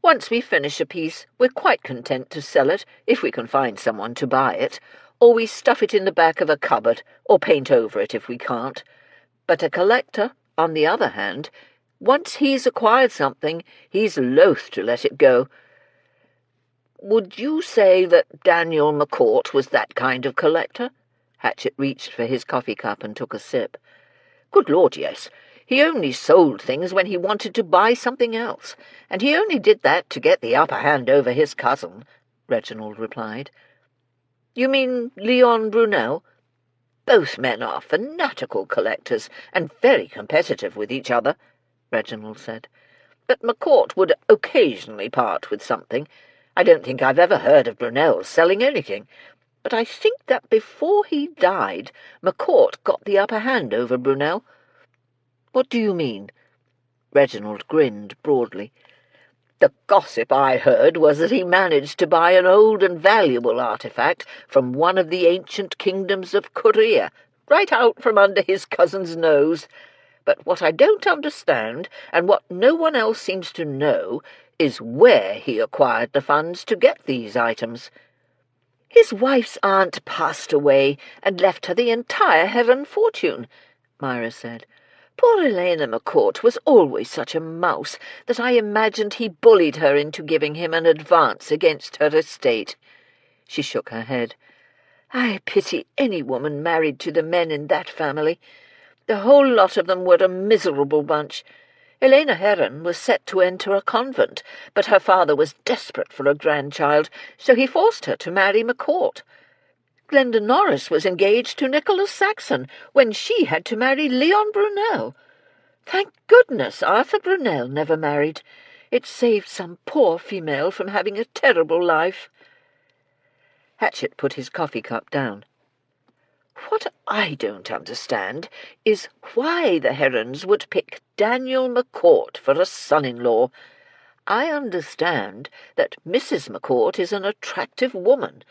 "Once we finish a piece, we're quite content to sell it, if we can find someone to buy it, or we stuff it in the back of a cupboard, or paint over it if we can't. But a collector, on the other hand, once he's acquired something, he's loath to let it go." "Would you say that Daniel McCourt was that kind of collector?" Hatchett reached for his coffee cup and took a sip. "Good Lord, yes. He only sold things when he wanted to buy something else, and he only did that to get the upper hand over his cousin," Reginald replied. "You mean Leon Brunel? Both men are fanatical collectors, and very competitive with each other," Reginald said. "But McCourt would occasionally part with something. I don't think I've ever heard of Brunel selling anything, but I think that before he died, McCourt got the upper hand over Brunel." "What do you mean?" Reginald grinned broadly. "The gossip I heard was that he managed to buy an old and valuable artifact from one of the ancient kingdoms of Korea, right out from under his cousin's nose. But what I don't understand, and what no one else seems to know, is where he acquired the funds to get these items." "His wife's aunt passed away and left her the entire Heron fortune," Myra said. "Poor Elena McCourt was always such a mouse that I imagined he bullied her into giving him an advance against her estate." She shook her head. "I pity any woman married to the men in that family. The whole lot of them were a miserable bunch. Elena Heron was set to enter a convent, but her father was desperate for a grandchild, so he forced her to marry McCourt. Glenda Norris was engaged to Nicholas Saxon when she had to marry Leon Brunel. Thank goodness Arthur Brunel never married. It saved some poor female from having a terrible life." Hatchett put his coffee cup down. "What I don't understand is why the Herons would pick Daniel McCourt for a son-in-law. I understand that Mrs. McCourt is an attractive woman.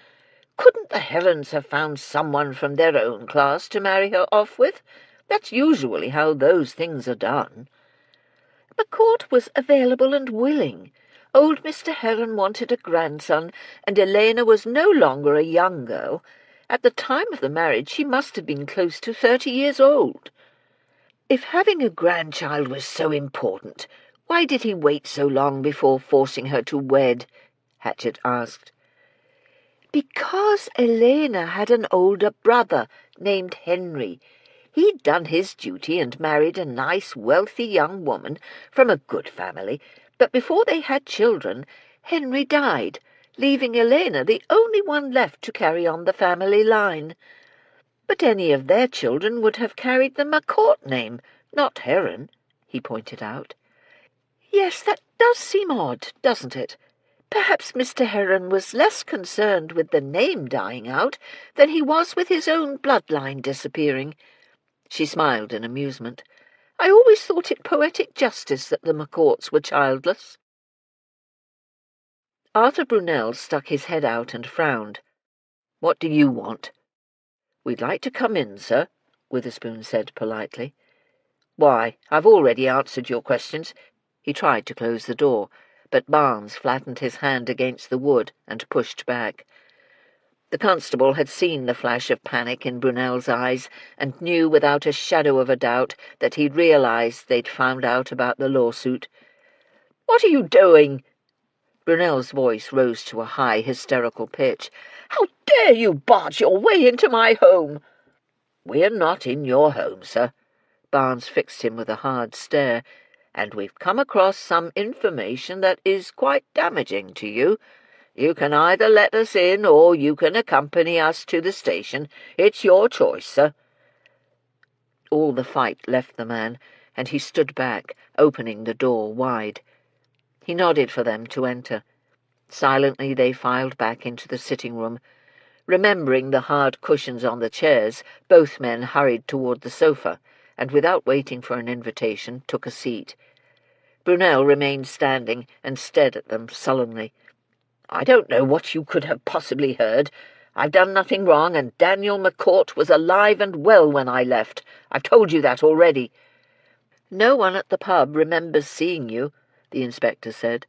Couldn't the Herons have found someone from their own class to marry her off with? That's usually how those things are done." "McCourt was available and willing. Old Mr. Heron wanted a grandson, and Elena was no longer a young girl. At the time of the marriage she must have been close to 30 years old." "If having a grandchild was so important, why did he wait so long before forcing her to wed?" Hatchett asked. "Because Elena had an older brother named Henry. He'd done his duty and married a nice, wealthy young woman from a good family, but before they had children, Henry died, leaving Elena the only one left to carry on the family line. But any of their children would have carried the McCourt name, not Heron," he pointed out. "Yes, that does seem odd, doesn't it? Perhaps Mr. Heron was less concerned with the name dying out than he was with his own bloodline disappearing." She smiled in amusement. "I always thought it poetic justice that the McCourts were childless." Arthur Brunel stuck his head out and frowned. "What do you want?" "We'd like to come in, sir," Witherspoon said politely. "Why, I've already answered your questions." He tried to close the door, but Barnes flattened his hand against the wood and pushed back. The constable had seen the flash of panic in Brunel's eyes and knew without a shadow of a doubt that he'd realized they'd found out about the lawsuit. "What are you doing?" Brunel's voice rose to a high, hysterical pitch. "How dare you barge your way into my home?" "We're not in your home, sir." Barnes fixed him with a hard stare. "And we've come across some information that is quite damaging to you. You can either let us in, or you can accompany us to the station. It's your choice, sir." All the fight left the man, and he stood back, opening the door wide. He nodded for them to enter. Silently they filed back into the sitting-room. Remembering the hard cushions on the chairs, both men hurried toward the sofa, and without waiting for an invitation, took a seat. Brunel remained standing and stared at them sullenly. "I don't know what you could have possibly heard. I've done nothing wrong, and Daniel McCourt was alive and well when I left. I've told you that already." "No one at the pub remembers seeing you," the inspector said.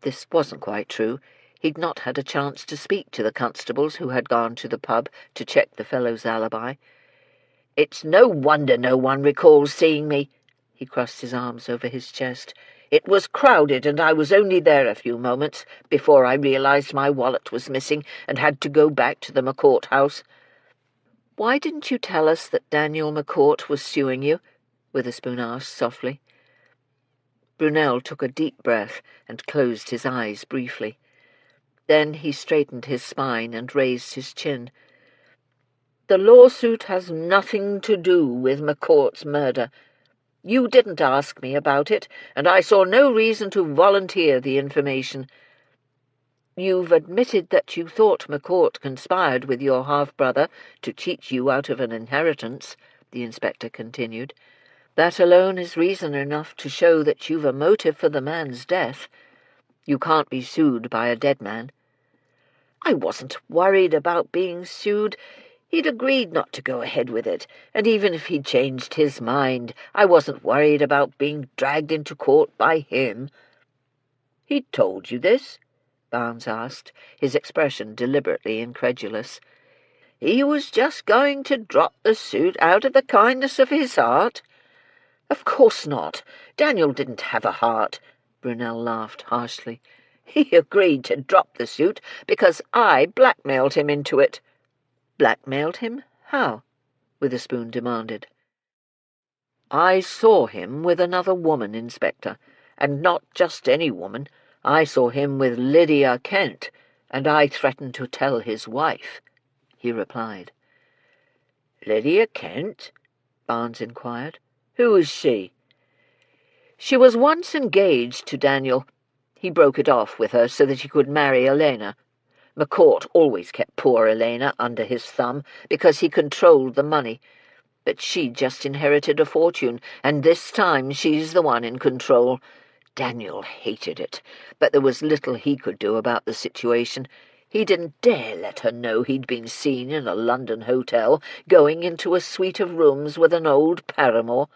This wasn't quite true. He'd not had a chance to speak to the constables who had gone to the pub to check the fellow's alibi. "It's no wonder no one recalls seeing me." He crossed his arms over his chest. "It was crowded, and I was only there a few moments before I realized my wallet was missing and had to go back to the McCourt house." "Why didn't you tell us that Daniel McCourt was suing you?" Witherspoon asked softly. Brunel took a deep breath and closed his eyes briefly. Then he straightened his spine and raised his chin. "The lawsuit has nothing to do with McCourt's murder. You didn't ask me about it, and I saw no reason to volunteer the information." "You've admitted that you thought McCourt conspired with your half-brother to cheat you out of an inheritance," the inspector continued. "That alone is reason enough to show that you've a motive for the man's death. You can't be sued by a dead man." "I wasn't worried about being sued. He'd agreed not to go ahead with it, and even if he'd changed his mind, I wasn't worried about being dragged into court by him." "He told you this?" Barnes asked, his expression deliberately incredulous. "He was just going to drop the suit out of the kindness of his heart." "Of course not. Daniel didn't have a heart." Brunel laughed harshly. "He agreed to drop the suit because I blackmailed him into it." "Blackmailed him? How?" Witherspoon demanded. "I saw him with another woman, Inspector, and not just any woman. I saw him with Lydia Kent, and I threatened to tell his wife," he replied. "Lydia Kent?" Barnes inquired. "Who is she?" "She was once engaged to Daniel. He broke it off with her so that he could marry Elena. McCourt always kept poor Elena under his thumb because he controlled the money. But she just inherited a fortune, and this time she's the one in control. Daniel hated it, but there was little he could do about the situation. He didn't dare let her know he'd been seen in a London hotel, going into a suite of rooms with an old paramour."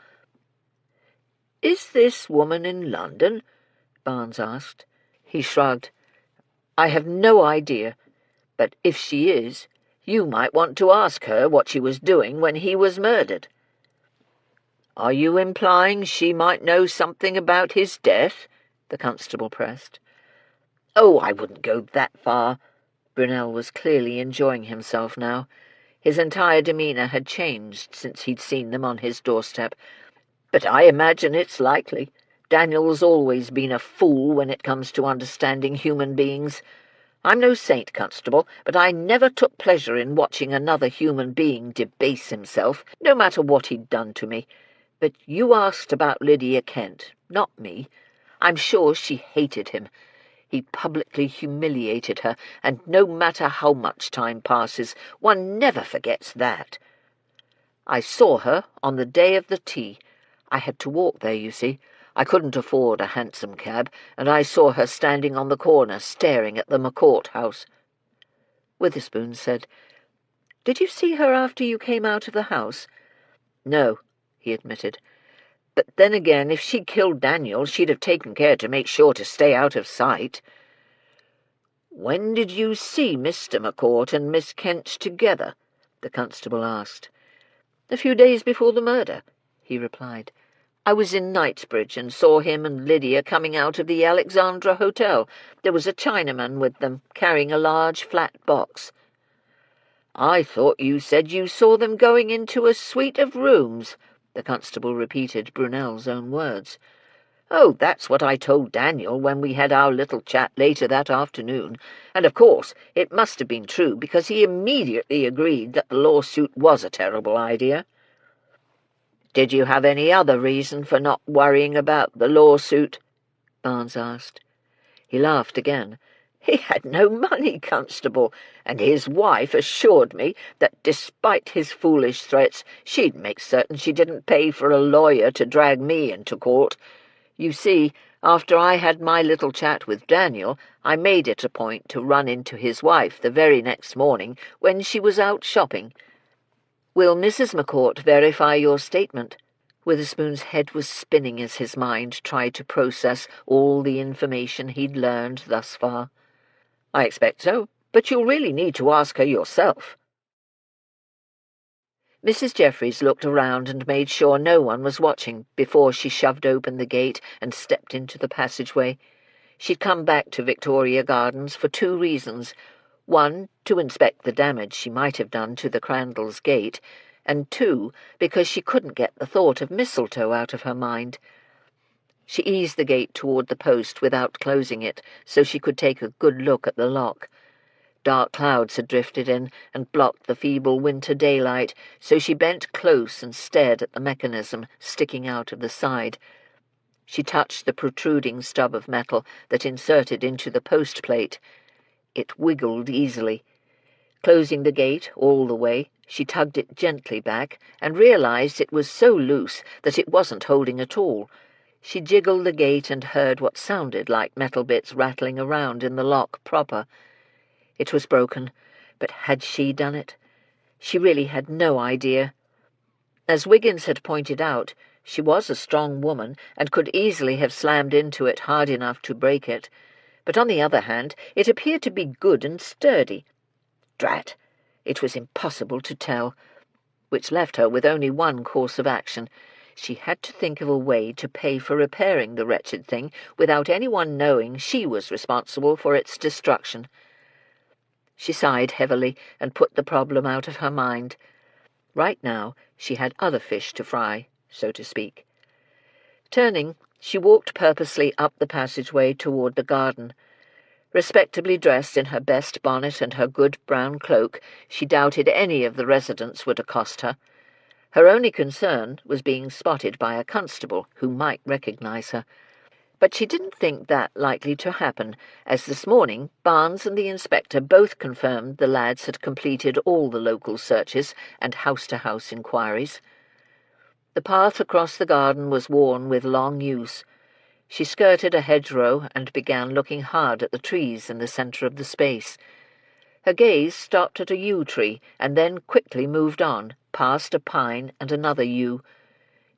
"Is this woman in London?" Barnes asked. He shrugged. "I have no idea, but if she is, you might want to ask her what she was doing when he was murdered." "Are you implying she might know something about his death?" the constable pressed. "Oh, I wouldn't go that far." Brunel was clearly enjoying himself now. His entire demeanour had changed since he'd seen them on his doorstep. "But I imagine it's likely. Daniel's always been a fool when it comes to understanding human beings. I'm no saint, Constable, but I never took pleasure in watching another human being debase himself, no matter what he'd done to me. But you asked about Lydia Kent, not me. I'm sure she hated him. He publicly humiliated her, and no matter how much time passes, one never forgets that. I saw her on the day of the tea. I had to walk there, you see. I couldn't afford a hansom cab, and I saw her standing on the corner staring at the McCourt house." Witherspoon said, "Did you see her after you came out of the house?" "No," he admitted. "But then again, if she killed Daniel, she'd have taken care to make sure to stay out of sight." "When did you see Mr. McCourt and Miss Kent together?" the constable asked. "A few days before the murder," he replied. "I was in Knightsbridge and saw him and Lydia coming out of the Alexandra Hotel. There was a Chinaman with them, carrying a large flat box." "I thought you said you saw them going into a suite of rooms," the constable repeated Brunel's own words. "Oh, that's what I told Daniel when we had our little chat later that afternoon, and of course it must have been true, because he immediately agreed that the lawsuit was a terrible idea." "Did you have any other reason for not worrying about the lawsuit?" Barnes asked. He laughed again. "He had no money, Constable, and his wife assured me that despite his foolish threats she'd make certain she didn't pay for a lawyer to drag me into court. You see, after I had my little chat with Daniel, I made it a point to run into his wife the very next morning when she was out shopping." "Will Mrs. McCourt verify your statement?" Witherspoon's head was spinning as his mind tried to process all the information he'd learned thus far. "I expect so, but you'll really need to ask her yourself." Mrs. Jeffries looked around and made sure no one was watching before she shoved open the gate and stepped into the passageway. She'd come back to Victoria Gardens for two reasons. One, to inspect the damage she might have done to the Crandalls' gate, and two, because she couldn't get the thought of mistletoe out of her mind. She eased the gate toward the post without closing it, so she could take a good look at the lock. Dark clouds had drifted in and blocked the feeble winter daylight, so she bent close and stared at the mechanism sticking out of the side. She touched the protruding stub of metal that inserted into the post plate. It wiggled easily. Closing the gate all the way, she tugged it gently back and realized it was so loose that it wasn't holding at all. She jiggled the gate and heard what sounded like metal bits rattling around in the lock proper. It was broken, but had she done it? She really had no idea. As Wiggins had pointed out, she was a strong woman and could easily have slammed into it hard enough to break it, but on the other hand it appeared to be good and sturdy. Drat! It was impossible to tell, which left her with only one course of action. She had to think of a way to pay for repairing the wretched thing without anyone knowing she was responsible for its destruction. She sighed heavily and put the problem out of her mind. Right now she had other fish to fry, so to speak. Turning, she walked purposely up the passageway toward the garden. Respectably dressed in her best bonnet and her good brown cloak, she doubted any of the residents would accost her. Her only concern was being spotted by a constable who might recognize her. But she didn't think that likely to happen, as this morning Barnes and the inspector both confirmed the lads had completed all the local searches and house-to-house inquiries. The path across the garden was worn with long use. She skirted a hedgerow and began looking hard at the trees in the centre of the space. Her gaze stopped at a yew tree and then quickly moved on, past a pine and another yew.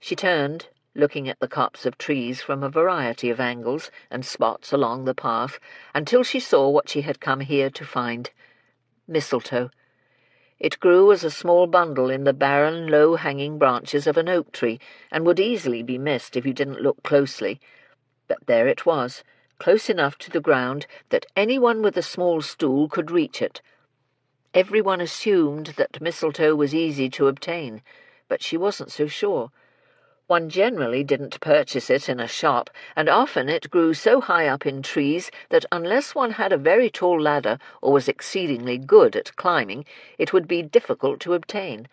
She turned, looking at the copse of trees from a variety of angles and spots along the path, until she saw what she had come here to find: mistletoe. It grew as a small bundle in the barren, low-hanging branches of an oak tree, and would easily be missed if you didn't look closely. But there it was, close enough to the ground that anyone with a small stool could reach it. Everyone assumed that mistletoe was easy to obtain, but she wasn't so sure. One generally didn't purchase it in a shop, and often it grew so high up in trees that unless one had a very tall ladder or was exceedingly good at climbing, it would be difficult to obtain.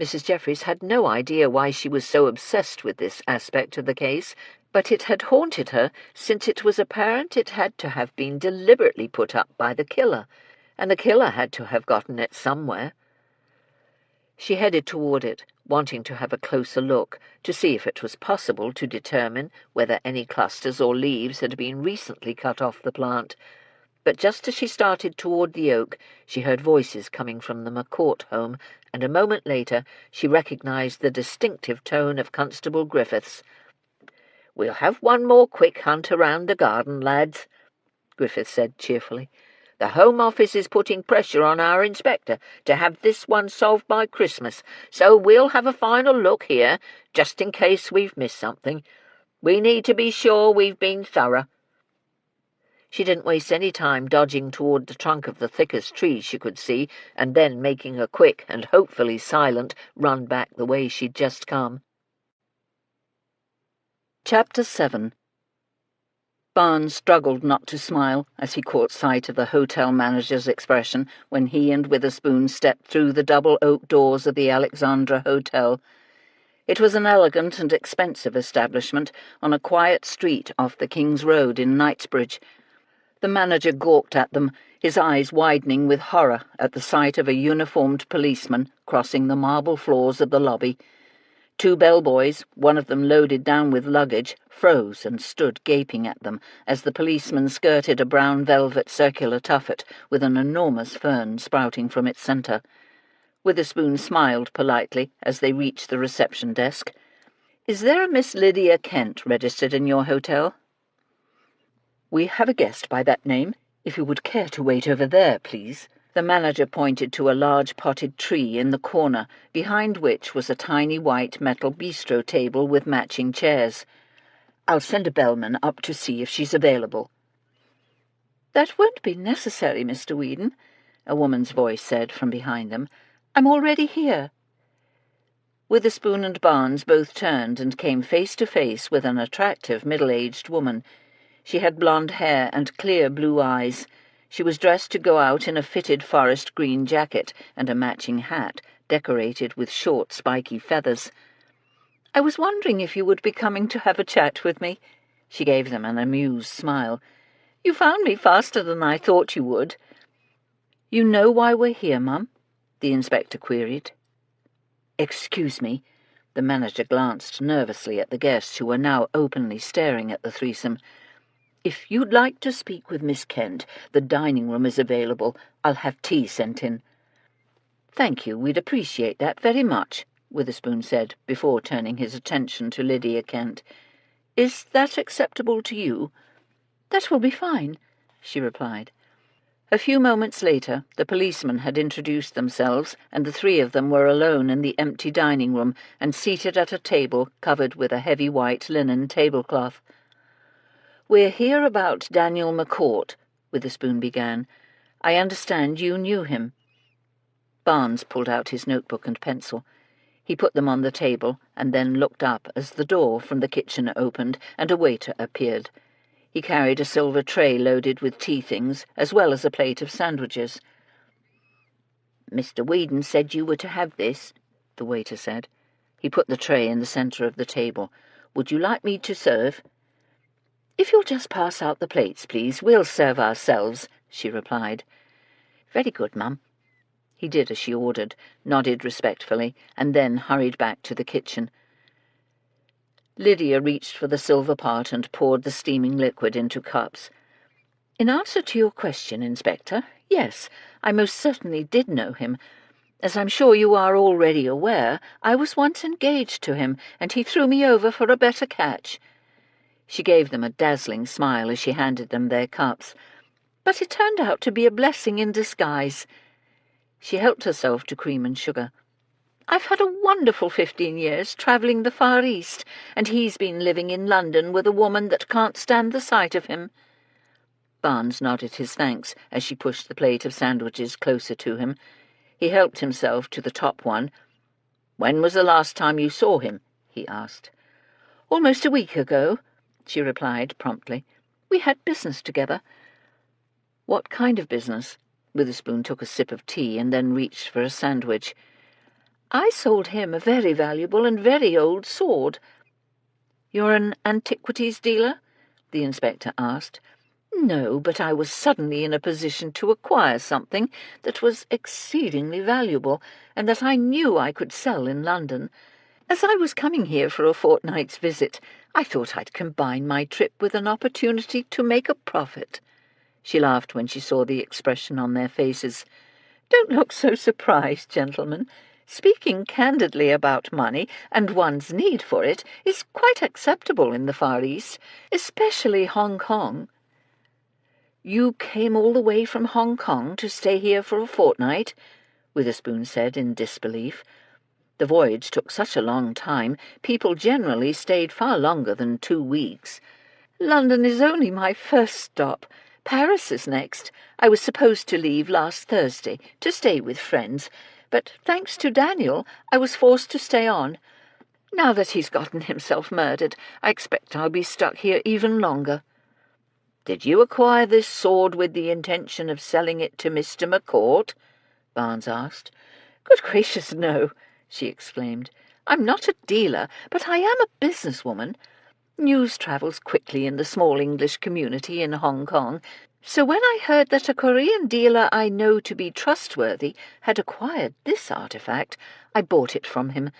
Mrs. Jeffries had no idea why she was so obsessed with this aspect of the case, but it had haunted her since it was apparent it had to have been deliberately put up by the killer, and the killer had to have gotten it somewhere. She headed toward it, wanting to have a closer look, to see if it was possible to determine whether any clusters or leaves had been recently cut off the plant. But just as she started toward the oak, she heard voices coming from the McCourt home, and a moment later she recognized the distinctive tone of Constable Griffiths. "We'll have one more quick hunt around the garden, lads," Griffiths said cheerfully. "The Home Office is putting pressure on our inspector to have this one solved by Christmas, so we'll have a final look here, just in case we've missed something. We need to be sure we've been thorough." She didn't waste any time dodging toward the trunk of the thickest tree she could see, and then making a quick and hopefully silent run back the way she'd just come. Chapter 7. Barnes struggled not to smile as he caught sight of the hotel manager's expression when he and Witherspoon stepped through the double oak doors of the Alexandra Hotel. It was an elegant and expensive establishment on a quiet street off the King's Road in Knightsbridge. The manager gawked at them, his eyes widening with horror at the sight of a uniformed policeman crossing the marble floors of the lobby. Two bellboys, one of them loaded down with luggage, froze and stood gaping at them as the policeman skirted a brown velvet circular tuffet with an enormous fern sprouting from its centre. Witherspoon smiled politely as they reached the reception desk. "Is there a Miss Lydia Kent registered in your hotel?" "We have a guest by that name. If you would care to wait over there, please." The manager pointed to a large potted tree in the corner, behind which was a tiny white metal bistro table with matching chairs. "I'll send a bellman up to see if she's available." "That won't be necessary, Mr. Whedon," a woman's voice said from behind them. "I'm already here." Witherspoon and Barnes both turned and came face to face with an attractive middle-aged woman. She had blonde hair and clear blue eyes. She was dressed to go out in a fitted forest green jacket and a matching hat, decorated with short, spiky feathers. "I was wondering if you would be coming to have a chat with me." She gave them an amused smile. "You found me faster than I thought you would." "You know why we're here, Mum?" the inspector queried. "Excuse me." The manager glanced nervously at the guests, who were now openly staring at the threesome. "If you'd like to speak with Miss Kent, the dining room is available. I'll have tea sent in." "Thank you, we'd appreciate that very much," Witherspoon said, before turning his attention to Lydia Kent. "Is that acceptable to you?" "That will be fine," she replied. A few moments later, the policemen had introduced themselves, and the three of them were alone in the empty dining room and seated at a table covered with a heavy white linen tablecloth. "We're here about Daniel McCourt," Witherspoon began. "I understand you knew him." Barnes pulled out his notebook and pencil. He put them on the table and then looked up as the door from the kitchen opened and a waiter appeared. He carried a silver tray loaded with tea things, as well as a plate of sandwiches. "Mr. Whedon said you were to have this," the waiter said. He put the tray in the centre of the table. "Would you like me to serve?" "If you'll just pass out the plates, please, we'll serve ourselves," she replied. "Very good, Mum." He did as she ordered, nodded respectfully, and then hurried back to the kitchen. Lydia reached for the silver pot and poured the steaming liquid into cups. "In answer to your question, Inspector, yes, I most certainly did know him. As I'm sure you are already aware, I was once engaged to him, and he threw me over for a better catch." She gave them a dazzling smile as she handed them their cups. "But it turned out to be a blessing in disguise." She helped herself to cream and sugar. "I've had a wonderful 15 years travelling the Far East, and he's been living in London with a woman that can't stand the sight of him." Barnes nodded his thanks as she pushed the plate of sandwiches closer to him. He helped himself to the top one. "When was the last time you saw him?" he asked. "Almost a week ago," she replied promptly. "We had business together." "What kind of business?" Witherspoon took a sip of tea and then reached for a sandwich. "I sold him a very valuable and very old sword." "You're an antiquities dealer?" the inspector asked. "No, but I was suddenly in a position to acquire something that was exceedingly valuable and that I knew I could sell in London. As I was coming here for a fortnight's visit, I thought I'd combine my trip with an opportunity to make a profit." She laughed when she saw the expression on their faces. "Don't look so surprised, gentlemen. Speaking candidly about money, and one's need for it, is quite acceptable in the Far East, especially Hong Kong." "You came all the way from Hong Kong to stay here for a fortnight?" Witherspoon said in disbelief. The voyage took such a long time. People generally stayed far longer than 2 weeks. "London is only my first stop. Paris is next. I was supposed to leave last Thursday to stay with friends, but thanks to Daniel, I was forced to stay on." Now that he's gotten himself murdered, I expect I'll be stuck here even longer." "Did you acquire this sword with the intention of selling it to Mr. McCourt?" Barnes asked. "Good gracious, no," she exclaimed. "I'm not a dealer, but I am a businesswoman. News travels quickly in the small English community in Hong Kong, so when I heard that a Korean dealer I know to be trustworthy had acquired this artifact, I bought it from him.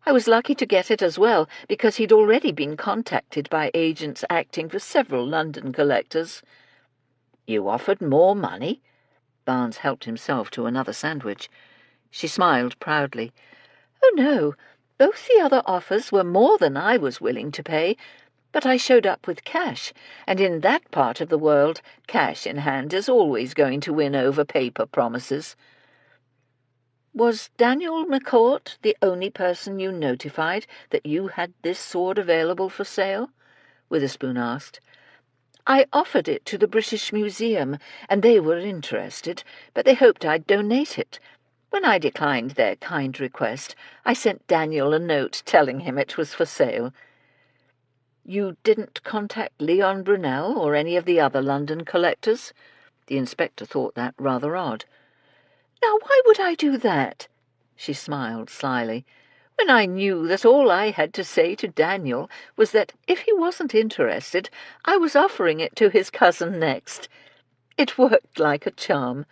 I was lucky to get it as well, because he'd already been contacted by agents acting for several London collectors." "You offered more money?" Barnes helped himself to another sandwich. She smiled proudly. "Oh, no. Both the other offers were more than I was willing to pay, but I showed up with cash, and in that part of the world, cash in hand is always going to win over paper promises." "Was Daniel McCourt the only person you notified that you had this sword available for sale?" Witherspoon asked. "I offered it to the British Museum, and they were interested, but they hoped I'd donate it. When I declined their kind request, I sent Daniel a note telling him it was for sale." "You didn't contact Leon Brunel or any of the other London collectors?" The inspector thought that rather odd. "Now, why would I do that?" She smiled slyly. "When I knew that all I had to say to Daniel was that if he wasn't interested, I was offering it to his cousin next. It worked like a charm.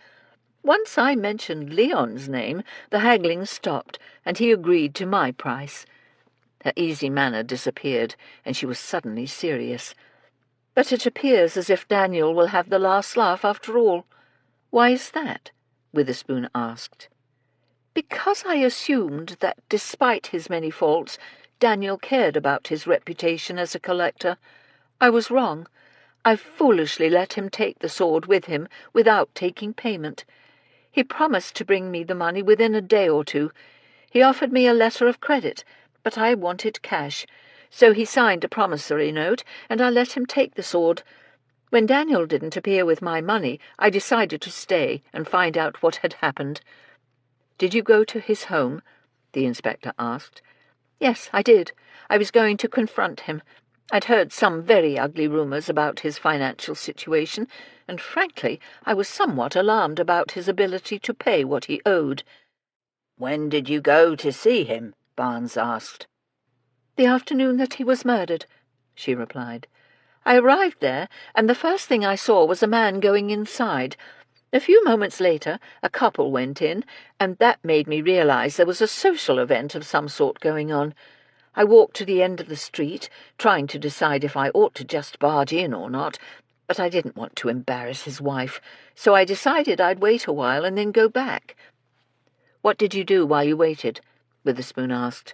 Once I mentioned Leon's name, the haggling stopped, and he agreed to my price." Her easy manner disappeared, and she was suddenly serious. "But it appears as if Daniel will have the last laugh after all." "Why is that?" Witherspoon asked. "Because I assumed that, despite his many faults, Daniel cared about his reputation as a collector. I was wrong. I foolishly let him take the sword with him without taking payment. He promised to bring me the money within a day or two. He offered me a letter of credit, but I wanted cash, so he signed a promissory note, and I let him take the sword. When Daniel didn't appear with my money, I decided to stay and find out what had happened." "Did you go to his home?" the inspector asked. "Yes, I did. I was going to confront him. I'd heard some very ugly rumours about his financial situation, and frankly, I was somewhat alarmed about his ability to pay what he owed." "When did you go to see him?" Barnes asked. "The afternoon that he was murdered," she replied. "I arrived there, and the first thing I saw was a man going inside. A few moments later, a couple went in, and that made me realize there was a social event of some sort going on. I walked to the end of the street, trying to decide if I ought to just barge in or not, but I didn't want to embarrass his wife, so I decided I'd wait a while and then go back." "What did you do while you waited?" Witherspoon asked.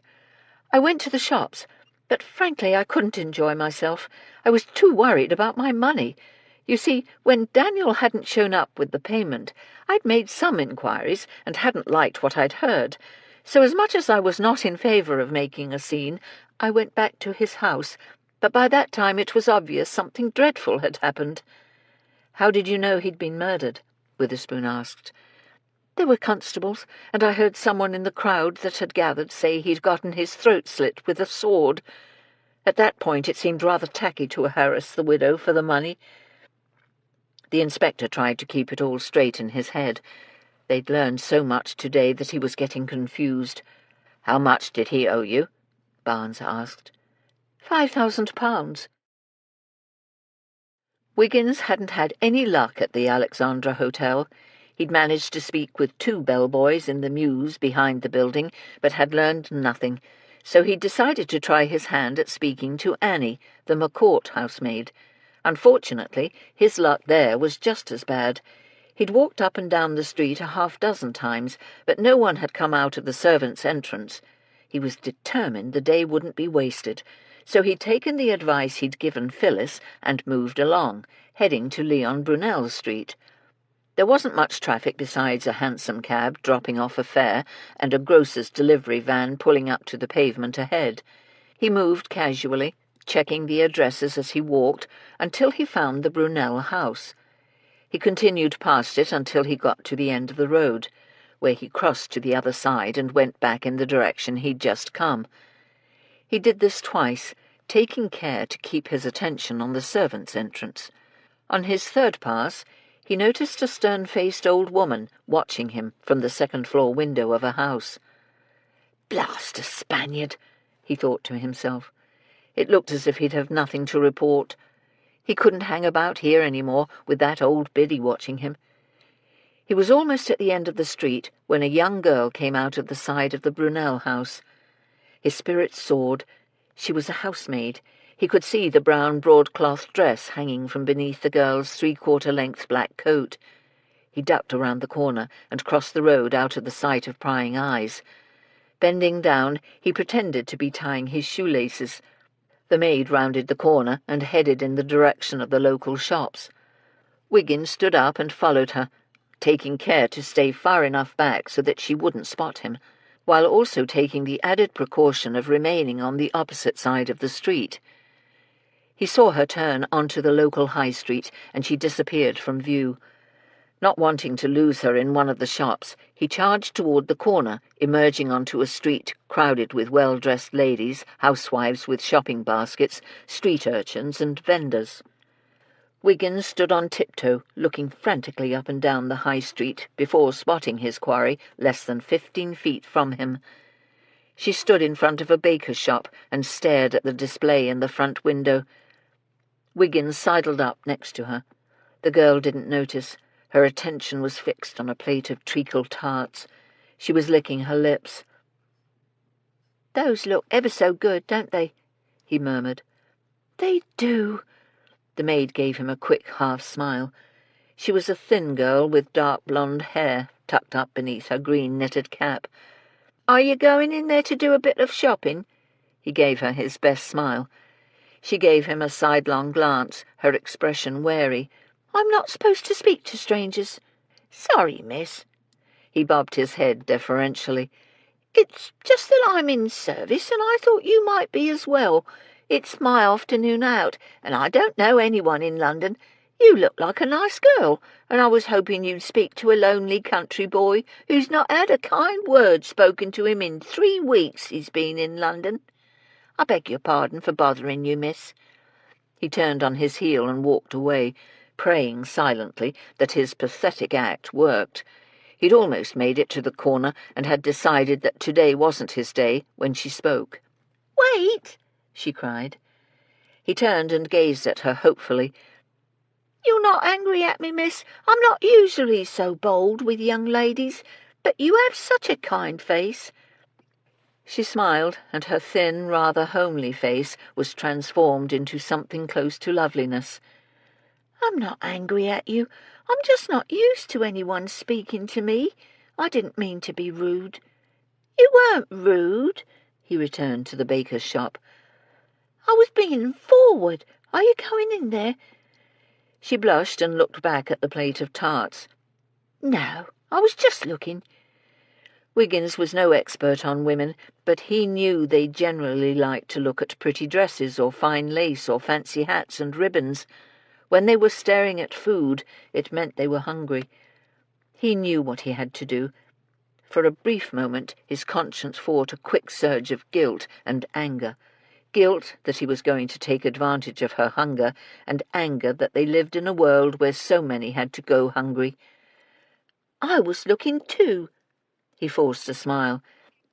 "I went to the shops, but frankly I couldn't enjoy myself. I was too worried about my money. You see, when Daniel hadn't shown up with the payment, I'd made some inquiries and hadn't liked what I'd heard. So as much as I was not in favour of making a scene, I went back to his house, but by that time it was obvious something dreadful had happened." "How did you know he'd been murdered?" Witherspoon asked. "There were constables, and I heard someone in the crowd that had gathered say he'd gotten his throat slit with a sword. At that point it seemed rather tacky to harass the widow for the money." The inspector tried to keep it all straight in his head. They'd learned so much today that he was getting confused. "How much did he owe you?" Barnes asked. £5,000. Wiggins hadn't had any luck at the Alexandra Hotel. He'd managed to speak with 2 bellboys in the mews behind the building, but had learned nothing, so he decided to try his hand at speaking to Annie, the McCourt housemaid. Unfortunately, his luck there was just as bad. He'd walked up and down the street a half-dozen times, but no one had come out of the servants' entrance. He was determined the day wouldn't be wasted, so he'd taken the advice he'd given Phyllis and moved along, heading to Leon Brunel's street. There wasn't much traffic besides a hansom cab dropping off a fare and a grocer's delivery van pulling up to the pavement ahead. He moved casually, checking the addresses as he walked, until he found the Brunel house. He continued past it until he got to the end of the road, where he crossed to the other side and went back in the direction he'd just come. He did this twice, taking care to keep his attention on the servants' entrance. On his third pass, he noticed a stern-faced old woman watching him from the second-floor window of a house. "Blast a Spaniard," he thought to himself. It looked as if he'd have nothing to report. He couldn't hang about here any more with that old biddy watching him. He was almost at the end of the street when a young girl came out of the side of the Brunel house. His spirits soared. She was a housemaid. He could see the brown broadcloth dress hanging from beneath the girl's three-quarter-length black coat. He ducked around the corner and crossed the road out of the sight of prying eyes. Bending down, he pretended to be tying his shoelaces. The maid rounded the corner and headed in the direction of the local shops. Wiggins stood up and followed her, taking care to stay far enough back so that she wouldn't spot him, while also taking the added precaution of remaining on the opposite side of the street. He saw her turn onto the local high street, and she disappeared from view. Not wanting to lose her in one of the shops, he charged toward the corner, emerging onto a street crowded with well-dressed ladies, housewives with shopping baskets, street urchins, and vendors. Wiggins stood on tiptoe, looking frantically up and down the high street before spotting his quarry less than 15 feet from him. She stood in front of a baker's shop and stared at the display in the front window. Wiggins sidled up next to her. The girl didn't notice. Her attention was fixed on a plate of treacle tarts. She was licking her lips. "Those look ever so good, don't they?" he murmured. "They do." The maid gave him a quick half-smile. She was a thin girl with dark blonde hair tucked up beneath her green knitted cap. "Are you going in there to do a bit of shopping?" He gave her his best smile. She gave him a sidelong glance, her expression wary. "I'm not supposed to speak to strangers." "Sorry, miss." He bobbed his head deferentially. "It's just that I'm in service, and I thought you might be as well. It's my afternoon out, and I don't know anyone in London. You look like a nice girl, and I was hoping you'd speak to a lonely country boy who's not had a kind word spoken to him in 3 weeks he's been in London. I beg your pardon for bothering you, miss." He turned on his heel and walked away, praying silently that his pathetic act worked. He'd almost made it to the corner and had decided that today wasn't his day when she spoke. "Wait!" she cried. He turned and gazed at her hopefully. "You're not angry at me, miss. I'm not usually so bold with young ladies, but you have such a kind face." She smiled, and her thin, rather homely face was transformed into something close to loveliness. "I'm not angry at you. I'm just not used to anyone speaking to me. I didn't mean to be rude." "You weren't rude," he returned to the baker's shop. "I was being forward. Are you going in there?" She blushed and looked back at the plate of tarts. "No, I was just looking." Wiggins was no expert on women, but he knew they generally liked to look at pretty dresses or fine lace or fancy hats and ribbons. When they were staring at food, it meant they were hungry. He knew what he had to do. For a brief moment his conscience fought a quick surge of guilt and anger. Guilt that he was going to take advantage of her hunger, and anger that they lived in a world where so many had to go hungry. "I was looking too." He forced a smile.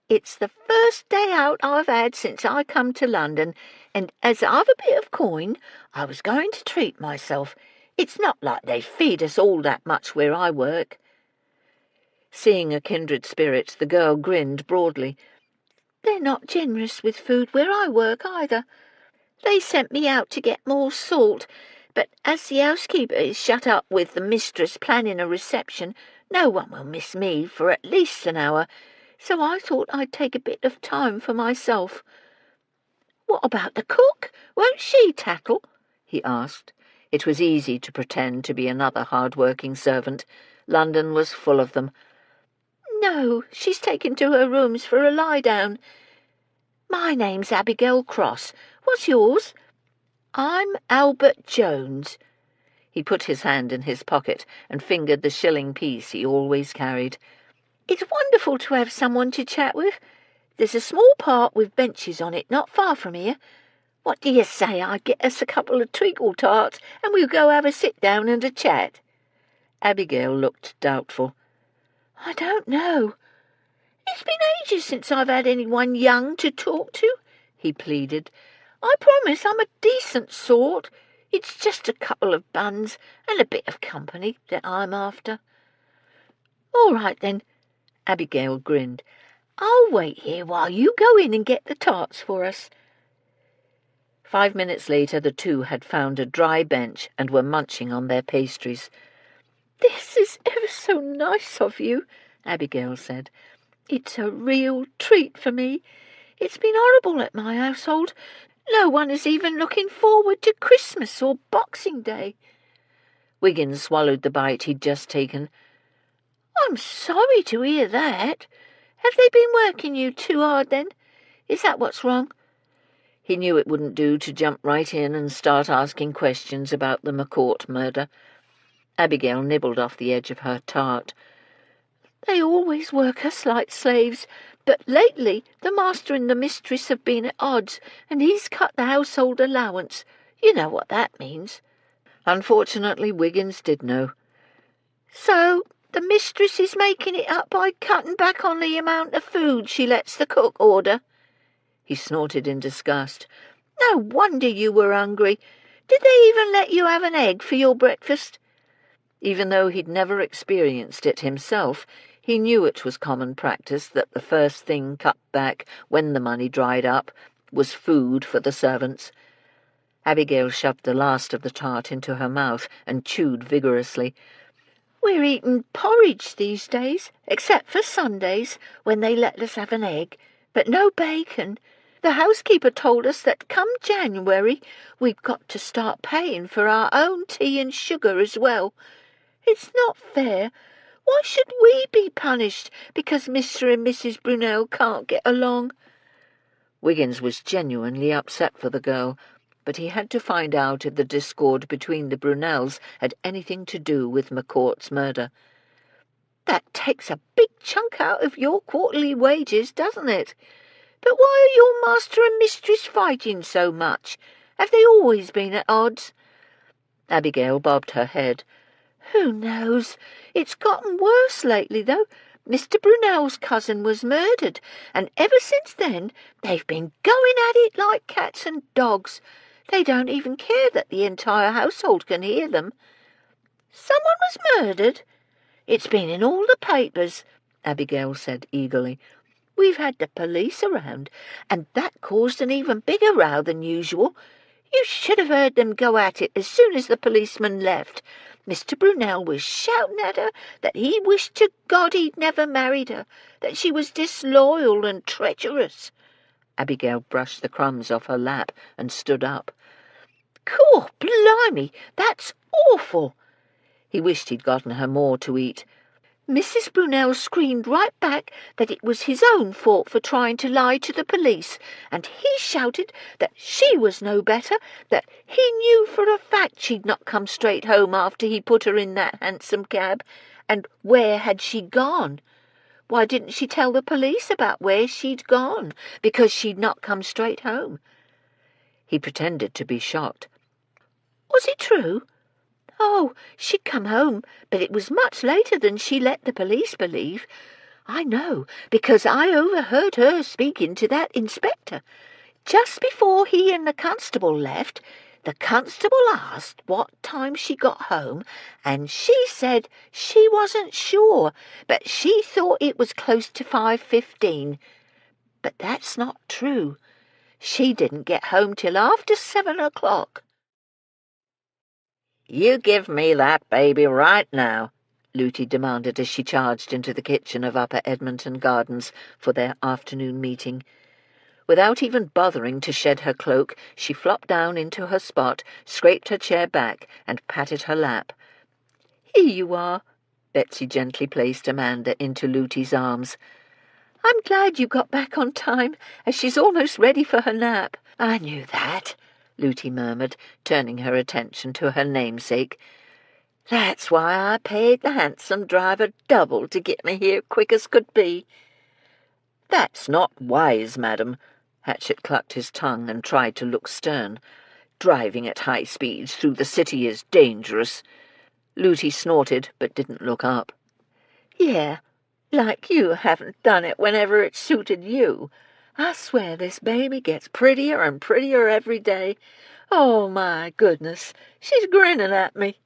"It's the first day out I've had since I come to London, and as I've a bit of coin, I was going to treat myself. It's not like they feed us all that much where I work." Seeing a kindred spirit, the girl grinned broadly. "They're not generous with food where I work either. They sent me out to get more salt, but as the housekeeper is shut up with the mistress planning a reception, no one will miss me for at least an hour, so I thought I'd take a bit of time for myself." "What about the cook? Won't she tackle?" he asked. It was easy to pretend to be another hard-working servant. London was full of them. "No, she's taken to her rooms for a lie-down." "My name's Abigail Cross. What's yours?" "I'm Albert Jones." He put his hand in his pocket and fingered the shilling piece he always carried. "It's wonderful to have someone to chat with. There's a small park with benches on it not far from here. What do you say I get us a couple of treacle tarts and we'll go have a sit-down and a chat?" Abigail looked doubtful. "I don't know. It's been ages since I've had anyone young to talk to," he pleaded. "I promise I'm a decent sort. It's just a couple of buns and a bit of company that I'm after." "All right, then," Abigail grinned. "I'll wait here while you go in and get the tarts for us." 5 minutes later the two had found a dry bench and were munching on their pastries. "This is ever so nice of you," Abigail said. "It's a real treat for me. It's been horrible at my household. No one is even looking forward to Christmas or Boxing Day." Wiggins swallowed the bite he'd just taken. "I'm sorry to hear that. Have they been working you too hard, then? Is that what's wrong?" He knew it wouldn't do to jump right in and start asking questions about the McCourt murder. Abigail nibbled off the edge of her tart. "They always work us like slaves, but lately the master and the mistress have been at odds, and he's cut the household allowance. You know what that means." Unfortunately, Wiggins did know. "So the mistress is making it up by cutting back on the amount of food she lets the cook order?" He snorted in disgust. "No wonder you were hungry. Did they even let you have an egg for your breakfast?" Even though he'd never experienced it himself, he knew it was common practice that the first thing cut back when the money dried up was food for the servants. Abigail shoved the last of the tart into her mouth and chewed vigorously. "We're eating porridge these days, except for Sundays, when they let us have an egg, but no bacon. The housekeeper told us that come January we've got to start paying for our own tea and sugar as well. It's not fair. Why should we be punished because Mr. and Mrs. Brunel can't get along?" Wiggins was genuinely upset for the girl, but he had to find out if the discord between the Brunels had anything to do with McCourt's murder. "That takes a big chunk out of your quarterly wages, doesn't it? But why are your master and mistress fighting so much? Have they always been at odds?" Abigail bobbed her head. "Who knows? It's gotten worse lately, though. Mr. Brunel's cousin was murdered, and ever since then they've been going at it like cats and dogs. They don't even care that the entire household can hear them." "Someone was murdered? It's been in all the papers," Abigail said eagerly. "We've had the police around, and that caused an even bigger row than usual. You should have heard them go at it as soon as the policeman left. Mr. Brunel was shouting at her that he wished to God he'd never married her, that she was disloyal and treacherous." Abigail brushed the crumbs off her lap and stood up. "Cool, blimey, that's awful." He wished he'd gotten her more to eat. "Mrs. Brunel screamed right back that it was his own fault for trying to lie to the police, and he shouted that she was no better, that he knew for a fact she'd not come straight home after he put her in that hansom cab. And where had she gone? Why didn't she tell the police about where she'd gone? Because she'd not come straight home." He pretended to be shocked. "Was it true?" "Oh, she'd come home, but it was much later than she let the police believe. I know, because I overheard her speaking to that inspector. Just before he and the constable left, the constable asked what time she got home, and she said she wasn't sure, but she thought it was close to 5:15. But that's not true. She didn't get home till after 7 o'clock. "You give me that baby right now," Lootie demanded as she charged into the kitchen of Upper Edmonton Gardens for their afternoon meeting. Without even bothering to shed her cloak, she flopped down into her spot, scraped her chair back, and patted her lap. "Here you are." Betsy gently placed Amanda into Lootie's arms. "I'm glad you got back on time, as she's almost ready for her nap." "I knew that," Lootie murmured, turning her attention to her namesake. "That's why I paid the hansom driver double to get me here quick as could be." "That's not wise, madam." Hatchett clucked his tongue and tried to look stern. "Driving at high speeds through the city is dangerous." Looty snorted, but didn't look up. "Yeah, like you haven't done it whenever it suited you. I swear this baby gets prettier and prettier every day. Oh, my goodness, she's grinning at me."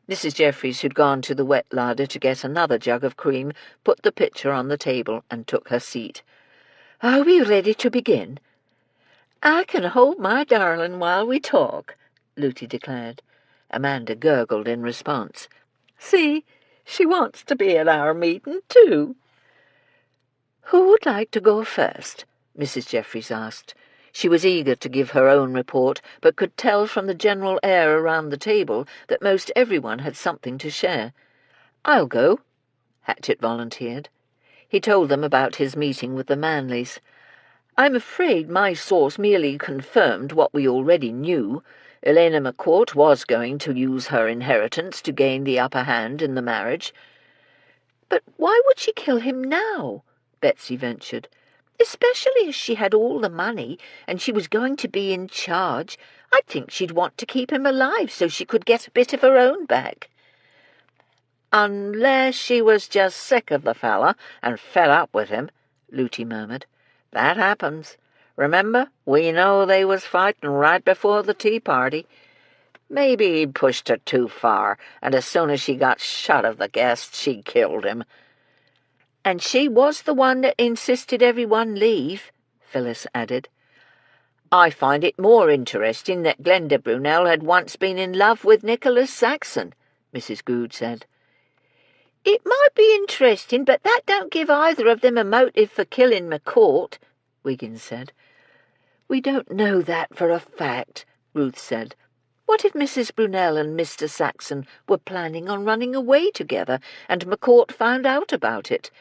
Mrs. Jeffries, who'd gone to the wet larder to get another jug of cream, put the pitcher on the table and took her seat. "Are we ready to begin?" "I can hold my darling while we talk," Looty declared. Amanda gurgled in response. "See, she wants to be at our meeting, too." "Who would like to go first?" Mrs. Jeffries asked. She was eager to give her own report, but could tell from the general air around the table that most everyone had something to share. "I'll go," Hatchett volunteered. He told them about his meeting with the Manleys. "I'm afraid my source merely confirmed what we already knew. Elena McCourt was going to use her inheritance to gain the upper hand in the marriage." "But why would she kill him now?" Betsy ventured. "Especially as she had all the money and she was going to be in charge. I'd think she'd want to keep him alive so she could get a bit of her own back." "Unless she was just sick of the fella and fed up with him," Looty murmured. "That happens. Remember, we know they was fighting right before the tea party. Maybe he pushed her too far, and as soon as she got shut of the guests, she killed him." "And she was the one that insisted everyone leave," Phyllis added. "I find it more interesting that Glenda Brunel had once been in love with Nicholas Saxon," Mrs. Good said. "It might be interesting, but that don't give either of them a motive for killing McCourt," Wiggins said. "We don't know that for a fact," Ruth said. "What if Mrs. Brunel and Mr. Saxon were planning on running away together, and McCourt found out about it?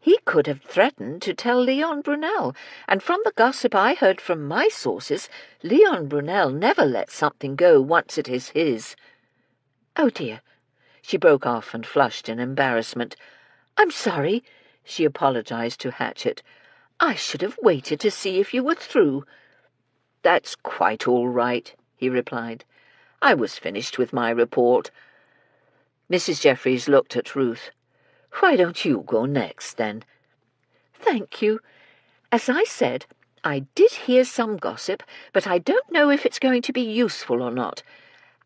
He could have threatened to tell Leon Brunel, and from the gossip I heard from my sources, Leon Brunel never lets something go once it is his." "Oh, dear." She broke off and flushed in embarrassment. "I'm sorry," she apologized to Hatchett. "I should have waited to see if you were through." "That's quite all right," he replied. "I was finished with my report." Mrs. Jeffries looked at Ruth. "Why don't you go next, then?" "Thank you. As I said, I did hear some gossip, but I don't know if it's going to be useful or not.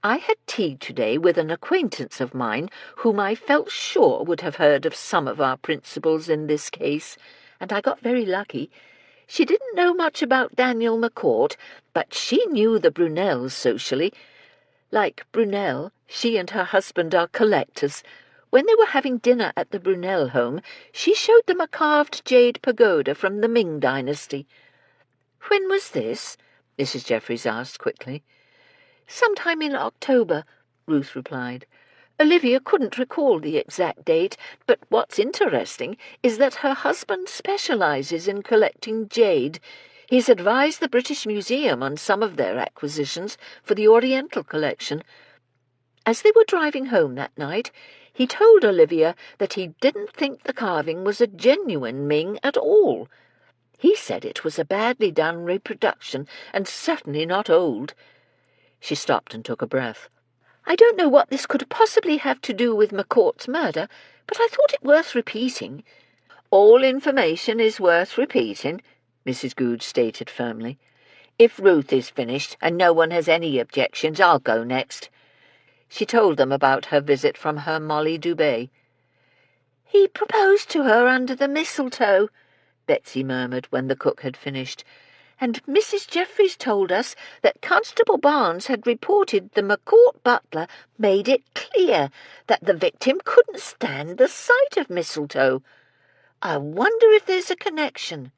I had tea today with an acquaintance of mine whom I felt sure would have heard of some of our principles in this case, and I got very lucky. She didn't know much about Daniel McCourt, but she knew the Brunels socially. Like Brunel, she and her husband are collectors. When they were having dinner at the Brunel home, she showed them a carved jade pagoda from the Ming dynasty." "When was this?" Mrs. Jeffries asked quickly. "Sometime in October," Ruth replied. Olivia couldn't recall the exact date, but what's interesting is that her husband specializes in collecting jade. He's advised the British Museum on some of their acquisitions for the Oriental collection. As they were driving home that night, he told Olivia that he didn't think the carving was a genuine Ming at all. He said it was a badly done reproduction and certainly not old. She stopped and took a breath. "I don't know what this could possibly have to do with McCourt's murder, but I thought it worth repeating." "All information is worth repeating," Mrs. Good stated firmly. "If Ruth is finished and no one has any objections, I'll go next." She told them about her visit from her Molly Dubé. "He proposed to her under the mistletoe," Betsy murmured when the cook had finished. "And Mrs. Jeffries told us that Constable Barnes had reported the McCourt butler made it clear that the victim couldn't stand the sight of mistletoe. I wonder if there's a connection."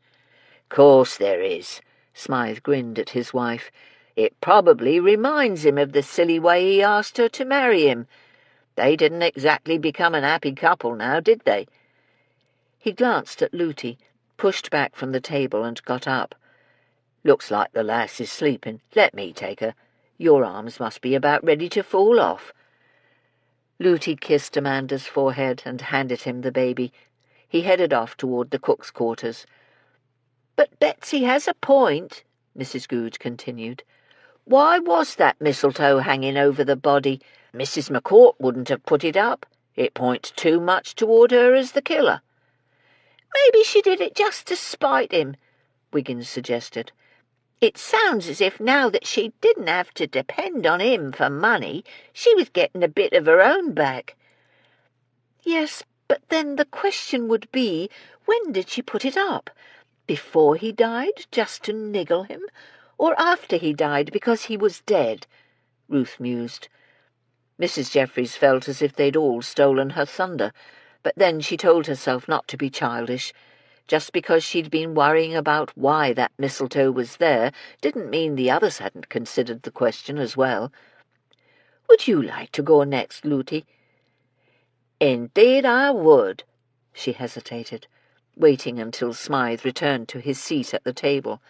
"Course there is," Smythe grinned at his wife. "It probably reminds him of the silly way he asked her to marry him. They didn't exactly become an happy couple now, did they?" He glanced at Looty, pushed back from the table and got up. "Looks like the lass is sleeping. Let me take her. Your arms must be about ready to fall off." Looty kissed Amanda's forehead and handed him the baby. He headed off toward the cook's quarters. But Betsy has a point, Mrs. Goode continued. Why was that mistletoe hanging over the body? Mrs. McCourt wouldn't have put it up. It points too much toward her as the killer. Maybe she did it just to spite him, Wiggins suggested. It sounds as if now that she didn't have to depend on him for money, she was getting a bit of her own back. Yes, but then the question would be, when did she put it up? Before he died, just to niggle him, or after he died because he was dead? Ruth mused. Mrs. Jeffries felt as if they'd all stolen her thunder, but then she told herself not to be childish. Just because she'd been worrying about why that mistletoe was there didn't mean the others hadn't considered the question as well. Would you like to go next, Lootie? Indeed I would. She hesitated, waiting until Smythe returned to his seat at the table.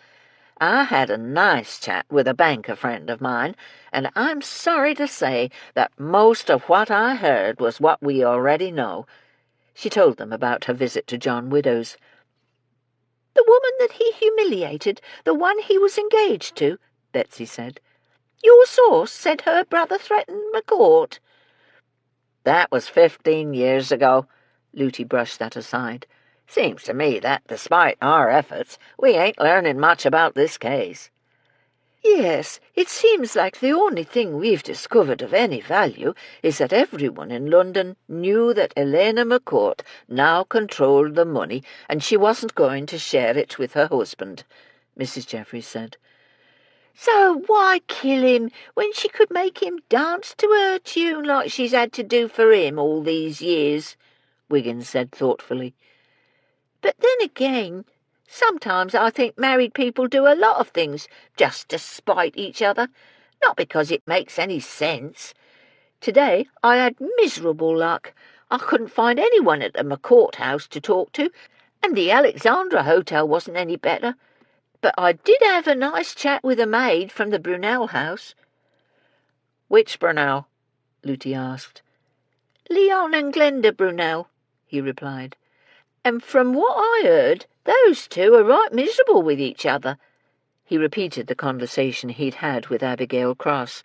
I had a nice chat with a banker friend of mine, and I'm sorry to say that most of what I heard was what we already know. She told them about her visit to John Widow's. The woman that he humiliated, the one he was engaged to, Betsy said. Your source said her brother threatened McCourt. That was 15 years ago. Lootie brushed that aside. Seems to me that, despite our efforts, we ain't learning much about this case. Yes, it seems like the only thing we've discovered of any value is that everyone in London knew that Elena McCourt now controlled the money, and she wasn't going to share it with her husband, Mrs. Jeffries said. So why kill him when she could make him dance to her tune like she's had to do for him all these years? Wiggins said thoughtfully. But then again, sometimes I think married people do a lot of things just to spite each other, not because it makes any sense. Today I had miserable luck. I couldn't find anyone at the McCourt house to talk to, and the Alexandra Hotel wasn't any better. But I did have a nice chat with a maid from the Brunel house. Which Brunel? Lootie asked. Leon and Glenda Brunel, he replied. And from what I heard, those two are right miserable with each other. He repeated the conversation he'd had with Abigail Cross.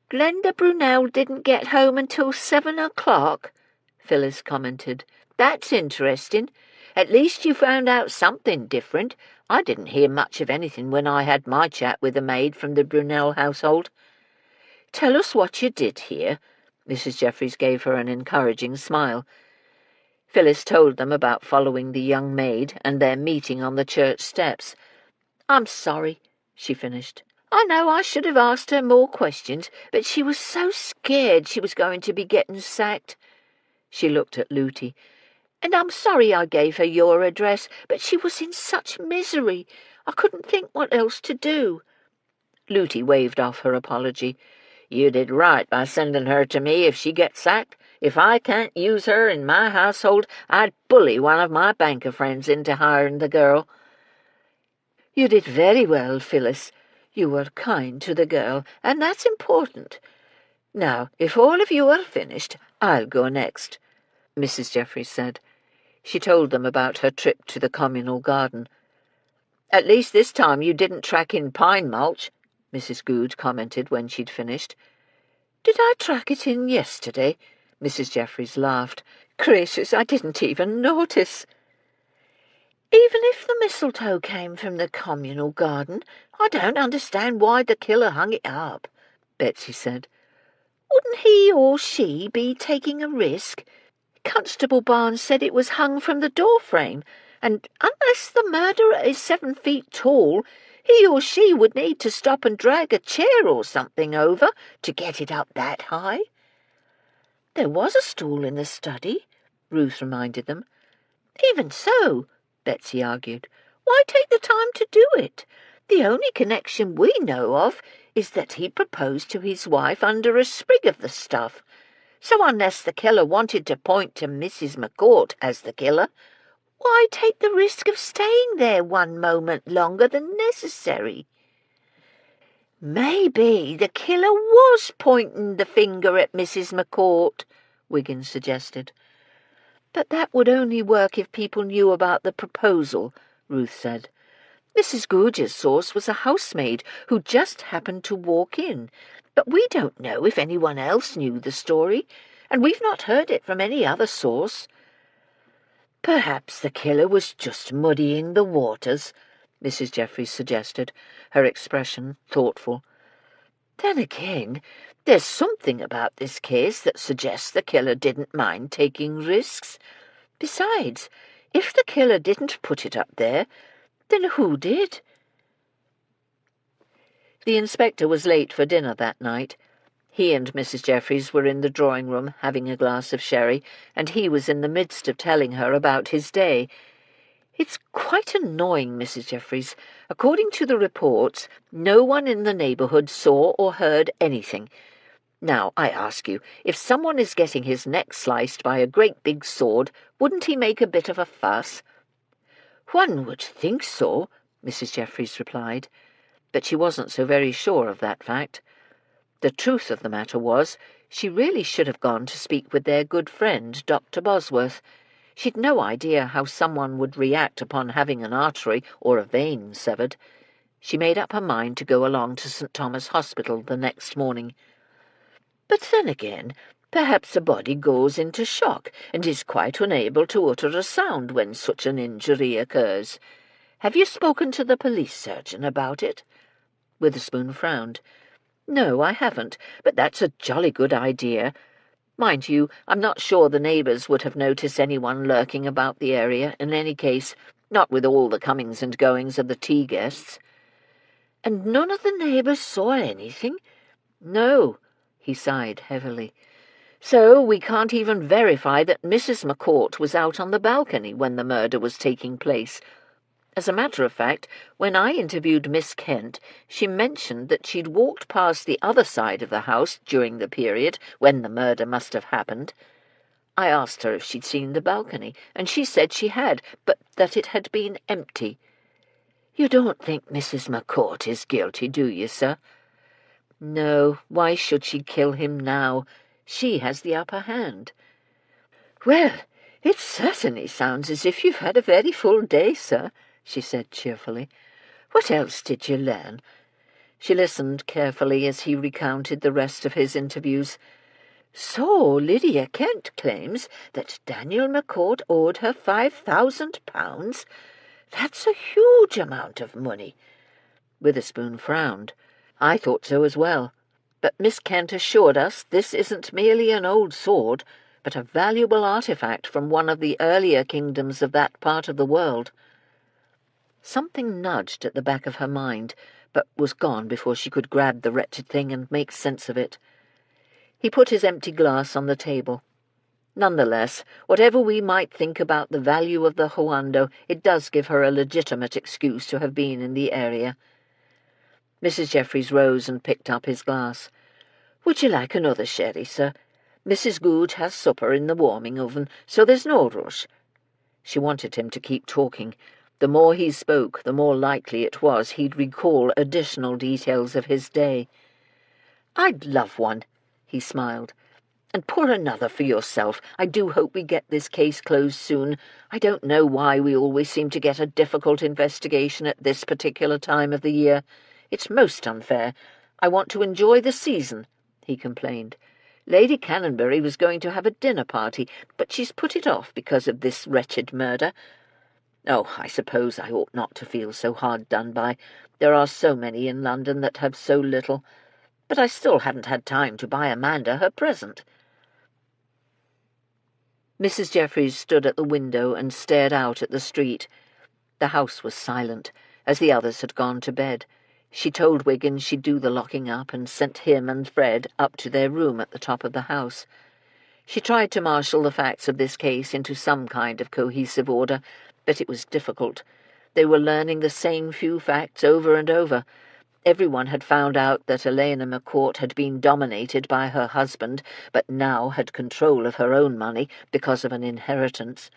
Glenda Brunel didn't get home until 7 o'clock, Phyllis commented. That's interesting. At least you found out something different. I didn't hear much of anything when I had my chat with the maid from the Brunel household. Tell us what you did hear. Mrs. Jeffries gave her an encouraging smile. Phyllis told them about following the young maid and their meeting on the church steps. I'm sorry, she finished. I know I should have asked her more questions, but she was so scared she was going to be getting sacked. She looked at Lootie. And I'm sorry I gave her your address, but she was in such misery. I couldn't think what else to do. Lootie waved off her apology. You did right by sending her to me if she gets sacked. If I can't use her in my household, I'd bully one of my banker friends into hiring the girl. You did very well, Phyllis. You were kind to the girl, and that's important. Now, if all of you are finished, I'll go next, Mrs. Jeffries said. She told them about her trip to the communal garden. At least this time you didn't track in pine mulch, Mrs. Goode commented when she'd finished. Did I track it in yesterday? Mrs. Jeffries laughed. Gracious, I didn't even notice. Even if the mistletoe came from the communal garden, I don't understand why the killer hung it up, Betsy said. Wouldn't he or she be taking a risk? Constable Barnes said it was hung from the door frame, and unless the murderer is 7 feet tall, he or she would need to stop and drag a chair or something over to get it up that high. There was a stool in the study, Ruth reminded them. Even so, Betsy argued, why take the time to do it? The only connection we know of is that he proposed to his wife under a sprig of the stuff. So unless the killer wanted to point to Mrs. McCourt as the killer, why take the risk of staying there 1 moment longer than necessary? Maybe the killer was pointing the finger at Mrs. McCourt, Wiggins suggested. But that would only work if people knew about the proposal, Ruth said. Mrs. Goodge's source was a housemaid who just happened to walk in, but we don't know if anyone else knew the story, and we've not heard it from any other source. Perhaps the killer was just muddying the waters, Mrs. Jeffries suggested, her expression thoughtful. Then again, there's something about this case that suggests the killer didn't mind taking risks. Besides, if the killer didn't put it up there, then who did? The inspector was late for dinner that night. He and Mrs. Jeffries were in the drawing-room having a glass of sherry, and he was in the midst of telling her about his day. It's quite annoying, Mrs. Jeffries. According to the reports, no one in the neighbourhood saw or heard anything. Now, I ask you, if someone is getting his neck sliced by a great big sword, wouldn't he make a bit of a fuss? One would think so, Mrs. Jeffries replied, but she wasn't so very sure of that fact. The truth of the matter was, she really should have gone to speak with their good friend, Dr. Bosworth. She'd no idea how someone would react upon having an artery or a vein severed. She made up her mind to go along to St. Thomas Hospital the next morning. But then again, perhaps a body goes into shock and is quite unable to utter a sound when such an injury occurs. Have you spoken to the police surgeon about it? Witherspoon frowned. No, I haven't, but that's a jolly good idea. Mind you, I'm not sure the neighbours would have noticed anyone lurking about the area in any case, not with all the comings and goings of the tea guests. And none of the neighbours saw anything? No, he sighed heavily. So we can't even verify that Mrs. McCourt was out on the balcony when the murder was taking place. As a matter of fact, when I interviewed Miss Kent, she mentioned that she'd walked past the other side of the house during the period when the murder must have happened. I asked her if she'd seen the balcony, and she said she had, but that it had been empty. You don't think Mrs. McCourt is guilty, do you, sir? No, why should she kill him now? She has the upper hand. Well, it certainly sounds as if you've had a very full day, sir, she said cheerfully. What else did you learn? She listened carefully as he recounted the rest of his interviews. So Lydia Kent claims that Daniel McCourt owed her £5,000. That's a huge amount of money. Witherspoon frowned. I thought so as well. But Miss Kent assured us this isn't merely an old sword, but a valuable artifact from one of the earlier kingdoms of that part of the world. Something nudged at the back of her mind, but was gone before she could grab the wretched thing and make sense of it. He put his empty glass on the table. Nonetheless, whatever we might think about the value of the Huando, it does give her a legitimate excuse to have been in the area. Mrs. Jeffries rose and picked up his glass. Would you like another sherry, sir? Mrs. Goodge has supper in the warming oven, so there's no rush. She wanted him to keep talking. The more he spoke, the more likely it was he'd recall additional details of his day. I'd love one, he smiled. And pour another for yourself. I do hope we get this case closed soon. I don't know why we always seem to get a difficult investigation at this particular time of the year. It's most unfair. I want to enjoy the season, he complained. Lady Canonbury was going to have a dinner party, but she's put it off because of this wretched murder. Oh, I suppose I ought not to feel so hard done by. There are so many in London that have so little. But I still hadn't had time to buy Amanda her present. Mrs. Jeffries stood at the window and stared out at the street. The house was silent, as the others had gone to bed. She told Wiggins she'd do the locking up and sent him and Fred up to their room at the top of the house. She tried to marshal the facts of this case into some kind of cohesive order, but it was difficult. They were learning the same few facts over and over. Everyone had found out that Elena McCourt had been dominated by her husband, but now had control of her own money because of an inheritance.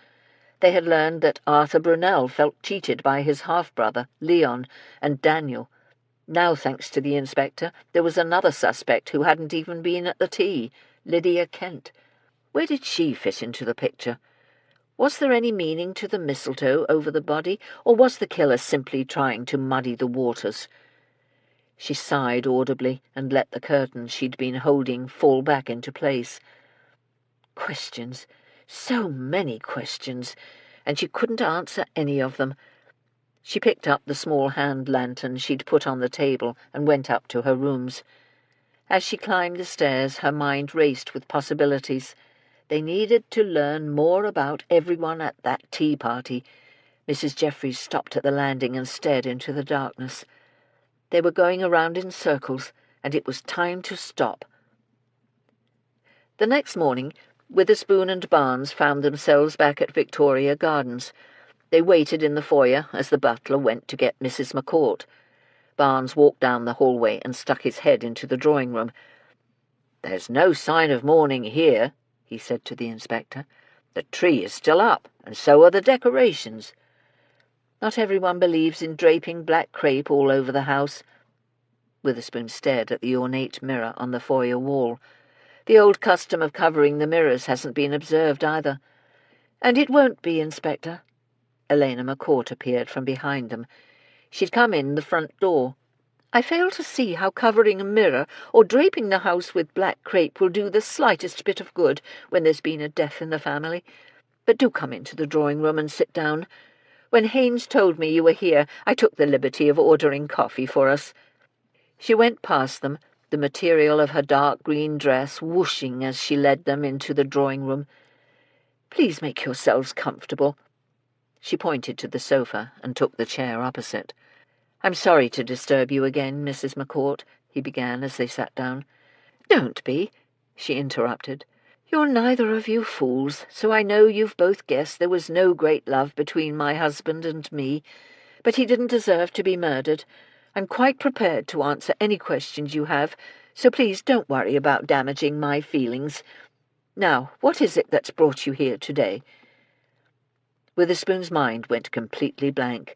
They had learned that Arthur Brunel felt cheated by his half-brother, Leon, and Daniel. Now, thanks to the inspector, there was another suspect who hadn't even been at the tea, Lydia Kent. Where did she fit into the picture? Was there any meaning to the mistletoe over the body, or was the killer simply trying to muddy the waters? She sighed audibly and let the curtain she'd been holding fall back into place. Questions, so many questions, and she couldn't answer any of them. She picked up the small hand lantern she'd put on the table and went up to her rooms. As she climbed the stairs, her mind raced with possibilities. They needed to learn more about everyone at that tea party. Mrs. Jeffries stopped at the landing and stared into the darkness. They were going around in circles, and it was time to stop. The next morning, Witherspoon and Barnes found themselves back at Victoria Gardens. They waited in the foyer as the butler went to get Mrs. McCourt. Barnes walked down the hallway and stuck his head into the drawing-room. "There's no sign of mourning here," he said to the inspector. "The tree is still up, and so are the decorations." "Not everyone believes in draping black crape all over the house." Witherspoon stared at the ornate mirror on the foyer wall. "The old custom of covering the mirrors hasn't been observed either." "And it won't be, Inspector." Elena McCourt appeared from behind them. She'd come in the front door. "I fail to see how covering a mirror or draping the house with black crape will do the slightest bit of good when there's been a death in the family. But do come into the drawing-room and sit down. When Haynes told me you were here, I took the liberty of ordering coffee for us." She went past them, the material of her dark green dress whooshing as she led them into the drawing-room. "Please make yourselves comfortable." She pointed to the sofa and took the chair opposite. "I'm sorry to disturb you again, Mrs. McCourt," he began as they sat down. "Don't be," she interrupted. "You're neither of you fools, so I know you've both guessed there was no great love between my husband and me. But he didn't deserve to be murdered. I'm quite prepared to answer any questions you have, so please don't worry about damaging my feelings. Now, what is it that's brought you here today?" Witherspoon's mind went completely blank.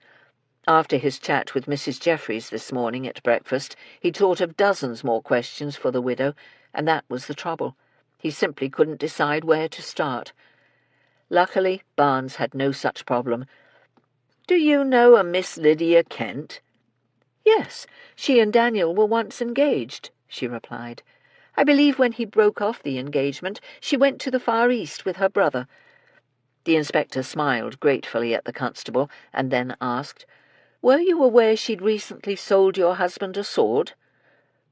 After his chat with Mrs. Jeffries this morning at breakfast, he'd thought of dozens more questions for the widow, and that was the trouble. He simply couldn't decide where to start. Luckily, Barnes had no such problem. "Do you know a Miss Lydia Kent?" "Yes, she and Daniel were once engaged," she replied. "I believe when he broke off the engagement, she went to the Far East with her brother." The inspector smiled gratefully at the constable and then asked, "Were you aware she'd recently sold your husband a sword?"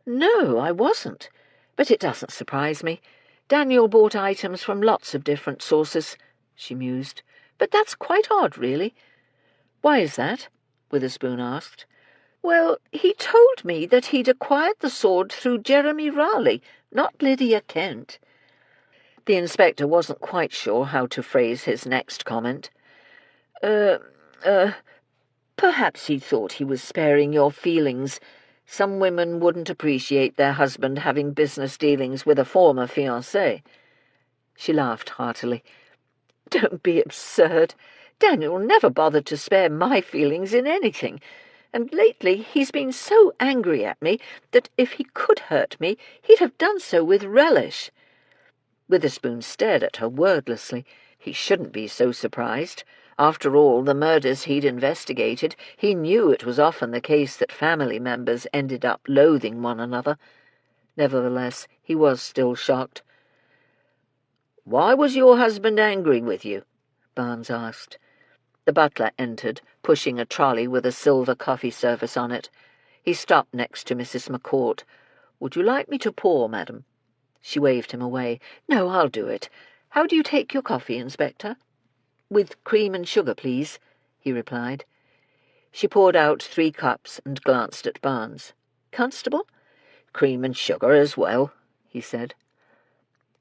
"No, I wasn't. But it doesn't surprise me. Daniel bought items from lots of different sources," she mused. "But that's quite odd, really." "Why is that?" Witherspoon asked. "Well, he told me that he'd acquired the sword through Jeremy Raleigh, not Lydia Kent." The inspector wasn't quite sure how to phrase his next comment. Perhaps he thought he was sparing your feelings. Some women wouldn't appreciate their husband having business dealings with a former fiancé." She laughed heartily. "Don't be absurd. Daniel never bothered to spare my feelings in anything, and lately he's been so angry at me that if he could hurt me, he'd have done so with relish." Witherspoon stared at her wordlessly. He shouldn't be so surprised. After all the murders he'd investigated, he knew it was often the case that family members ended up loathing one another. Nevertheless, he was still shocked. "Why was your husband angry with you?" Barnes asked. The butler entered, pushing a trolley with a silver coffee service on it. He stopped next to Mrs. McCourt. "Would you like me to pour, madam?" She waved him away. "No, I'll do it. How do you take your coffee, Inspector?" "With cream and sugar, please," he replied. She poured out 3 cups and glanced at Barnes. "Constable?" "Cream and sugar as well," he said.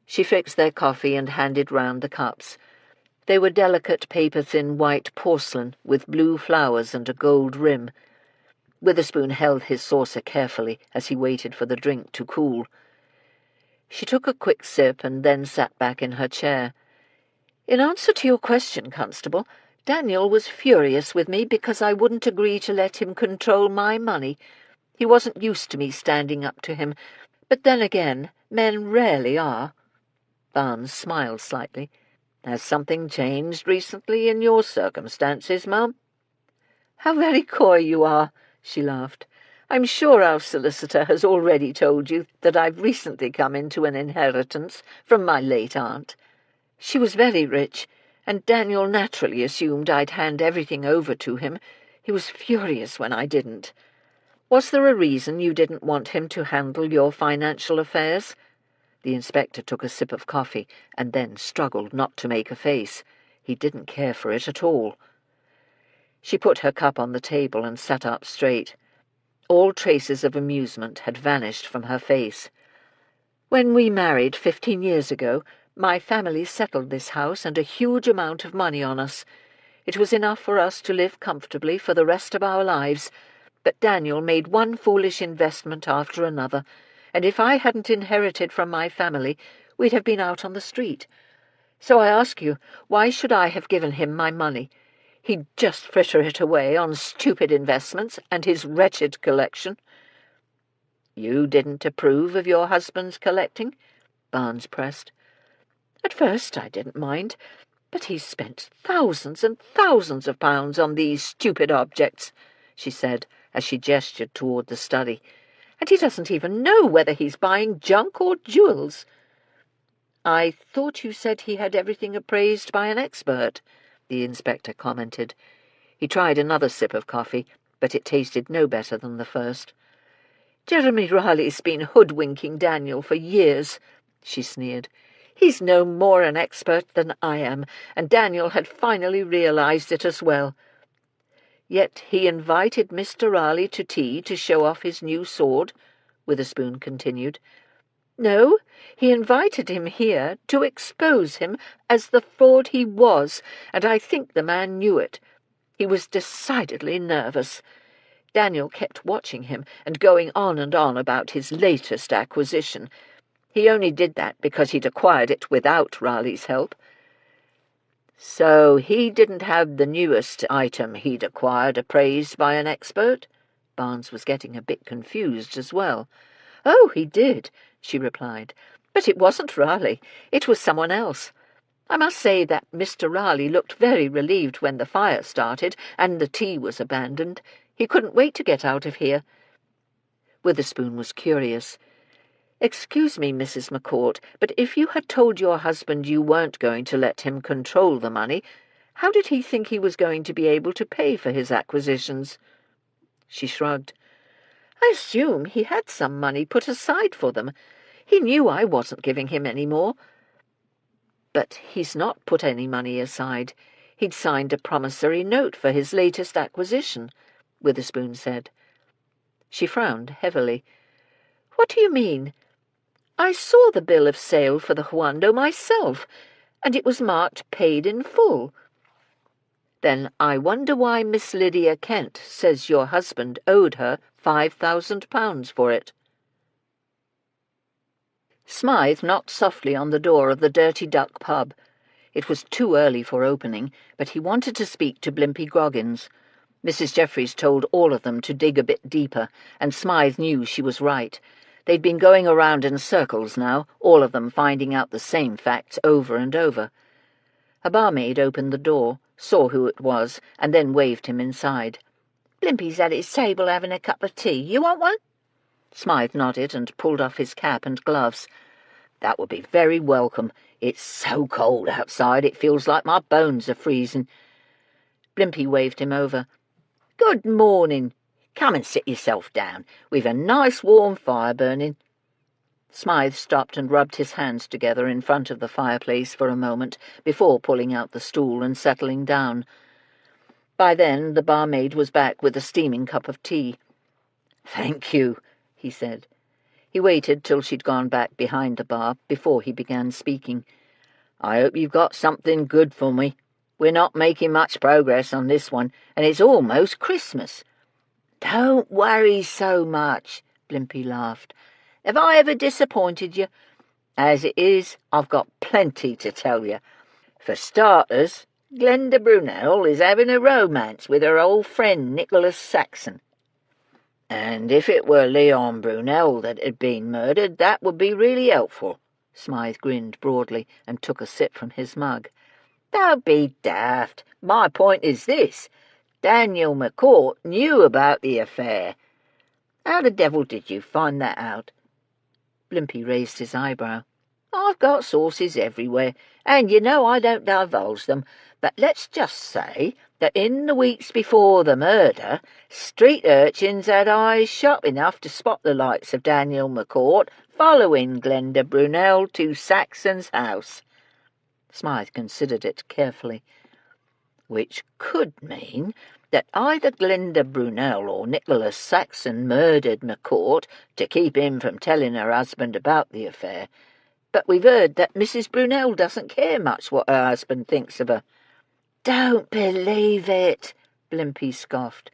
She fixed their coffee and handed round the cups. They were delicate paper-thin white porcelain with blue flowers and a gold rim. Witherspoon held his saucer carefully as he waited for the drink to cool. She took a quick sip and then sat back in her chair. "In answer to your question, Constable, Daniel was furious with me because I wouldn't agree to let him control my money. He wasn't used to me standing up to him, but then again, men rarely are." Barnes smiled slightly. Has something changed recently in your circumstances, Mum?" "How very coy you are," she laughed. "I'm sure our solicitor has already told you that I've recently come into an inheritance from my late aunt. She was very rich, and Daniel naturally assumed I'd hand everything over to him. He was furious when I didn't." "Was there a reason you didn't want him to handle your financial affairs?" The inspector took a sip of coffee and then struggled not to make a face. He didn't care for it at all. She put her cup on the table and sat up straight. All traces of amusement had vanished from her face. "When we married 15 years ago, my family settled this house and a huge amount of money on us. It was enough for us to live comfortably for the rest of our lives, but Daniel made one foolish investment after another, and if I hadn't inherited from my family, we'd have been out on the street. So I ask you, why should I have given him my money? He'd just fritter it away on stupid investments and his wretched collection." "You didn't approve of your husband's collecting?" Barnes pressed. "At first I didn't mind, but he's spent thousands and thousands of pounds on these stupid objects," she said, as she gestured toward the study, "and he doesn't even know whether he's buying junk or jewels." "I thought you said he had everything appraised by an expert," the inspector commented. He tried another sip of coffee, but it tasted no better than the first. "Jeremy Raleigh's been hoodwinking Daniel for years," she sneered. "He's no more an expert than I am, and Daniel had finally realized it as well." "Yet he invited Mr. Raleigh to tea to show off his new sword," Witherspoon continued. "No, he invited him here to expose him as the fraud he was, and I think the man knew it. He was decidedly nervous. Daniel kept watching him and going on and on about his latest acquisition. He only did that because he'd acquired it without Raleigh's help." "So he didn't have the newest item he'd acquired appraised by an expert?" Barnes was getting a bit confused as well. "Oh, he did," she replied. "But it wasn't Raleigh. It was someone else. I must say that Mr. Raleigh looked very relieved when the fire started and the tea was abandoned. He couldn't wait to get out of here." Witherspoon was curious. "Excuse me, Mrs. McCourt, but if you had told your husband you weren't going to let him control the money, how did he think he was going to be able to pay for his acquisitions?" She shrugged. "I assume he had some money put aside for them. He knew I wasn't giving him any more." "But he's not put any money aside. He'd signed a promissory note for his latest acquisition," Witherspoon said. She frowned heavily. "What do you mean? I saw the bill of sale for the Huando myself, and it was marked paid in full." "Then I wonder why Miss Lydia Kent says your husband owed her £5,000 for it." Smythe knocked softly on the door of the Dirty Duck pub. It was too early for opening, but he wanted to speak to Blimpy Groggins. Mrs. Jeffries told all of them to dig a bit deeper, and Smythe knew she was right. They'd been going around in circles now, all of them finding out the same facts over and over. A barmaid opened the door, saw who it was, and then waved him inside. "Blimpy's at his table having a cup of tea. You want one?" Smythe nodded and pulled off his cap and gloves. "That would be very welcome. It's so cold outside it feels like my bones are freezing." Blimpy waved him over. "Good morning. Come and sit yourself down. We've a nice warm fire burning." Smythe stopped and rubbed his hands together in front of the fireplace for a moment before pulling out the stool and settling down. By then the barmaid was back with a steaming cup of tea. "Thank you," he said. He waited till she'd gone back behind the bar before he began speaking. "I hope you've got something good for me. We're not making much progress on this one, and it's almost Christmas." "Don't worry so much," Blimpy laughed. "Have I ever disappointed you? As it is, I've got plenty to tell you. For starters, Glenda Brunel is having a romance with her old friend Nicholas Saxon. And if it were Leon Brunel that had been murdered, that would be really helpful." Smythe grinned broadly and took a sip from his mug. Don't be daft. My point is this. Daniel McCourt knew about the affair. How the devil did you find that out?" Blimpie raised his eyebrow. "I've got sources everywhere, and you know I don't divulge them, but let's just say that in the weeks before the murder, street urchins had eyes sharp enough to spot the likes of Daniel McCourt following Glenda Brunel to Saxon's house." Smythe considered it carefully. "Which could mean that either Glenda Brunel or Nicholas Saxon murdered McCourt to keep him from telling her husband about the affair. But we've heard that Mrs. Brunel doesn't care much what her husband thinks of her." "Don't believe it," Blimpie scoffed.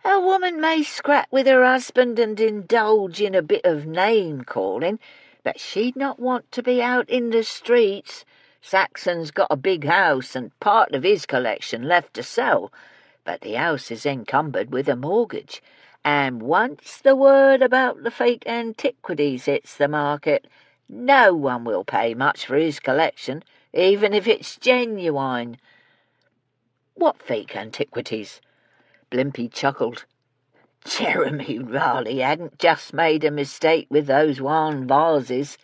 "A woman may scrap with her husband and indulge in a bit of name-calling, but she'd not want to be out in the streets. Saxon's got a big house and part of his collection left to sell, but the house is encumbered with a mortgage, and once the word about the fake antiquities hits the market, no one will pay much for his collection, even if it's genuine." "What fake antiquities?" Blimpie chuckled. Jeremy Raleigh hadn't just made a mistake with those wine vases.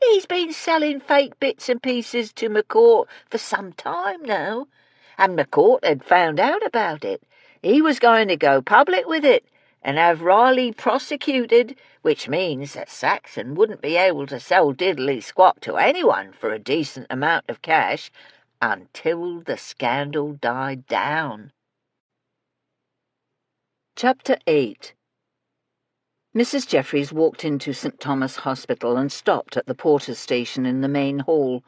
He's been selling fake bits and pieces to McCourt for some time now, and McCourt had found out about it. He was going to go public with it and have Raleigh prosecuted, which means that Saxon wouldn't be able to sell diddly squat to anyone for a decent amount of cash until the scandal died down. Chapter 8. Mrs. Jeffries walked into St. Thomas Hospital and stopped at the porter's station in the main hall.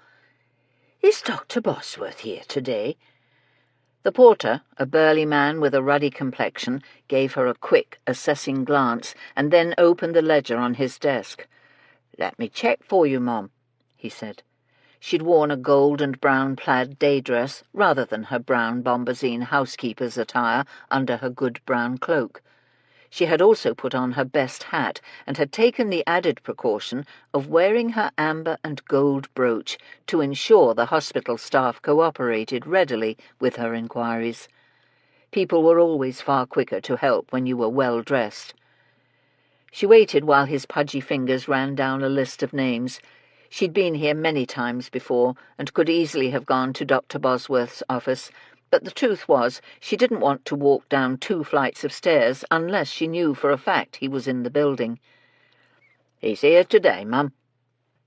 "Is Dr. Bosworth here today?" The porter, a burly man with a ruddy complexion, gave her a quick, assessing glance and then opened the ledger on his desk. "Let me check for you, Mum," he said. She'd worn a gold and brown plaid day dress rather than her brown bombazine housekeeper's attire under her good brown cloak. She had also put on her best hat and had taken the added precaution of wearing her amber and gold brooch to ensure the hospital staff cooperated readily with her inquiries. People were always far quicker to help when you were well dressed. She waited while his pudgy fingers ran down a list of names. She'd been here many times before and could easily have gone to Dr. Bosworth's office, but the truth was she didn't want to walk down 2 flights of stairs unless she knew for a fact he was in the building. "He's here today, Mum."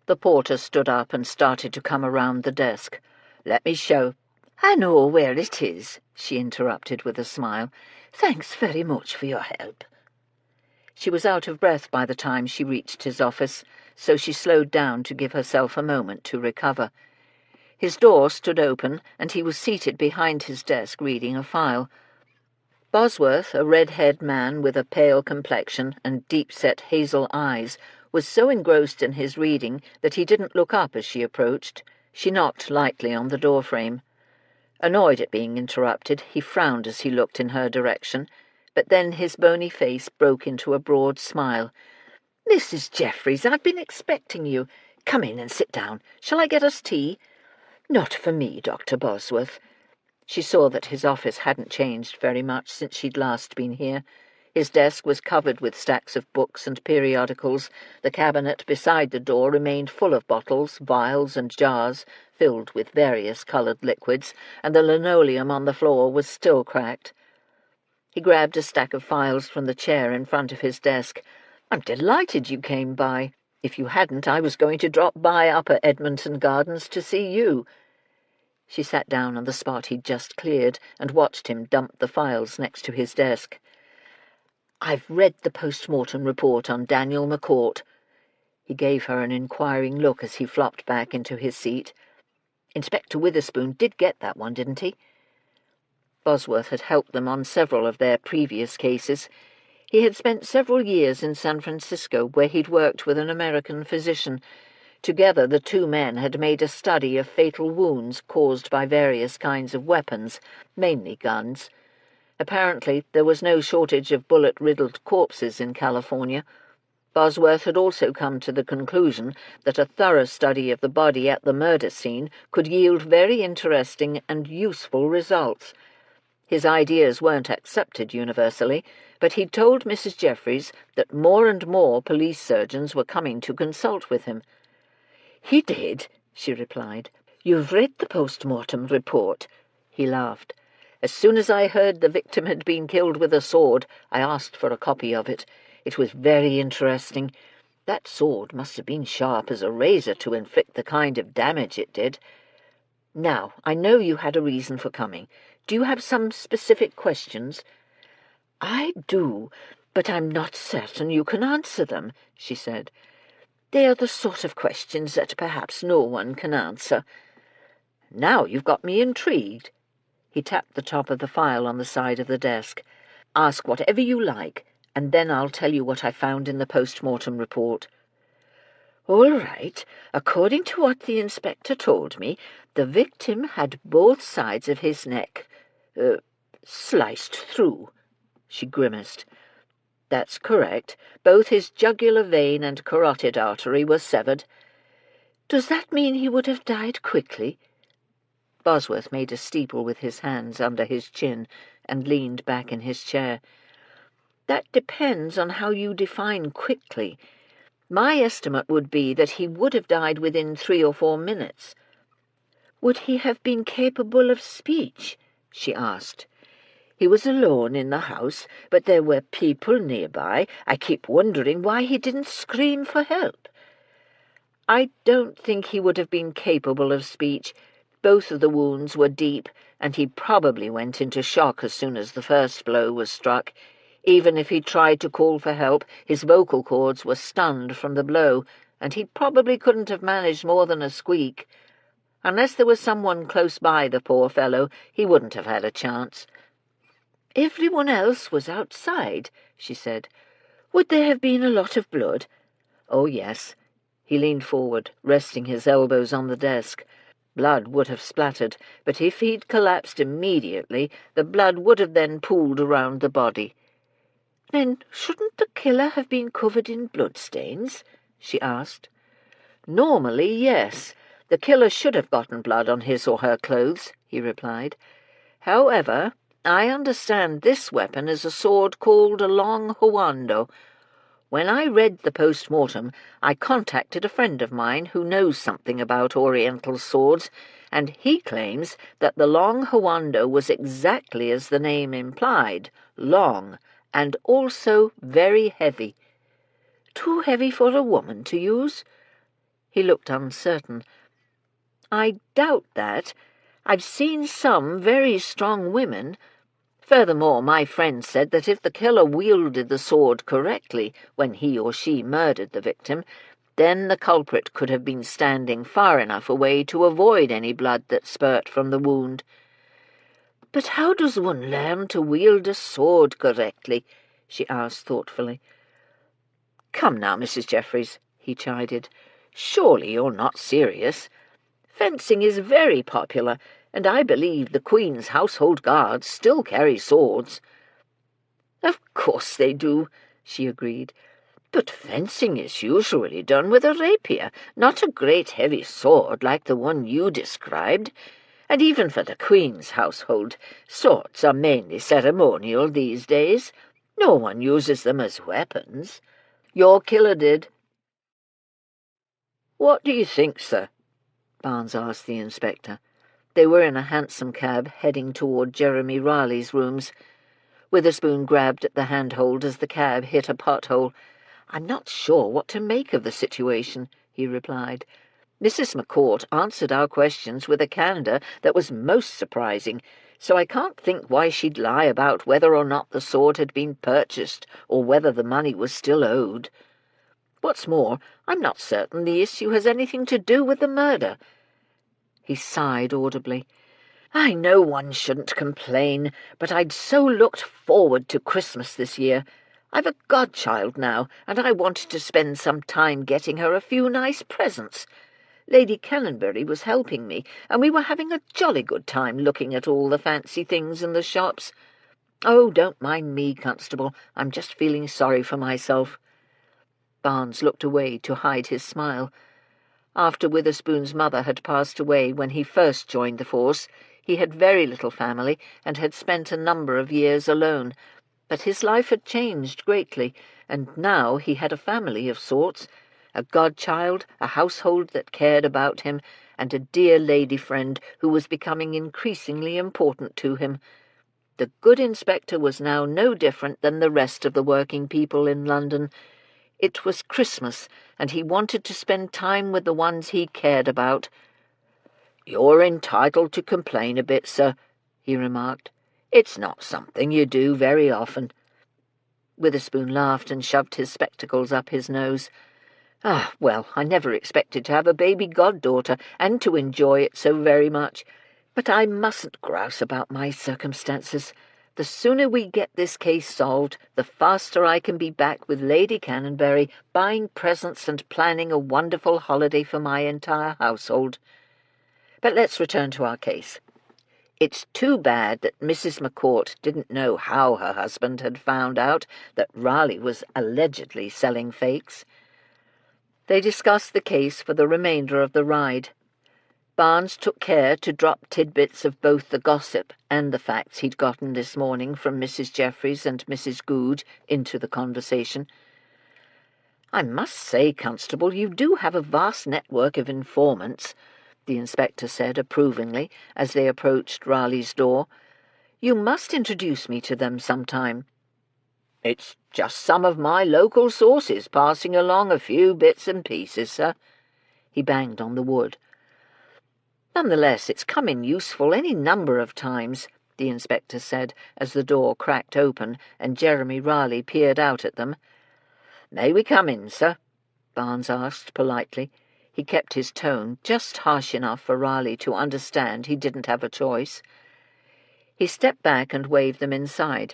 The porter stood up and started to come around the desk. "Let me show—" "I know where it is," she interrupted with a smile. "Thanks very much for your help." She was out of breath by the time she reached his office, so she slowed down to give herself a moment to recover. His door stood open, and he was seated behind his desk reading a file. Bosworth, a red-haired man with a pale complexion and deep-set hazel eyes, was so engrossed in his reading that he didn't look up as she approached. She knocked lightly on the doorframe. Annoyed at being interrupted, he frowned as he looked in her direction, but then his bony face broke into a broad smile. "Mrs. Jeffries, I've been expecting you. Come in and sit down. Shall I get us tea?" "Not for me, Dr. Bosworth." She saw that his office hadn't changed very much since she'd last been here. His desk was covered with stacks of books and periodicals. The cabinet beside the door remained full of bottles, vials, and jars filled with various coloured liquids, and the linoleum on the floor was still cracked. He grabbed a stack of files from the chair in front of his desk. "I'm delighted you came by. If you hadn't, I was going to drop by Upper Edmonton Gardens to see you." She sat down on the spot he'd just cleared and watched him dump the files next to his desk. "I've read the post-mortem report on Daniel McCourt." He gave her an inquiring look as he flopped back into his seat. "Inspector Witherspoon did get that one, didn't he?" Bosworth had helped them on several of their previous cases. He had spent several years in San Francisco, where he'd worked with an American physician. Together the 2 men had made a study of fatal wounds caused by various kinds of weapons, mainly guns. Apparently there was no shortage of bullet-riddled corpses in California. Bosworth had also come to the conclusion that a thorough study of the body at the murder scene could yield very interesting and useful results. His ideas weren't accepted universally, but he'd told Mrs. Jeffries that more and more police surgeons were coming to consult with him. "He did," she replied. "You've read the post-mortem report?" He laughed. "As soon as I heard the victim had been killed with a sword, I asked for a copy of it. It was very interesting. That sword must have been sharp as a razor to inflict the kind of damage it did. Now, I know you had a reason for coming. Do you have some specific questions?" "I do, but I'm not certain you can answer them," she said. "They are the sort of questions that perhaps no one can answer." "Now you've got me intrigued." He tapped the top of the file on the side of the desk. "Ask whatever you like, and then I'll tell you what I found in the post-mortem report." "All right. According to what the inspector told me, the victim had both sides of his neck sliced through." She grimaced. "That's correct. Both his jugular vein and carotid artery were severed." "Does that mean he would have died quickly?" Bosworth made a steeple with his hands under his chin and leaned back in his chair. "That depends on how you define quickly. My estimate would be that he would have died within 3 or 4 minutes." "Would he have been capable of speech?" she asked. "He was alone in the house, but there were people nearby. I keep wondering why he didn't scream for help." "I don't think he would have been capable of speech. Both of the wounds were deep, and he probably went into shock as soon as the first blow was struck. Even if he tried to call for help, his vocal cords were stunned from the blow, and he probably couldn't have managed more than a squeak. Unless there was someone close by the poor fellow, he wouldn't have had a chance." "Everyone else was outside," she said. "Would there have been a lot of blood?" "Oh, yes." He leaned forward, resting his elbows on the desk. Blood would have splattered, but if he'd collapsed immediately, the blood would have then pooled around the body. "Then shouldn't the killer have been covered in bloodstains?" she asked. "Normally, yes. The killer should have gotten blood on his or her clothes," he replied. "However, I understand this weapon is a sword called a long huando. When I read the post-mortem, I contacted a friend of mine who knows something about Oriental swords, and he claims that the long huando was exactly as the name implied, long, and also very heavy." "Too heavy for a woman to use?" He looked uncertain. "I doubt that. I've seen some very strong women. Furthermore, my friend said that if the killer wielded the sword correctly when he or she murdered the victim, then the culprit could have been standing far enough away to avoid any blood that spurt from the wound." "But how does one learn to wield a sword correctly?" she asked thoughtfully. "Come now, Mrs. Jeffries," he chided. "Surely you're not serious? Fencing is very popular, and I believe the Queen's household guards still carry swords." "Of course they do," she agreed. "But fencing is usually done with a rapier, not a great heavy sword like the one you described. And even for the Queen's household, swords are mainly ceremonial these days. No one uses them as weapons. Your killer did." "What do you think, sir?" Barnes asked the inspector. They were in a hansom cab heading toward Jeremy Riley's rooms. Witherspoon grabbed at the handhold as the cab hit a pothole. "I'm not sure what to make of the situation," he replied. "Mrs. McCourt answered our questions with a candour that was most surprising, so I can't think why she'd lie about whether or not the sword had been purchased or whether the money was still owed. What's more, I'm not certain the issue has anything to do with the murder." He sighed audibly. "I know one shouldn't complain, but I'd so looked forward to Christmas this year. I've a godchild now, and I wanted to spend some time getting her a few nice presents. Lady Canonbury was helping me, and we were having a jolly good time looking at all the fancy things in the shops. Oh, don't mind me, Constable. I'm just feeling sorry for myself." Barnes looked away to hide his smile. After Witherspoon's mother had passed away when he first joined the force, he had very little family and had spent a number of years alone. But his life had changed greatly, and now he had a family of sorts, a godchild, a household that cared about him, and a dear lady friend who was becoming increasingly important to him. The good inspector was now no different than the rest of the working people in London. It was Christmas, and he wanted to spend time with the ones he cared about. "You're entitled to complain a bit, sir," he remarked. "It's not something you do very often." Witherspoon laughed and shoved his spectacles up his nose. "Ah, well, I never expected to have a baby goddaughter, and to enjoy it so very much. But I mustn't grouse about my circumstances. The sooner we get this case solved, the faster I can be back with Lady Cannonberry, buying presents and planning a wonderful holiday for my entire household. But let's return to our case. It's too bad that Mrs. McCourt didn't know how her husband had found out that Raleigh was allegedly selling fakes." They discussed the case for the remainder of the ride. Barnes took care to drop tidbits of both the gossip and the facts he'd gotten this morning from Mrs. Jeffries and Mrs. Goode into the conversation. "I must say, Constable, you do have a vast network of informants," the inspector said approvingly as they approached Raleigh's door. "You must introduce me to them sometime." "It's just some of my local sources passing along a few bits and pieces, sir." He banged on the wood. "Nonetheless, it's come in useful any number of times," the inspector said as the door cracked open and Jeremy Raleigh peered out at them. "May we come in, sir?" Barnes asked politely. He kept his tone just harsh enough for Raleigh to understand he didn't have a choice. He stepped back and waved them inside.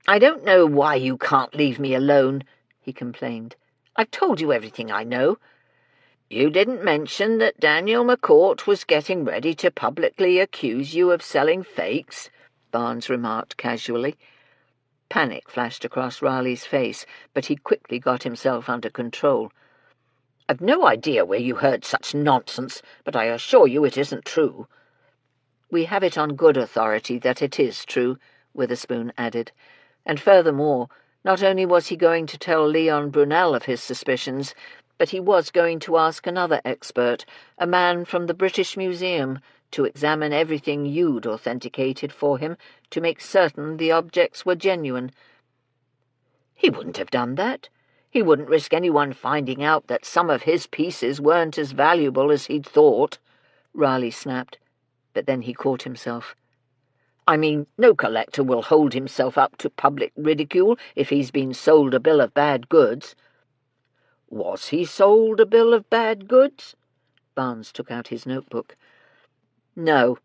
"I don't know why you can't leave me alone," he complained. "I've told you everything I know." "You didn't mention that Daniel McCourt was getting ready to publicly accuse you of selling fakes," Barnes remarked casually. Panic flashed across Raleigh's face, but he quickly got himself under control. "I've no idea where you heard such nonsense, but I assure you it isn't true." "We have it on good authority that it is true," Witherspoon added. "And furthermore, not only was he going to tell Leon Brunel of his suspicions, but he was going to ask another expert, a man from the British Museum, to examine everything you'd authenticated for him to make certain the objects were genuine." "He wouldn't have done that. He wouldn't risk anyone finding out that some of his pieces weren't as valuable as he'd thought," Raleigh snapped, but then he caught himself. "I mean, no collector will hold himself up to public ridicule if he's been sold a bill of bad goods." "Was he sold a bill of bad goods?" Barnes took out his notebook. "No."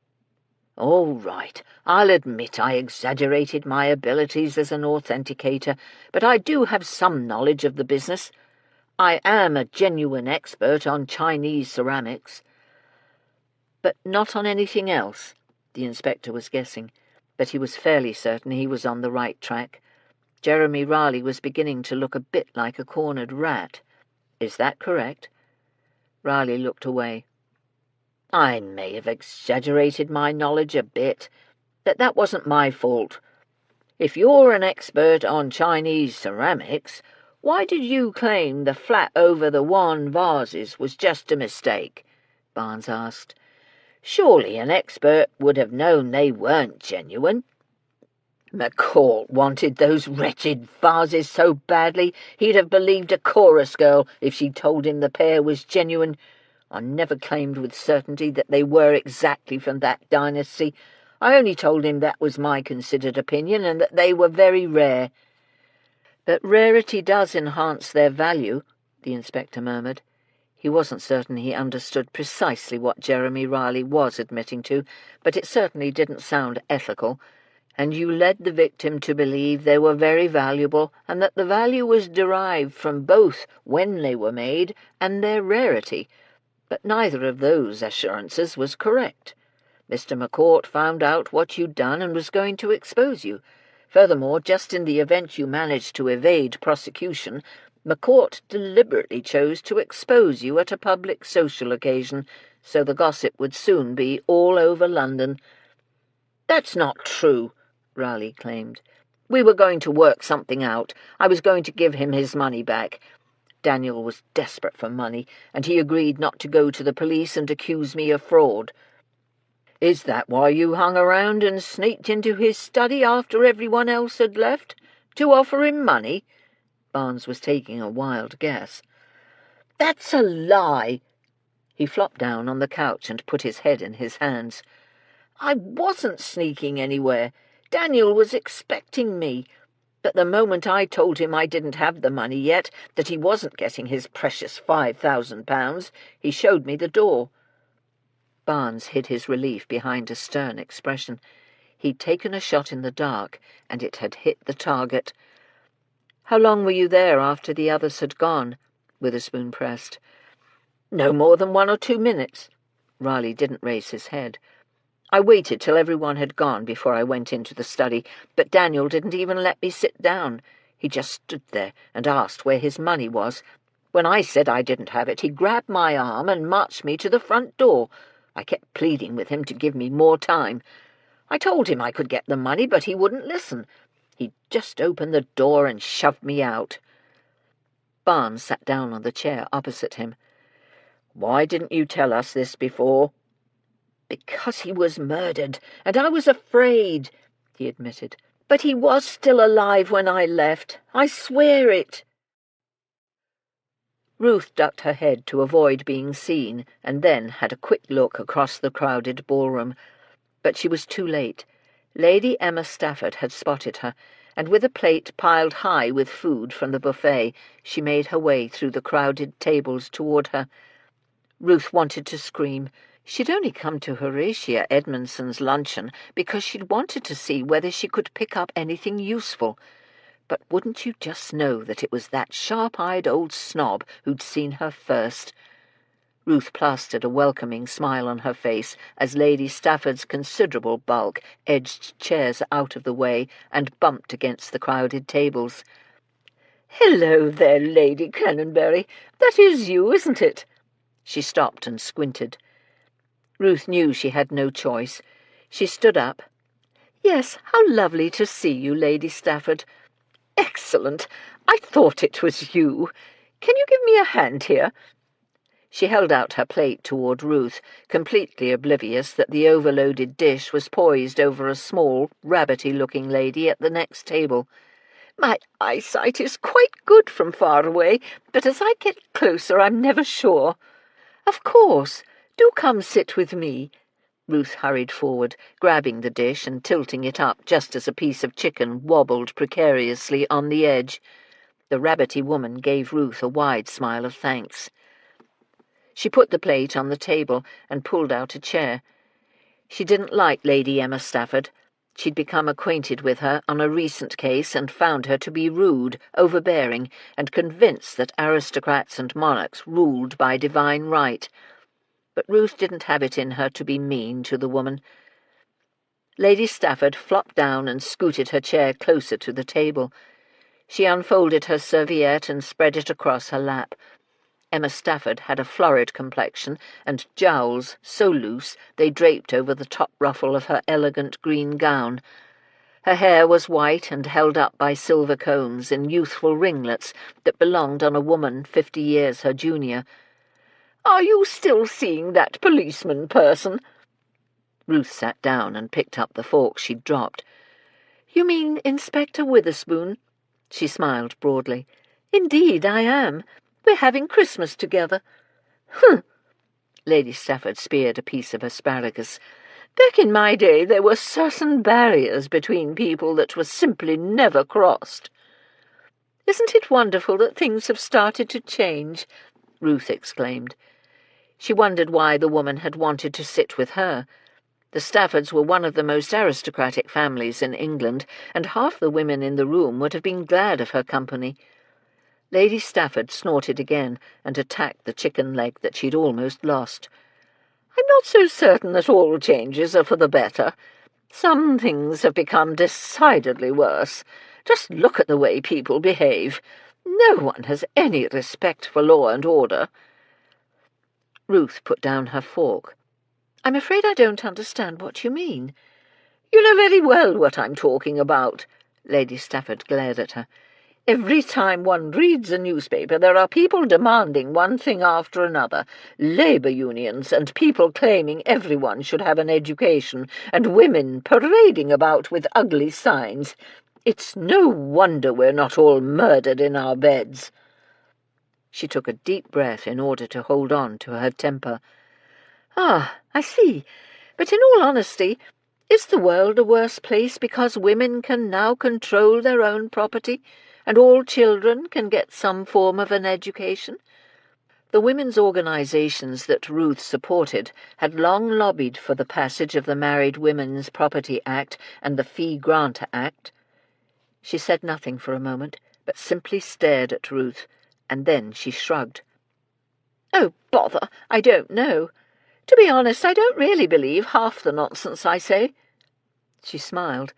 "All right. I'll admit I exaggerated my abilities as an authenticator, but I do have some knowledge of the business. I am a genuine expert on Chinese ceramics." "But not on anything else?" The inspector was guessing, but he was fairly certain he was on the right track. Jeremy Raleigh was beginning to look a bit like a cornered rat. "Is that correct?" Raleigh looked away. "I may have exaggerated my knowledge a bit, but that wasn't my fault. If you're an expert on Chinese ceramics, why did you claim the flat over the Yuan vases was just a mistake?" Barnes asked. "Surely an expert would have known they weren't genuine." "McCourt wanted those wretched vases so badly he'd have believed a chorus girl if she'd told him the pair was genuine. I never claimed with certainty that they were exactly from that dynasty. I only told him that was my considered opinion and that they were very rare." "But rarity does enhance their value," the inspector murmured. He wasn't certain he understood precisely what Jeremy Raleigh was admitting to, but it certainly didn't sound ethical. "And you led the victim to believe they were very valuable, and that the value was derived from both when they were made and their rarity. But neither of those assurances was correct. Mr. McCourt found out what you'd done and was going to expose you. Furthermore, just in the event you managed to evade prosecution, McCourt deliberately chose to expose you at a public social occasion, so the gossip would soon be all over London." "That's not true," Raleigh claimed. "We were going to work something out. I was going to give him his money back. Daniel was desperate for money, and he agreed not to go to the police and accuse me of fraud." "Is that why you hung around and sneaked into his study after everyone else had left? To offer him money?" Barnes was taking a wild guess. "That's a lie." He flopped down on the couch and put his head in his hands. "I wasn't sneaking anywhere. Daniel was expecting me. But the moment I told him I didn't have the money yet, that he wasn't getting his precious £5,000, he showed me the door." Barnes hid his relief behind a stern expression. He'd taken a shot in the dark, and it had hit the target. "How long were you there after the others had gone?" Witherspoon pressed. "No more than 1 or 2 minutes." Raleigh didn't raise his head. "I waited till everyone had gone before I went into the study, but Daniel didn't even let me sit down. He just stood there and asked where his money was. When I said I didn't have it, he grabbed my arm and marched me to the front door. I kept pleading with him to give me more time. I told him I could get the money, but he wouldn't listen. He just opened the door and shoved me out." Barnes sat down on the chair opposite him. "Why didn't you tell us this before?" "Because he was murdered, and I was afraid," he admitted. "But he was still alive when I left. I swear it." Ruth ducked her head to avoid being seen, and then had a quick look across the crowded ballroom. But she was too late. Lady Emma Stafford had spotted her, and with a plate piled high with food from the buffet, she made her way through the crowded tables toward her. Ruth wanted to scream. She'd only come to Horatia Edmondson's luncheon because she'd wanted to see whether she could pick up anything useful. But wouldn't you just know that it was that sharp-eyed old snob who'd seen her first? Ruth plastered a welcoming smile on her face as Lady Stafford's considerable bulk edged chairs out of the way and bumped against the crowded tables. "Hello there, Lady Cannonberry. That is you, isn't it?" She stopped and squinted. Ruth knew she had no choice. She stood up. "Yes, how lovely to see you, Lady Stafford." "Excellent. I thought it was you. Can you give me a hand here?" She held out her plate toward Ruth, completely oblivious that the overloaded dish was poised over a small, rabbity-looking lady at the next table. "My eyesight is quite good from far away, but as I get closer I'm never sure." "Of course. Do come sit with me." Ruth hurried forward, grabbing the dish and tilting it up just as a piece of chicken wobbled precariously on the edge. The rabbity woman gave Ruth a wide smile of thanks. She put the plate on the table and pulled out a chair. She didn't like Lady Emma Stafford. She'd become acquainted with her on a recent case and found her to be rude, overbearing, and convinced that aristocrats and monarchs ruled by divine right. But Ruth didn't have it in her to be mean to the woman. Lady Stafford flopped down and scooted her chair closer to the table. She unfolded her serviette and spread it across her lap. Emma Stafford had a florid complexion and jowls so loose they draped over the top ruffle of her elegant green gown. Her hair was white and held up by silver combs in youthful ringlets that belonged on a woman 50 years her junior. "Are you still seeing that policeman person?" Ruth sat down and picked up the fork she'd dropped. "You mean Inspector Witherspoon?" She smiled broadly. "Indeed, I am. We're having Christmas together." "Humph!" Lady Stafford speared a piece of asparagus. "Back in my day there were certain barriers between people that were simply never crossed." "Isn't it wonderful that things have started to change?" Ruth exclaimed. She wondered why the woman had wanted to sit with her. The Staffords were one of the most aristocratic families in England, and half the women in the room would have been glad of her company. Lady Stafford snorted again and attacked the chicken leg that she'd almost lost. "I'm not so certain that all changes are for the better. Some things have become decidedly worse. Just look at the way people behave. No one has any respect for law and order." Ruth put down her fork. "I'm afraid I don't understand what you mean." "You know very well what I'm talking about." Lady Stafford glared at her. "Every time one reads a newspaper there are people demanding one thing after another, labour unions and people claiming everyone should have an education, and women parading about with ugly signs. It's no wonder we're not all murdered in our beds." She took a deep breath in order to hold on to her temper. "Ah, I see. But in all honesty, is the world a worse place because women can now control their own property, and all children can get some form of an education?" The women's organisations that Ruth supported had long lobbied for the passage of the Married Women's Property Act and the Fee Grant Act. She said nothing for a moment, but simply stared at Ruth, and then she shrugged. "Oh, bother, I don't know. To be honest, I don't really believe half the nonsense I say." She smiled.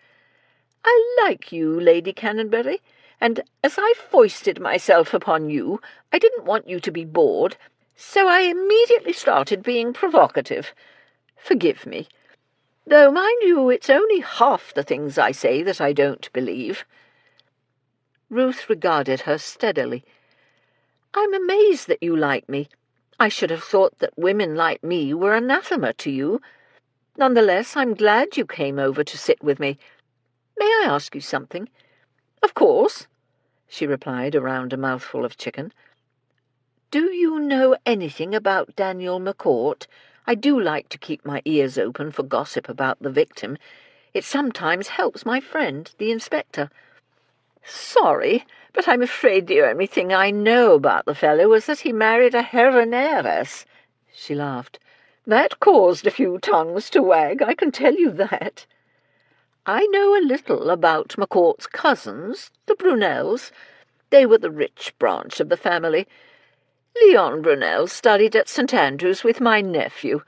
"I like you, Lady Canonbury, and as I foisted myself upon you, I didn't want you to be bored, so I immediately started being provocative. Forgive me. Though, mind you, it's only half the things I say that I don't believe." Ruth regarded her steadily. "I'm amazed that you like me. I should have thought that women like me were anathema to you. Nonetheless, I'm glad you came over to sit with me. May I ask you something?" "Of course," she replied around a mouthful of chicken. "Do you know anything about Daniel McCourt? I do like to keep my ears open for gossip about the victim. It sometimes helps my friend, the inspector." "Sorry, but I'm afraid the only thing I know about the fellow was that he married a heron heiress." She laughed. "That caused a few tongues to wag, I can tell you that. I know a little about McCourt's cousins, the Brunels. They were the rich branch of the family. Leon Brunel studied at St. Andrews with my nephew.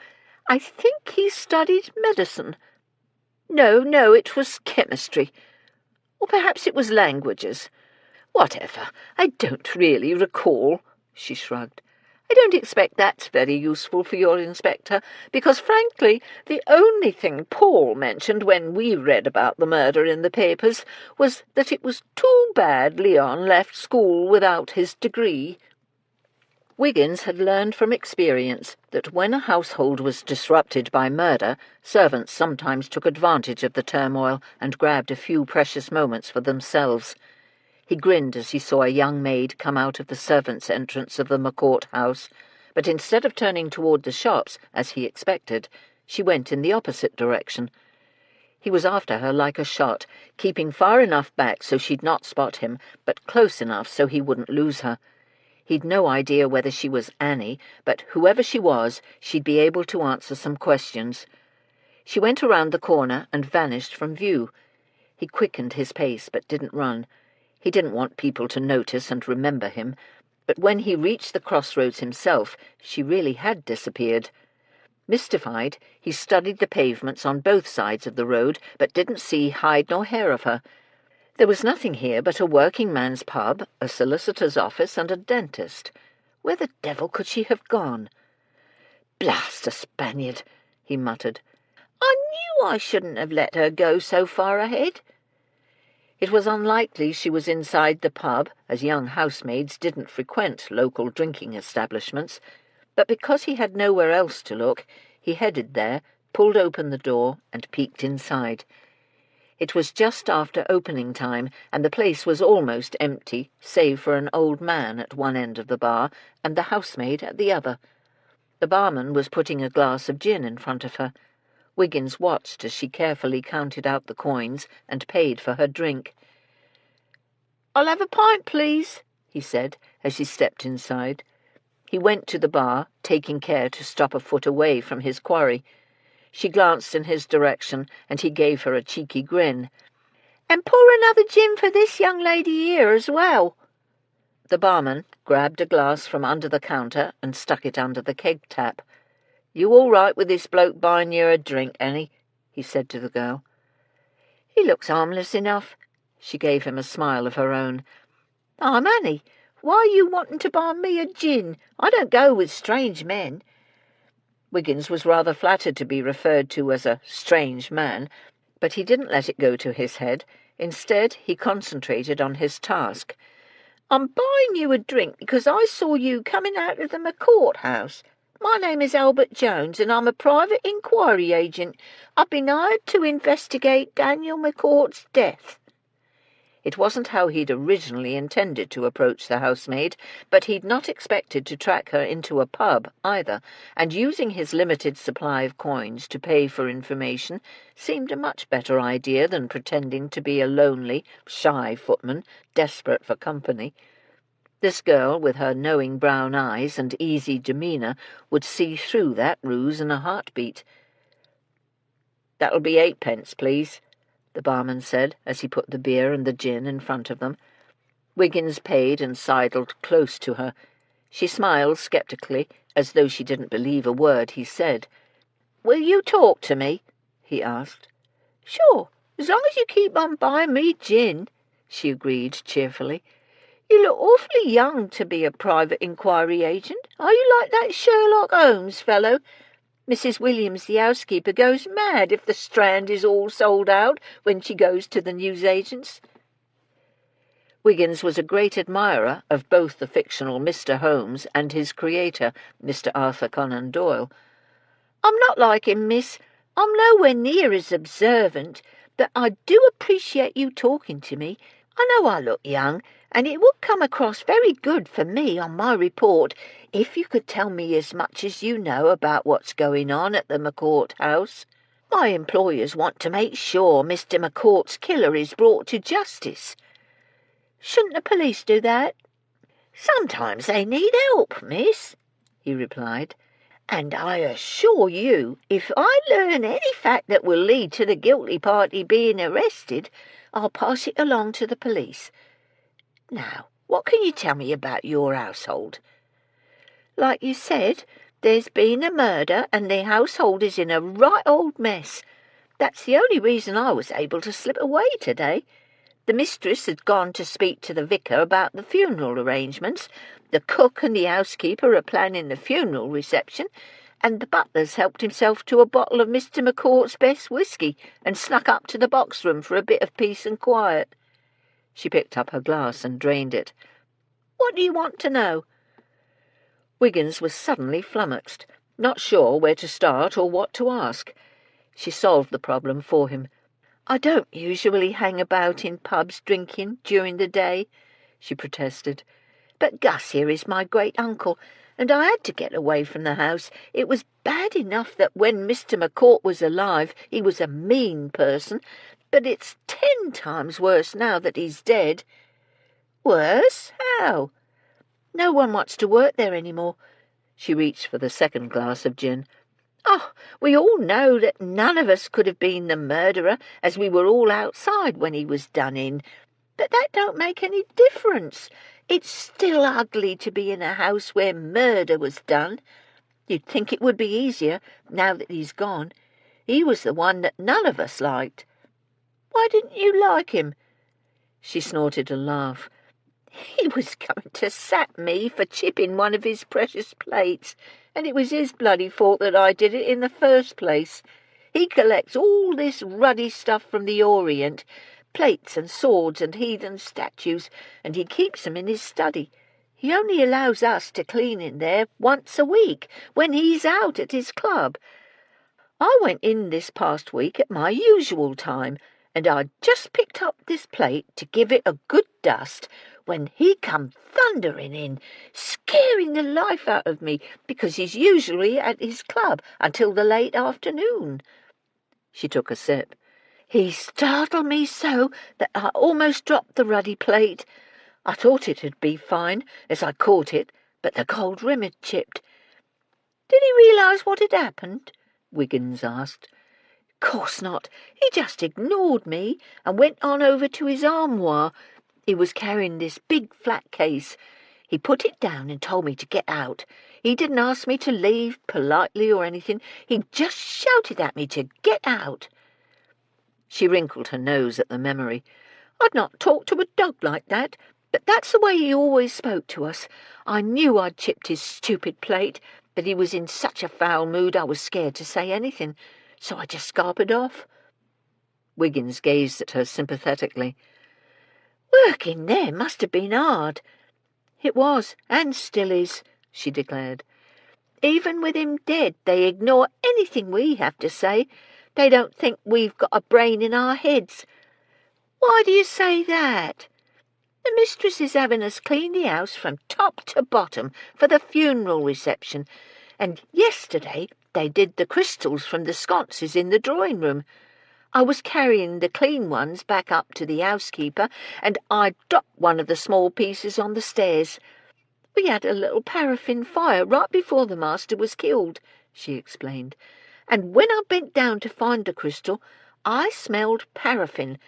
I think he studied medicine. No, it was chemistry. Or perhaps it was languages. Whatever, I don't really recall." She shrugged. "I don't expect that's very useful for your inspector, because, frankly, the only thing Paul mentioned when we read about the murder in the papers was that it was too bad Leon left school without his degree." Wiggins had learned from experience that when a household was disrupted by murder, servants sometimes took advantage of the turmoil and grabbed a few precious moments for themselves. He grinned as he saw a young maid come out of the servants' entrance of the McCourt house, but instead of turning toward the shops, as he expected, she went in the opposite direction. He was after her like a shot, keeping far enough back so she'd not spot him, but close enough so he wouldn't lose her. He'd no idea whether she was Annie, but whoever she was, she'd be able to answer some questions. She went around the corner and vanished from view. He quickened his pace, but didn't run. He didn't want people to notice and remember him, but when he reached the crossroads himself, she really had disappeared. Mystified, he studied the pavements on both sides of the road, but didn't see hide nor hair of her. There was nothing here but a working man's pub, a solicitor's office, and a dentist. Where the devil could she have gone? "Blast a Spaniard," he muttered. "I knew I shouldn't have let her go so far ahead." It was unlikely she was inside the pub, as young housemaids didn't frequent local drinking establishments, but because he had nowhere else to look, he headed there, pulled open the door, and peeked inside. It was just after opening time, and the place was almost empty, save for an old man at one end of the bar and the housemaid at the other. The barman was putting a glass of gin in front of her. Wiggins watched as she carefully counted out the coins and paid for her drink. "I'll have a pint, please," he said, as she stepped inside. He went to the bar, taking care to stop a foot away from his quarry. She glanced in his direction, and he gave her a cheeky grin. "And pour another gin for this young lady here as well." The barman grabbed a glass from under the counter and stuck it under the keg tap. "You all right with this bloke buying you a drink, Annie?" he said to the girl. "He looks harmless enough." She gave him a smile of her own. I'm Annie. Why are you wanting to buy me a gin? I don't go with strange men." Wiggins was rather flattered to be referred to as a strange man, but he didn't let it go to his head. Instead, he concentrated on his task. "I'm buying you a drink because I saw you coming out of the McCourt house. My name is Albert Jones, and I'm a private inquiry agent. I've been hired to investigate Daniel McCourt's death." It wasn't how he'd originally intended to approach the housemaid, but he'd not expected to track her into a pub either, and using his limited supply of coins to pay for information seemed a much better idea than pretending to be a lonely, shy footman, desperate for company. This girl, with her knowing brown eyes and easy demeanour, would see through that ruse in a heartbeat. "That'll be 8p, please," the barman said, as he put the beer and the gin in front of them. Wiggins paid and sidled close to her. She smiled sceptically, as though she didn't believe a word he said. "Will you talk to me?" he asked. "Sure, as long as you keep on buying me gin," she agreed cheerfully. "You look awfully young to be a private inquiry agent. Are you like that Sherlock Holmes fellow? Mrs. Williams, the housekeeper, goes mad if the Strand is all sold out when she goes to the newsagents." Wiggins was a great admirer of both the fictional Mr. Holmes and his creator, Mr. Arthur Conan Doyle. "I'm not like him, miss. I'm nowhere near as observant, but I do appreciate you talking to me. I know I look young, and it would come across very good for me on my report if you could tell me as much as you know about what's going on at the McCourt house. My employers want to make sure Mr. McCourt's killer is brought to justice." "Shouldn't the police do that?" "Sometimes they need help, miss," he replied. "And I assure you, if I learn any fact that will lead to the guilty party being arrested, I'll pass it along to the police. Now, what can you tell me about your household?" "Like you said, there's been a murder, and the household is in a right old mess. That's the only reason I was able to slip away today. The mistress had gone to speak to the vicar about the funeral arrangements. The cook and the housekeeper are planning the funeral reception, and the butler's helped himself to a bottle of Mr. McCourt's best whisky and snuck up to the box room for a bit of peace and quiet." She picked up her glass and drained it. "What do you want to know?" Wiggins was suddenly flummoxed, not sure where to start or what to ask. She solved the problem for him. "I don't usually hang about in pubs drinking during the day," she protested. "But Gus here is my great-uncle, and I had to get away from the house. It was bad enough that when Mr. McCourt was alive he was a mean person, but it's 10 times worse now that he's dead." "Worse? How?" "No one wants to work there any more." She reached for the second glass of gin. "Oh, we all know that none of us could have been the murderer, as we were all outside when he was done in. But that don't make any difference. It's still ugly to be in a house where murder was done. You'd think it would be easier, now that he's gone. He was the one that none of us liked." "Why didn't you like him?" She snorted a laugh. "He was going to sack me for chipping one of his precious plates, and it was his bloody fault that I did it in the first place. He collects all this ruddy stuff from the Orient, plates and swords and heathen statues, and he keeps them in his study. He only allows us to clean in there once a week, when he's out at his club. I went in this past week at my usual time, and I'd just picked up this plate to give it a good dust when he come thundering in, scaring the life out of me, because he's usually at his club until the late afternoon." She took a sip. "He startled me so that I almost dropped the ruddy plate. I thought it'd be fine, as I caught it, but the gold rim had chipped." "Did he realise what had happened?" Wiggins asked. "Course not. He just ignored me and went on over to his armoire. He was carrying this big flat case. He put it down and told me to get out. He didn't ask me to leave politely or anything. He just shouted at me to get out." She wrinkled her nose at the memory. "I'd not talk to a dog like that. But that's the way he always spoke to us. I knew I'd chipped his stupid plate, but he was in such a foul mood I was scared to say anything, so I just scarpered off." Wiggins gazed at her sympathetically. "Working there must have been hard." "It was, and still is," she declared. "Even with him dead, they ignore anything we have to say. They don't think we've got a brain in our heads." "Why do you say that?" "The mistress is having us clean the house from top to bottom for the funeral reception, and yesterday they did the crystals from the sconces in the drawing-room. I was carrying the clean ones back up to the housekeeper, and I dropped one of the small pieces on the stairs. We had a little paraffin fire right before the master was killed," she explained, "and when I bent down to find the crystal, I smelled paraffin.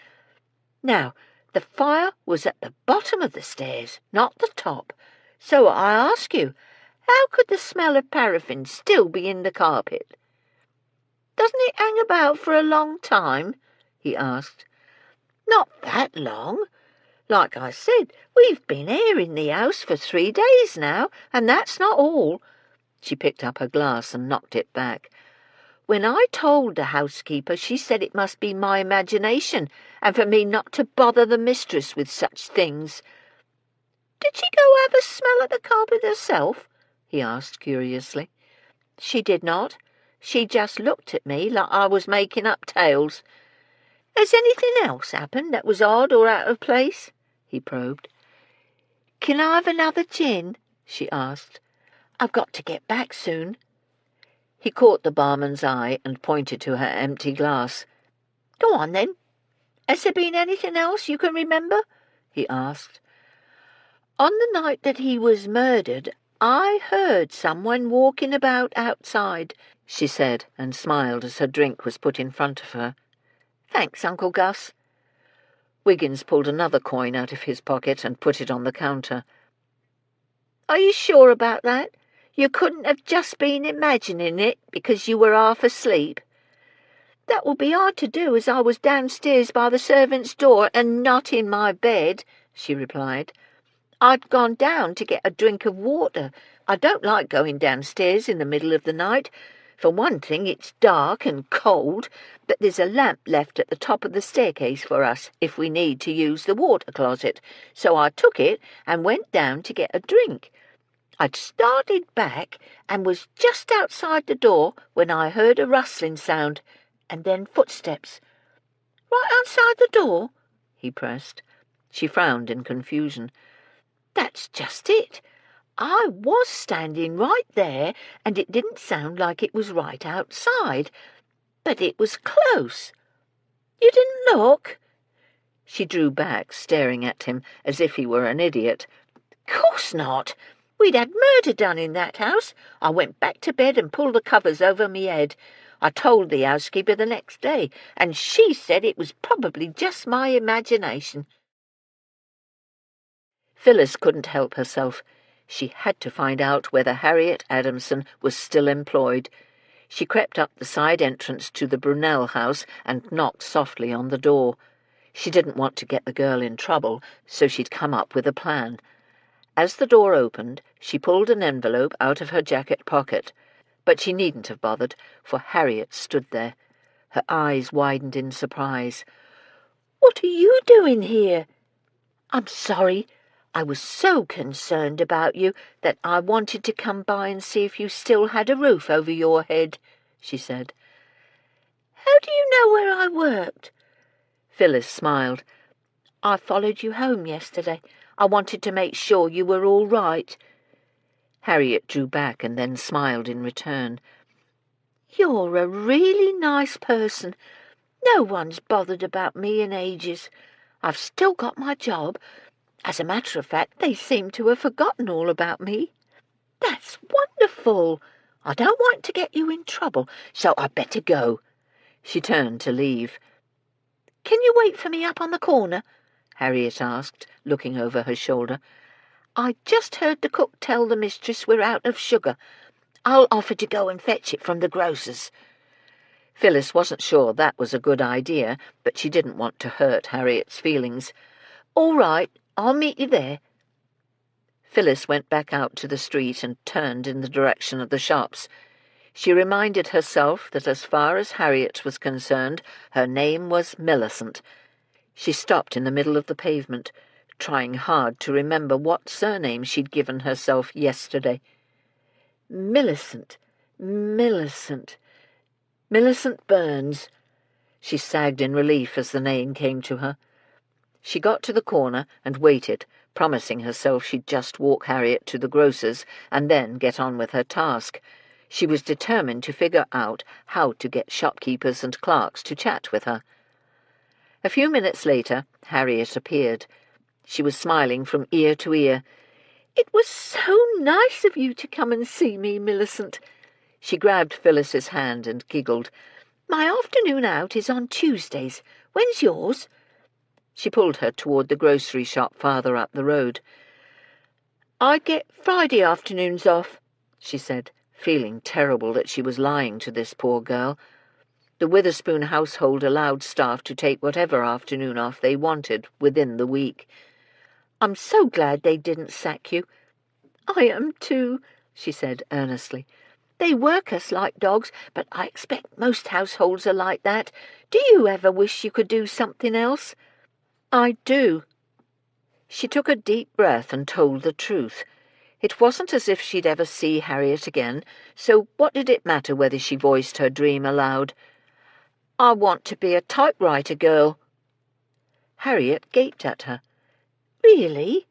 Now, the fire was at the bottom of the stairs, not the top. So I ask you, how could the smell of paraffin still be in the carpet?" "Doesn't it hang about for a long time?" he asked. "Not that long. Like I said, we've been airing the house for 3 days now, and that's not all." She picked up her glass and knocked it back. "When I told the housekeeper, she said it must be my imagination, and for me not to bother the mistress with such things." "Did she go have a smell at the carpet herself?" he asked curiously. "She did not. She just looked at me like I was making up tales." "Has anything else happened that was odd or out of place?" he probed. "Can I have another gin?" she asked. "I've got to get back soon." He caught the barman's eye and pointed to her empty glass. "Go on, then. Has there been anything else you can remember?" he asked. "On the night that he was murdered, I heard someone walking about outside," she said, and smiled as her drink was put in front of her. "Thanks, Uncle Gus." Wiggins pulled another coin out of his pocket and put it on the counter. "Are you sure about that? You couldn't have just been imagining it because you were half asleep?" "That would be hard to do, as I was downstairs by the servants' door and not in my bed," she replied. "I'd gone down to get a drink of water. I don't like going downstairs in the middle of the night. For one thing, it's dark and cold, but there's a lamp left at the top of the staircase for us if we need to use the water closet, so I took it and went down to get a drink. I'd started back and was just outside the door when I heard a rustling sound, and then footsteps." "Right outside the door?" he pressed. She frowned in confusion. "That's just it. I was standing right there, and it didn't sound like it was right outside, but it was close. You didn't look?" She drew back, staring at him as if he were an idiot. "Course not. We'd had murder done in that house. I went back to bed and pulled the covers over me head. I told the housekeeper the next day, and she said it was probably just my imagination." Phyllis couldn't help herself. She had to find out whether Harriet Adamson was still employed. She crept up the side entrance to the Brunel house and knocked softly on the door. She didn't want to get the girl in trouble, so she'd come up with a plan. As the door opened, she pulled an envelope out of her jacket pocket, but she needn't have bothered, for Harriet stood there. Her eyes widened in surprise. "What are you doing here?" "I'm sorry. I was so concerned about you that I wanted to come by and see if you still had a roof over your head," she said. "How do you know where I worked?" Phyllis smiled. "I followed you home yesterday. I wanted to make sure you were all right." Harriet drew back and then smiled in return. "You're a really nice person. No one's bothered about me in ages. I've still got my job. As a matter of fact, they seem to have forgotten all about me." "That's wonderful. I don't want to get you in trouble, so I'd better go." She turned to leave. "Can you wait for me up on the corner?" Harriet asked, looking over her shoulder. "I just heard the cook tell the mistress we're out of sugar. I'll offer to go and fetch it from the grocer's." Phyllis wasn't sure that was a good idea, but she didn't want to hurt Harriet's feelings. "All right, I'll meet you there." Phyllis went back out to the street and turned in the direction of the shops. She reminded herself that as far as Harriet was concerned, her name was Millicent. She stopped in the middle of the pavement, trying hard to remember what surname she'd given herself yesterday. Millicent, Millicent Burns. She sagged in relief as the name came to her. She got to the corner and waited, promising herself she'd just walk Harriet to the grocer's and then get on with her task. She was determined to figure out how to get shopkeepers and clerks to chat with her. A few minutes later, Harriet appeared. She was smiling from ear to ear. "It was so nice of you to come and see me, Millicent." She grabbed Phyllis's hand and giggled. "My afternoon out is on Tuesdays. When's yours?" She pulled her toward the grocery shop farther up the road. "I get Friday afternoons off," she said, feeling terrible that she was lying to this poor girl. The Witherspoon household allowed staff to take whatever afternoon off they wanted within the week. "I'm so glad they didn't sack you." "I am too," she said earnestly. "They work us like dogs, but I expect most households are like that. Do you ever wish you could do something else?" "I do." She took a deep breath and told the truth. It wasn't as if she'd ever see Harriet again, so what did it matter whether she voiced her dream aloud? "I want to be a typewriter girl." Harriet gaped at her. "Really?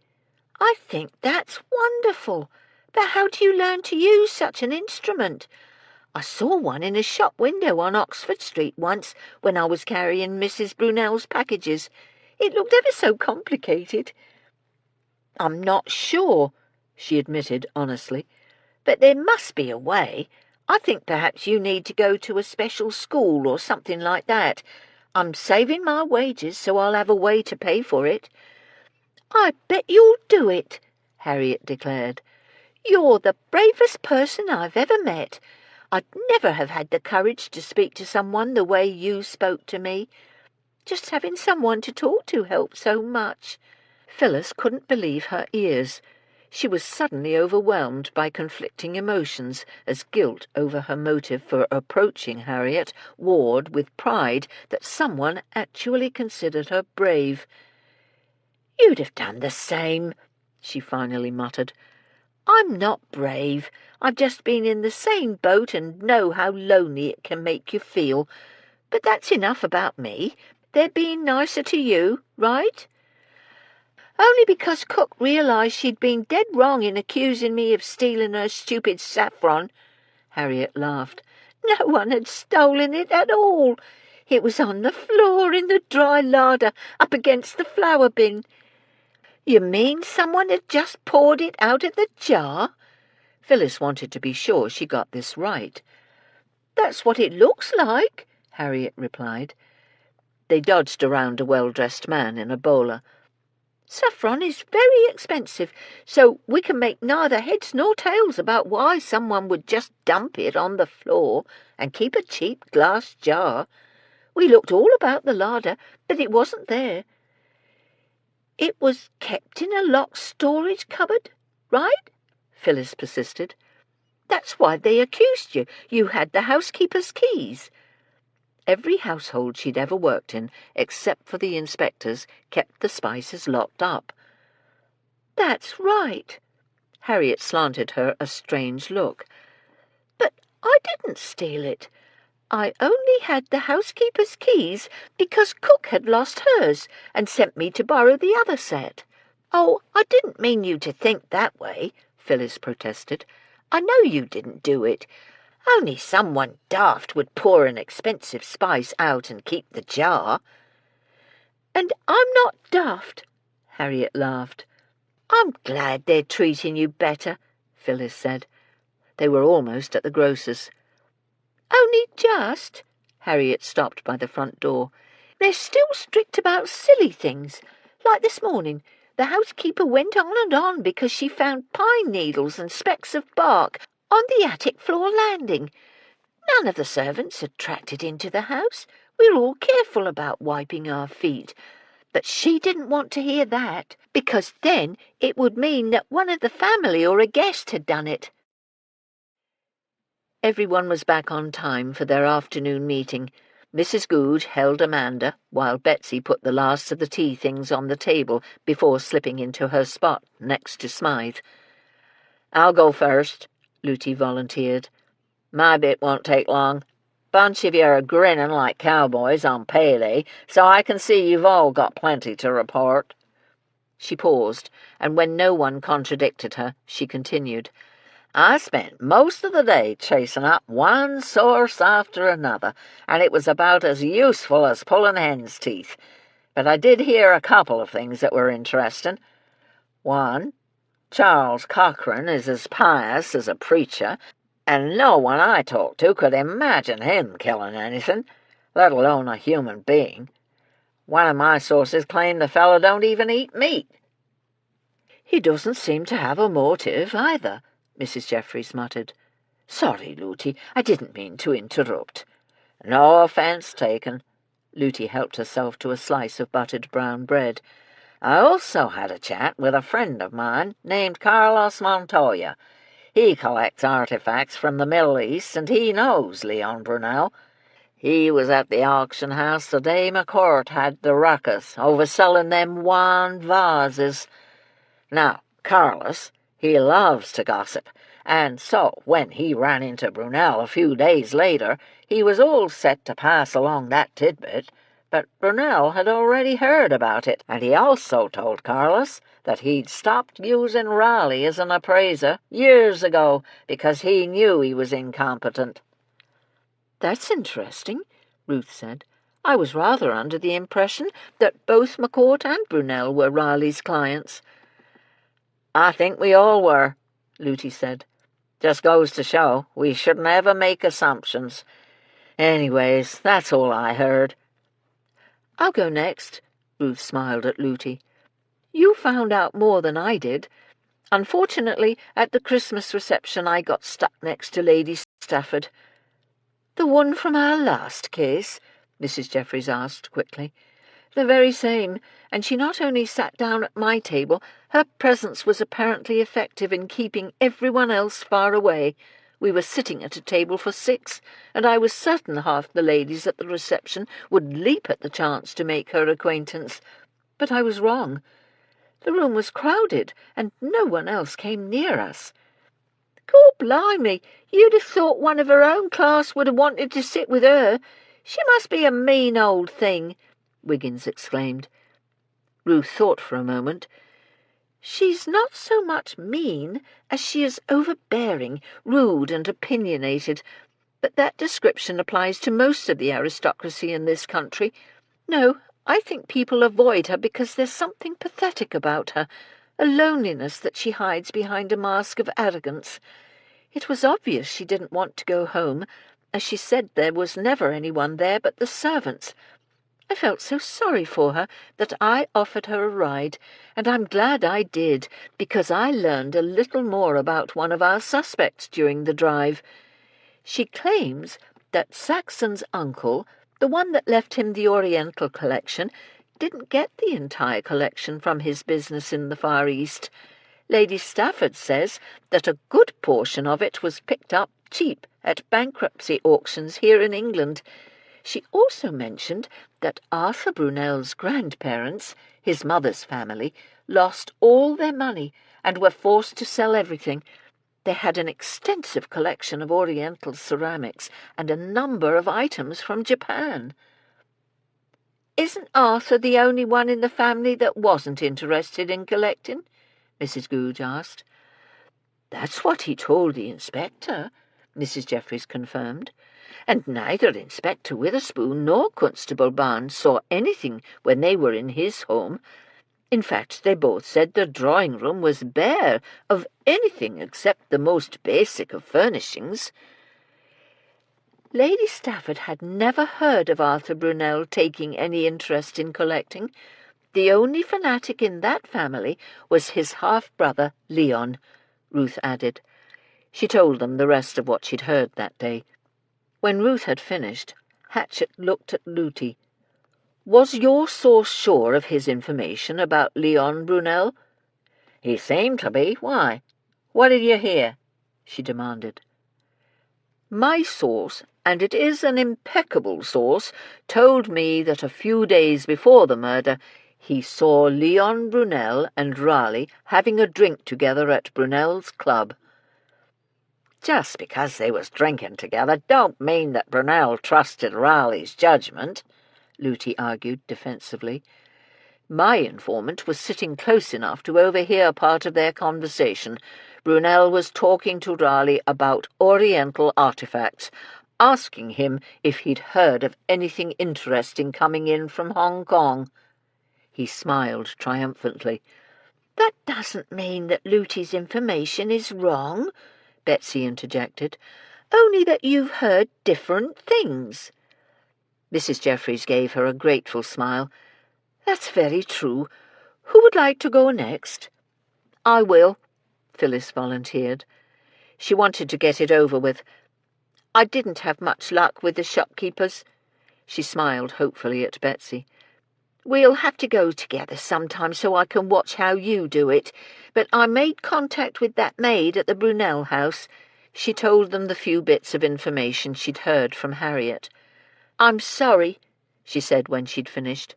I think that's wonderful. But how do you learn to use such an instrument? I saw one in a shop window on Oxford Street once when I was carrying Mrs. Brunel's packages. It looked ever so complicated." "I'm not sure," she admitted honestly. "But there must be a way. I think perhaps you need to go to a special school or something like that. I'm saving my wages so I'll have a way to pay for it." "I bet you'll do it," Harriet declared. "You're the bravest person I've ever met. I'd never have had the courage to speak to someone the way you spoke to me. Just having someone to talk to helped so much." Phyllis couldn't believe her ears. She was suddenly overwhelmed by conflicting emotions as guilt over her motive for approaching Harriet warred with pride that someone actually considered her brave. "You'd have done the same," she finally muttered. "I'm not brave. I've just been in the same boat and know how lonely it can make you feel. But that's enough about me. They're being nicer to you, right?" "Only because Cook realised she'd been dead wrong in accusing me of stealing her stupid saffron," Harriet laughed. "No one had stolen it at all. It was on the floor in the dry larder up against the flour bin." "You mean someone had just poured it out of the jar?" Phyllis wanted to be sure she got this right. "That's what it looks like," Harriet replied. They dodged around a well-dressed man in a bowler. "Saffron is very expensive, so we can make neither heads nor tails about why someone would just dump it on the floor and keep a cheap glass jar. We looked all about the larder, but it wasn't there." "It was kept in a locked storage cupboard, right?" Phyllis persisted. "That's why they accused you. You had the housekeeper's keys." Every household she'd ever worked in, except for the inspectors, kept the spices locked up. "That's right." Harriet slanted her a strange look. "But I didn't steal it. I only had the housekeeper's keys because Cook had lost hers and sent me to borrow the other set." "Oh, I didn't mean you to think that way," Phyllis protested. "I know you didn't do it. Only someone daft would pour an expensive spice out and keep the jar." "And I'm not daft," Harriet laughed. "I'm glad they're treating you better," Phyllis said. They were almost at the grocer's. "Only just?" Harriet stopped by the front door. "They're still strict about silly things. Like this morning, the housekeeper went on because she found pine needles and specks of bark on the attic floor landing. None of the servants had tracked it into the house. We're all careful about wiping our feet. But she didn't want to hear that, because then it would mean that one of the family or a guest had done it. Everyone was back on time for their afternoon meeting. Mrs. Goodge held Amanda, while Betsy put the last of the tea things on the table before slipping into her spot next to Smythe. "I'll go first," Looty volunteered. "My bit won't take long. Bunch of you are grinning like cowboys on payday, so I can see you've all got plenty to report." She paused, and when no one contradicted her, she continued. "I spent most of the day chasing up one source after another, and it was about as useful as pulling hen's teeth. But I did hear a couple of things that were interesting. One, Charles Cochrane is as pious as a preacher, and no one I talked to could imagine him killing anything, let alone a human being. One of my sources claimed the fellow don't even eat meat." "He doesn't seem to have a motive, either," Mrs. Jeffries muttered. "Sorry, Looty, I didn't mean to interrupt." "No offence taken." Looty helped herself to a slice of buttered brown bread. "I also had a chat with a friend of mine named Carlos Montoya. He collects artifacts from the Middle East, and he knows Leon Brunel. He was at the auction house the day McCourt had the ruckus over selling them wine vases. Now, Carlos, he loves to gossip, and so when he ran into Brunel a few days later, he was all set to pass along that tidbit. But Brunel had already heard about it, and he also told Carlos that he'd stopped using Raleigh as an appraiser years ago because he knew he was incompetent." "That's interesting," Ruth said. "I was rather under the impression that both McCourt and Brunel were Raleigh's clients." "I think we all were," Looty said. "Just goes to show we shouldn't ever make assumptions. Anyways, that's all I heard." "I'll go next," Ruth smiled at Looty. "You found out more than I did. Unfortunately, at the Christmas reception I got stuck next to Lady Stafford." "The one from our last case?" Mrs. Jeffries asked quickly. "The very same, and she not only sat down at my table, her presence was apparently effective in keeping everyone else far away. We were sitting at a table for 6, and I was certain half the ladies at the reception would leap at the chance to make her acquaintance. But I was wrong. The room was crowded, and no one else came near us." "God blimey, you'd have thought one of her own class would have wanted to sit with her. She must be a mean old thing," Wiggins exclaimed. Ruth thought for a moment. "She's not so much mean as she is overbearing, rude and opinionated, but that description applies to most of the aristocracy in this country. No, I think people avoid her because there's something pathetic about her, a loneliness that she hides behind a mask of arrogance. It was obvious she didn't want to go home, as she said there was never anyone there but the servants. I felt so sorry for her that I offered her a ride, and I'm glad I did, because I learned a little more about one of our suspects during the drive. She claims that Saxon's uncle, the one that left him the Oriental collection, didn't get the entire collection from his business in the Far East. Lady Stafford says that a good portion of it was picked up cheap at bankruptcy auctions here in England. She also mentioned that Arthur Brunel's grandparents, his mother's family, lost all their money and were forced to sell everything. They had an extensive collection of Oriental ceramics and a number of items from Japan." "Isn't Arthur the only one in the family that wasn't interested in collecting?" Mrs. Goodge asked. "That's what he told the inspector," Mrs. Jeffries confirmed. "And neither Inspector Witherspoon nor Constable Barnes saw anything when they were in his home. In fact, they both said the drawing-room was bare of anything except the most basic of furnishings." Lady Stafford had never heard of Arthur Brunel taking any interest in collecting. The only fanatic in that family was his half-brother, Leon, Ruth added. She told them the rest of what she'd heard that day. When Ruth had finished, Hatchett looked at Looty. Was your source sure of his information about Leon Brunel?" "He seemed to be. Why? What did you hear?" she demanded. "My source, and it is an impeccable source, told me that a few days before the murder he saw Leon Brunel and Raleigh having a drink together at Brunel's club." "Just because they was drinking together don't mean that Brunel trusted Raleigh's judgment," Looty argued defensively. "My informant was sitting close enough to overhear part of their conversation. Brunel was talking to Raleigh about Oriental artifacts, asking him if he'd heard of anything interesting coming in from Hong Kong." He smiled triumphantly. "That doesn't mean that Looty's information is wrong," Betsy interjected. "Only that you've heard different things." Mrs. Jeffries gave her a grateful smile. "That's very true. Who would like to go next?" "I will," Phyllis volunteered. She wanted to get it over with. "I didn't have much luck with the shopkeepers." She smiled hopefully at Betsy. "We'll have to go together sometime so I can watch how you do it. But I made contact with that maid at the Brunel house." She told them the few bits of information she'd heard from Harriet. "I'm sorry," she said when she'd finished.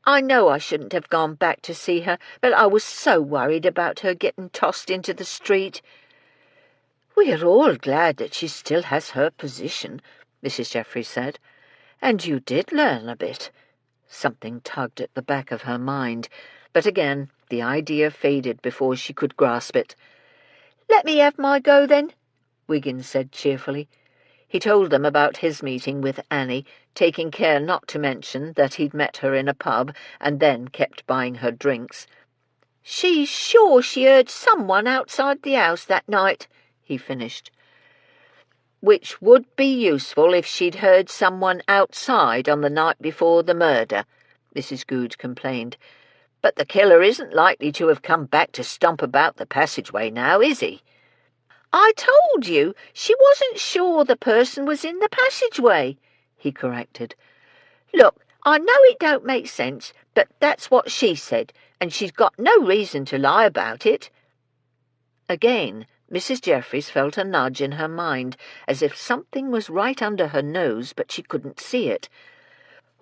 "I know I shouldn't have gone back to see her, but I was so worried about her getting tossed into the street." "We're all glad that she still has her position," Mrs. Jeffries said. "And you did learn a bit." Something tugged at the back of her mind, but again the idea faded before she could grasp it. "Let me have my go, then," Wiggins said cheerfully. He told them about his meeting with Annie, taking care not to mention that he'd met her in a pub and then kept buying her drinks. "She's sure she heard someone outside the house that night," he finished. "Which would be useful if she'd heard someone outside on the night before the murder," Mrs. Good complained. "But the killer isn't likely to have come back to stomp about the passageway now, is he?" "I told you she wasn't sure the person was in the passageway," he corrected. "Look, I know it don't make sense, but that's what she said, and she's got no reason to lie about it." Again, Mrs. Jeffries felt a nudge in her mind, as if something was right under her nose, but she couldn't see it.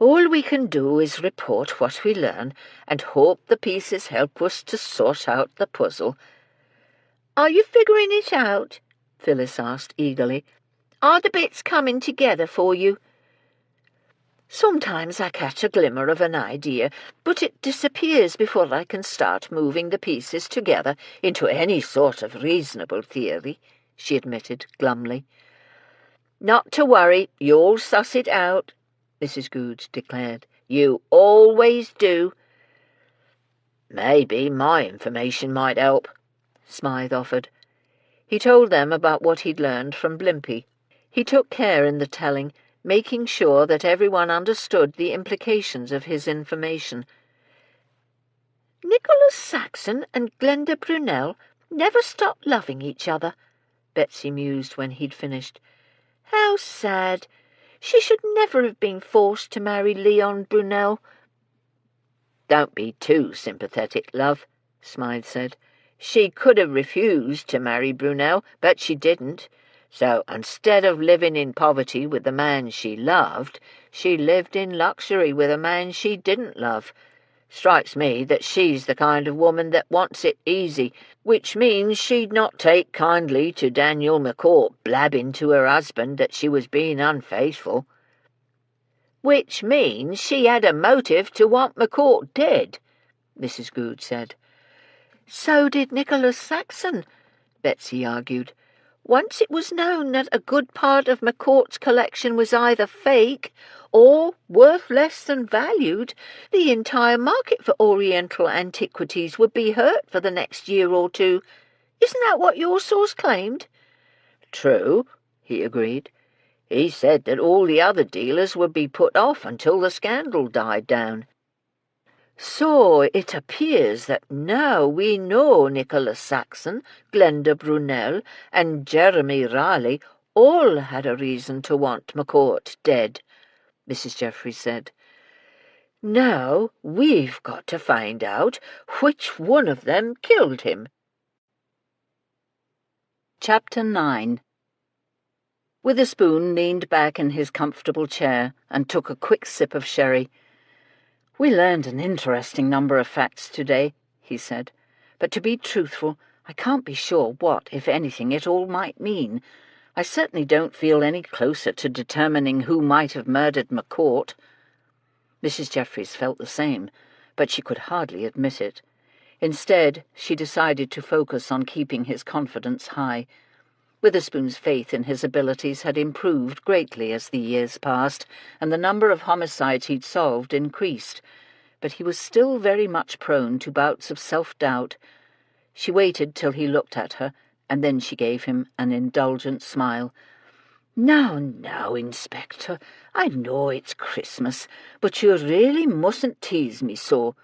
"All we can do is report what we learn, and hope the pieces help us to sort out the puzzle." "Are you figuring it out?" Phyllis asked eagerly. "Are the bits coming together for you?" "Sometimes I catch a glimmer of an idea, but it disappears before I can start moving the pieces together into any sort of reasonable theory," she admitted glumly. "Not to worry, you'll suss it out," Mrs. Good declared. "You always do." "Maybe my information might help," Smythe offered. He told them about what he'd learned from Blimpie. He took care in the telling, making sure that everyone understood the implications of his information. "Nicholas Saxon and Glenda Brunel never stopped loving each other," Betsy mused when he'd finished. "How sad. She should never have been forced to marry Leon Brunel." "Don't be too sympathetic, love," Smythe said. "She could have refused to marry Brunel, but she didn't. So instead of living in poverty with the man she loved, she lived in luxury with a man she didn't love. Strikes me that she's the kind of woman that wants it easy, which means she'd not take kindly to Daniel McCourt blabbing to her husband that she was being unfaithful." "Which means she had a motive to want McCourt dead," Mrs. Good said. "So did Nicholas Saxon," Betsy argued. "Once it was known that a good part of McCourt's collection was either fake or worth less than valued, the entire market for Oriental antiquities would be hurt for the next year or two. Isn't that what your source claimed?" "True," he agreed. "He said that all the other dealers would be put off until the scandal died down." "So it appears that now we know Nicholas Saxon, Glenda Brunel, and Jeremy Raleigh all had a reason to want McCourt dead," Mrs. Jeffries said. Now we've got to find out which one of them killed him." Chapter 9. Witherspoon leaned back in his comfortable chair and took a quick sip of sherry. "We learned an interesting number of facts today," he said, "but to be truthful, I can't be sure what, if anything, it all might mean. I certainly don't feel any closer to determining who might have murdered McCourt." Mrs. Jeffries felt the same, but she could hardly admit it. Instead, she decided to focus on keeping his confidence high. Witherspoon's faith in his abilities had improved greatly as the years passed, and the number of homicides he'd solved increased, but he was still very much prone to bouts of self-doubt. She waited till he looked at her, and then she gave him an indulgent smile. "Now, now, Inspector, I know it's Christmas, but you really mustn't tease me so."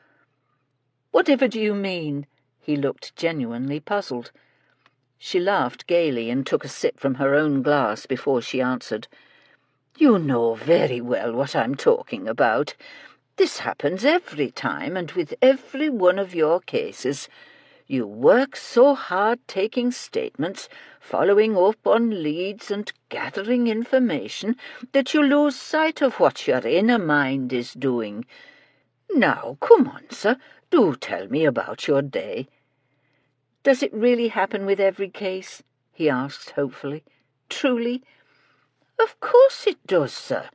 "Whatever do you mean?" He looked genuinely puzzled. She laughed gaily and took a sip from her own glass before she answered. "You know very well what I'm talking about. This happens every time, and with every one of your cases. You work so hard taking statements, following up on leads and gathering information, that you lose sight of what your inner mind is doing. Now, come on, sir, do tell me about your day." "Does it really happen with every case?" he asked hopefully. "Truly?" "Of course it does, sir."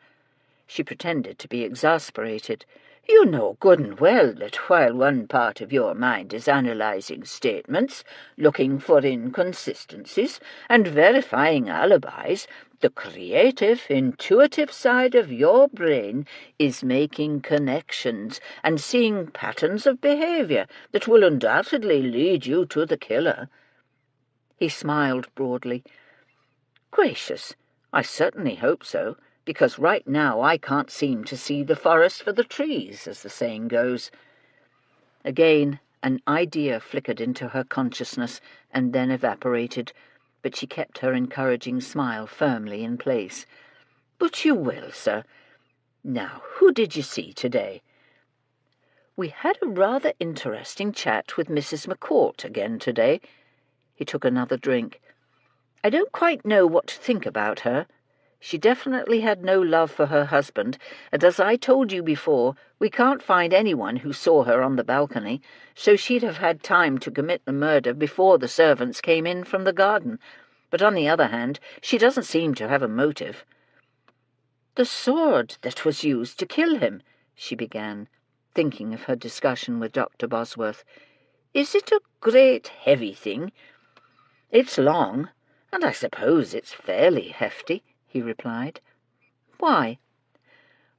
She pretended to be exasperated. "You know good and well that while one part of your mind is analysing statements, looking for inconsistencies, and verifying alibis, the creative, intuitive side of your brain is making connections and seeing patterns of behaviour that will undoubtedly lead you to the killer." He smiled broadly. "Gracious, I certainly hope so, because right now I can't seem to see the forest for the trees, as the saying goes." Again, an idea flickered into her consciousness and then evaporated, but she kept her encouraging smile firmly in place. "But you will, sir. Now, who did you see today?" "We had a rather interesting chat with Mrs. McCourt again today." He took another drink. "I don't quite know what to think about her. She definitely had no love for her husband, and as I told you before, we can't find anyone who saw her on the balcony, so she'd have had time to commit the murder before the servants came in from the garden. But on the other hand, she doesn't seem to have a motive." "The sword that was used to kill him," she began, thinking of her discussion with Dr. Bosworth. "Is it a great heavy thing?" "It's long, and I suppose it's fairly hefty," he replied. "Why?"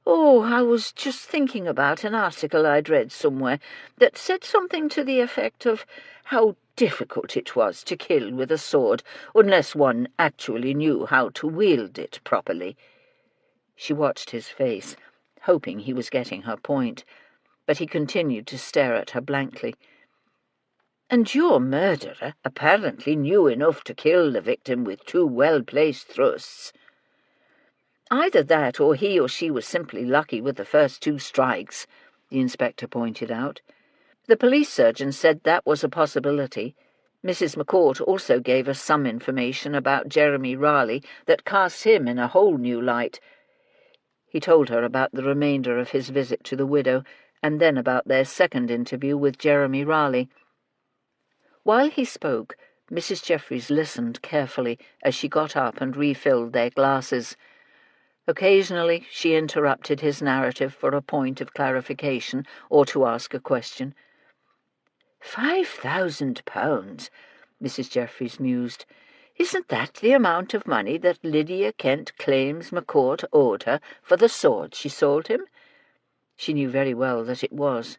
"Oh, I was just thinking about an article I'd read somewhere that said something to the effect of how difficult it was to kill with a sword unless one actually knew how to wield it properly." She watched his face, hoping he was getting her point, but he continued to stare at her blankly. "And your murderer apparently knew enough to kill the victim with 2 well-placed thrusts." "Either that or he or she was simply lucky with the first 2 strikes," the inspector pointed out. "The police surgeon said that was a possibility. Mrs. McCourt also gave us some information about Jeremy Raleigh that casts him in a whole new light." He told her about the remainder of his visit to the widow, and then about their second interview with Jeremy Raleigh. While he spoke, Mrs. Jeffries listened carefully as she got up and refilled their glasses. Occasionally she interrupted his narrative for a point of clarification or to ask a question. £5,000, Mrs. Jeffries mused. "Isn't that the amount of money that Lydia Kent claims McCourt owed her for the sword she sold him?" She knew very well that it was.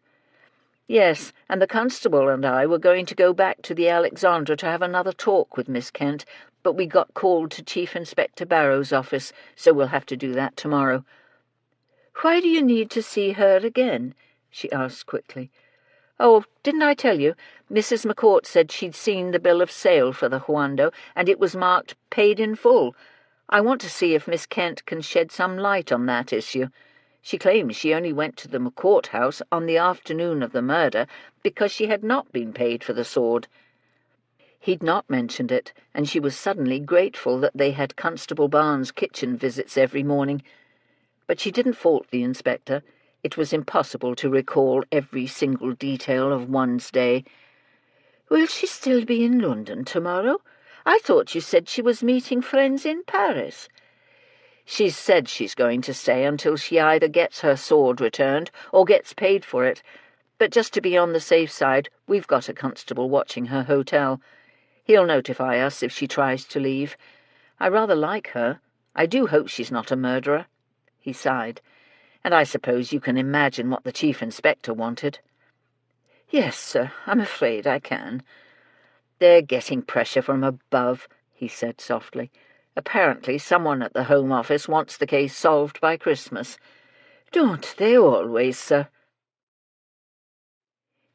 "Yes, and the constable and I were going to go back to the Alexandra to have another talk with Miss Kent, but we got called to Chief Inspector Barrow's office, so we'll have to do that tomorrow." "Why do you need to see her again?" she asked quickly. "Oh, didn't I tell you? Mrs. McCourt said she'd seen the bill of sale for the Huando, and it was marked paid in full. I want to see if Miss Kent can shed some light on that issue. She claims she only went to the McCourt house on the afternoon of the murder because she had not been paid for the sword. He'd not mentioned it, and she was suddenly grateful that they had Constable Barnes' kitchen visits every morning. But she didn't fault the inspector. It was impossible to recall every single detail of one's day. "Will she still be in London tomorrow? I thought you said she was meeting friends in Paris." "She's said she's going to stay until she either gets her sword returned or gets paid for it. But just to be on the safe side, we've got a constable watching her hotel. He'll notify us if she tries to leave. I rather like her. I do hope she's not a murderer." He sighed. "And I suppose you can imagine what the Chief Inspector wanted." "Yes, sir, I'm afraid I can." "They're getting pressure from above," he said softly. "Apparently someone at the Home Office wants the case solved by Christmas." "Don't they always, sir?"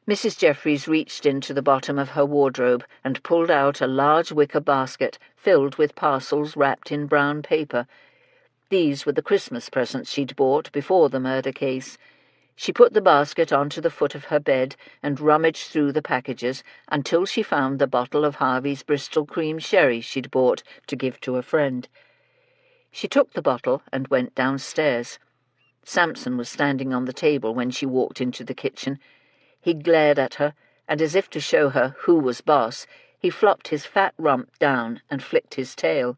Mrs. Jeffries reached into the bottom of her wardrobe and pulled out a large wicker basket filled with parcels wrapped in brown paper. These were the Christmas presents she'd bought before the murder case. She put the basket onto the foot of her bed and rummaged through the packages until she found the bottle of Harvey's Bristol cream sherry she'd bought to give to a friend. She took the bottle and went downstairs. Samson was standing on the table when she walked into the kitchen. He glared at her, and as if to show her who was boss, he flopped his fat rump down and flicked his tail.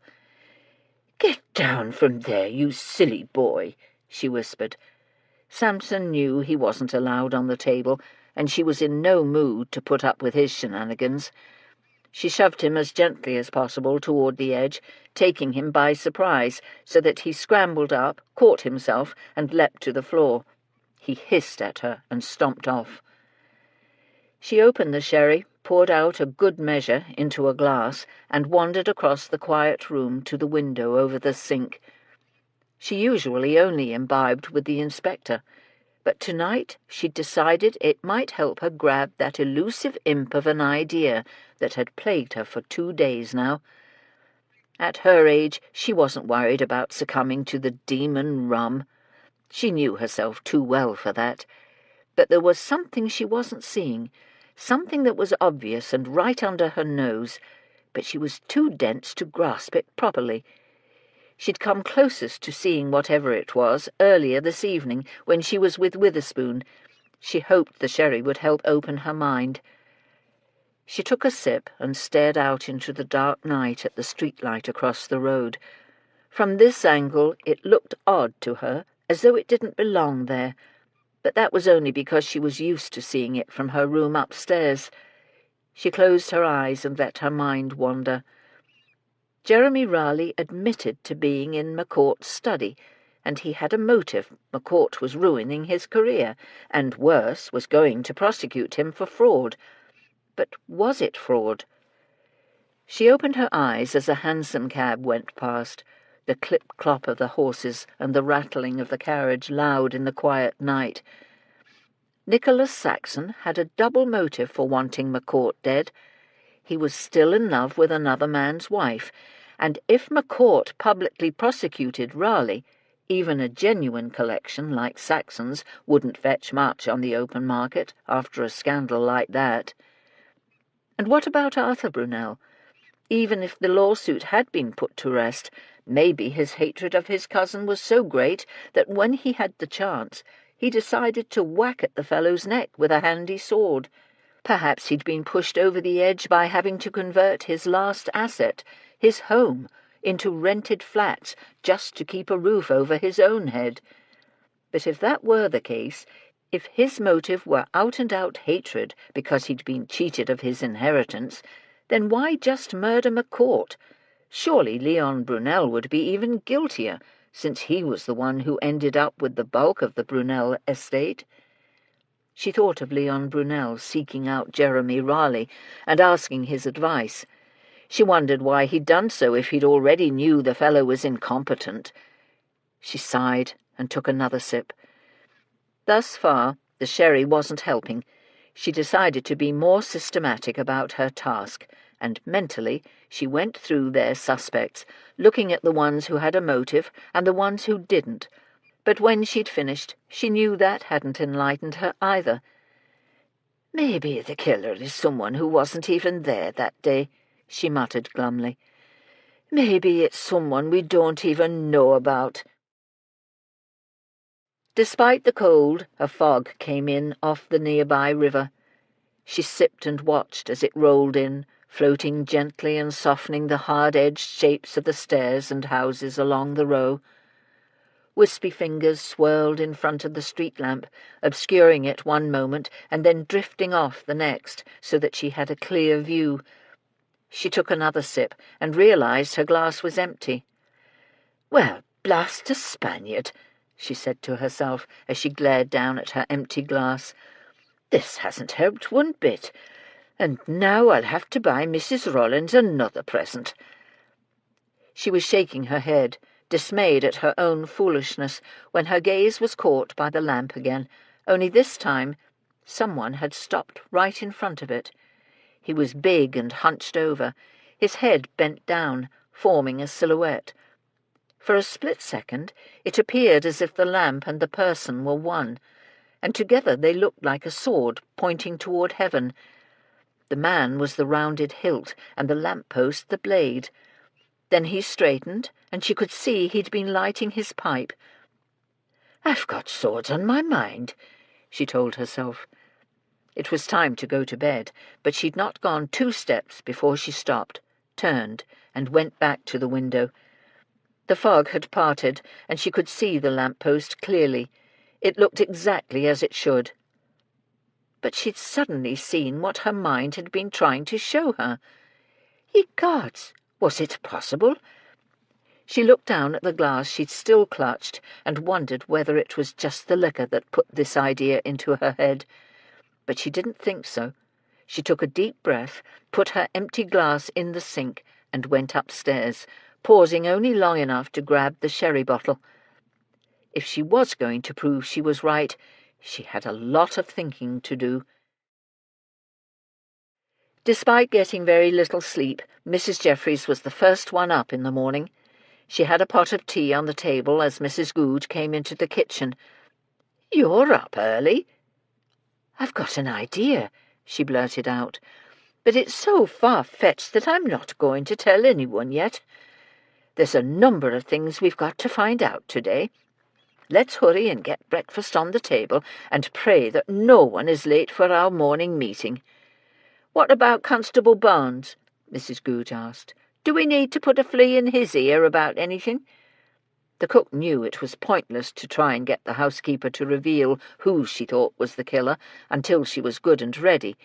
"Get down from there, you silly boy," she whispered. Samson knew he wasn't allowed on the table, and she was in no mood to put up with his shenanigans. She shoved him as gently as possible toward the edge, taking him by surprise, so that he scrambled up, caught himself, and leapt to the floor. He hissed at her and stomped off. She opened the sherry, poured out a good measure into a glass, and wandered across the quiet room to the window over the sink. She usually only imbibed with the inspector, but tonight she'd decided it might help her grab that elusive imp of an idea that had plagued her for 2 days now. At her age, she wasn't worried about succumbing to the demon rum. She knew herself too well for that. But there was something she wasn't seeing, something that was obvious and right under her nose, but she was too dense to grasp it properly. She'd come closest to seeing whatever it was earlier this evening when she was with Witherspoon. She hoped the sherry would help open her mind. She took a sip and stared out into the dark night at the streetlight across the road. From this angle it looked odd to her, as though it didn't belong there, but that was only because she was used to seeing it from her room upstairs. She closed her eyes and let her mind wander. Jeremy Raleigh admitted to being in McCourt's study, and he had a motive. McCourt was ruining his career, and worse, was going to prosecute him for fraud. But was it fraud? She opened her eyes as a hansom cab went past, the clip-clop of the horses and the rattling of the carriage loud in the quiet night. Nicholas Saxon had a double motive for wanting McCourt dead. He was still in love with another man's wife, and if McCourt publicly prosecuted Raleigh, even a genuine collection like Saxon's wouldn't fetch much on the open market after a scandal like that. And what about Arthur Brunel? Even if the lawsuit had been put to rest, maybe his hatred of his cousin was so great that when he had the chance, he decided to whack at the fellow's neck with a handy sword. Perhaps he'd been pushed over the edge by having to convert his last asset, his home, into rented flats just to keep a roof over his own head. But if that were the case, if his motive were out-and-out hatred because he'd been cheated of his inheritance, then why just murder McCourt? Surely Leon Brunel would be even guiltier, since he was the one who ended up with the bulk of the Brunel estate. She thought of Leon Brunel seeking out Jeremy Raleigh and asking his advice. She wondered why he'd done so if he'd already knew the fellow was incompetent. She sighed and took another sip. Thus far, the sherry wasn't helping. She decided to be more systematic about her task, and mentally she went through their suspects, looking at the ones who had a motive and the ones who didn't. But when she'd finished, she knew that hadn't enlightened her either. "Maybe the killer is someone who wasn't even there that day," she muttered glumly. "Maybe it's someone we don't even know about." Despite the cold, a fog came in off the nearby river. She sipped and watched as it rolled in, floating gently and softening the hard-edged shapes of the stairs and houses along the row. Wispy fingers swirled in front of the street lamp, obscuring it one moment and then drifting off the next, so that she had a clear view. She took another sip and realized her glass was empty. "Well, blast a Spaniard," she said to herself as she glared down at her empty glass. "This hasn't helped one bit, and now I'll have to buy Mrs. Rollins another present." She was shaking her head, dismayed at her own foolishness, when her gaze was caught by the lamp again, only this time someone had stopped right in front of it. He was big and hunched over, his head bent down, forming a silhouette. For a split second it appeared as if the lamp and the person were one, and together they looked like a sword pointing toward heaven. The man was the rounded hilt, and the lamp-post the blade. Then he straightened, and she could see he'd been lighting his pipe. "I've got swords on my mind," she told herself. It was time to go to bed, but she'd not gone 2 steps before she stopped, turned, and went back to the window. The fog had parted, and she could see the lamp-post clearly. It looked exactly as it should. But she'd suddenly seen what her mind had been trying to show her. Ye gods! Was it possible? She looked down at the glass she'd still clutched and wondered whether it was just the liquor that put this idea into her head. But she didn't think so. She took a deep breath, put her empty glass in the sink, and went upstairs, pausing only long enough to grab the sherry bottle. If she was going to prove she was right, she had a lot of thinking to do. Despite getting very little sleep, Mrs. Jeffries was the first one up in the morning. She had a pot of tea on the table as Mrs. Goode came into the kitchen. "You're up early." "I've got an idea," she blurted out, "but it's so far-fetched that I'm not going to tell anyone yet. There's a number of things we've got to find out today. Let's hurry and get breakfast on the table and pray that no one is late for our morning meeting." "What about Constable Barnes?" Mrs. Goode asked. "Do we need to put a flea in his ear about anything?" The cook knew it was pointless to try and get the housekeeper to reveal who she thought was the killer until she was good and ready.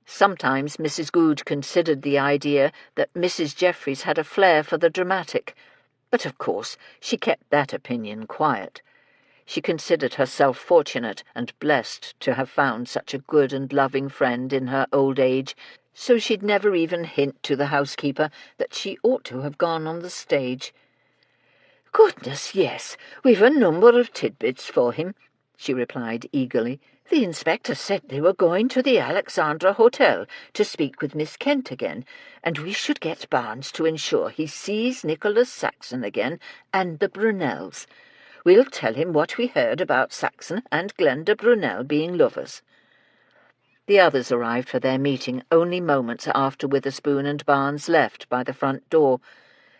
Sometimes Mrs. Goode considered the idea that Mrs. Jeffries had a flair for the dramatic, but of course she kept that opinion quiet. She considered herself fortunate and blessed to have found such a good and loving friend in her old age, so she'd never even hint to the housekeeper that she ought to have gone on the stage. "Goodness, yes, we've a number of tidbits for him," she replied eagerly. "The inspector said they were going to the Alexandra Hotel to speak with Miss Kent again, and we should get Barnes to ensure he sees Nicholas Saxon again and the Brunels. We'll tell him what we heard about Saxon and Glenda Brunel being lovers." The others arrived for their meeting only moments after Witherspoon and Barnes left by the front door.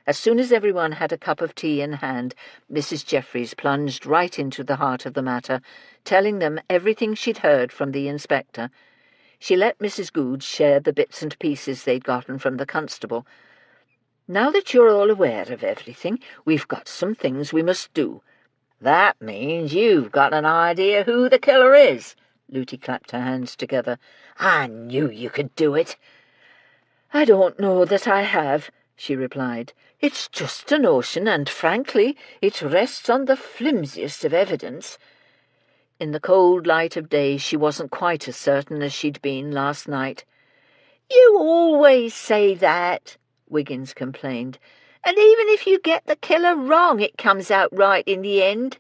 As soon as everyone had a cup of tea in hand, Mrs. Jeffries plunged right into the heart of the matter, telling them everything she'd heard from the inspector. She let Mrs. Goode share the bits and pieces they'd gotten from the constable. "Now that you're all aware of everything, we've got some things we must do." "That means you've got an idea who the killer is." Lootie clapped her hands together. "I knew you could do it." "I don't know that I have," she replied. "It's just a notion, and frankly, it rests on the flimsiest of evidence." In the cold light of day she wasn't quite as certain as she'd been last night. "You always say that," Wiggins complained. "And even if you get the killer wrong, it comes out right in the end."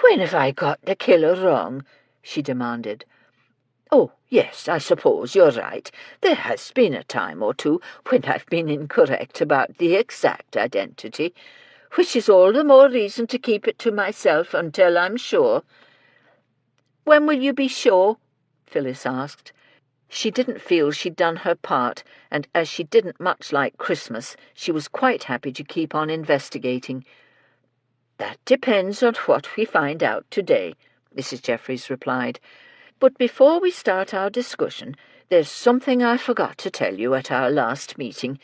"When have I got the killer wrong?" she demanded. "Oh, yes, I suppose you're right. There has been a time or two when I've been incorrect about the exact identity. which is all the more reason to keep it to myself until I'm sure." "When will you be sure?" Phyllis asked. She didn't feel she'd done her part, and as she didn't much like Christmas, she was quite happy to keep on investigating. "That depends on what we find out today," Mrs. Jeffries replied. "But before we start our discussion, there's something I forgot to tell you at our last meeting.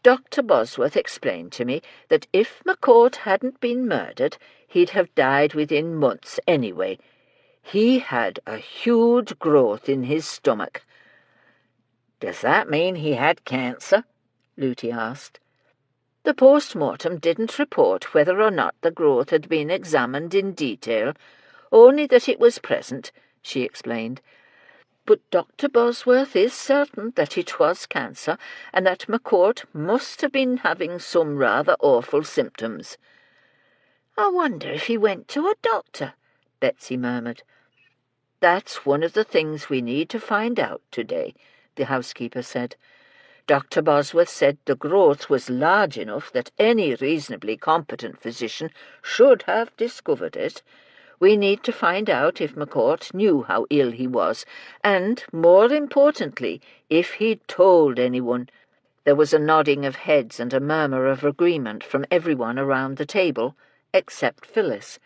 Dr. Bosworth explained to me that if McCourt hadn't been murdered, he'd have died within months anyway. He had a huge growth in his stomach." "Does that mean he had cancer?" Looty asked. "The post-mortem didn't report whether or not the growth had been examined in detail, only that it was present," she explained. "But Dr. Bosworth is certain that it was cancer, and that McCourt must have been having some rather awful symptoms." "I wonder if he went to a doctor," Betsy murmured. "That's one of the things we need to find out today," the housekeeper said. "Dr. Bosworth said the growth was large enough that any reasonably competent physician should have discovered it. We need to find out if McCourt knew how ill he was, and, more importantly, if he'd told anyone." There was a nodding of heads and a murmur of agreement from everyone around the table, except Phyllis.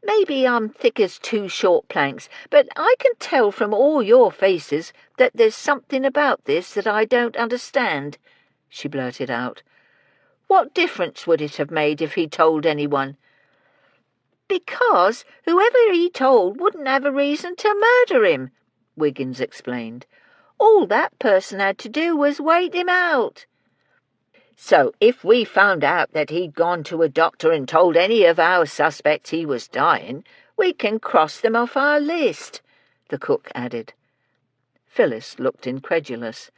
"Maybe I'm thick as two short planks, but I can tell from all your faces that there's something about this that I don't understand," she blurted out. "What difference would it have made if he told anyone?" "Because whoever he told wouldn't have a reason to murder him," Wiggins explained. "All that person had to do was wait him out." "So if we found out that he'd gone to a doctor and told any of our suspects he was dying, we can cross them off our list," the cook added. Phyllis looked incredulous.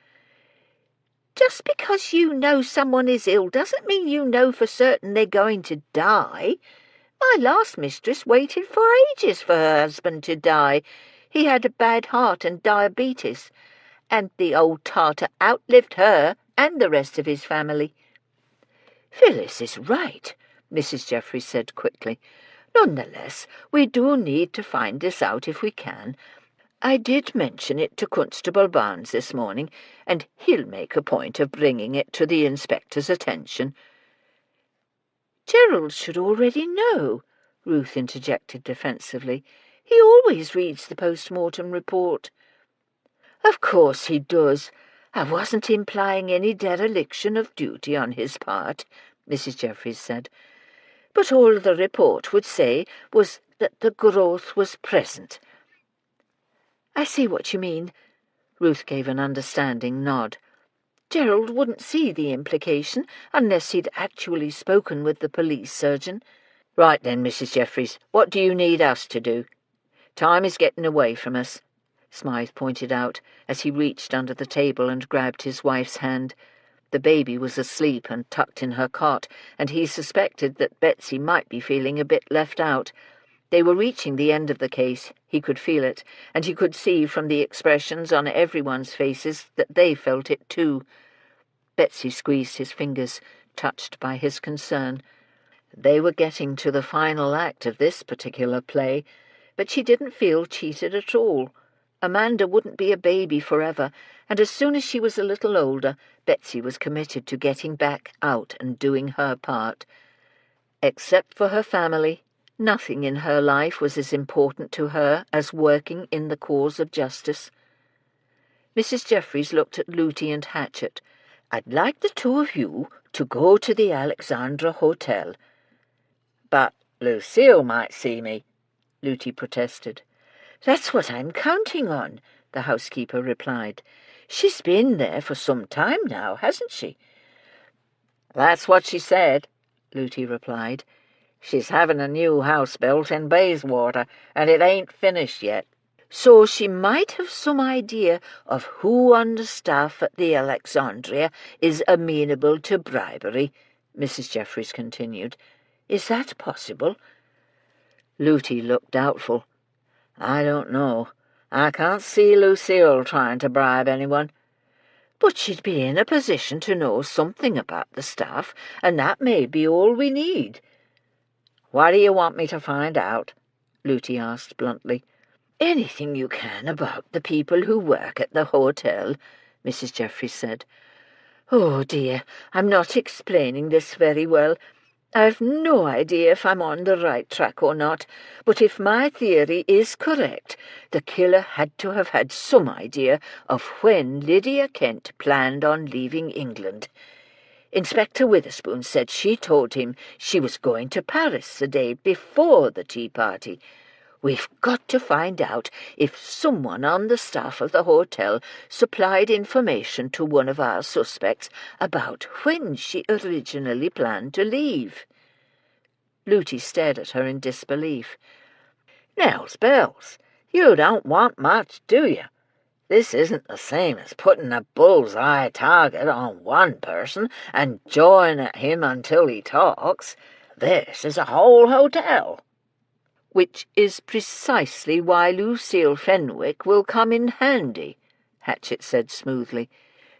"Just because you know someone is ill doesn't mean you know for certain they're going to die. My last mistress waited for ages for her husband to die. He had a bad heart and diabetes, and the old tartar outlived her and the rest of his family." "Phyllis is right," Mrs. Jeffries said quickly. "Nonetheless, we do need to find this out if we can. I did mention it to Constable Barnes this morning, and he'll make a point of bringing it to the inspector's attention." "Gerald should already know," Ruth interjected defensively. "He always reads the post-mortem report." "Of course he does. I wasn't implying any dereliction of duty on his part," Mrs. Jeffries said. "But all the report would say was that the growth was present." "I see what you mean." Ruth gave an understanding nod. "Gerald wouldn't see the implication unless he'd actually spoken with the police surgeon." "Right then, Mrs. Jeffries, what do you need us to do? Time is getting away from us," Smythe pointed out as he reached under the table and grabbed his wife's hand. The baby was asleep and tucked in her cot, and he suspected that Betsy might be feeling a bit left out. They were reaching the end of the case, he could feel it, and he could see from the expressions on everyone's faces that they felt it too. Betsy squeezed his fingers, touched by his concern. They were getting to the final act of this particular play, but she didn't feel cheated at all. Amanda wouldn't be a baby forever, and as soon as she was a little older, Betsy was committed to getting back out and doing her part. Except for her family, nothing in her life was as important to her as working in the cause of justice. Mrs. Jeffries looked at Looty and Hatchett. "I'd like the two of you to go to the Alexandra Hotel." "But Lucille might see me," Looty protested. "That's what I'm counting on," the housekeeper replied. "She's been there for some time now, hasn't she?" "That's what she said," Looty replied. "She's having a new house built in Bayswater, and it ain't finished yet." "So she might have some idea of who on the staff at the Alexandria is amenable to bribery," Mrs. Jeffries continued. "Is that possible?" Looty looked doubtful. "I don't know. I can't see Lucille trying to bribe anyone." But she'd be in a position to know something about the staff, and that may be all we need." "What do you want me to find out?" Looty asked bluntly. "Anything you can about the people who work at the hotel," Mrs. Jeffries said. "Oh, dear, I'm not explaining this very well. I've no idea if I'm on the right track or not, but if my theory is correct, the killer had to have had some idea of when Lydia Kent planned on leaving England. Inspector Witherspoon said she told him she was going to Paris the day before the tea party. We've got to find out if someone on the staff of the hotel supplied information to one of our suspects about when she originally planned to leave." Looty stared at her in disbelief. "Nels bells, you don't want much, do you? This isn't the same as putting a bull's-eye target on one person and jawing at him until he talks. This is a whole hotel." "Which is precisely why Lucille Fenwick will come in handy," Hatchett said smoothly.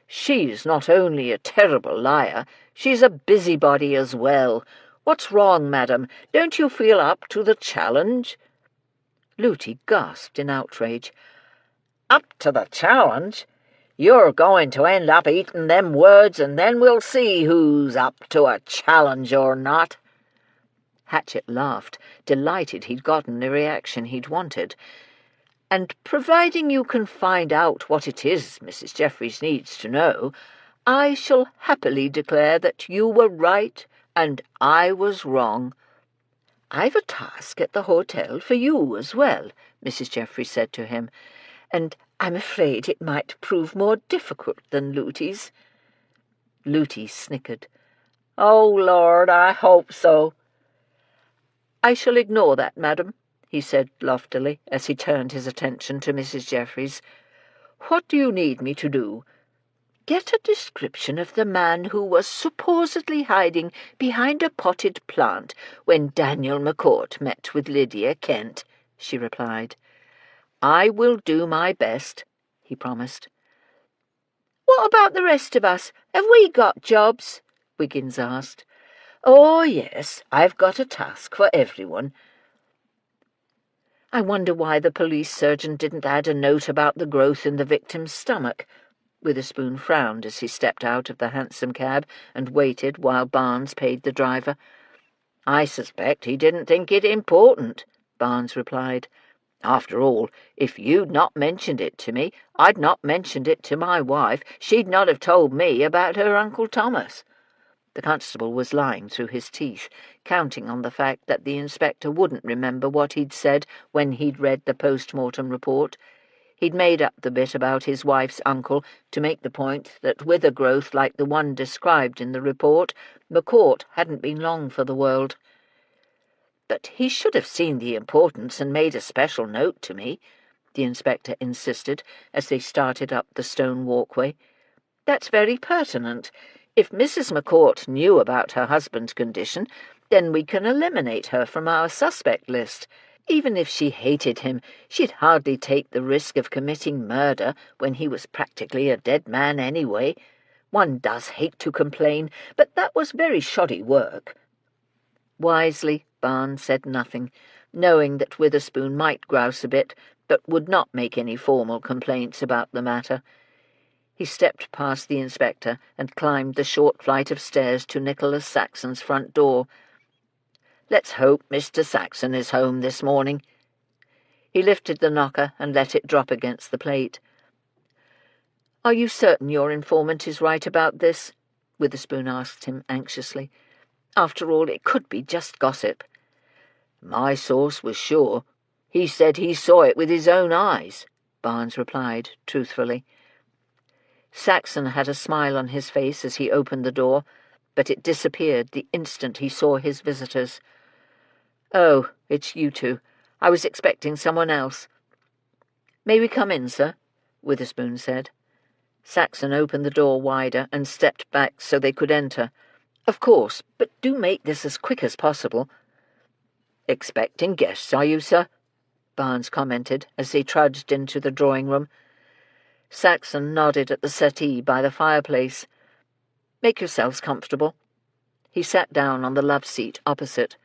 "She's not only a terrible liar, she's a busybody as well. What's wrong, madam? Don't you feel up to the challenge?" Looty gasped in outrage. "Up to the challenge? You're going to end up eating them words, and then we'll see who's up to a challenge or not." Hatchett laughed, delighted he'd gotten the reaction he'd wanted. "And providing you can find out what it is Mrs. Jeffries needs to know, I shall happily declare that you were right and I was wrong." "I've a task at the hotel for you as well," Mrs. Jeffries said to him, "and I'm afraid it might prove more difficult than Looty's." Looty snickered. "Oh, Lord, I hope so." "I shall ignore that, madam," he said loftily, as he turned his attention to Mrs. Jeffries. "What do you need me to do?" "Get a description of the man who was supposedly hiding behind a potted plant when Daniel McCourt met with Lydia Kent," she replied. "I will do my best," he promised. "What about the rest of us? Have we got jobs?" Wiggins asked. "Oh, yes, I've got a task for everyone." "I wonder why the police surgeon didn't add a note about the growth in the victim's stomach." Witherspoon frowned as he stepped out of the hansom cab and waited while Barnes paid the driver. "I suspect he didn't think it important," Barnes replied. "After all, if you'd not mentioned it to me, I'd not mentioned it to my wife. She'd not have told me about her Uncle Thomas." The constable was lying through his teeth, counting on the fact that the inspector wouldn't remember what he'd said when he'd read the post-mortem report. He'd made up the bit about his wife's uncle to make the point that with a growth like the one described in the report, McCourt hadn't been long for the world. "But he should have seen the importance and made a special note to me," the inspector insisted as they started up the stone walkway. "That's very pertinent. If Mrs. McCourt knew about her husband's condition, then we can eliminate her from our suspect list. Even if she hated him, she'd hardly take the risk of committing murder when he was practically a dead man anyway. One does hate to complain, but that was very shoddy work." Wisely, Barnes said nothing, knowing that Witherspoon might grouse a bit, but would not make any formal complaints about the matter. He stepped past the inspector and climbed the short flight of stairs to Nicholas Saxon's front door. "Let's hope Mr. Saxon is home this morning." He lifted the knocker and let it drop against the plate. "Are you certain your informant is right about this?" Witherspoon asked him anxiously. "After all, it could be just gossip." "My source was sure. He said he saw it with his own eyes," Barnes replied truthfully. Saxon had a smile on his face as he opened the door, but it disappeared the instant he saw his visitors. "Oh, it's you two. I was expecting someone else." "May we come in, sir?" Witherspoon said. Saxon opened the door wider and stepped back so they could enter. "Of course, but do make this as quick as possible." "Expecting guests, are you, sir?" Barnes commented as they trudged into the drawing-room. Saxon nodded at the settee by the fireplace. "Make yourselves comfortable." He sat down on the love-seat opposite.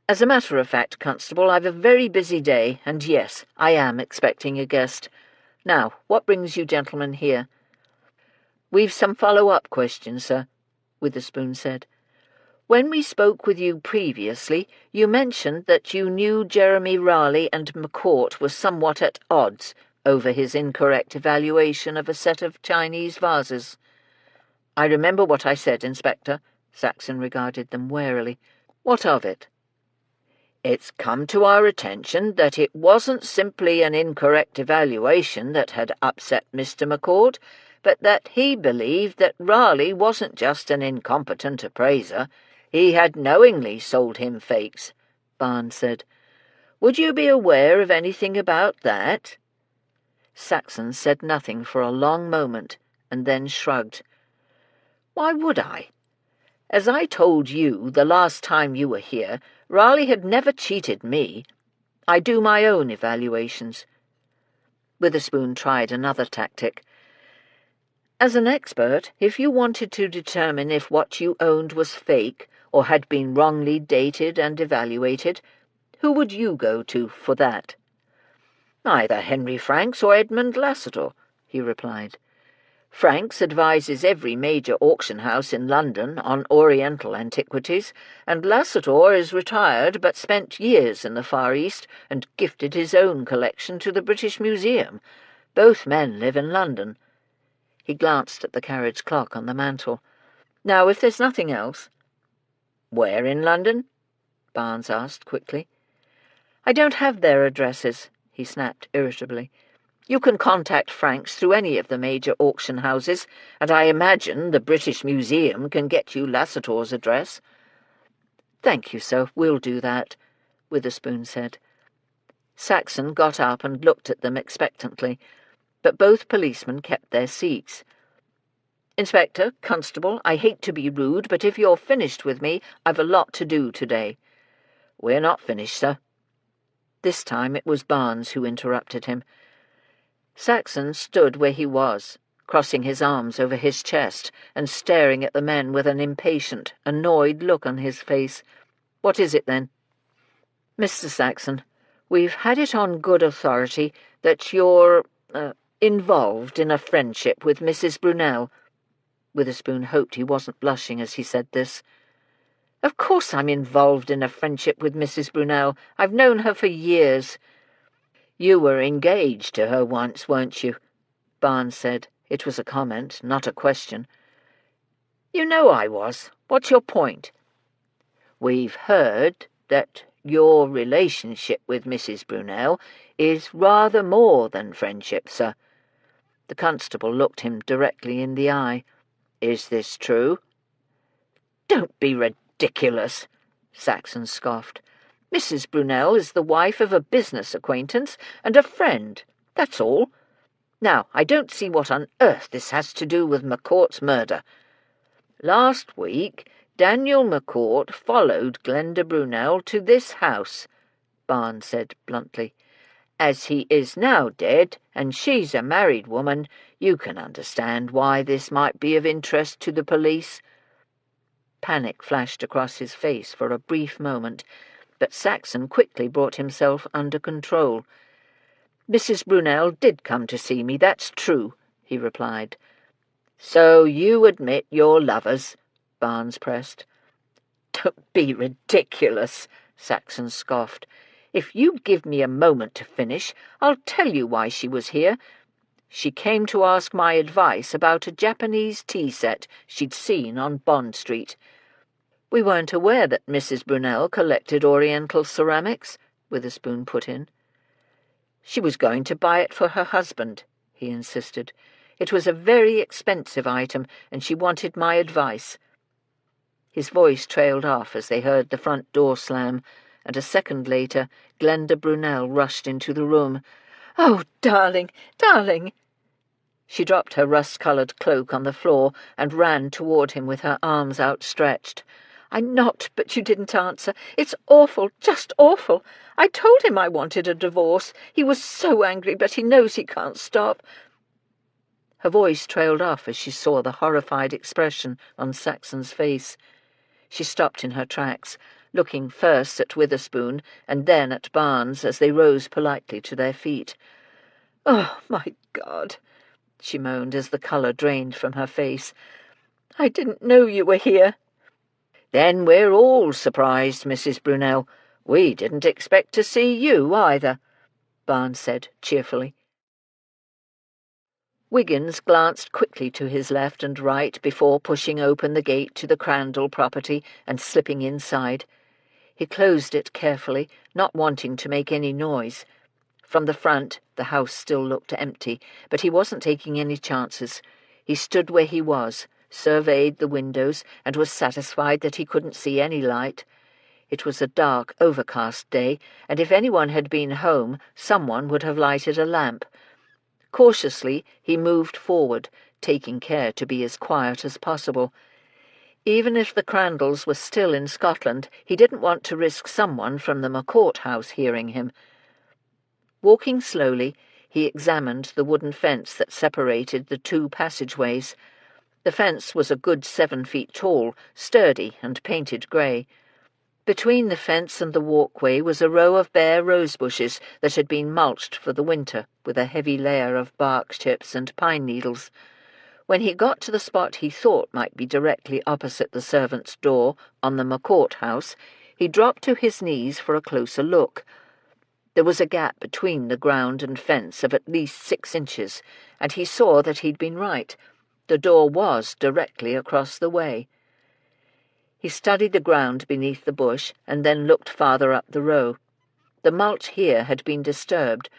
"As a matter of fact, Constable, I've a very busy day, and yes, I am expecting a guest. Now, what brings you gentlemen here?" "We've some follow-up questions, sir," Witherspoon said. "When we spoke with you previously, you mentioned that you knew Jeremy Raleigh and McCourt were somewhat at odds over his incorrect evaluation of a set of Chinese vases." "I remember what I said, Inspector." Saxon regarded them warily. "What of it?" "It's come to our attention that it wasn't simply an incorrect evaluation that had upset Mr. McCourt, but that he believed that Raleigh wasn't just an incompetent appraiser. He had knowingly sold him fakes," Barnes said. "Would you be aware of anything about that?" Saxon said nothing for a long moment, and then shrugged. "Why would I? As I told you the last time you were here, Raleigh had never cheated me. I do my own evaluations." Witherspoon tried another tactic. "As an expert, if you wanted to determine if what you owned was fake or had been wrongly dated and evaluated, who would you go to for that?" "Either Henry Franks or Edmund Lassiter," he replied. "Franks advises every major auction house in London on Oriental antiquities, and Lassiter is retired but spent years in the Far East and gifted his own collection to the British Museum. Both men live in London." He glanced at the carriage clock on the mantel. "Now, if there's nothing else—" "Where in London?" Barnes asked quickly. "I don't have their addresses," he snapped irritably. "You can contact Franks through any of the major auction houses, and I imagine the British Museum can get you Lassiter's address." "Thank you, sir, we'll do that," Witherspoon said. Saxon got up and looked at them expectantly, but both policemen kept their seats. "Inspector, Constable, I hate to be rude, but if you're finished with me, I've a lot to do today." "We're not finished, sir." This time it was Barnes who interrupted him. Saxon stood where he was, crossing his arms over his chest and staring at the men with an impatient, annoyed look on his face. "What is it, then?" "Mr. Saxon, we've had it on good authority that you're involved in a friendship with Mrs. Brunel." Witherspoon hoped he wasn't blushing as he said this. "Of course I'm involved in a friendship with Mrs. Brunel. I've known her for years." "You were engaged to her once, weren't you?" Barnes said. It was a comment, not a question. "You know I was. What's your point?" "We've heard that your relationship with Mrs. Brunel is rather more than friendship, sir." The constable looked him directly in the eye. "Is this true?" "Don't be ridiculous," Saxon scoffed. "Mrs. Brunel is the wife of a business acquaintance and a friend, that's all. Now, I don't see what on earth this has to do with McCourt's murder." "Last week, Daniel McCourt followed Glenda Brunel to this house," Barnes said bluntly. "As he is now dead, and she's a married woman, you can understand why this might be of interest to the police." Panic flashed across his face for a brief moment, but Saxon quickly brought himself under control. "Mrs. Brunel did come to see me, that's true," he replied. "So you admit you're lovers?" Barnes pressed. "Don't be ridiculous," Saxon scoffed. "If you give me a moment to finish, I'll tell you why she was here. She came to ask my advice about a Japanese tea set she'd seen on Bond Street." "We weren't aware that Mrs. Brunel collected Oriental ceramics," Witherspoon put in. "She was going to buy it for her husband," he insisted. "It was a very expensive item, and she wanted my advice." His voice trailed off as they heard the front door slam, and a second later Glenda Brunel rushed into the room. "Oh, darling, darling!" She dropped her rust-coloured cloak on the floor and ran toward him with her arms outstretched. "I knocked, but you didn't answer. It's awful, just awful. I told him I wanted a divorce. He was so angry, but he knows he can't stop." Her voice trailed off as she saw the horrified expression on Saxon's face. She stopped in her tracks, looking first at Witherspoon and then at Barnes as they rose politely to their feet. "Oh, my God," she moaned as the colour drained from her face. "I didn't know you were here." "Then we're all surprised, Mrs. Brunel. We didn't expect to see you either," Barnes said cheerfully. Wiggins glanced quickly to his left and right before pushing open the gate to the Crandall property and slipping inside. He closed it carefully, not wanting to make any noise. From the front, the house still looked empty, but he wasn't taking any chances. He stood where he was, surveyed the windows, and was satisfied that he couldn't see any light. It was a dark, overcast day, and if anyone had been home, someone would have lighted a lamp. Cautiously, he moved forward, taking care to be as quiet as possible. Even if the Crandalls were still in Scotland, he didn't want to risk someone from the McCourt house hearing him. Walking slowly, he examined the wooden fence that separated the two passageways. The fence was a good 7 feet tall, sturdy and painted grey. Between the fence and the walkway was a row of bare rose bushes that had been mulched for the winter with a heavy layer of bark chips and pine needles. When he got to the spot he thought might be directly opposite the servants' door on the McCourt house, he dropped to his knees for a closer look. There was a gap between the ground and fence of at least 6 inches, and he saw that he'd been right. The door was directly across the way. He studied the ground beneath the bush and then looked farther up the row. The mulch here had been disturbed.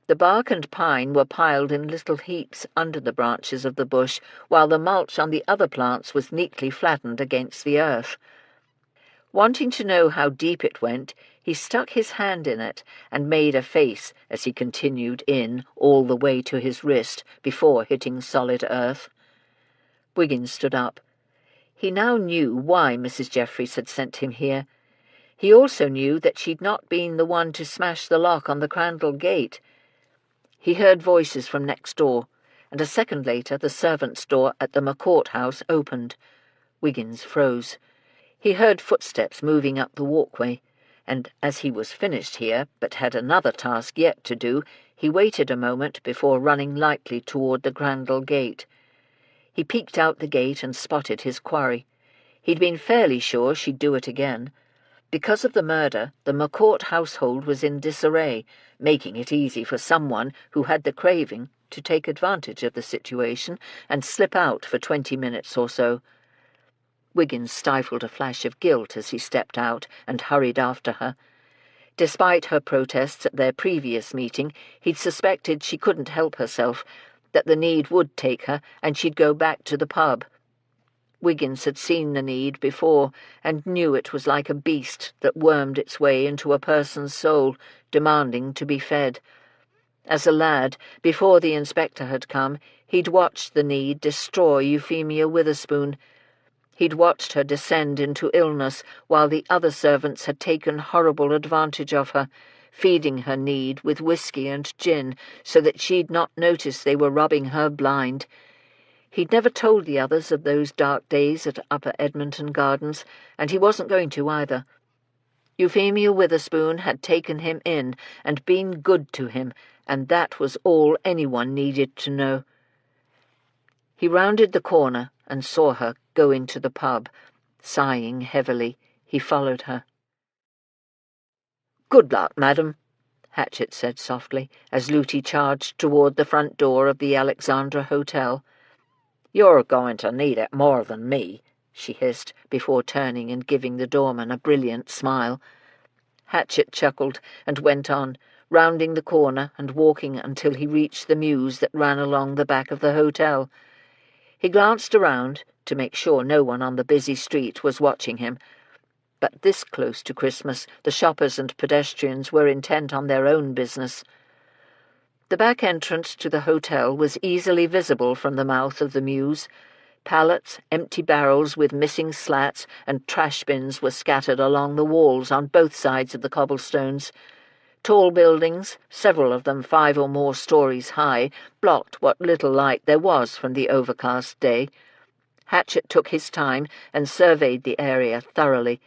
The bark and pine were piled in little heaps under the branches of the bush, while the mulch on the other plants was neatly flattened against the earth. Wanting to know how deep it went, he stuck his hand in it and made a face as he continued in all the way to his wrist before hitting solid earth. Wiggins stood up. He now knew why Mrs. Jeffries had sent him here. He also knew that she'd not been the one to smash the lock on the Crandall gate. He heard voices from next door, and a second later the servants' door at the McCourt house opened. Wiggins froze. He heard footsteps moving up the walkway, and as he was finished here, but had another task yet to do, he waited a moment before running lightly toward the Crandall gate. He peeked out the gate and spotted his quarry. He'd been fairly sure she'd do it again. Because of the murder, the McCourt household was in disarray, making it easy for someone who had the craving to take advantage of the situation and slip out for 20 minutes or so. Wiggins stifled a flash of guilt as he stepped out and hurried after her. Despite her protests at their previous meeting, he'd suspected she couldn't help herself, that the need would take her and she'd go back to the pub. Wiggins had seen the need before and knew it was like a beast that wormed its way into a person's soul, demanding to be fed. As a lad, before the inspector had come, he'd watched the need destroy Euphemia Witherspoon. He'd watched her descend into illness while the other servants had taken horrible advantage of her, feeding her need with whiskey and gin so that she'd not notice they were robbing her blind. He'd never told the others of those dark days at Upper Edmonton Gardens, and he wasn't going to either. Euphemia Witherspoon had taken him in and been good to him, and that was all anyone needed to know. He rounded the corner and saw her go into the pub. Sighing heavily, he followed her. "Good luck, madam," Hatchett said softly, as Looty charged toward the front door of the Alexandra Hotel. "You're going to need it more than me," she hissed, before turning and giving the doorman a brilliant smile. Hatchett chuckled and went on, rounding the corner and walking until he reached the mews that ran along the back of the hotel. He glanced around to make sure no one on the busy street was watching him, but this close to Christmas the shoppers and pedestrians were intent on their own business. The back entrance to the hotel was easily visible from the mouth of the mews. Pallets, empty barrels with missing slats, and trash bins were scattered along the walls on both sides of the cobblestones. Tall buildings, several of them 5 or more stories high, blocked what little light there was from the overcast day. Hatchett took his time and surveyed the area thoroughly.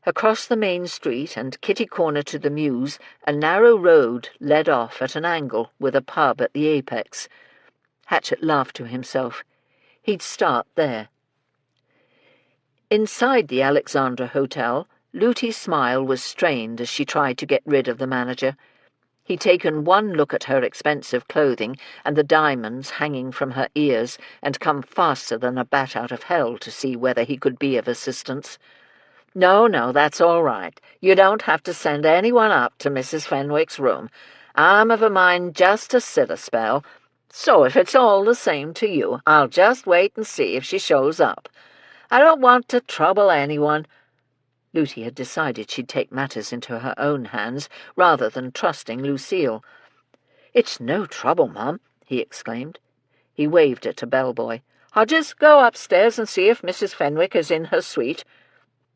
Across the main street and kitty-corner to the mews, a narrow road led off at an angle with a pub at the apex. Hatchett laughed to himself. He'd start there. Inside the Alexandra Hotel, Luty's smile was strained as she tried to get rid of the manager. He'd taken one look at her expensive clothing and the diamonds hanging from her ears and come faster than a bat out of hell to see whether he could be of assistance. No, that's all right. You don't have to send anyone up to Mrs. Fenwick's room. I'm of a mind just to sit a spell, so if it's all the same to you, I'll just wait and see if she shows up. I don't want to trouble anyone." Luty had decided she'd take matters into her own hands rather than trusting Lucille. "It's no trouble, Mum," he exclaimed. He waved at a bellboy. "I'll just go upstairs and see if Mrs. Fenwick is in her suite."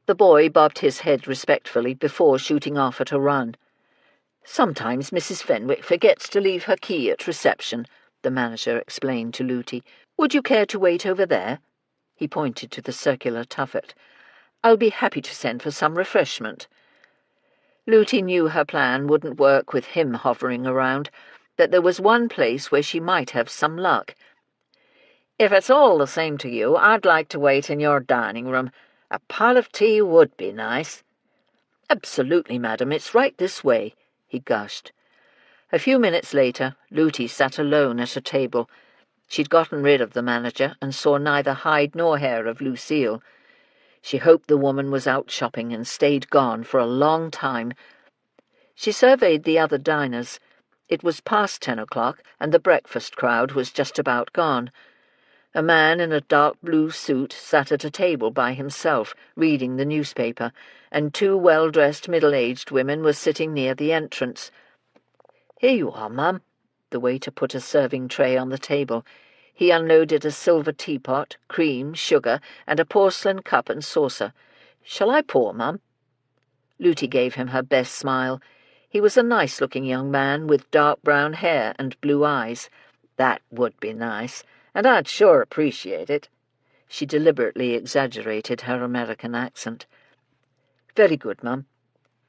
The boy bobbed his head respectfully before shooting off at a run. "Sometimes Mrs. Fenwick forgets to leave her key at reception," the manager explained to Luty. "Would you care to wait over there?" He pointed to the circular tuffet. "I'll be happy to send for some refreshment." Luty knew her plan wouldn't work with him hovering around, that there was one place where she might have some luck. "If it's all the same to you, I'd like to wait in your dining room. A pot of tea would be nice." "Absolutely, madam, it's right this way," he gushed. A few minutes later, Luty sat alone at a table. She'd gotten rid of the manager and saw neither hide nor hair of Lucille. She hoped the woman was out shopping and stayed gone for a long time. She surveyed the other diners. It was past 10 o'clock, and the breakfast crowd was just about gone. A man in a dark blue suit sat at a table by himself, reading the newspaper, and 2 well-dressed middle-aged women were sitting near the entrance. "Here you are, Mum." The waiter put a serving tray on the table. He unloaded a silver teapot, cream, sugar, and a porcelain cup and saucer. "Shall I pour, Mum?" Luty gave him her best smile. He was a nice-looking young man with dark brown hair and blue eyes. "That would be nice, and I'd sure appreciate it." She deliberately exaggerated her American accent. "Very good, Mum."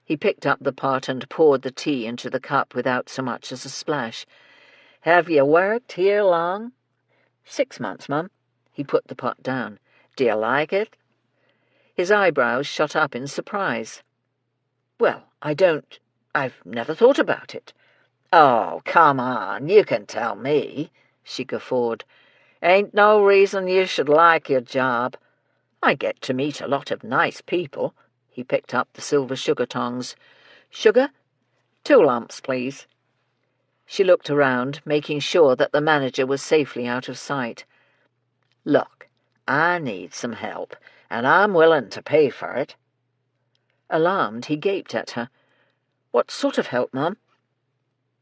He picked up the pot and poured the tea into the cup without so much as a splash. "Have you worked here long?" 6 months, Mum." He put the pot down. "Do you like it?" His eyebrows shot up in surprise. "Well, I've never thought about it." "Oh, come on, you can tell me," she guffawed. "Ain't no reason you should like your job. I get to meet a lot of nice people." He picked up the silver sugar tongs. "Sugar?" 2 lumps, please." She looked around, making sure that the manager was safely out of sight. "Look, I need some help, and I'm willing to pay for it." Alarmed, he gaped at her. "What sort of help, Mum?"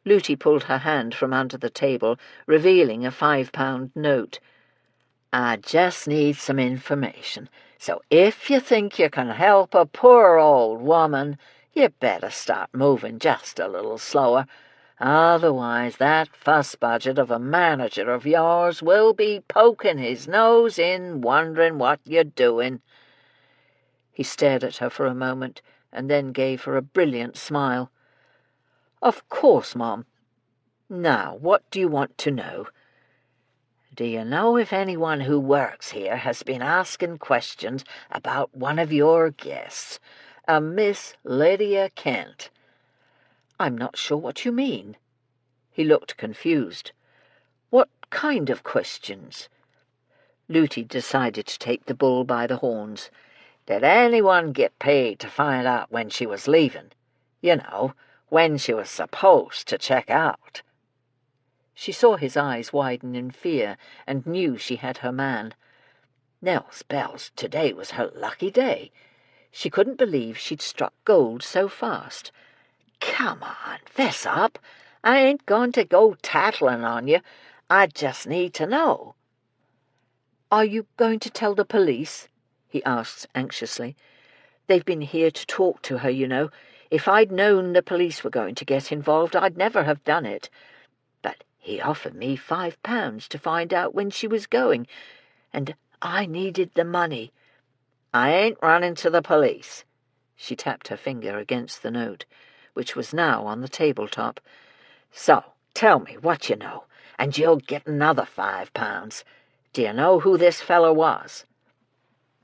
Luty pulled her hand from under the table, revealing a £5 note. "I just need some information, so if you think you can help a poor old woman, you better start moving just a little slower. Otherwise that fuss-budget of a manager of yours will be poking his nose in, wondering what you're doing." He stared at her for a moment, and then gave her a brilliant smile. "Of course, Mum. Now, what do you want to know?" "Do you know if anyone who works here has been asking questions about one of your guests, a Miss Lydia Kent?" "I'm not sure what you mean." He looked confused. "What kind of questions?" Luty decided to take the bull by the horns. "Did anyone get paid to find out when she was leaving? You know, when she was supposed to check out?" She saw his eyes widen in fear and knew she had her man. Nels bells, today was her lucky day. She couldn't believe she'd struck gold so fast. "Come on, fess up. I ain't going to go tattling on you. I just need to know." "Are you going to tell the police?" he asked anxiously. "They've been here to talk to her, you know. If I'd known the police were going to get involved, I'd never have done it. But he offered me £5 to find out when she was going, and I needed the money. I ain't running to the police." She tapped her finger against the note, which was now on the tabletop. "So, tell me what you know, and you'll get another £5. Do you know who this fellow was?"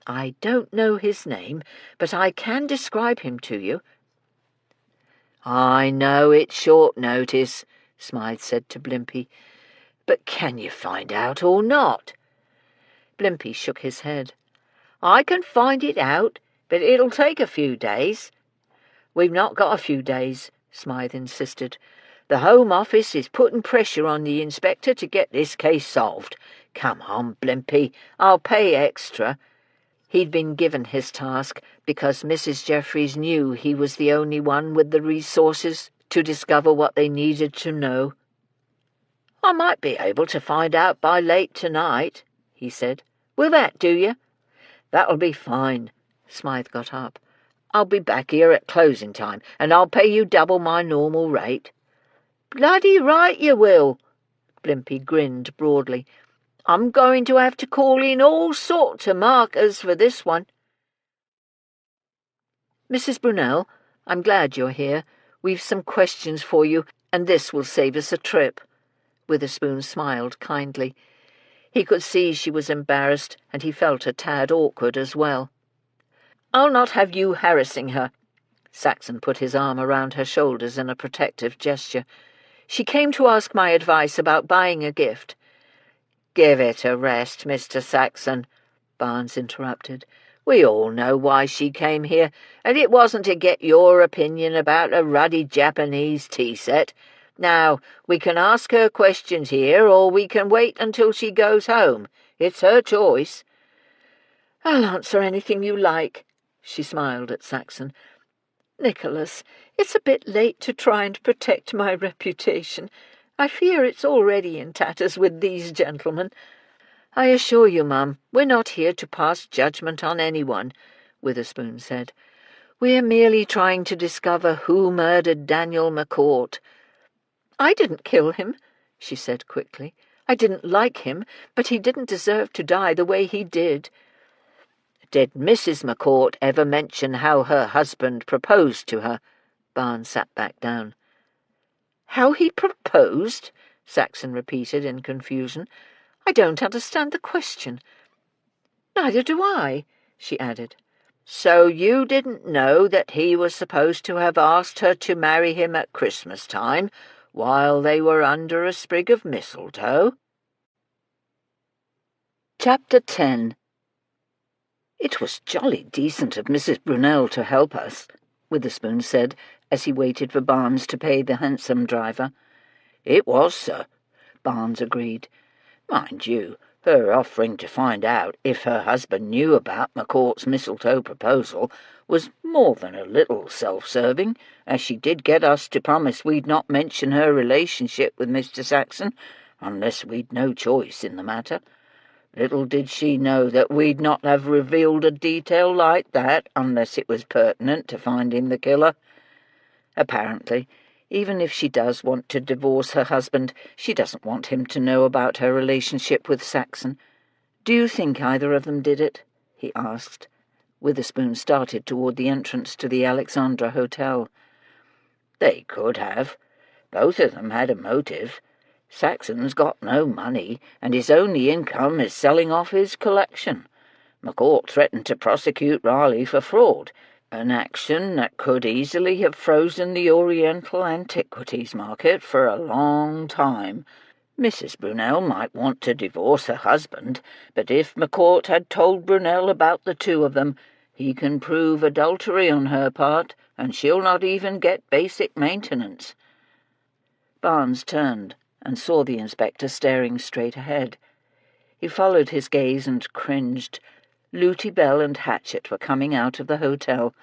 "I don't know his name, but I can describe him to you." "I know it's short notice," Smythe said to Blimpie, "but can you find out or not?" Blimpie shook his head. "I can find it out, but it'll take a few days." "We've not got a few days," Smythe insisted. "The Home Office is putting pressure on the inspector to get this case solved. Come on, Blimpie, I'll pay extra." He'd been given his task because Mrs. Jeffries knew he was the only one with the resources to discover what they needed to know. "I might be able to find out by late tonight," he said. "Will that do you?" "That'll be fine." Smythe got up. "I'll be back here at closing time, and I'll pay you double my normal rate." "Bloody right you will." Blimpie grinned broadly. "I'm going to have to call in all sorts of markers for this one." "Mrs. Brunel, I'm glad you're here. We've some questions for you, and this will save us a trip." Witherspoon smiled kindly. He could see she was embarrassed, and he felt a tad awkward as well. "I'll not have you harassing her." Saxon put his arm around her shoulders in a protective gesture. "She came to ask my advice about buying a gift." "Give it a rest, Mr. Saxon," Barnes interrupted. "We all know why she came here, and it wasn't to get your opinion about a ruddy Japanese tea set. Now, we can ask her questions here, or we can wait until she goes home. It's her choice." "I'll answer anything you like," she smiled at Saxon. "Nicholas, it's a bit late to try and protect my reputation. I fear it's already in tatters with these gentlemen." "I assure you, Mum, we're not here to pass judgment on anyone," Witherspoon said. "We're merely trying to discover who murdered Daniel McCourt." "I didn't kill him," she said quickly. "I didn't like him, but he didn't deserve to die the way he did." "Did Mrs. McCourt ever mention how her husband proposed to her?" Barnes sat back down. "How he proposed?" Saxon repeated in confusion. "I don't understand the question." "Neither do I," she added. "So you didn't know that he was supposed to have asked her to marry him at Christmas time, while they were under a sprig of mistletoe?" Chapter 10. "It was jolly decent of Mrs. Brunel to help us," Witherspoon said, as he waited for Barnes to pay the hansom driver. "It was, sir," Barnes agreed. "Mind you, her offering to find out if her husband knew about McCourt's mistletoe proposal was more than a little self-serving, as she did get us to promise we'd not mention her relationship with Mr. Saxon, unless we'd no choice in the matter. Little did she know that we'd not have revealed a detail like that unless it was pertinent to finding the killer. Apparently, even if she does want to divorce her husband, she doesn't want him to know about her relationship with Saxon. Do you think either of them did it?" he asked. Witherspoon started toward the entrance to the Alexandra Hotel. "They could have. Both of them had a motive. Saxon's got no money, and his only income is selling off his collection. McCourt threatened to prosecute Raleigh for fraud, an action that could easily have frozen the Oriental antiquities market for a long time. Mrs. Brunel might want to divorce her husband, but if McCourt had told Brunel about the two of them, he can prove adultery on her part, and she'll not even get basic maintenance." Barnes turned and saw the inspector staring straight ahead. He followed his gaze and cringed. Luty Bell and Hatchet were coming out of the hotel.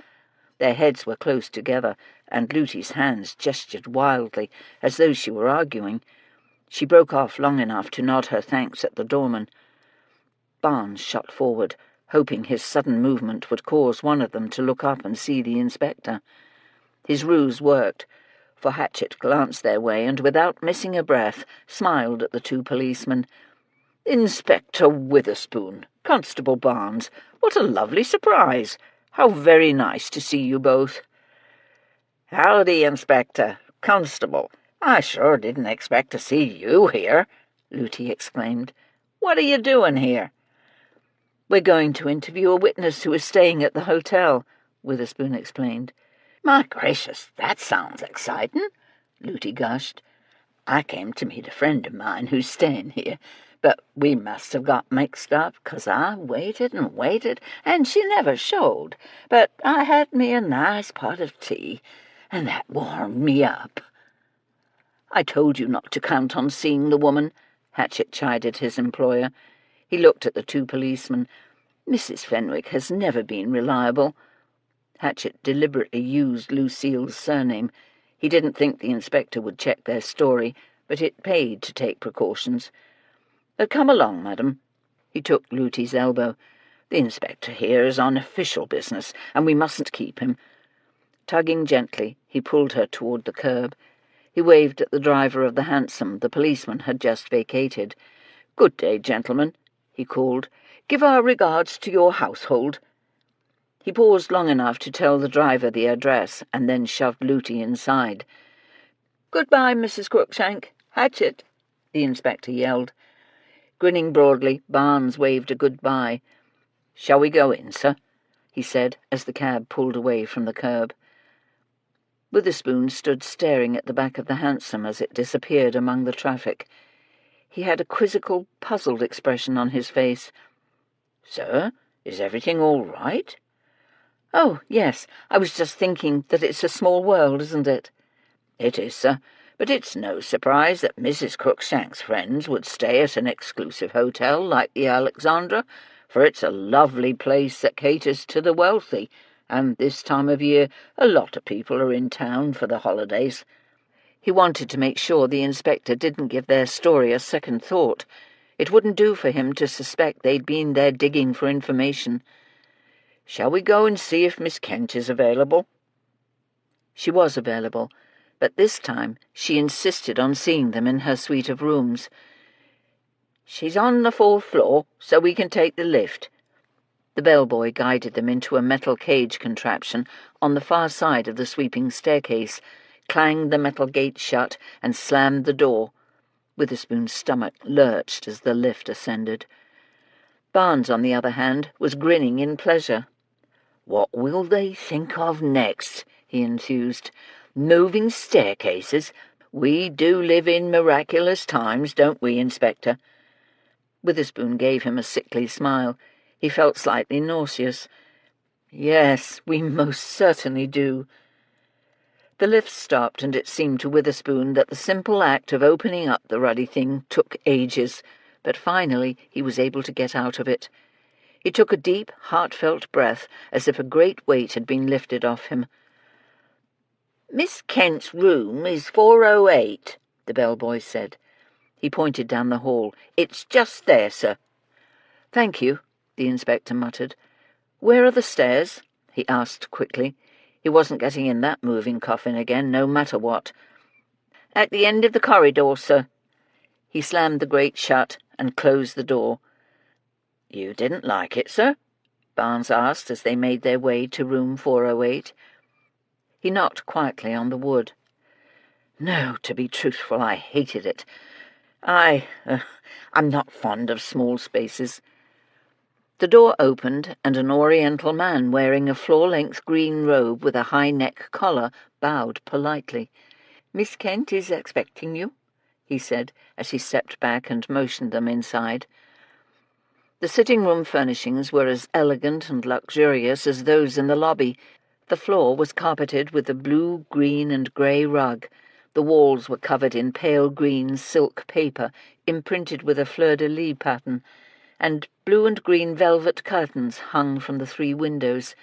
Their heads were close together, and Luty's hands gestured wildly, as though she were arguing. She broke off long enough to nod her thanks at the doorman. Barnes shot forward, hoping his sudden movement would cause one of them to look up and see the inspector. His ruse worked, for Hatchett glanced their way and, without missing a breath, smiled at the two policemen. "Inspector Witherspoon, Constable Barnes, what a lovely surprise! How very nice to see you both." "Howdy, Inspector. Constable. I sure didn't expect to see you here," Looty exclaimed. "What are you doing here?" "We're going to interview a witness who is staying at the hotel," Witherspoon explained. "My gracious, that sounds exciting," Looty gushed. "I came to meet a friend of mine who's staying here, but we must have got mixed up, 'cause I waited and waited, and she never showed. But I had me a nice pot of tea, and that warmed me up." "I told you not to count on seeing the woman," Hatchett chided his employer. He looked at the two policemen. "Mrs. Fenwick has never been reliable." Hatchett deliberately used Lucille's surname. He didn't think the inspector would check their story, but it paid to take precautions. "Come along, madam." He took Looty's elbow. "The inspector here is on official business, and we mustn't keep him." Tugging gently, he pulled her toward the curb. He waved at the driver of the hansom the policeman had just vacated. "Good day, gentlemen," he called. "Give our regards to your household." He paused long enough to tell the driver the address, and then shoved Looty inside. "Goodbye, Mrs. Cruikshank. Hatchett," the inspector yelled. Grinning broadly, Barnes waved a goodbye. "Shall we go in, sir?" he said, as the cab pulled away from the curb. Witherspoon stood staring at the back of the hansom as it disappeared among the traffic. He had a quizzical, puzzled expression on his face. "Sir, is everything all right?" "Oh, yes, I was just thinking that it's a small world, isn't it?" "It is, sir, but it's no surprise that Mrs. Cruikshank's friends would stay at an exclusive hotel like the Alexandra, for it's a lovely place that caters to the wealthy, and this time of year a lot of people are in town for the holidays." He wanted to make sure the inspector didn't give their story a second thought. It wouldn't do for him to suspect they'd been there digging for information. "Shall we go and see if Miss Kent is available?" She was available, but this time she insisted on seeing them in her suite of rooms. "She's on the 4th floor, so we can take the lift." The bellboy guided them into a metal cage contraption on the far side of the sweeping staircase, clanged the metal gate shut, and slammed the door. Witherspoon's stomach lurched as the lift ascended. Barnes, on the other hand, was grinning in pleasure. "What will they think of next?" he enthused. "Moving staircases? We do live in miraculous times, don't we, Inspector?" Witherspoon gave him a sickly smile. He felt slightly nauseous. "Yes, we most certainly do." The lift stopped, and it seemed to Witherspoon that the simple act of opening up the ruddy thing took ages, but finally he was able to get out of it. He took a deep, heartfelt breath, as if a great weight had been lifted off him. "Miss Kent's room is 408, the bellboy said. He pointed down the hall. "It's just there, sir." "Thank you," the inspector muttered. "Where are the stairs?" he asked quickly. He wasn't getting in that moving coffin again, no matter what. "At the end of the corridor, sir." He slammed the grate shut and closed the door. "You didn't like it, sir?" Barnes asked as they made their way to room 408. He knocked quietly on the wood. "No, to be truthful, I hated it. I'm not fond of small spaces." The door opened, and an Oriental man wearing a floor-length green robe with a high-neck collar bowed politely. "Miss Kent is expecting you," he said, as he stepped back and motioned them inside. The sitting-room furnishings were as elegant and luxurious as those in the lobby. The floor was carpeted with a blue, green, and grey rug. The walls were covered in pale green silk paper, imprinted with a fleur-de-lis pattern, and blue and green velvet curtains hung from the 3 windows.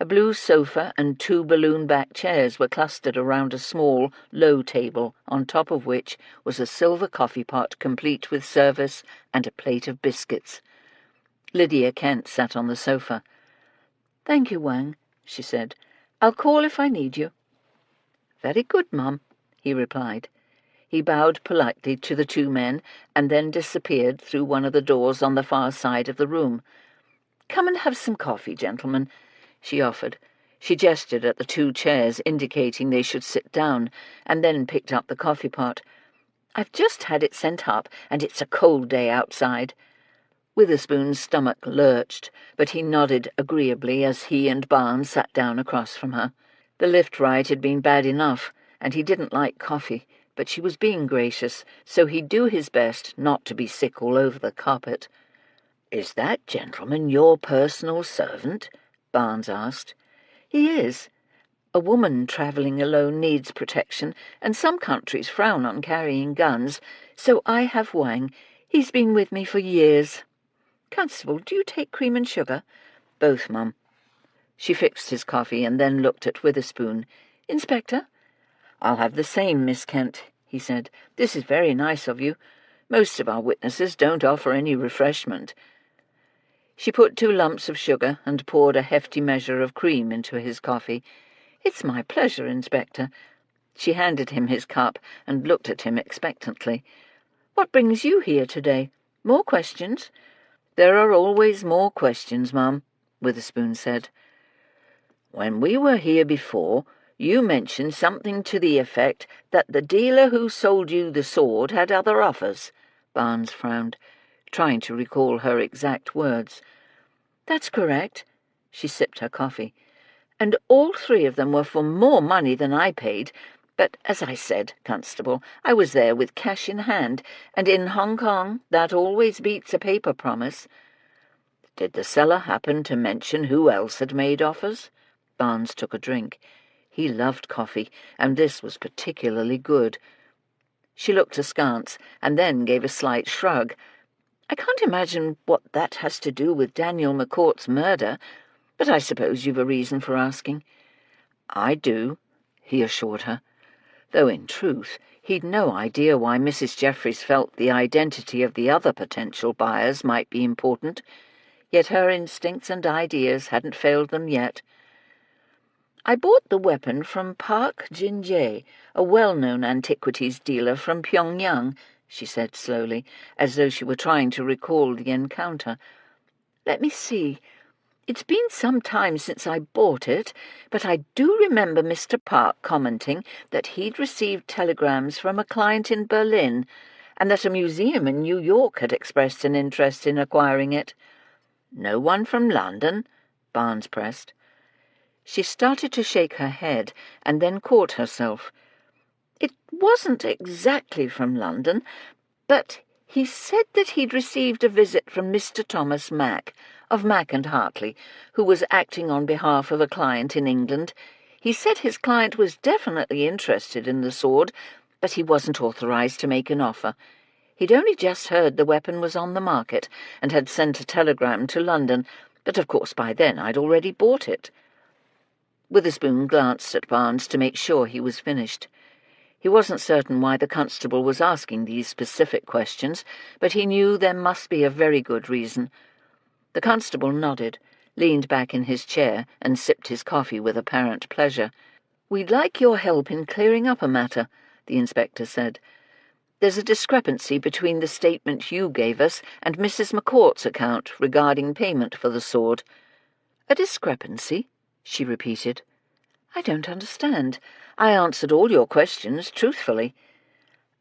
A blue sofa and 2 balloon-backed chairs were clustered around a small, low table, on top of which was a silver coffee pot complete with service and a plate of biscuits. Lydia Kent sat on the sofa. "Thank you, Wang," she said. "I'll call if I need you." "Very good, Mum," he replied. He bowed politely to the two men and then disappeared through one of the doors on the far side of the room. "Come and have some coffee, gentlemen," she offered. She gestured at the two chairs, indicating they should sit down, and then picked up the coffee pot. "I've just had it sent up, and it's a cold day outside." Witherspoon's stomach lurched, but he nodded agreeably as he and Barnes sat down across from her. The lift ride had been bad enough, and he didn't like coffee, but she was being gracious, so he'd do his best not to be sick all over the carpet. "Is that gentleman your personal servant?" Barnes asked. "He is. A woman travelling alone needs protection, and some countries frown on carrying guns, so I have Wang. He's been with me for years. Constable, do you take cream and sugar?" "Both, Mum." She fixed his coffee and then looked at Witherspoon. "Inspector?" "I'll have the same, Miss Kent," he said. "This is very nice of you. Most of our witnesses don't offer any refreshment." She put 2 lumps of sugar and poured a hefty measure of cream into his coffee. "It's my pleasure, Inspector." She handed him his cup and looked at him expectantly. "What brings you here today? More questions?" "There are always more questions, Mum," Witherspoon said. "When we were here before, you mentioned something to the effect that the dealer who sold you the sword had other offers." Barnes frowned, trying to recall her exact words. "That's correct." She sipped her coffee. "And all 3 of them were for more money than I paid. But, as I said, Constable, I was there with cash in hand, and in Hong Kong that always beats a paper promise." "Did the seller happen to mention who else had made offers?" Barnes took a drink. He loved coffee, and this was particularly good. She looked askance, and then gave a slight shrug. "I can't imagine what that has to do with Daniel McCourt's murder, but I suppose you've a reason for asking." "I do," he assured her, though in truth he'd no idea why Mrs. Jeffries felt the identity of the other potential buyers might be important, yet her instincts and ideas hadn't failed them yet. "I bought the weapon from Park Jin-jae, a well-known antiquities dealer from Pyongyang," she said slowly, as though she were trying to recall the encounter. "Let me see. It's been some time since I bought it, but I do remember Mr. Park commenting that he'd received telegrams from a client in Berlin, and that a museum in New York had expressed an interest in acquiring it." "No one from London?" Barnes pressed. She started to shake her head, and then caught herself. "It wasn't exactly from London, but he said that he'd received a visit from Mr. Thomas Mack, of Mack and Hartley, who was acting on behalf of a client in England. He said his client was definitely interested in the sword, but he wasn't authorized to make an offer. He'd only just heard the weapon was on the market, and had sent a telegram to London, but of course by then I'd already bought it." Witherspoon glanced at Barnes to make sure he was finished. He wasn't certain why the constable was asking these specific questions, but he knew there must be a very good reason. The constable nodded, leaned back in his chair, and sipped his coffee with apparent pleasure. "We'd like your help in clearing up a matter," the inspector said. "There's a discrepancy between the statement you gave us and Mrs. McCourt's account regarding payment for the sword." "A discrepancy?" she repeated. "I don't understand. I answered all your questions truthfully."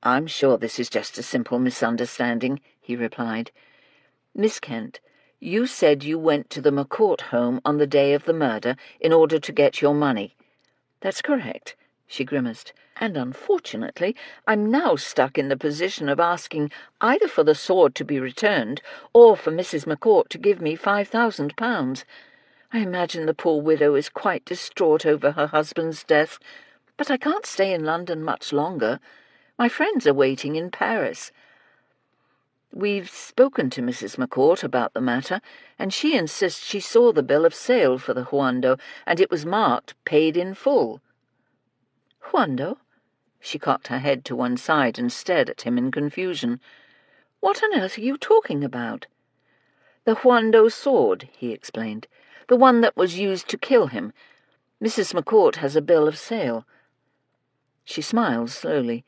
"I'm sure this is just a simple misunderstanding," he replied. "Miss Kent, you said you went to the McCourt home on the day of the murder in order to get your money." "That's correct," she grimaced. "And unfortunately, I'm now stuck in the position of asking either for the sword to be returned or for Mrs. McCourt to give me £5,000. I imagine the poor widow is quite distraught over her husband's death, but I can't stay in London much longer. My friends are waiting in Paris." "We've spoken to Mrs. McCourt about the matter, and she insists she saw the bill of sale for the Huando, and it was marked paid in full." "Huando?" She cocked her head to one side and stared at him in confusion. "What on earth are you talking about?" "The Huando sword," he explained. "The one that was used to kill him. Mrs. McCourt has a bill of sale." She smiled slowly.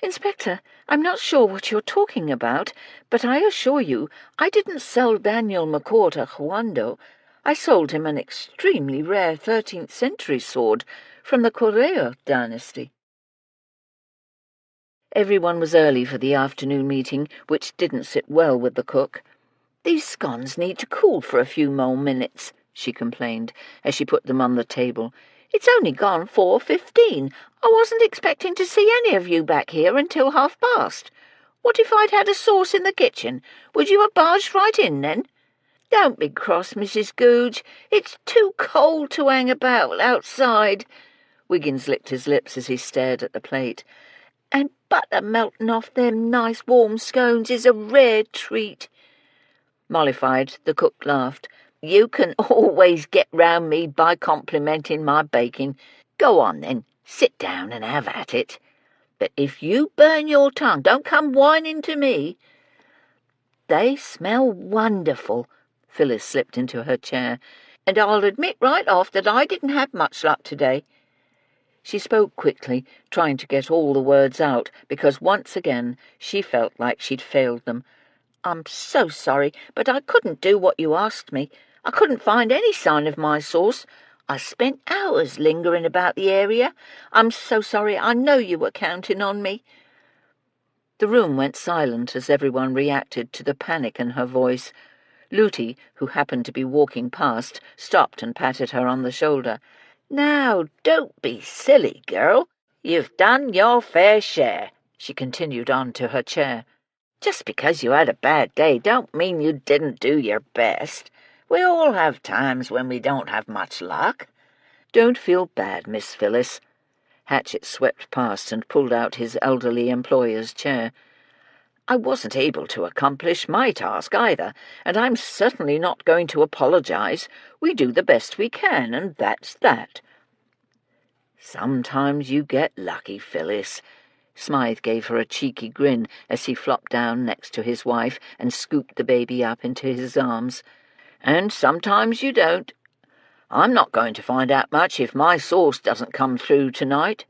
"Inspector, I'm not sure what you're talking about, but I assure you I didn't sell Daniel McCourt a Juando. I sold him an extremely rare 13th century sword from the Correa dynasty." Everyone was early for the afternoon meeting, which didn't sit well with the cook. "These scones need to cool for a few more minutes," she complained, as she put them on the table. "It's only gone 4:15. I wasn't expecting to see any of you back here until 1:30. What if I'd had a sauce in the kitchen? Would you have barged right in then?" "Don't be cross, Mrs. Googe. It's too cold to hang about outside." Wiggins licked his lips as he stared at the plate. "And butter melting off them nice warm scones is a rare treat." Mollified, the cook laughed. "You can always get round me by complimenting my baking. Go on, then, sit down and have at it. But if you burn your tongue, don't come whining to me." "They smell wonderful." Phyllis slipped into her chair. "And I'll admit right off that I didn't have much luck today." She spoke quickly, trying to get all the words out, because once again she felt like she'd failed them. "I'm so sorry, but I couldn't do what you asked me. I couldn't find any sign of my sauce. I spent hours lingering about the area. I'm so sorry. I know you were counting on me." The room went silent as everyone reacted to the panic in her voice. Lootie, who happened to be walking past, stopped and patted her on the shoulder. "Now, don't be silly, girl. You've done your fair share," she continued on to her chair. "Just because you had a bad day don't mean you didn't do your best. We all have times when we don't have much luck." "Don't feel bad, Miss Phyllis." Hatchett swept past and pulled out his elderly employer's chair. "I wasn't able to accomplish my task either, and I'm certainly not going to apologize. We do the best we can, and that's that." "Sometimes you get lucky, Phyllis." Smythe gave her a cheeky grin as he flopped down next to his wife and scooped the baby up into his arms. "And sometimes you don't. I'm not going to find out much if my sauce doesn't come through tonight."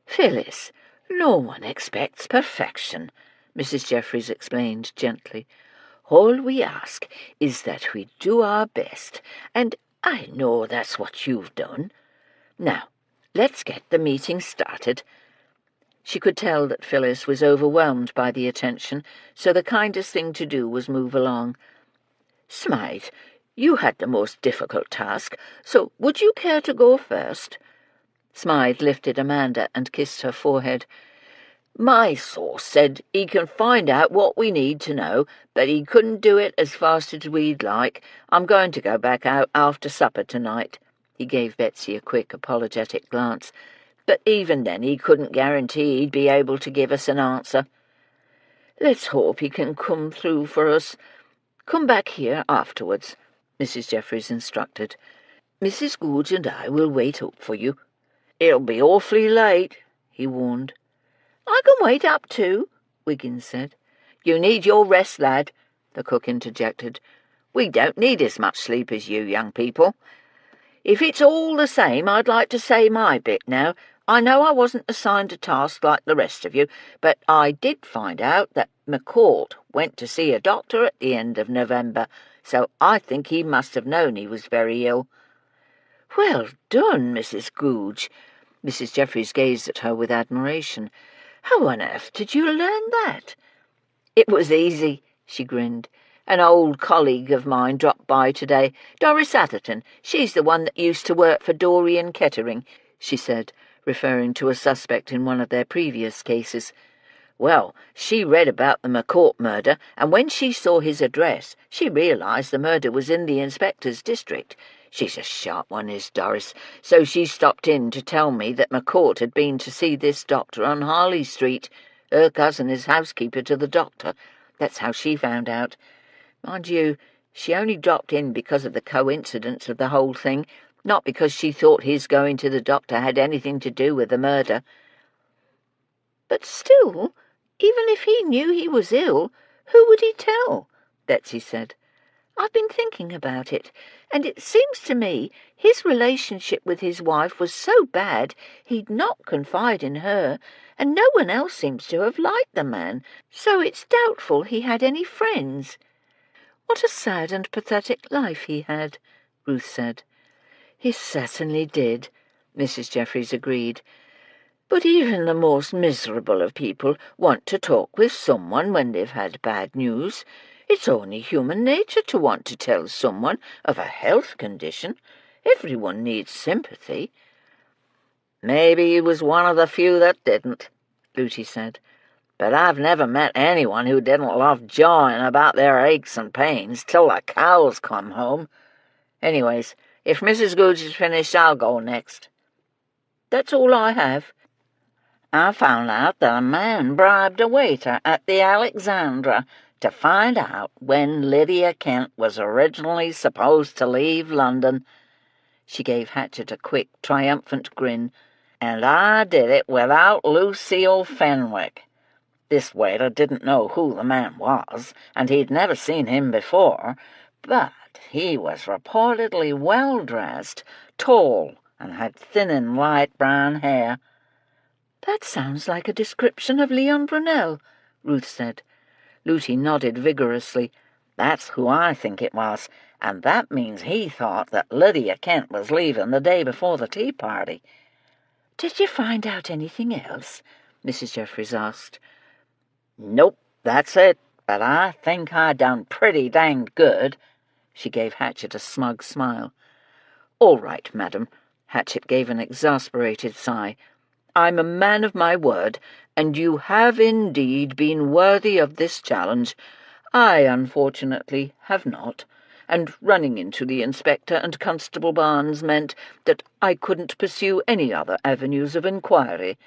"Phyllis, no one expects perfection," Mrs. Jeffries explained gently. "All we ask is that we do our best, and I know that's what you've done. Now, let's get the meeting started." She could tell that Phyllis was overwhelmed by the attention, so the kindest thing to do was move along. "Smythe, you had the most difficult task, so would you care to go first?" Smythe lifted Amanda and kissed her forehead. "My source said he can find out what we need to know, but he couldn't do it as fast as we'd like. I'm going to go back out after supper tonight." He gave Betsy a quick, apologetic glance. "But even then he couldn't guarantee he'd be able to give us an answer." "Let's hope he can come through for us. Come back here afterwards," Mrs. Jeffries instructed. "Mrs. Googe and I will wait up for you." "It'll be awfully late," he warned. "I can wait up too," Wiggins said. "You need your rest, lad," the cook interjected. "We don't need as much sleep as you young people. If it's all the same, I'd like to say my bit now. I know I wasn't assigned a task like the rest of you, but I did find out that McCourt went to see a doctor at the end of November, so I think he must have known he was very ill." "Well done, Mrs. Googe." Mrs. Jeffries gazed at her with admiration. "How on earth did you learn that?" "It was easy," she grinned. "An old colleague of mine dropped by today, Doris Atherton. She's the one that used to work for Dorian Kettering," she said, referring to a suspect in one of their previous cases. "Well, she read about the McCourt murder, and when she saw his address, she realised the murder was in the inspector's district. She's a sharp one, is Doris, so she stopped in to tell me that McCourt had been to see this doctor on Harley Street. Her cousin is housekeeper to the doctor. That's how she found out. Mind you, she only dropped in because of the coincidence of the whole thing, not because she thought his going to the doctor had anything to do with the murder." "But still, even if he knew he was ill, who would he tell?" Betsy said. I've been thinking about it, and it seems to me his relationship with his wife was so bad he'd not confide in her, and no one else seems to have liked the man, so it's doubtful he had any friends." "What a sad and pathetic life he had," Ruth said. "He certainly did," Mrs. Jeffries agreed. "But even the most miserable of people want to talk with someone when they've had bad news. It's only human nature to want to tell someone of a health condition. Everyone needs sympathy." "Maybe he was one of the few that didn't," Lootie said. "But I've never met anyone who didn't love jawing about their aches and pains till the cows come home. Anyways, if Mrs. Googe is finished, I'll go next." "That's all I have." "I found out that a man bribed a waiter at the Alexandra to find out when Lydia Kent was originally supposed to leave London." She gave Hatchet a quick, triumphant grin. "And I did it without Lucille Fenwick. This waiter didn't know who the man was, and he'd never seen him before, but he was reportedly well-dressed, tall, and had thinning light brown hair." "That sounds like a description of Leon Brunel," Ruth said. Lootie nodded vigorously. "That's who I think it was, and that means he thought that Lydia Kent was leaving the day before the tea party." "Did you find out anything else?" Mrs. Jeffries asked. "Nope, that's it, but I think I done pretty danged good." She gave Hatchet a smug smile. "All right, madam." Hatchet gave an exasperated sigh. "I'm a man of my word, and you have indeed been worthy of this challenge. I, unfortunately, have not, and running into the Inspector and Constable Barnes meant that I couldn't pursue any other avenues of inquiry."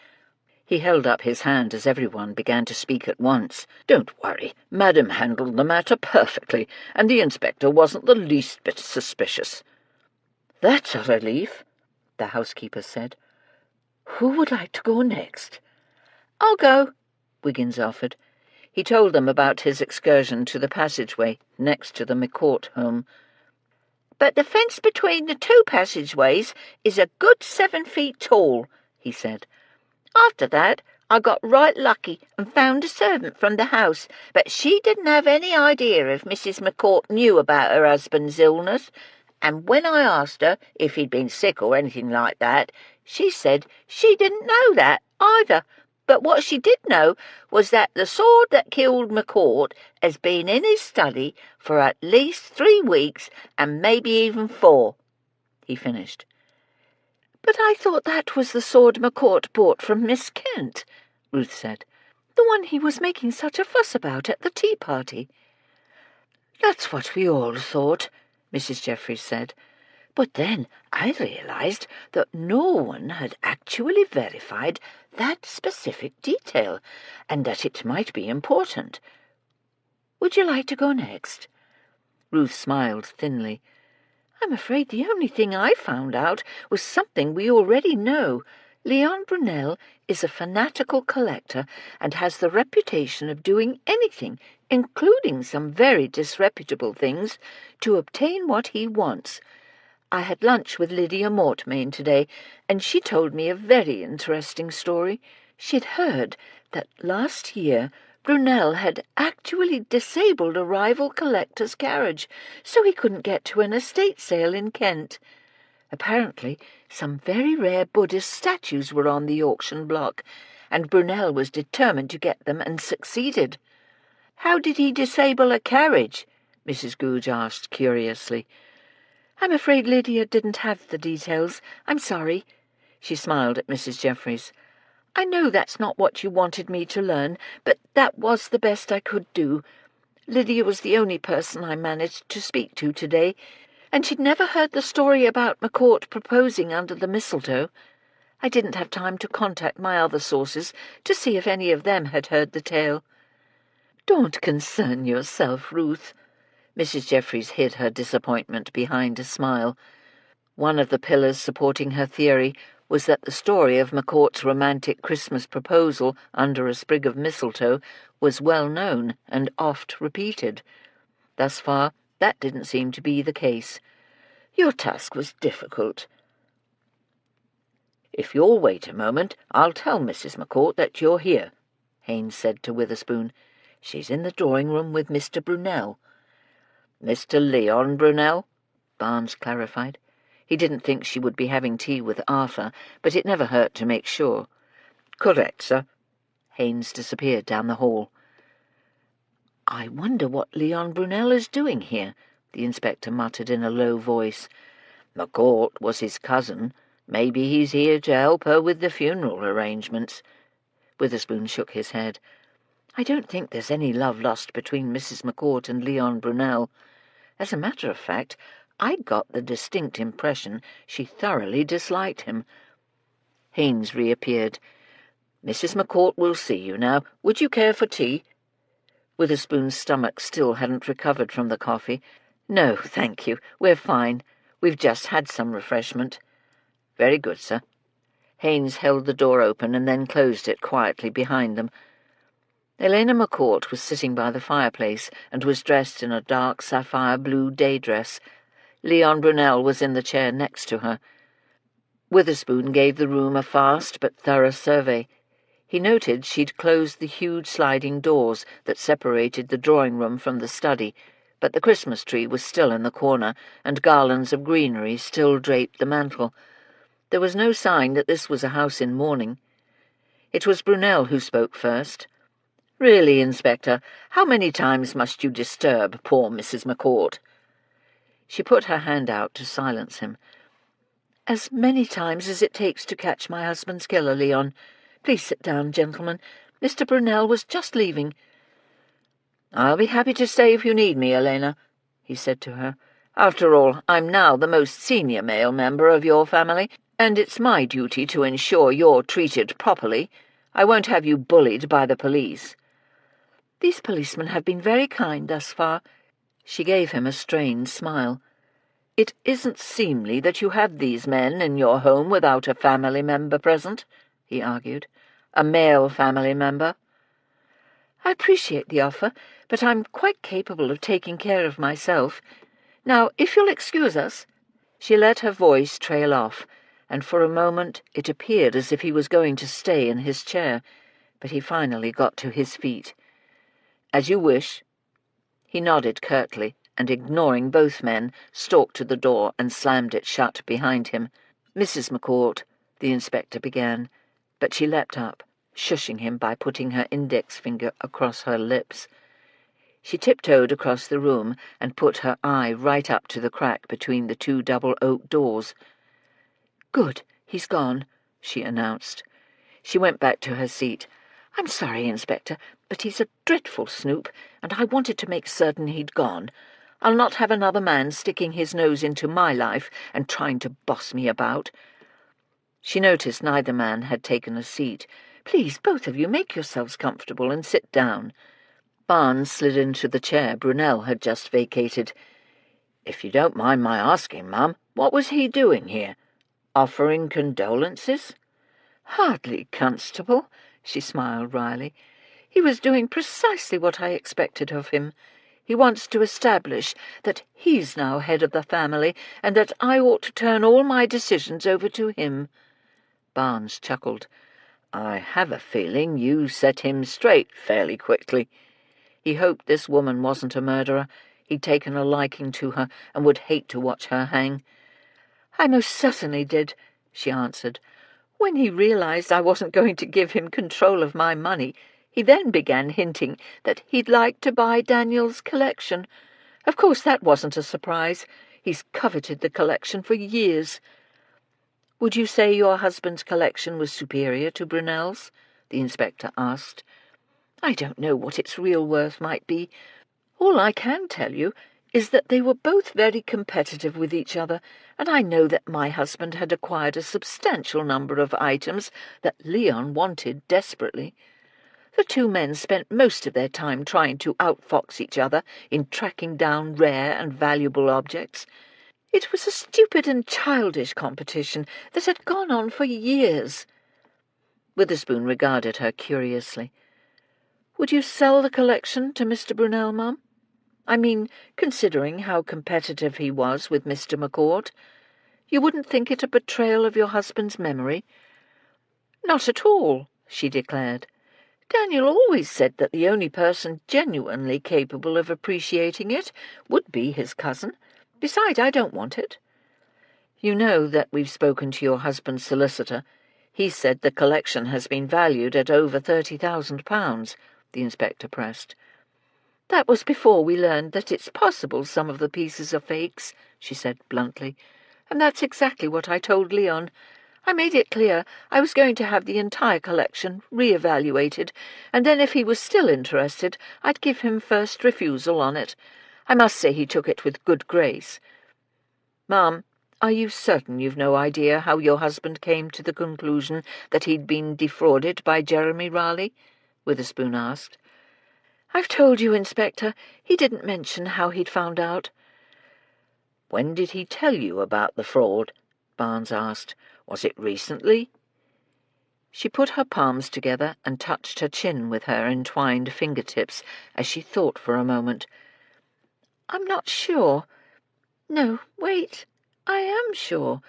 He held up his hand as everyone began to speak at once. "Don't worry. Madam handled the matter perfectly, and the Inspector wasn't the least bit suspicious." "That's a relief," the housekeeper said. "Who would like to go next?" "I'll go," Wiggins offered. He told them about his excursion to the passageway next to the McCourt home. "But the fence between the two passageways is a good 7 feet tall," he said. "After that, I got right lucky and found a servant from the house, but she didn't have any idea if Mrs. McCourt knew about her husband's illness, and when I asked her if he'd been sick or anything like that, she said she didn't know that either. But what she did know was that the sword that killed McCourt has been in his study for at least 3 weeks, and maybe even 4, he finished. "But I thought that was the sword McCourt bought from Miss Kent," Ruth said. "The one he was making such a fuss about at the tea party." "That's what we all thought," Mrs. Jeffries said. "But then I realized that no one had actually verified that specific detail, and that it might be important. Would you like to go next?" Ruth smiled thinly. "I'm afraid the only thing I found out was something we already know. Leon Brunel is a fanatical collector and has the reputation of doing anything, including some very disreputable things, to obtain what he wants. I had lunch with Lydia Mortmain today, and she told me a very interesting story. She'd heard that last year Brunel had actually disabled a rival collector's carriage, so he couldn't get to an estate sale in Kent. Apparently some very rare Buddhist statues were on the auction block, and Brunel was determined to get them and succeeded." "How did he disable a carriage?" Mrs. Googe asked curiously. "I'm afraid Lydia didn't have the details. I'm sorry." She smiled at Mrs. Jeffries. "I know that's not what you wanted me to learn, but that was the best I could do. Lydia was the only person I managed to speak to today, and she'd never heard the story about McCourt proposing under the mistletoe. I didn't have time to contact my other sources to see if any of them had heard the tale." "Don't concern yourself, Ruth." Mrs. Jeffries hid her disappointment behind a smile. One of the pillars supporting her theory was that the story of McCourt's romantic Christmas proposal under a sprig of mistletoe was well known and oft repeated. Thus far, That didn't seem to be the case. "Your task was difficult." "If you'll wait a moment, I'll tell Mrs. McCourt that you're here," Haines said to Witherspoon. "She's in the drawing-room with Mr. Brunel." "Mr. Leon Brunel?" Barnes clarified. He didn't think she would be having tea with Arthur, but it never hurt to make sure. "Correct, sir." Haines disappeared down the hall. "I wonder what Leon Brunel is doing here," the inspector muttered in a low voice. "McCourt was his cousin. Maybe he's here to help her with the funeral arrangements." Witherspoon shook his head. "I don't think there's any love lost between Mrs. McCourt and Leon Brunel. As a matter of fact, I got the distinct impression she thoroughly disliked him." Haines reappeared. "Mrs. McCourt will see you now. Would you care for tea?" Witherspoon's stomach still hadn't recovered from the coffee. "No, thank you. We're fine. We've just had some refreshment." "Very good, sir." Haines held the door open and then closed it quietly behind them. Elena McCourt was sitting by the fireplace and was dressed in a dark sapphire blue day dress. Leon Brunel was in the chair next to her. Witherspoon gave the room a fast but thorough survey. He noted she'd closed the huge sliding doors that separated the drawing-room from the study, but the Christmas tree was still in the corner, and garlands of greenery still draped the mantel. There was no sign that this was a house in mourning. It was Brunel who spoke first. "Really, Inspector, how many times must you disturb poor Mrs. McCourt?" She put her hand out to silence him. "As many times as it takes to catch my husband's killer, Leon. Please sit down, gentlemen. Mr. Brunel was just leaving." "I'll be happy to stay if you need me, Elena," he said to her. "After all, I'm now the most senior male member of your family, and it's my duty to ensure you're treated properly. I won't have you bullied by the police." "These policemen have been very kind thus far." She gave him a strained smile. "It isn't seemly that you have these men in your home without a family member present," he argued. "A male family member." "I appreciate the offer, but I'm quite capable of taking care of myself. Now, if you'll excuse us—" She let her voice trail off, and for a moment it appeared as if he was going to stay in his chair, but he finally got to his feet. "As you wish." He nodded curtly, and ignoring both men, stalked to the door and slammed it shut behind him. "Mrs. McCourt," the inspector began, but she leapt up, shushing him by putting her index finger across her lips. She tiptoed across the room and put her eye right up to the crack between the two double oak doors. "Good, he's gone," she announced. She went back to her seat. "I'm sorry, Inspector, but he's a dreadful snoop, and I wanted to make certain he'd gone. I'll not have another man sticking his nose into my life and trying to boss me about." She noticed neither man had taken a seat. "Please, both of you, make yourselves comfortable and sit down." Barnes slid into the chair Brunel had just vacated. "If you don't mind my asking, Mum, what was he doing here? Offering condolences?" "Hardly, Constable," she smiled wryly. "He was doing precisely what I expected of him. He wants to establish that he's now head of the family and that I ought to turn all my decisions over to him." Barnes chuckled. "I have a feeling you set him straight fairly quickly." He hoped this woman wasn't a murderer. He'd taken a liking to her and would hate to watch her hang. "I most certainly did," she answered. "When he realized I wasn't going to give him control of my money, he then began hinting that he'd like to buy Daniel's collection. Of course, that wasn't a surprise. He's coveted the collection for years." "Would you say your husband's collection was superior to Brunel's?" the inspector asked. "I don't know what its real worth might be. All I can tell you is that they were both very competitive with each other, and I know that my husband had acquired a substantial number of items that Leon wanted desperately. The two men spent most of their time trying to outfox each other in tracking down rare and valuable objects. It was a stupid and childish competition that had gone on for years." Witherspoon regarded her curiously. "Would you sell the collection to Mr. Brunel, Mum?" I mean, considering how competitive he was with Mr. McCourt. You wouldn't think it a betrayal of your husband's memory?" "Not at all," she declared. "Daniel always said that the only person genuinely capable of appreciating it would be his cousin. Besides, I don't want it." "You know that we've spoken to your husband's solicitor. He said the collection has been valued at over £30,000, the inspector pressed. "That was before we learned that it's possible some of the pieces are fakes," she said bluntly. "And that's exactly what I told Leon. I made it clear I was going to have the entire collection re-evaluated, and then if he was still interested, I'd give him first refusal on it. I must say he took it with good grace." "Mum, are you certain you've no idea how your husband came to the conclusion that he'd been defrauded by Jeremy Raleigh?" Witherspoon asked. "I've told you, Inspector. He didn't mention how he'd found out." "When did he tell you about the fraud?" Barnes asked. "Was it recently?" She put her palms together and touched her chin with her entwined fingertips as she thought for a moment. "I'm not sure. No, wait. I am sure.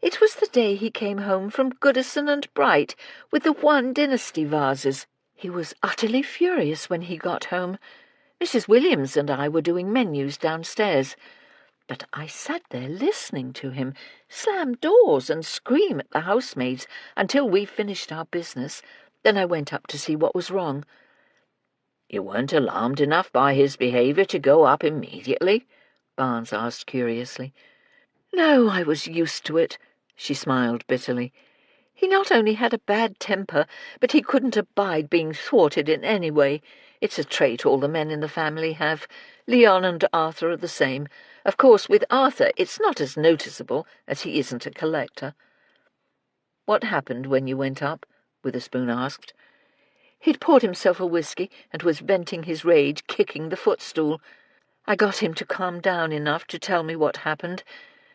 It was the day he came home from Goodison and Bright with the One Dynasty vases. He was utterly furious when he got home. Mrs. Williams and I were doing menus downstairs. But I sat there listening to him slam doors and scream at the housemaids until we finished our business. Then I went up to see what was wrong." "You weren't alarmed enough by his behaviour to go up immediately?" Barnes asked curiously. "No, I was used to it," she smiled bitterly. "He not only had a bad temper, but he couldn't abide being thwarted in any way. It's a trait all the men in the family have. Leon and Arthur are the same. Of course, with Arthur it's not as noticeable, as he isn't a collector." "What happened when you went up?" Witherspoon asked. "He'd poured himself a whisky and was venting his rage, kicking the footstool. I got him to calm down enough to tell me what happened,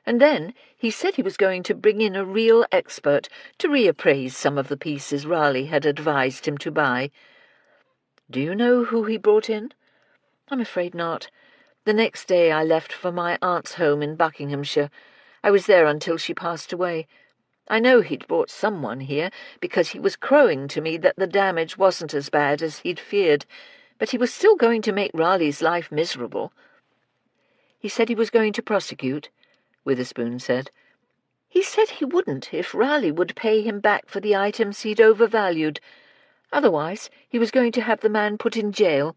and then he said he was going to bring in a real expert to reappraise some of the pieces Raleigh had advised him to buy." "Do you know who he brought in?" "I'm afraid not. The next day I left for my aunt's home in Buckinghamshire. I was there until she passed away. I know he'd brought someone here, because he was crowing to me that the damage wasn't as bad as he'd feared, but he was still going to make Raleigh's life miserable." "He said he was going to prosecute?" Witherspoon said. "He said he wouldn't if Raleigh would pay him back for the items he'd overvalued. Otherwise, he was going to have the man put in jail."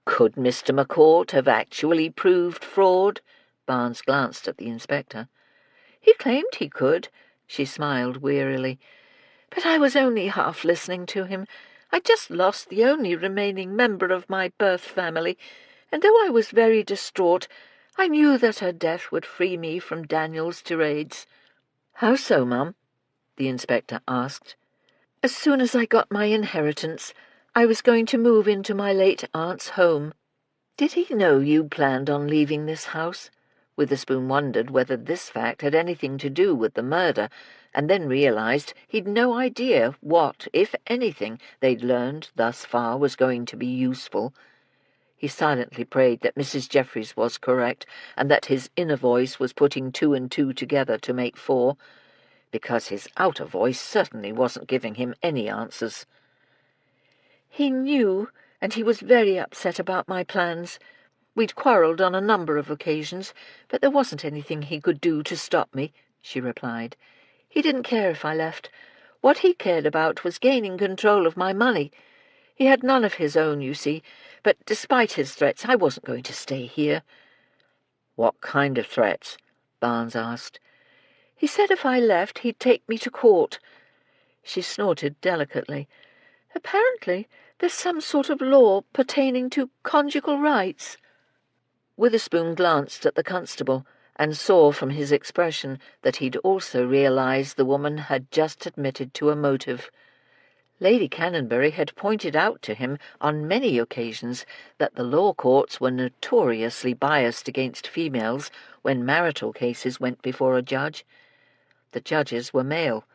"Could Mr. McCourt have actually proved fraud?" Barnes glanced at the inspector. "He claimed he could," she smiled wearily. "But I was only half listening to him. I'd just lost the only remaining member of my birth family, and though I was very distraught, I knew that her death would free me from Daniel's tirades." "How so, Mum?" the inspector asked. "As soon as I got my inheritance, I was going to move into my late aunt's home." "Did he know you planned on leaving this house?" Witherspoon wondered whether this fact had anything to do with the murder, and then realized he'd no idea what, if anything, they'd learned thus far was going to be useful. He silently prayed that Mrs. Jeffries was correct, and that his inner voice was putting two and two together to make four, because his outer voice certainly wasn't giving him any answers. "He knew, and he was very upset about my plans. We'd quarrelled on a number of occasions, but there wasn't anything he could do to stop me," she replied. "He didn't care if I left. What he cared about was gaining control of my money. He had none of his own, you see, but despite his threats I wasn't going to stay here." "What kind of threats?" Barnes asked. "He said if I left he'd take me to court." She snorted delicately. "Apparently there's some sort of law pertaining to conjugal rights." Witherspoon glanced at the constable and saw from his expression that he'd also realized the woman had just admitted to a motive. Lady Canonbury had pointed out to him on many occasions that the law courts were notoriously biased against females when marital cases went before a judge. The judges were male.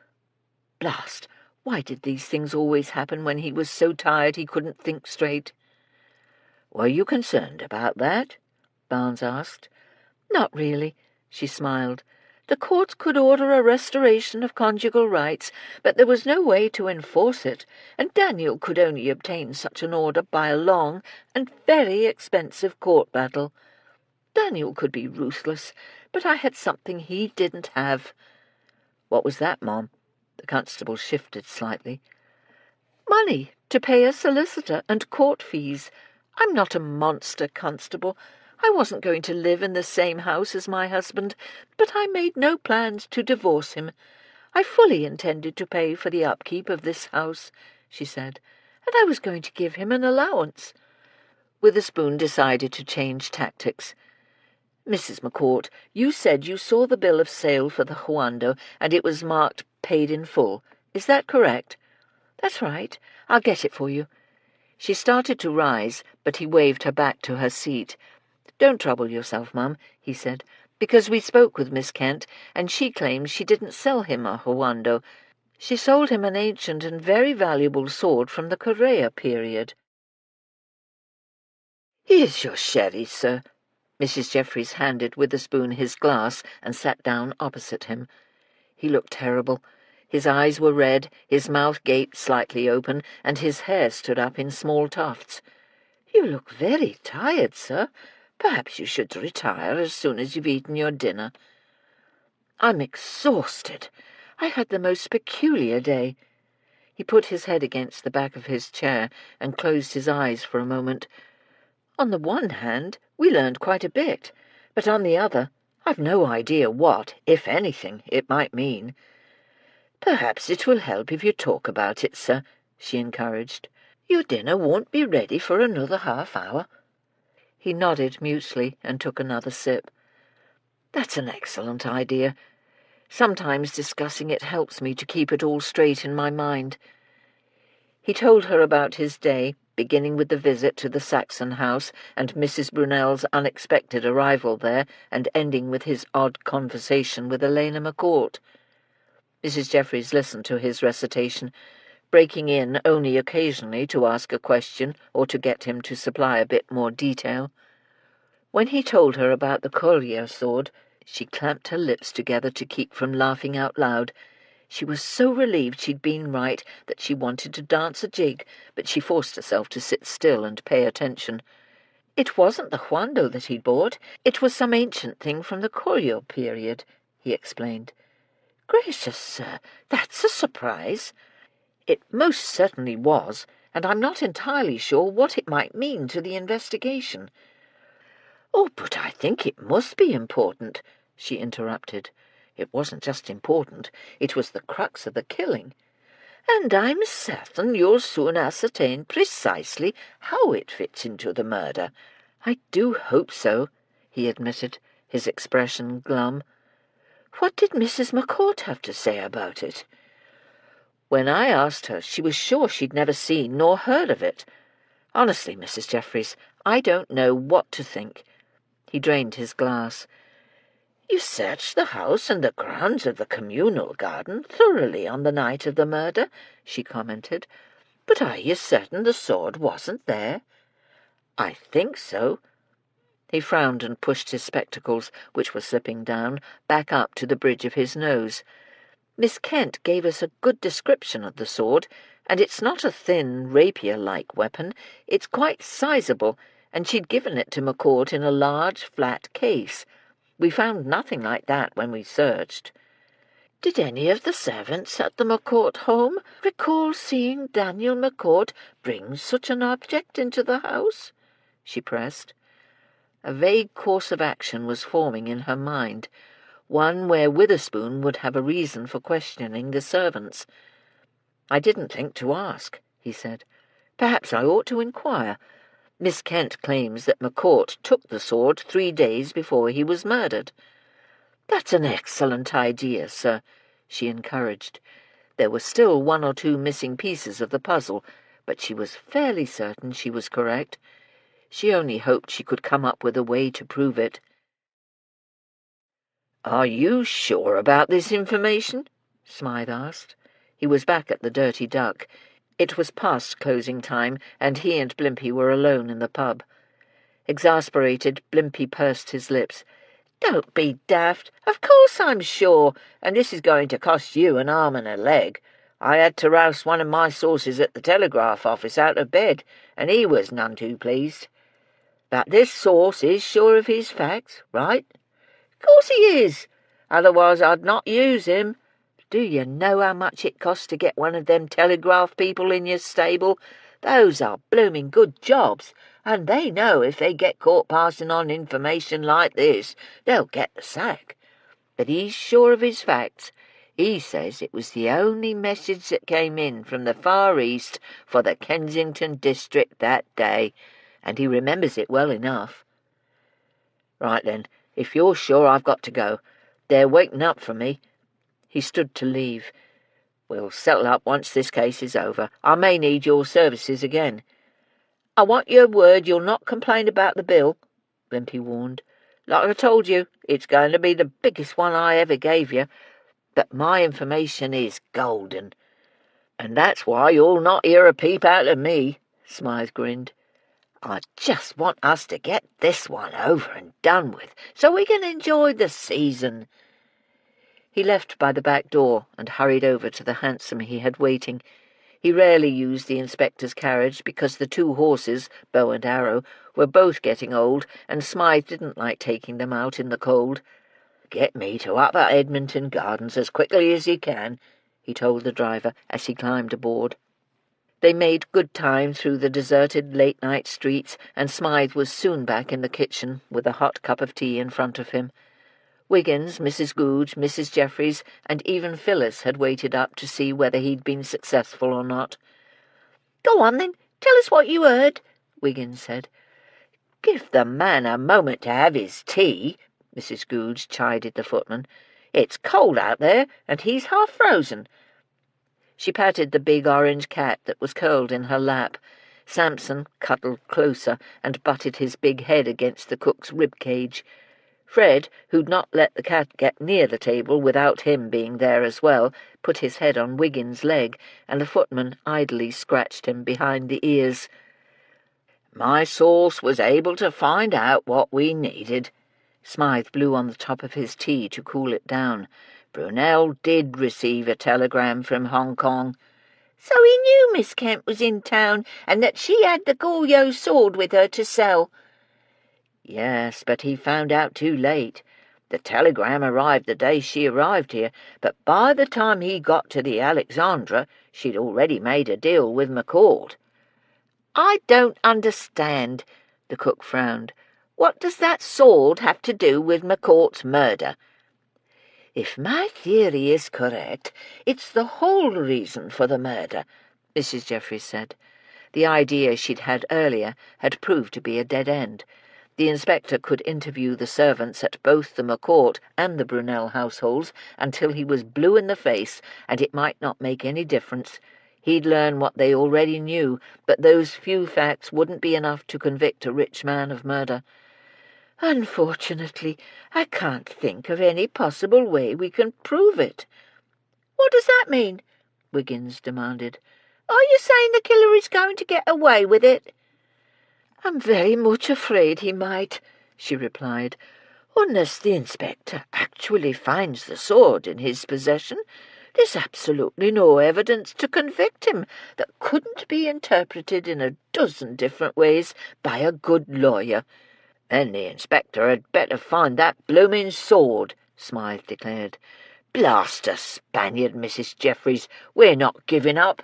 Blast! Why did these things always happen when he was so tired he couldn't think straight? "Were you concerned about that?" Barnes asked. "Not really," she smiled. "The court could order a restoration of conjugal rights, but there was no way to enforce it, and Daniel could only obtain such an order by a long and very expensive court battle. Daniel could be ruthless, but I had something he didn't have." "What was that, Mom?" The constable shifted slightly. "Money to pay a solicitor and court fees. I'm not a monster, Constable. I wasn't going to live in the same house as my husband, but I made no plans to divorce him. I fully intended to pay for the upkeep of this house," she said, "and I was going to give him an allowance." Witherspoon decided to change tactics. "Mrs. McCourt, you said you saw the bill of sale for the Huando, and it was marked paid in full. Is that correct?" "That's right. I'll get it for you." She started to rise, but he waved her back to her seat. "Don't trouble yourself, Mum," he said, "because we spoke with Miss Kent, and she claims she didn't sell him a Huando. She sold him an ancient and very valuable sword from the Correa period." "Here's your sherry, sir." Mrs. Jeffries handed Witherspoon his glass and sat down opposite him. He looked terrible. His eyes were red, his mouth gaped slightly open, and his hair stood up in small tufts. "You look very tired, sir. Perhaps you should retire as soon as you've eaten your dinner." "I'm exhausted. I had the most peculiar day." He put his head against the back of his chair and closed his eyes for a moment. "On the one hand, we learned quite a bit, but on the other, I've no idea what, if anything, it might mean." "Perhaps it will help if you talk about it, sir," she encouraged. "Your dinner won't be ready for another half-hour." He nodded mutely and took another sip. "That's an excellent idea. Sometimes discussing it helps me to keep it all straight in my mind." He told her about his day, beginning with the visit to the Saxon house and Mrs. Brunel's unexpected arrival there, and ending with his odd conversation with Elena McCourt. Mrs. Jeffries listened to his recitation, breaking in only occasionally to ask a question or to get him to supply a bit more detail. When he told her about the Correa sword, she clamped her lips together to keep from laughing out loud. She was so relieved she'd been right that she wanted to dance a jig, but she forced herself to sit still and pay attention. "It wasn't the Huando that he'd bought. It was some ancient thing from the Correa period," he explained. "Gracious, sir, that's a surprise." "It most certainly was, and I'm not entirely sure what it might mean to the investigation." "Oh, but I think it must be important," she interrupted. It wasn't just important, it was the crux of the killing. "And I'm certain you'll soon ascertain precisely how it fits into the murder." "I do hope so," he admitted, his expression glum. "What did Mrs. McCourt have to say about it?" "When I asked her, she was sure she'd never seen nor heard of it. Honestly, Mrs. Jeffries, I don't know what to think." He drained his glass. "You searched the house and the grounds of the communal garden thoroughly on the night of the murder," she commented. "But are you certain the sword wasn't there?" "I think so." He frowned and pushed his spectacles, which were slipping down, back up to the bridge of his nose. "Miss Kent gave us a good description of the sword, and it's not a thin, rapier-like weapon. It's quite sizable, and she'd given it to McCourt in a large, flat case. We found nothing like that when we searched." "Did any of the servants at the McCourt home recall seeing Daniel McCourt bring such an object into the house?" she pressed. A vague course of action was forming in her mind, one where Witherspoon would have a reason for questioning the servants. "I didn't think to ask," he said. "Perhaps I ought to inquire. Miss Kent claims that McCourt took the sword 3 days before he was murdered." "That's an excellent idea, sir," she encouraged. There were still 1 or 2 missing pieces of the puzzle, but she was fairly certain she was correct. She only hoped she could come up with a way to prove it. "Are you sure about this information?" Smythe asked. He was back at the Dirty Duck. It was past closing time, and he and Blimpie were alone in the pub. Exasperated, Blimpie pursed his lips. "Don't be daft. Of course I'm sure, and this is going to cost you an arm and a leg. I had to rouse one of my sources at the telegraph office out of bed, and he was none too pleased. But this source is sure of his facts, right?" "Of course he is. Otherwise I'd not use him. Do you know how much it costs to get one of them telegraph people in your stable? Those are blooming good jobs, and they know if they get caught passing on information like this, they'll get the sack. But he's sure of his facts. He says it was the only message that came in from the Far East for the Kensington district that day, and he remembers it well enough. Right then, if you're sure, I've got to go. They're waiting up for me." He stood to leave. "We'll settle up once this case is over. I may need your services again." "I want your word you'll not complain about the bill," Blimpie warned. "Like I told you, it's going to be the biggest one I ever gave you. But my information is golden." "And that's why you'll not hear a peep out of me," Smythe grinned. "I just want us to get this one over and done with, so we can enjoy the season." He left by the back door and hurried over to the hansom he had waiting. He rarely used the inspector's carriage because the two horses, Bow and Arrow, were both getting old, and Smythe didn't like taking them out in the cold. "Get me to Upper Edmonton Gardens as quickly as you can," he told the driver as he climbed aboard. They made good time through the deserted late-night streets, and Smythe was soon back in the kitchen with a hot cup of tea in front of him. Wiggins, Mrs. Goode, Mrs. Jeffries, and even Phyllis had waited up to see whether he'd been successful or not. "Go on, then. Tell us what you heard," Wiggins said. "Give the man a moment to have his tea," Mrs. Goode chided the footman. "It's cold out there, and he's half frozen." She patted the big orange cat that was curled in her lap. Samson cuddled closer and butted his big head against the cook's rib cage. Fred, who'd not let the cat get near the table without him being there as well, put his head on Wiggins' leg, and the footman idly scratched him behind the ears. "My source was able to find out what we needed." Smythe blew on the top of his tea to cool it down. "Brunel did receive a telegram from Hong Kong." "So he knew Miss Kent was in town, and that she had the Goryeo sword with her to sell?" "Yes, but he found out too late. The telegram arrived the day she arrived here, but by the time he got to the Alexandra, she'd already made a deal with McCourt." "I don't understand," the cook frowned. "What does that sword have to do with McCourt's murder?" "If my theory is correct, it's the whole reason for the murder," Mrs. Jeffries said. The idea she'd had earlier had proved to be a dead end. The inspector could interview the servants at both the McCourt and the Brunel households until he was blue in the face, and it might not make any difference. He'd learn what they already knew, but those few facts wouldn't be enough to convict a rich man of murder. "Unfortunately, I can't think of any possible way we can prove it." "What does that mean?" Wiggins demanded. "Are you saying the killer is going to get away with it?" "I'm very much afraid he might," she replied. "Unless the inspector actually finds the sword in his possession, there's absolutely no evidence to convict him that couldn't be interpreted in a dozen different ways by a good lawyer." "Then the inspector had better find that blooming sword," Smythe declared. "Blast the Spaniard, Mrs. Jeffries, we're not giving up."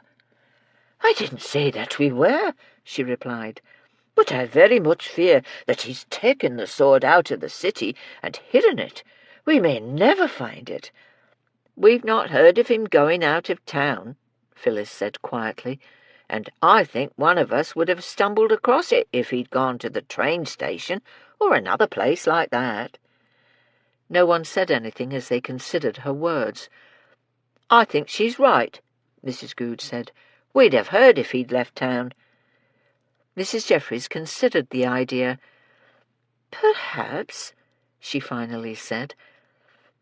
"I didn't say that we were," she replied. "But I very much fear that he's taken the sword out of the city and hidden it. We may never find it." "We've not heard of him going out of town," Phyllis said quietly, "and I think one of us would have stumbled across it if he'd gone to the train station or another place like that." No one said anything as they considered her words. "I think she's right," Mrs. Goode said. "We'd have heard if he'd left town." Mrs. Jeffries considered the idea. "Perhaps," she finally said.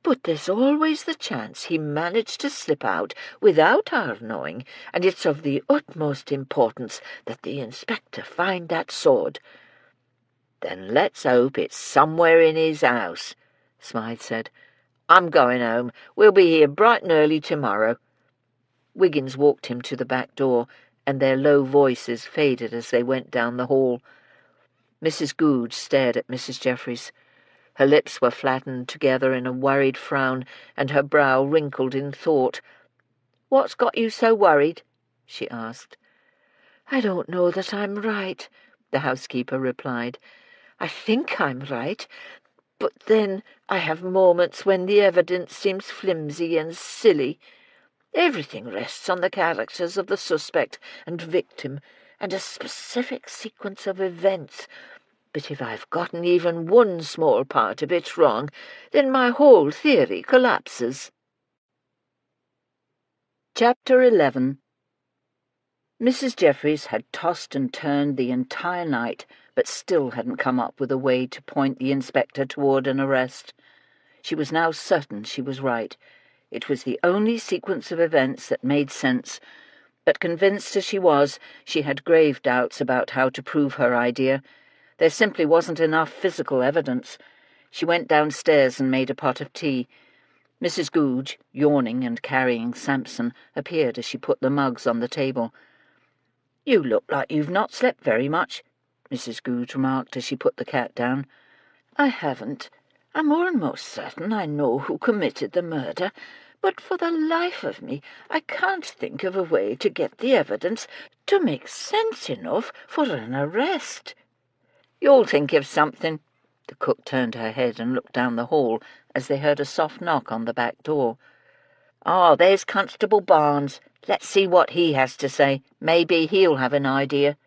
"But there's always the chance he managed to slip out without our knowing, and it's of the utmost importance that the inspector find that sword." "Then let's hope it's somewhere in his house," Smythe said. "I'm going home. We'll be here bright and early tomorrow." Wiggins walked him to the back door, and their low voices faded as they went down the hall. Mrs. Goodge stared at Mrs. Jeffries. Her lips were flattened together in a worried frown, and her brow wrinkled in thought. "What's got you so worried?" she asked. "I don't know that I'm right," the housekeeper replied. "I think I'm right, but then I have moments when the evidence seems flimsy and silly. Everything rests on the characters of the suspect and victim and a specific sequence of events. But if I've gotten even one small part of it wrong, then my whole theory collapses." Chapter 11. Mrs. Jeffries had tossed and turned the entire night, but still hadn't come up with a way to point the inspector toward an arrest. She was now certain she was right. It was the only sequence of events that made sense, but convinced as she was, she had grave doubts about how to prove her idea. There simply wasn't enough physical evidence. She went downstairs and made a pot of tea. Mrs. Goodge, yawning and carrying Samson, appeared as she put the mugs on the table. "You look like you've not slept very much," Mrs. Goodge remarked as she put the cat down. "I haven't. I'm almost certain I know who committed the murder, but for the life of me I can't think of a way to get the evidence to make sense enough for an arrest." "You'll think of something." The cook turned her head and looked down the hall as they heard a soft knock on the back door. "Ah, there's Constable Barnes. Let's see what he has to say. Maybe he'll have an idea."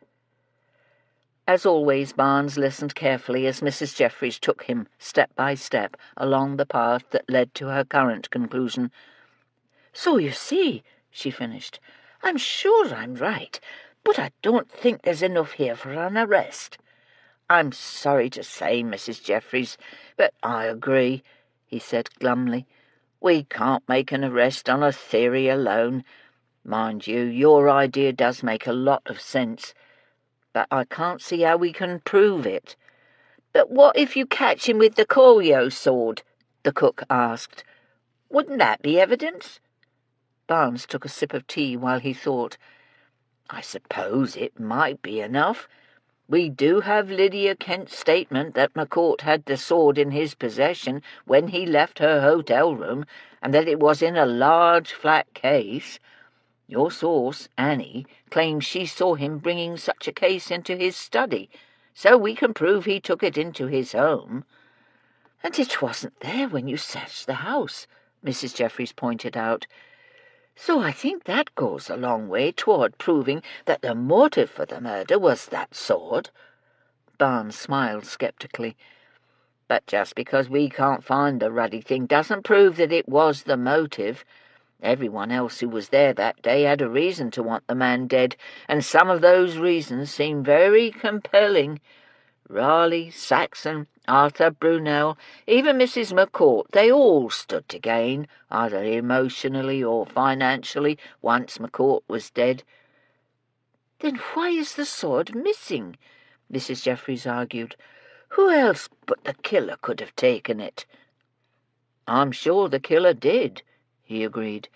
As always, Barnes listened carefully as Mrs. Jeffries took him, step by step, along the path that led to her current conclusion. "So you see," she finished, "I'm sure I'm right, but I don't think there's enough here for an arrest." "I'm sorry to say, Mrs. Jeffries, but I agree," he said glumly. "We can't make an arrest on a theory alone. Mind you, your idea does make a lot of sense, but I can't see how we can prove it." "But what if you catch him with the Corio sword?" the cook asked. "Wouldn't that be evidence?" Barnes took a sip of tea while he thought. "I suppose it might be enough. We do have Lydia Kent's statement that McCourt had the sword in his possession when he left her hotel room, and that it was in a large flat case. Your source, Annie, claims she saw him bringing such a case into his study, so we can prove he took it into his home." "And it wasn't there when you searched the house," Mrs. Jeffries pointed out. "So I think that goes a long way toward proving that the motive for the murder was that sword." Barnes smiled sceptically. "But just because we can't find the ruddy thing doesn't prove that it was the motive. Everyone else who was there that day had a reason to want the man dead, and some of those reasons seem very compelling. Raleigh, Saxon, Arthur Brunel, even Mrs. McCourt, they all stood to gain, either emotionally or financially, once McCourt was dead." "Then why is the sword missing?" Mrs. Jeffries argued. "Who else but the killer could have taken it?" "I'm sure the killer did," he agreed.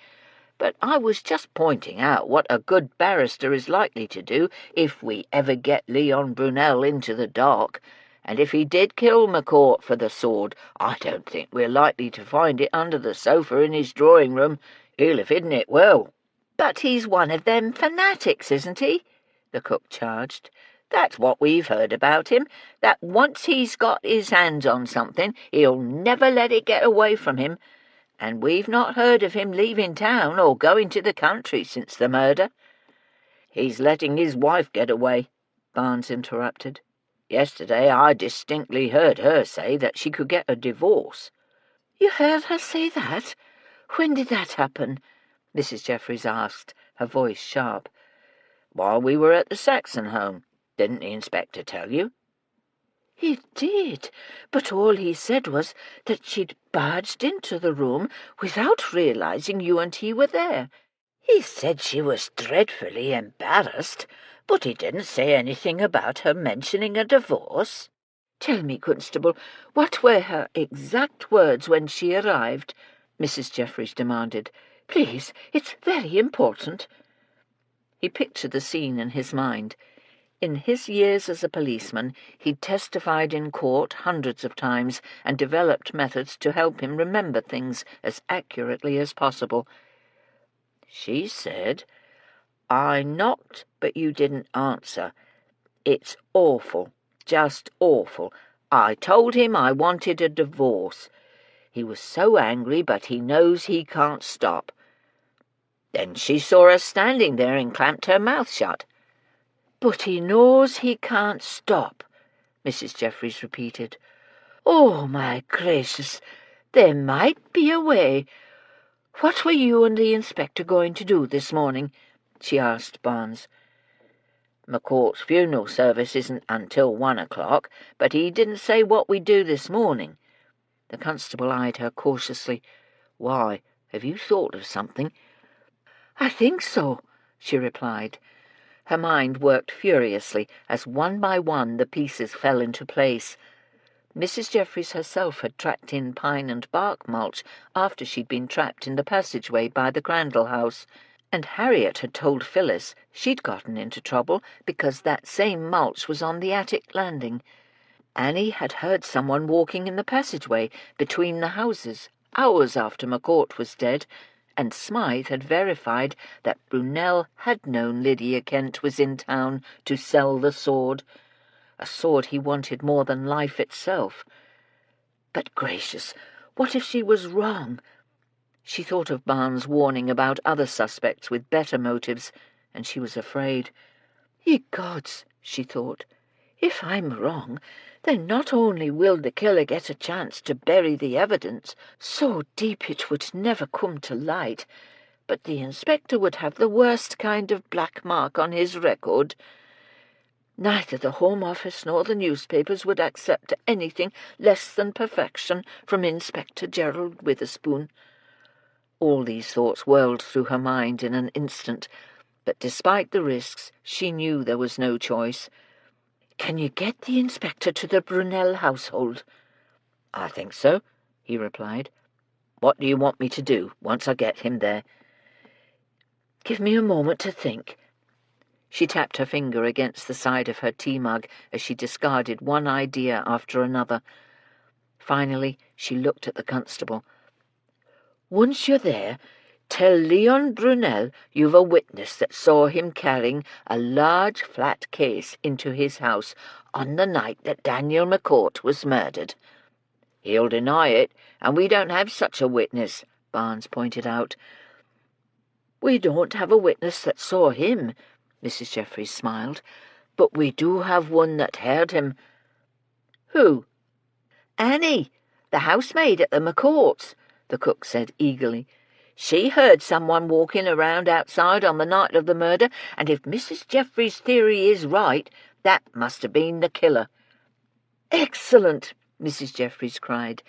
"But I was just pointing out what a good barrister is likely to do if we ever get Leon Brunel into the dock. And if he did kill McCourt for the sword, I don't think we're likely to find it under the sofa in his drawing-room. He'll have hidden it well." "But he's one of them fanatics, isn't he?" the cook charged. "That's what we've heard about him, that once he's got his hands on something, he'll never let it get away from him. And we've not heard of him leaving town or going to the country since the murder." "He's letting his wife get away," Barnes interrupted. "Yesterday I distinctly heard her say that she could get a divorce." "You heard her say that? When did that happen?" Mrs. Jeffries asked, her voice sharp. "While we were at the Saxon home. Didn't the inspector tell you?" "He did, but all he said was that she'd barged into the room without realizing you and he were there. He said she was dreadfully embarrassed, but he didn't say anything about her mentioning a divorce." Tell me, Constable, what were her exact words when she arrived? Mrs. Jeffries demanded. Please, it's very important. He pictured the scene in his mind. In his years as a policeman, he'd testified in court hundreds of times and developed methods to help him remember things as accurately as possible. She said, I knocked, but you didn't answer. It's awful, just awful. I told him I wanted a divorce. He was so angry, but he knows he can't stop. Then she saw us standing there and clamped her mouth shut. But he knows he can't stop, Mrs. Jeffries repeated. Oh, my gracious, there might be a way. What were you and the inspector going to do this morning? She asked Barnes. McCourt's funeral service isn't until 1 o'clock, but he didn't say what we'd do this morning. The constable eyed her cautiously. Why, have you thought of something? I think so, she replied. Her mind worked furiously as one by one the pieces fell into place. Mrs. Jeffries herself had tracked in pine and bark mulch after she'd been trapped in the passageway by the Crandall house, and Harriet had told Phyllis she'd gotten into trouble because that same mulch was on the attic landing. Annie had heard someone walking in the passageway between the houses hours after McCourt was dead, and Smythe had verified that Brunel had known Lydia Kent was in town to sell the sword, a sword he wanted more than life itself. But gracious, what if she was wrong? She thought of Barnes' warning about other suspects with better motives, and she was afraid. Ye gods, she thought, if I'm wrong, then not only will the killer get a chance to bury the evidence so deep it would never come to light, but the inspector would have the worst kind of black mark on his record. Neither the Home Office nor the newspapers would accept anything less than perfection from Inspector Gerald Witherspoon. All these thoughts whirled through her mind in an instant, but despite the risks, she knew there was no choice. Can you get the inspector to the Brunel household? I think so, he replied. What do you want me to do once I get him there? Give me a moment to think. She tapped her finger against the side of her tea mug as she discarded one idea after another. Finally, she looked at the constable. Once you're there, tell Leon Brunel you've a witness that saw him carrying a large flat case into his house on the night that Daniel McCourt was murdered. He'll deny it, and we don't have such a witness, Barnes pointed out. We don't have a witness that saw him, Mrs. Jeffries smiled, but we do have one that heard him. Who? Annie, the housemaid at the McCourts, the cook said eagerly. She heard someone walking around outside on the night of the murder, and if Mrs. Jeffries' theory is right, that must have been the killer. Excellent, Mrs. Jeffries cried.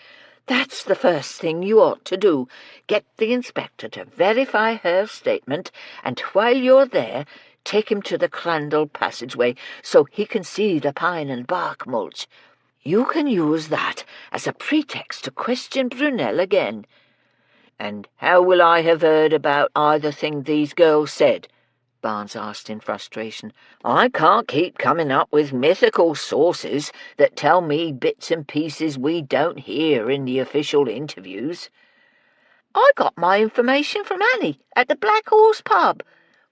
That's the first thing you ought to do. Get the inspector to verify her statement, and while you're there, take him to the Crandall passageway so he can see the pine and bark mulch. You can use that as a pretext to question Brunel again. And how will I have heard about either thing these girls said? Barnes asked in frustration. I can't keep coming up with mythical sources that tell me bits and pieces we don't hear in the official interviews. I got my information from Annie at the Black Horse pub,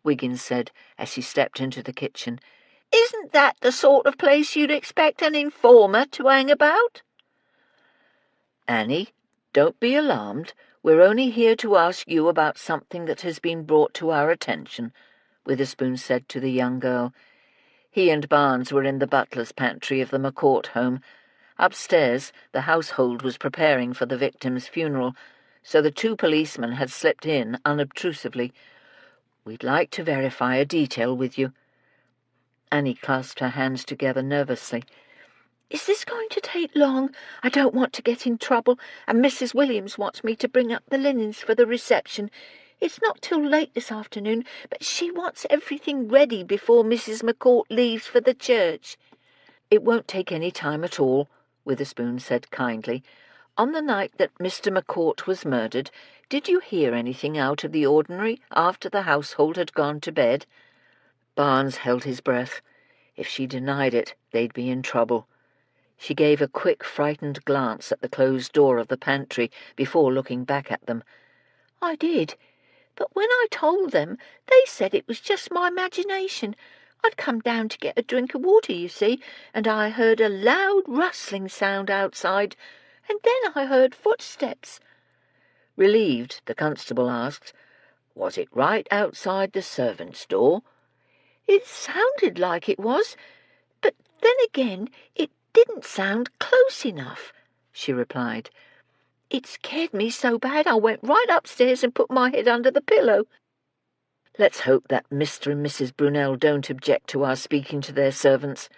Wiggins said as he stepped into the kitchen. Isn't that the sort of place you'd expect an informer to hang about? Annie, don't be alarmed. We're only here to ask you about something that has been brought to our attention, Witherspoon said to the young girl. He and Barnes were in the butler's pantry of the McCourt home. Upstairs, the household was preparing for the victim's funeral, so the two policemen had slipped in unobtrusively. We'd like to verify a detail with you. Annie clasped her hands together nervously. Is this going to take long? I don't want to get in trouble, and Mrs. Williams wants me to bring up the linens for the reception. It's not till late this afternoon, but she wants everything ready before Mrs. McCourt leaves for the church. "It won't take any time at all," Witherspoon said kindly. "On the night that Mr. McCourt was murdered, did you hear anything out of the ordinary after the household had gone to bed?" Barnes held his breath. If she denied it, they'd be in trouble. She gave a quick, frightened glance at the closed door of the pantry before looking back at them. "I did, but when I told them, they said it was just my imagination. I'd come down to get a drink of water, you see, and I heard a loud rustling sound outside, and then I heard footsteps." Relieved, the constable asked, "Was it right outside the servants' door?" "It sounded like it was, but then again it didn't sound close enough," she replied. "It scared me so bad I went right upstairs and put my head under the pillow." "Let's hope that Mr. and Mrs. Brunel don't object to our speaking to their servants,"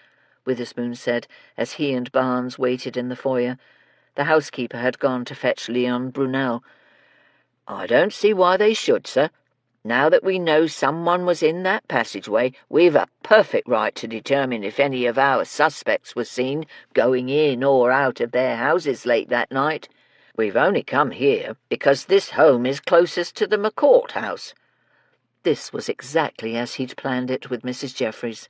Witherspoon said, as he and Barnes waited in the foyer. The housekeeper had gone to fetch Leon Brunel. "I don't see why they should, sir. Now that we know someone was in that passageway, we've a perfect right to determine if any of our suspects were seen going in or out of their houses late that night. We've only come here because this home is closest to the McCourt house." This was exactly as he'd planned it with Mrs. Jeffries.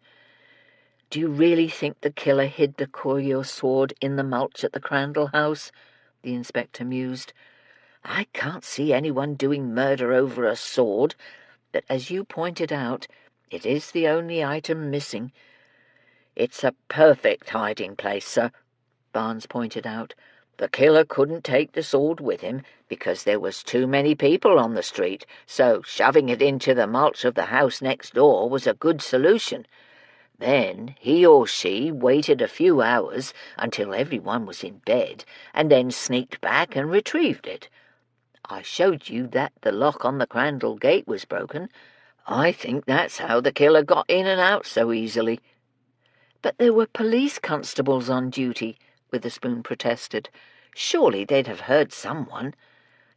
"Do you really think the killer hid the Courier sword in the mulch at the Crandall house?" the inspector mused. "I can't see anyone doing murder over a sword, but as you pointed out, it is the only item missing." "It's a perfect hiding place, sir," Barnes pointed out. "The killer couldn't take the sword with him because there was too many people on the street, so shoving it into the mulch of the house next door was a good solution. Then he or she waited a few hours until everyone was in bed and then sneaked back and retrieved it. I showed you that the lock on the Crandall gate was broken. I think that's how the killer got in and out so easily." "But there were police constables on duty," Witherspoon protested. "Surely they'd have heard someone."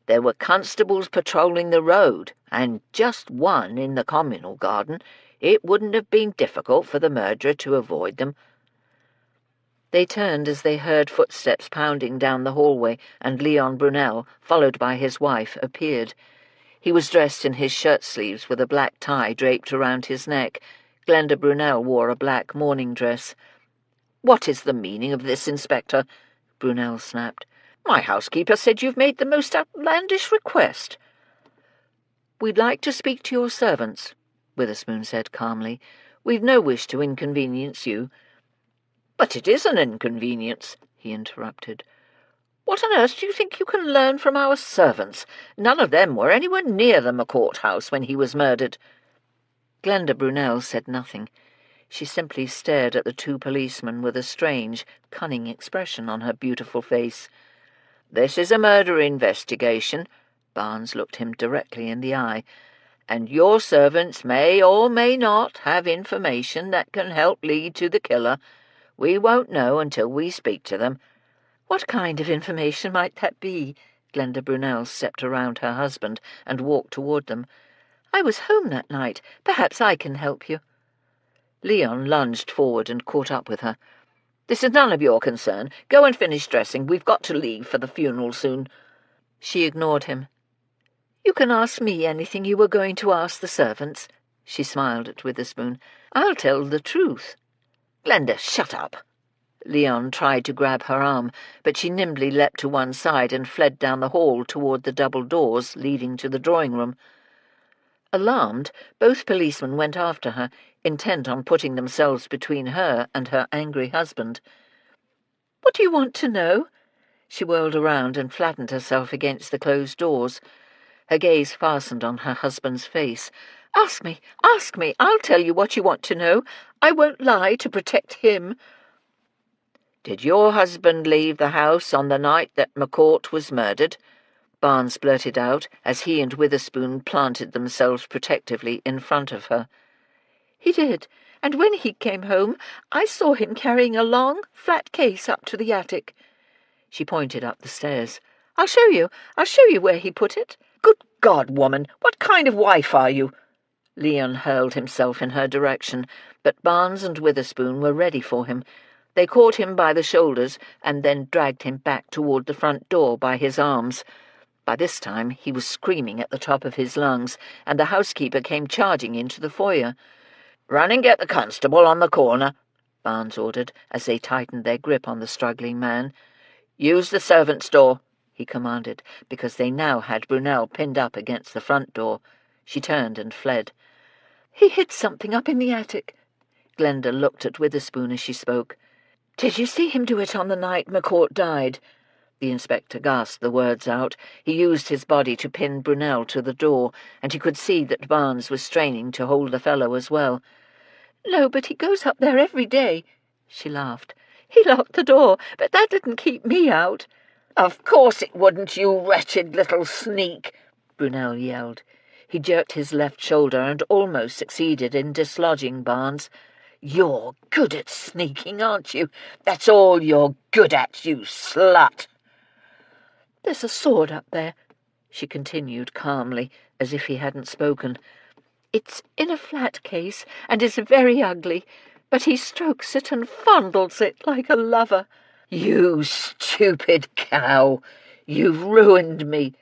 "There were constables patrolling the road, and just one in the communal garden. It wouldn't have been difficult for the murderer to avoid them." They turned as they heard footsteps pounding down the hallway, and Leon Brunel, followed by his wife, appeared. He was dressed in his shirt-sleeves with a black tie draped around his neck. Glenda Brunel wore a black morning dress. "What is the meaning of this, Inspector?" Brunel snapped. "My housekeeper said you've made the most outlandish request." "We'd like to speak to your servants," Witherspoon said calmly. "We've no wish to inconvenience you." "But it is an inconvenience," he interrupted. "What on earth do you think you can learn from our servants? None of them were anywhere near the McCourt house when he was murdered." Glenda Brunel said nothing. She simply stared at the two policemen with a strange, cunning expression on her beautiful face. "This is a murder investigation." Barnes looked him directly in the eye. "And your servants may or may not have information that can help lead to the killer. We won't know until we speak to them." "What kind of information might that be?" Glenda Brunel stepped around her husband and walked toward them. "I was home that night. Perhaps I can help you." Leon lunged forward and caught up with her. "This is none of your concern. Go and finish dressing. We've got to leave for the funeral soon." She ignored him. "You can ask me anything you were going to ask the servants." She smiled at Witherspoon. "I'll tell the truth." "Glenda, shut up." Leon tried to grab her arm, but she nimbly leapt to one side and fled down the hall toward the double doors leading to the drawing-room. Alarmed, both policemen went after her, intent on putting themselves between her and her angry husband. "What do you want to know?" She whirled around and flattened herself against the closed doors. Her gaze fastened on her husband's face. Ask me, I'll tell you what you want to know. I won't lie to protect him." "Did your husband leave the house on the night that McCourt was murdered?" Barnes blurted out as he and Witherspoon planted themselves protectively in front of her. "He did, and when he came home, I saw him carrying a long, flat case up to the attic." She pointed up the stairs. I'll show you where he put it." "Good God, woman, what kind of wife are you?" Leon hurled himself in her direction, but Barnes and Witherspoon were ready for him. They caught him by the shoulders and then dragged him back toward the front door by his arms. By this time he was screaming at the top of his lungs, and the housekeeper came charging into the foyer. "Run and get the constable on the corner," Barnes ordered, as they tightened their grip on the struggling man. "Use the servants' door," he commanded, because they now had Brunel pinned up against the front door. She turned and fled. "He hid something up in the attic." Glenda looked at Witherspoon as she spoke. "Did you see him do it on the night McCourt died?" The inspector gasped the words out. He used his body to pin Brunel to the door, and he could see that Barnes was straining to hold the fellow as well. "No, but he goes up there every day," she laughed. "He locked the door, but that didn't keep me out." "Of course it wouldn't, you wretched little sneak," Brunel yelled. He jerked his left shoulder and almost succeeded in dislodging Barnes. "You're good at sneaking, aren't you? That's all you're good at, you slut." "There's a sword up there," she continued calmly, as if he hadn't spoken. "It's in a flat case and is very ugly, but he strokes it and fondles it like a lover." "You stupid cow! You've ruined me,"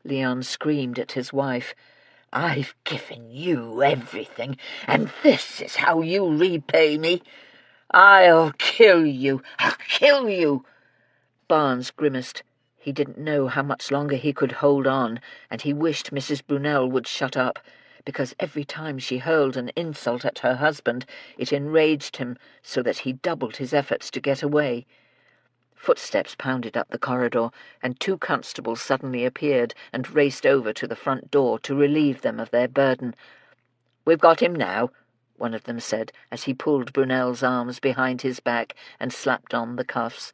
Leon screamed at his wife. "I've given you everything, and this is how you repay me. I'll kill you! I'll kill you!" Barnes grimaced. He didn't know how much longer he could hold on, and he wished Mrs. Brunel would shut up, because every time she hurled an insult at her husband it enraged him so that he doubled his efforts to get away. Footsteps pounded up the corridor, and 2 constables suddenly appeared and raced over to the front door to relieve them of their burden. "We've got him now," one of them said, as he pulled Brunel's arms behind his back and slapped on the cuffs.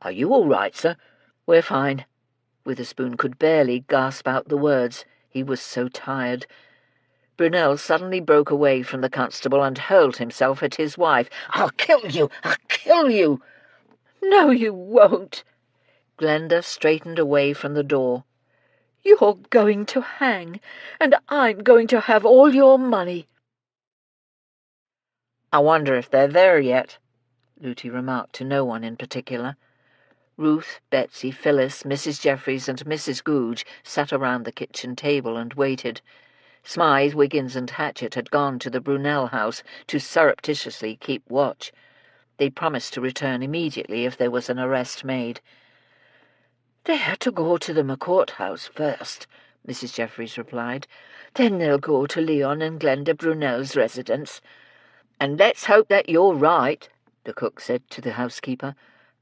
"Are you all right, sir?" "We're fine." Witherspoon could barely gasp out the words. He was so tired. Brunel suddenly broke away from the constable and hurled himself at his wife. "I'll kill you! I'll kill you!" "No, you won't." Glenda straightened away from the door. "You're going to hang, and I'm going to have all your money." "I wonder if they're there yet," Looty remarked to no one in particular. Ruth, Betsy, Phyllis, Mrs. Jeffries and Mrs. Googe sat around the kitchen table and waited. Smythe, Wiggins and Hatchett had gone to the Brunel house to surreptitiously keep watch. They promised to return immediately if there was an arrest made. "They had to go to the McCourt house first," Mrs. Jeffries replied. "Then they'll go to Leon and Glenda Brunel's residence." "And let's hope that you're right," the cook said to the housekeeper.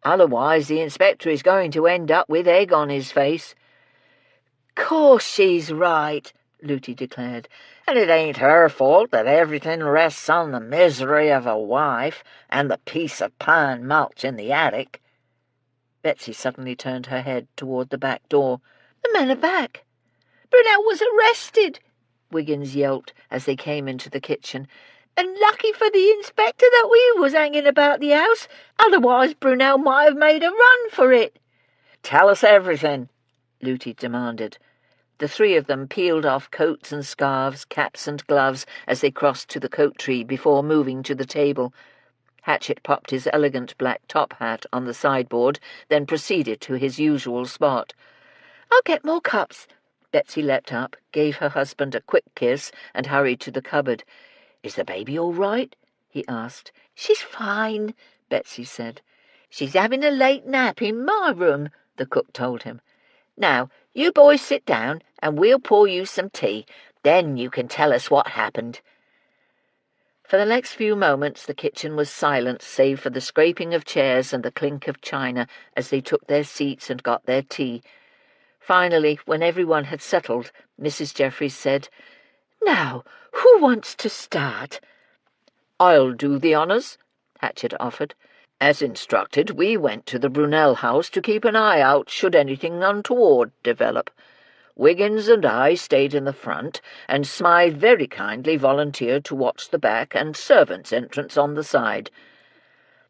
"Otherwise the inspector is going to end up with egg on his face." "'Course she's right," Looty declared. "And it ain't her fault that everything rests on the misery of a wife and the piece of pine mulch in the attic." Betsy suddenly turned her head toward the back door. "The men are back. Brunel was arrested," Wiggins yelped as they came into the kitchen. "And lucky for the inspector that we was hanging about the house, otherwise Brunel might have made a run for it." "Tell us everything," Looty demanded. The 3 of them peeled off coats and scarves, caps and gloves as they crossed to the coat tree before moving to the table. Hatchett popped his elegant black top hat on the sideboard, then proceeded to his usual spot. "I'll get more cups." Betsy leapt up, gave her husband a quick kiss, and hurried to the cupboard. "Is the baby all right?" he asked. "She's fine," Betsy said. "She's having a late nap in my room," the cook told him. "Now, you boys sit down, and we'll pour you some tea. Then you can tell us what happened." For the next few moments the kitchen was silent, save for the scraping of chairs and the clink of china as they took their seats and got their tea. Finally, when everyone had settled, Mrs. Jeffries said, "Now, who wants to start?" "I'll do the honours," Hatchett offered. "As instructed, we went to the Brunel house to keep an eye out should anything untoward develop. Wiggins and I stayed in the front, and Smythe very kindly volunteered to watch the back and servants' entrance on the side.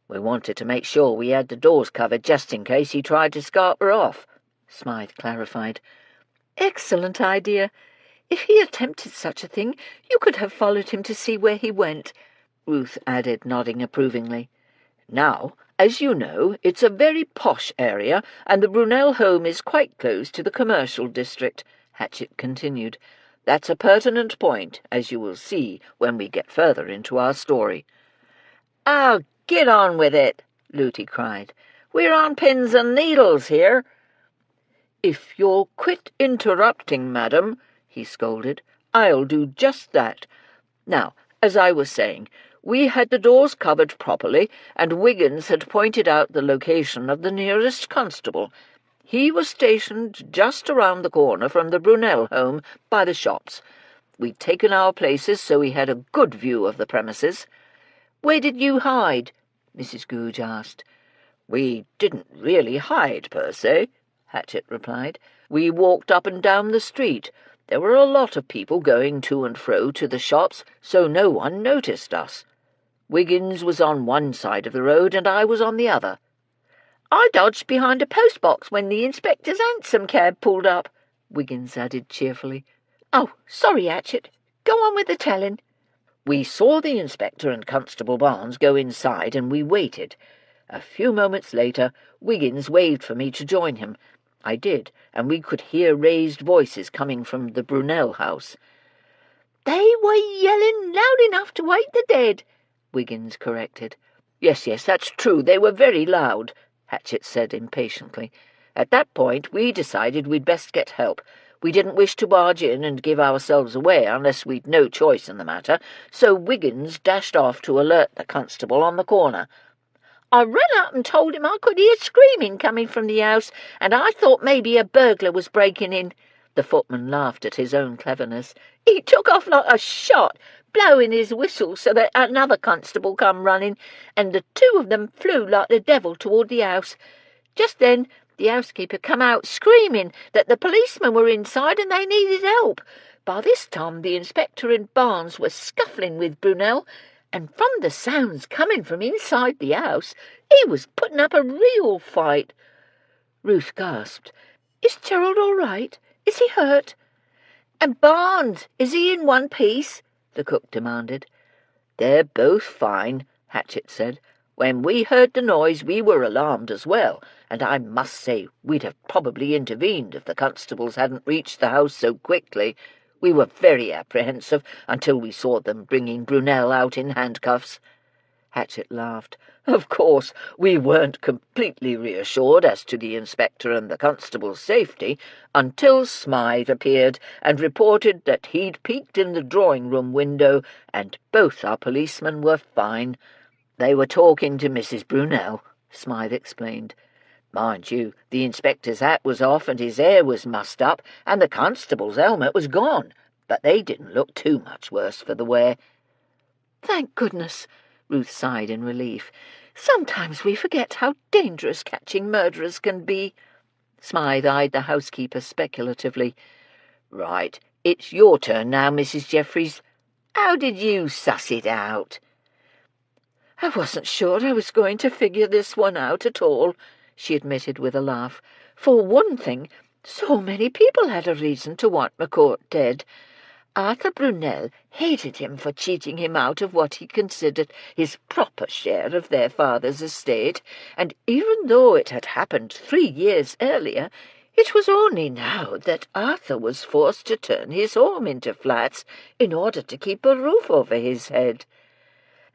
We wanted to make sure we had the doors covered just in case he tried to scarper off," Smythe clarified. "Excellent idea. If he attempted such a thing, you could have followed him to see where he went," Ruth added, nodding approvingly. "Now, As you know, it's a very posh area, and the Brunel home is quite close to the commercial district," Hatchett continued. "That's a pertinent point, as you will see when we get further into our story." "Oh, get on with it," Looty cried. "We're on pins and needles here." "If you'll quit interrupting, madam," he scolded, "I'll do just that. Now, as I was saying, we had the doors covered properly, and Wiggins had pointed out the location of the nearest constable. He was stationed just around the corner from the Brunel home, by the shops. We'd taken our places so we had a good view of the premises." "Where did you hide?" Mrs. Googe asked. "We didn't really hide, per se," Hatchett replied. "We walked up and down the street. There were a lot of people going to and fro to the shops, so no one noticed us. Wiggins was on one side of the road and I was on the other." "I dodged behind a post-box when the inspector's hansom cab pulled up," Wiggins added cheerfully. "Oh, sorry, Hatchett. Go on with the telling." "We saw the inspector and Constable Barnes go inside, and we waited. A few moments later, Wiggins waved for me to join him. I did, and we could hear raised voices coming from the Brunel house." "They were yelling loud enough to wake the dead," Wiggins corrected. Yes, that's true. They were very loud," Hatchett said impatiently. "At that point we decided we'd best get help. We didn't wish to barge in and give ourselves away unless we'd no choice in the matter, so Wiggins dashed off to alert the constable on the corner. "I ran up and told him I could hear screaming coming from the house, and I thought maybe a burglar was breaking in." The footman laughed at his own cleverness. "He took off like a shot, blowing his whistle so that another constable come running, and the two of them flew like the devil toward the house. Just then the housekeeper come out screaming that the policemen were inside and they needed help. By this time the inspector and Barnes were scuffling with Brunel, and from the sounds coming from inside the house, he was putting up a real fight." Ruth gasped. "Is Gerald all right? Is he hurt? And Barnes, is he in one piece?" the cook demanded. "They're both fine," Hatchett said. "When we heard the noise we were alarmed as well, and I must say we'd have probably intervened if the constables hadn't reached the house so quickly. We were very apprehensive until we saw them bringing Brunel out in handcuffs." Hatchett laughed. "Of course, we weren't completely reassured as to the inspector and the constable's safety until Smythe appeared and reported that he'd peeked in the drawing-room window and both our policemen were fine. They were talking to Mrs. Brunel," Smythe explained. "Mind you, the inspector's hat was off and his hair was mussed up, and the constable's helmet was gone, but they didn't look too much worse for the wear." "Thank goodness," Ruth sighed in relief. "Sometimes we forget how dangerous catching murderers can be." Smythe eyed the housekeeper speculatively. "Right, it's your turn now, Mrs. Jeffries. How did you suss it out?" "I wasn't sure I was going to figure this one out at all," she admitted with a laugh. "For one thing, so many people had a reason to want McCourt dead. Arthur Brunel hated him for cheating him out of what he considered his proper share of their father's estate, and even though it had happened 3 years earlier, it was only now that Arthur was forced to turn his home into flats in order to keep a roof over his head.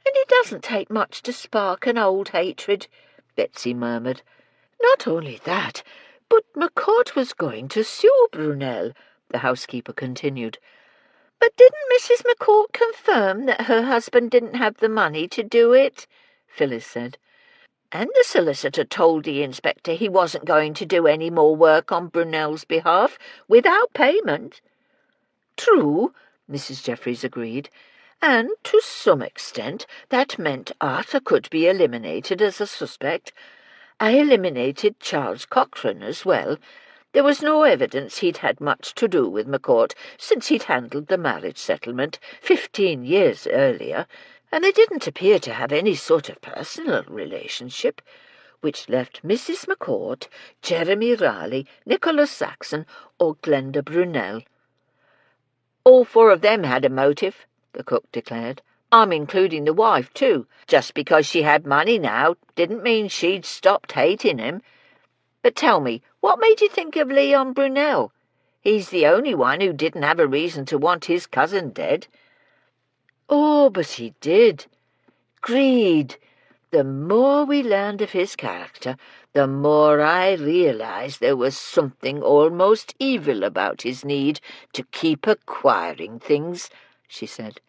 And it doesn't take much to spark an old hatred," Betsy murmured. "Not only that, but McCourt was going to sue Brunel," the housekeeper continued. "But didn't Mrs. McCourt confirm that her husband didn't have the money to do it?" Phyllis said. "And the solicitor told the inspector he wasn't going to do any more work on Brunel's behalf without payment." "True," Mrs. Jeffries agreed. "And to some extent that meant Arthur could be eliminated as a suspect. I eliminated Charles Cochrane as well. There was no evidence he'd had much to do with McCourt since he'd handled the marriage settlement 15 years earlier, and they didn't appear to have any sort of personal relationship, which left Mrs. McCourt, Jeremy Raleigh, Nicholas Saxon, or Glenda Brunel." "All 4 of them had a motive," the cook declared. I'm including the wife, too. Just because she had money now didn't mean she'd stopped hating him. But tell me, what made you think of Leon Brunel? He's the only one who didn't have a reason to want his cousin dead." "Oh, but he did. Greed. The more we learned of his character, the more I realized there was something almost evil about his need to keep acquiring things," she said.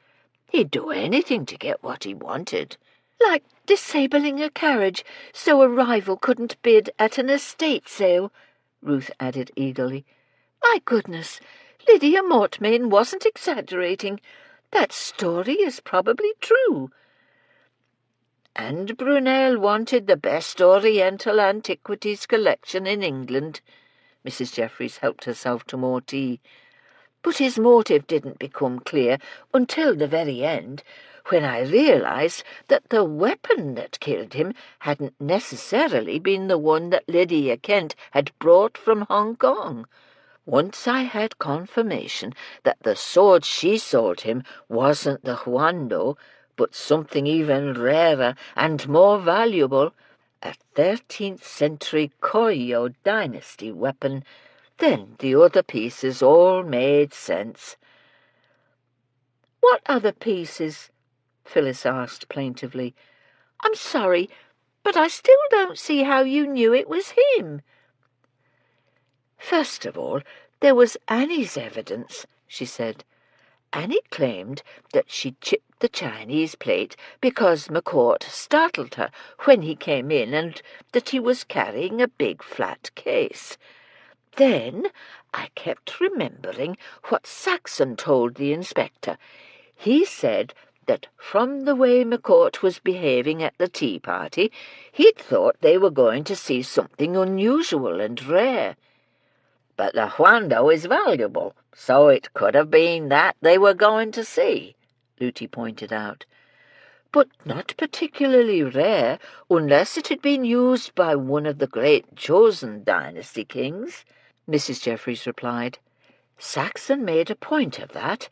"He'd do anything to get what he wanted." "Like disabling a carriage so a rival couldn't bid at an estate sale," Ruth added eagerly. "My goodness, Lydia Mortmain wasn't exaggerating. That story is probably true." "And Brunel wanted the best Oriental antiquities collection in England." Mrs. Jeffries helped herself to more tea. "But his motive didn't become clear until the very end, when I realized that the weapon that killed him hadn't necessarily been the one that Lydia Kent had brought from Hong Kong. Once I had confirmation that the sword she sold him wasn't the Huando, but something even rarer and more valuable, a 13th century Koryo dynasty weapon, then the other pieces all made sense." "What other pieces?" Phyllis asked plaintively. "I'm sorry, but I still don't see how you knew it was him." "First of all, there was Annie's evidence," she said. "Annie claimed that she chipped the Chinese plate because McCourt startled her when he came in and that he was carrying a big flat case. Then I kept remembering what Saxon told the inspector. He said that from the way McCourt was behaving at the tea party, he'd thought they were going to see something unusual and rare." "But the Huando is valuable, so it could have been that they were going to see," Looty pointed out. "But not particularly rare, unless it had been used by one of the great Joseon dynasty kings," Mrs. Jeffries replied. "Saxon made a point of that,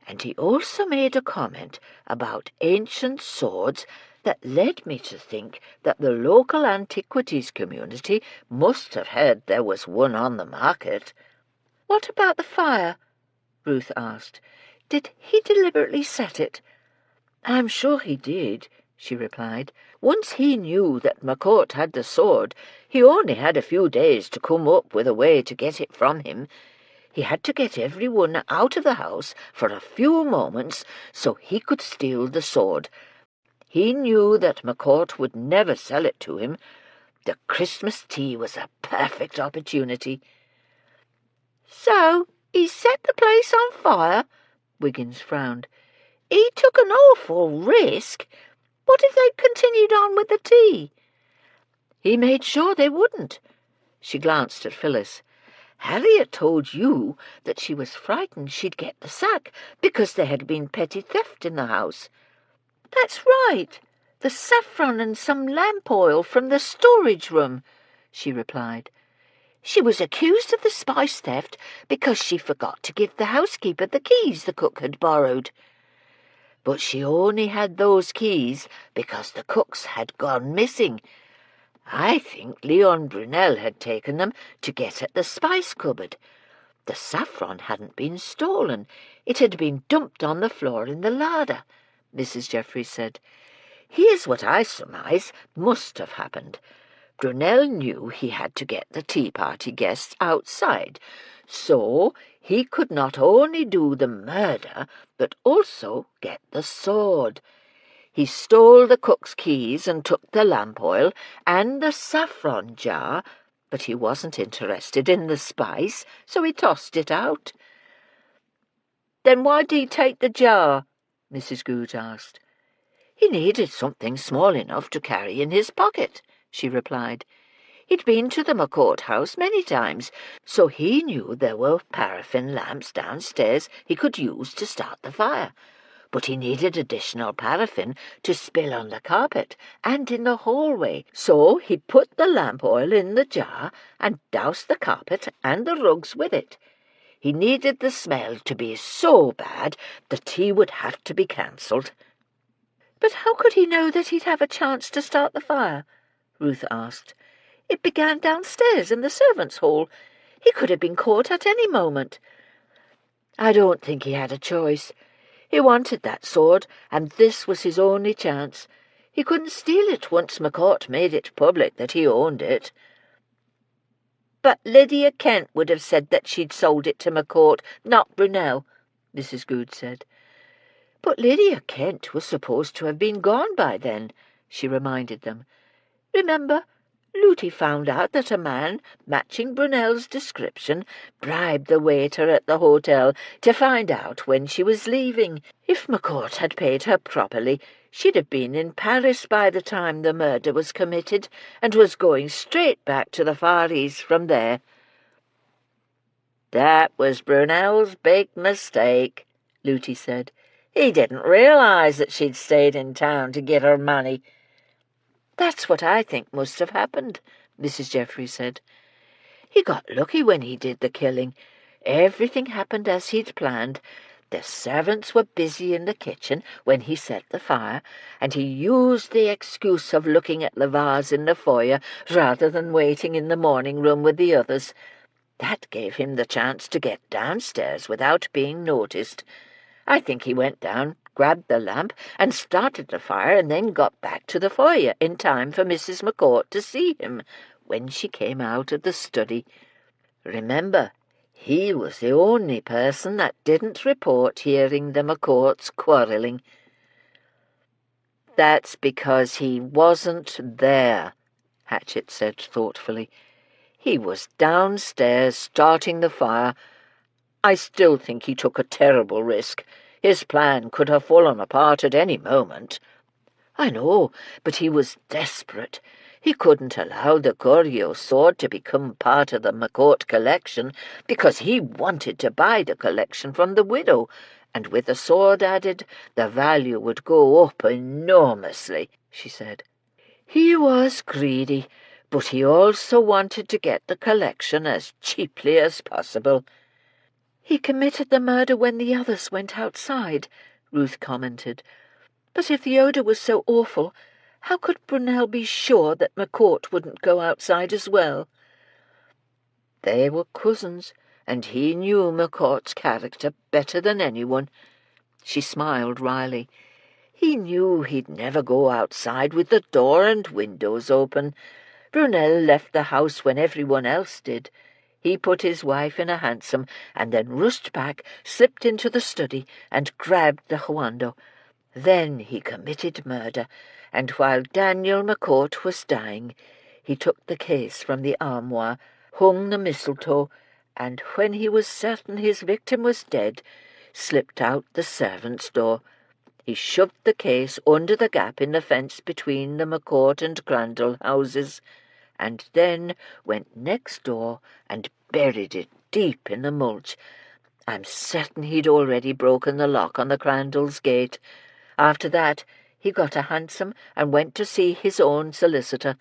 and he also made a comment about ancient swords that led me to think that the local antiquities community must have heard there was one on the market." "What about the fire?" Ruth asked. "Did he deliberately set it?" "I'm sure he did," she replied. "Once he knew that McCourt had the sword, he only had a few days to come up with a way to get it from him. He had to get everyone out of the house for a few moments so he could steal the sword. He knew that McCourt would never sell it to him. The Christmas tea was a perfect opportunity." "So he set the place on fire?" Wiggins frowned. "He took an awful risk. What if they'd continued on with the tea?" "He made sure they wouldn't." She glanced at Phyllis. "Harriet told you that she was frightened she'd get the sack because there had been petty theft in the house." "That's right. The saffron and some lamp oil from the storage room," she replied. "She was accused of the spice theft because she forgot to give the housekeeper the keys the cook had borrowed." "But she only had those keys because the cooks had gone missing. I think Leon Brunel had taken them to get at the spice cupboard. The saffron hadn't been stolen. It had been dumped on the floor in the larder," Mrs. Jeffries said. "Here's what I surmise must have happened. Brunel knew he had to get the tea party guests outside, so he could not only do the murder but also get the sword. He stole the cook's keys and took the lamp oil and the saffron jar, but he wasn't interested in the spice, so he tossed it out." "Then why did he take the jar?" Mrs. Goode asked. "He needed something small enough to carry in his pocket," she replied. "He'd been to the McCourt house many times, so he knew there were paraffin lamps downstairs he could use to start the fire. But he needed additional paraffin to spill on the carpet and in the hallway, so he put the lamp oil in the jar and doused the carpet and the rugs with it. He needed the smell to be so bad the tea would have to be cancelled." "But how could he know that he'd have a chance to start the fire?" Ruth asked. "It began downstairs in the servants' hall. He could have been caught at any moment." "I don't think he had a choice. He wanted that sword, and this was his only chance. He couldn't steal it once McCourt made it public that he owned it." "But Lydia Kent would have said that she'd sold it to McCourt, not Brunel," Mrs. Good said. "But Lydia Kent was supposed to have been gone by then," she reminded them. "Remember, Looty found out that a man matching Brunel's description bribed the waiter at the hotel to find out when she was leaving. If McCourt had paid her properly, she'd have been in Paris by the time the murder was committed and was going straight back to the Far East from there." "That was Brunel's big mistake," Looty said. "He didn't realize that she'd stayed in town to get her money." "That's what I think must have happened," Mrs. Jeffries said. "He got lucky when he did the killing. Everything happened as he'd planned. The servants were busy in the kitchen when he set the fire, and he used the excuse of looking at the vase in the foyer rather than waiting in the morning room with the others. That gave him the chance to get downstairs without being noticed. I think he went down, grabbed the lamp, and started the fire, and then got back to the foyer in time for Mrs. McCourt to see him when she came out of the study. Remember, he was the only person that didn't report hearing the McCourts quarrelling." "That's because he wasn't there," Hatchett said thoughtfully. "He was downstairs starting the fire. I still think he took a terrible risk. His plan could have fallen apart at any moment." "I know, but he was desperate. He couldn't allow the Goriot sword to become part of the McCourt collection because he wanted to buy the collection from the widow, and with the sword added, the value would go up enormously," she said. "He was greedy, but he also wanted to get the collection as cheaply as possible." "He committed the murder when the others went outside," Ruth commented. "But if the odour was so awful, how could Brunel be sure that McCourt wouldn't go outside as well?" "They were cousins, and he knew McCourt's character better than anyone." She smiled wryly. "He knew he'd never go outside with the door and windows open. Brunel left the house when everyone else did. He put his wife in a hansom and then rushed back, slipped into the study and grabbed the Huando. Then he committed murder, and while Daniel McCourt was dying, he took the case from the armoire, hung the mistletoe, and when he was certain his victim was dead, slipped out the servants' door. He shoved the case under the gap in the fence between the McCourt and Crandall houses, and then went next door and buried it deep in the mulch. I'm certain he'd already broken the lock on the Crandall's gate. After that, he got a hansom and went to see his own solicitor.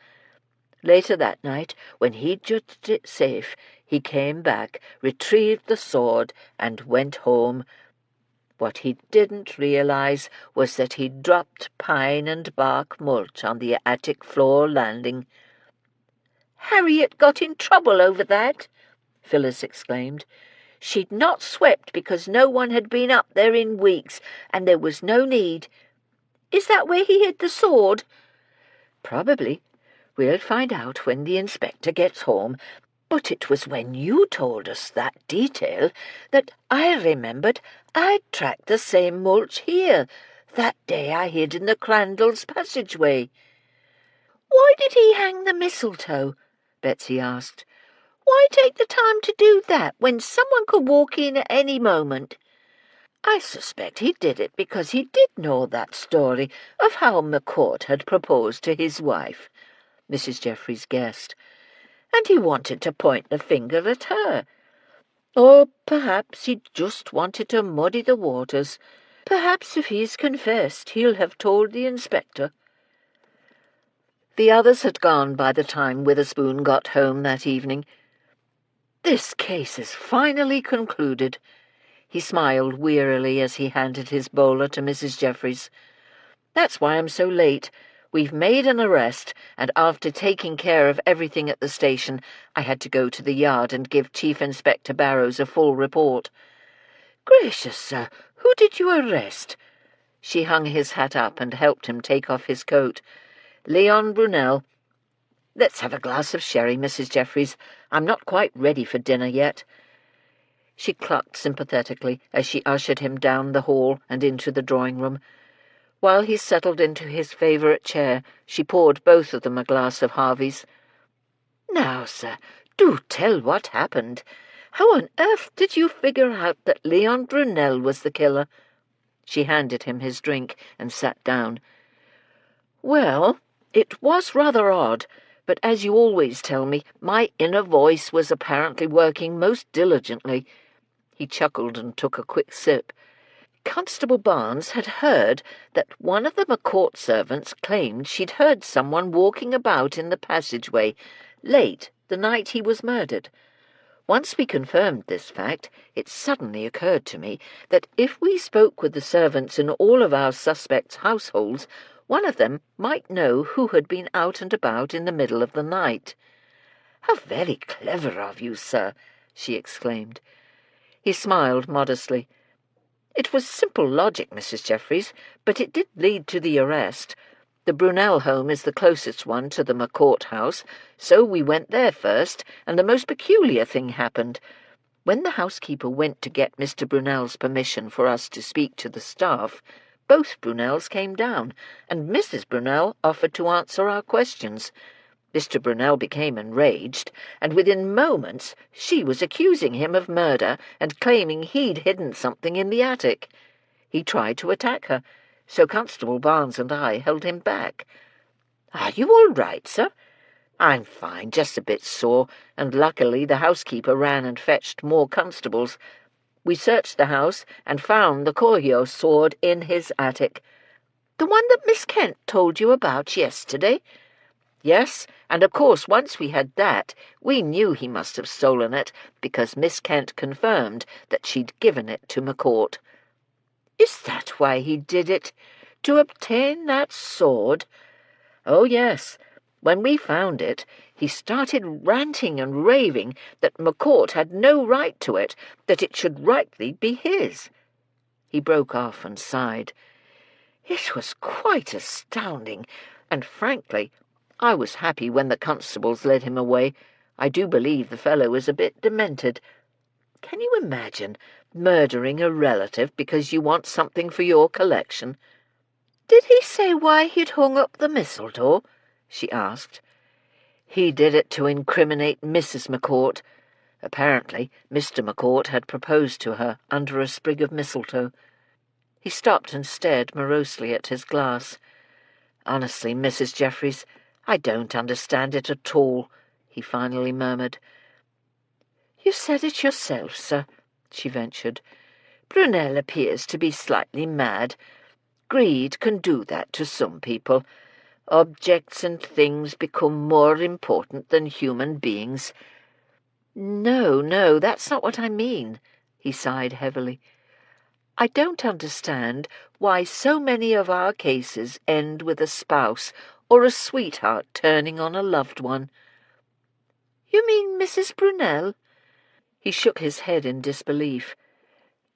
Later that night, when he judged it safe, he came back, retrieved the sword, and went home. What he didn't realize was that he'd dropped pine and bark mulch on the attic floor landing." "Harriet got in trouble over that," Phyllis exclaimed. "She'd not swept because no one had been up there in weeks, and there was no need. Is that where he hid the sword?" "Probably. We'll find out when the inspector gets home. But it was when you told us that detail that I remembered I'd tracked the same mulch here, that day I hid in the Crandall's passageway." "Why did he hang the mistletoe?" Betsy asked. "Why take the time to do that when someone could walk in at any moment?" "I suspect he did it because he did know that story of how McCourt had proposed to his wife," Mrs. Jeffries guessed, "and he wanted to point the finger at her. Or perhaps he just wanted to muddy the waters. Perhaps if he's confessed, he'll have told the inspector." The others had gone by the time Witherspoon got home that evening. "This case is finally concluded." He smiled wearily as he handed his bowler to Mrs. Jeffries. That's why I'm so late. We've made an arrest, and after taking care of everything at the station, I had to go to the yard and give Chief Inspector Barrows a full report." "Gracious, sir, who did you arrest?" She hung his hat up and helped him take off his coat. "Leon Brunel. Let's have a glass of sherry, Mrs. Jeffries. I'm not quite ready for dinner yet." She clucked sympathetically as she ushered him down the hall and into the drawing-room. While he settled into his favourite chair, she poured both of them a glass of Harvey's. "Now, sir, do tell what happened. How on earth did you figure out that Leon Brunel was the killer?" She handed him his drink and sat down. "Well, it was rather odd, but as you always tell me, my inner voice was apparently working most diligently." He chuckled and took a quick sip. "Constable Barnes had heard that one of the McCourt servants claimed she'd heard someone walking about in the passageway late the night he was murdered. Once we confirmed this fact, it suddenly occurred to me that if we spoke with the servants in all of our suspects' households, one of them might know who had been out and about in the middle of the night." "How very clever of you, sir!" she exclaimed. He smiled modestly. "It was simple logic, Mrs. Jeffries, but it did lead to the arrest. The Brunel home is the closest one to the McCourt house, so we went there first, and the most peculiar thing happened. When the housekeeper went to get Mr. Brunel's permission for us to speak to the staff, both Brunels came down, and Mrs. Brunel offered to answer our questions. Mr. Brunel became enraged, and within moments she was accusing him of murder and claiming he'd hidden something in the attic. He tried to attack her, so Constable Barnes and I held him back." "Are you all right, sir?" "I'm fine, just a bit sore, and luckily the housekeeper ran and fetched more constables. We searched the house and found the Corio sword in his attic." "The one that Miss Kent told you about yesterday?" "Yes, and of course once we had that, we knew he must have stolen it, because Miss Kent confirmed that she'd given it to McCourt." "Is that why he did it? To obtain that sword?" "Oh, yes. When we found it, he started ranting and raving that McCourt had no right to it, that it should rightly be his." He broke off and sighed. "It was quite astounding, and frankly, I was happy when the constables led him away. I do believe the fellow is a bit demented. Can you imagine murdering a relative because you want something for your collection?" "Did he say why he'd hung up the mistletoe?" she asked. "He did it to incriminate Mrs. McCourt. Apparently, Mr. McCourt had proposed to her under a sprig of mistletoe." He stopped and stared morosely at his glass. "Honestly, Mrs. Jeffries, I don't understand it at all," he finally murmured. "You said it yourself, sir," she ventured. "Brunel appears to be slightly mad. Greed can do that to some people. Objects and things become more important than human beings." No, that's not what I mean," he sighed heavily. "I don't understand why so many of our cases end with a spouse or a sweetheart turning on a loved one." "You mean Mrs. Brunel?" He shook his head in disbelief.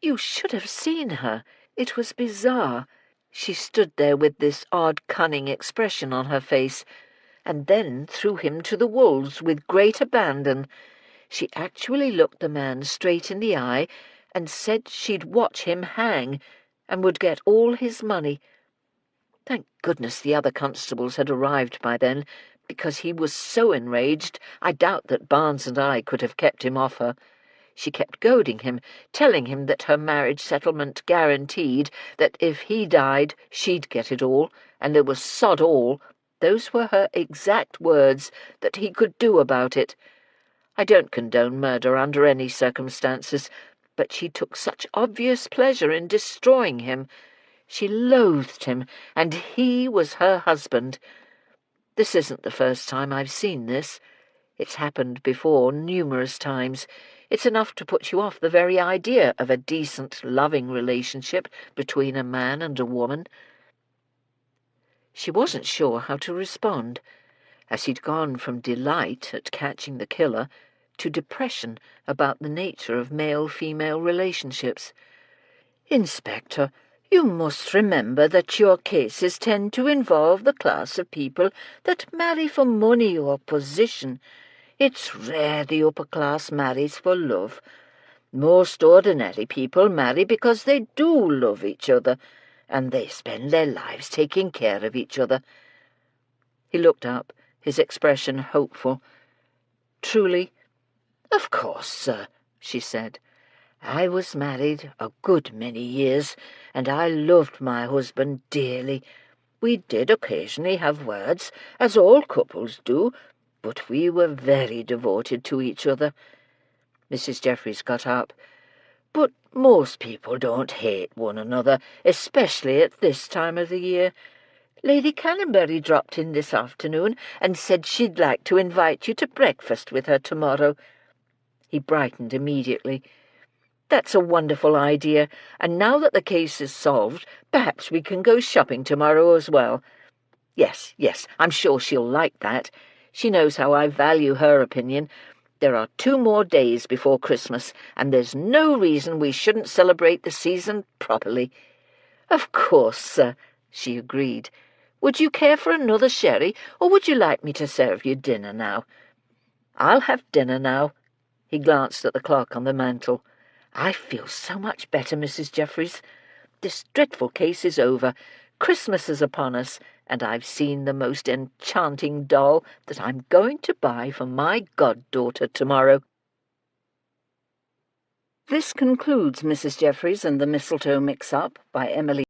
"You should have seen her. It was bizarre. She stood there with this odd, cunning expression on her face, and then threw him to the wolves with great abandon. She actually looked the man straight in the eye and said she'd watch him hang and would get all his money. Thank goodness the other constables had arrived by then, because he was so enraged I doubt that Barnes and I could have kept him off her. She kept goading him, telling him that her marriage settlement guaranteed that if he died she'd get it all, and there was sod all, those were her exact words, that he could do about it. I don't condone murder under any circumstances, but she took such obvious pleasure in destroying him. She loathed him, and he was her husband. This isn't the first time I've seen this. It's happened before numerous times. It's enough to put you off the very idea of a decent, loving relationship between a man and a woman." She wasn't sure how to respond, as he'd gone from delight at catching the killer to depression about the nature of male-female relationships. "Inspector, you must remember that your cases tend to involve the class of people that marry for money or position. It's rare the upper class marries for love. Most ordinary people marry because they do love each other, and they spend their lives taking care of each other." He looked up, his expression hopeful. "Truly?" "Of course, sir," she said. "I was married a good many years, and I loved my husband dearly. We did occasionally have words, as all couples do, but we were very devoted to each other." Mrs. Jeffries got up. "But most people don't hate one another, especially at this time of the year. Lady Canterbury dropped in this afternoon and said she'd like to invite you to breakfast with her tomorrow." He brightened immediately. "That's a wonderful idea, and now that the case is solved, perhaps we can go shopping tomorrow as well. Yes, I'm sure she'll like that. She knows how I value her opinion. There are 2 more days before Christmas, and there's no reason we shouldn't celebrate the season properly." "Of course, sir," she agreed. "Would you care for another sherry, or would you like me to serve you dinner now?" "I'll have dinner now." He glanced at the clock on the mantel. "I feel so much better, Mrs. Jeffries. This dreadful case is over. Christmas is upon us, and I've seen the most enchanting doll that I'm going to buy for my goddaughter tomorrow." This concludes Mrs. Jeffries and the Mistletoe Mix-Up by Emily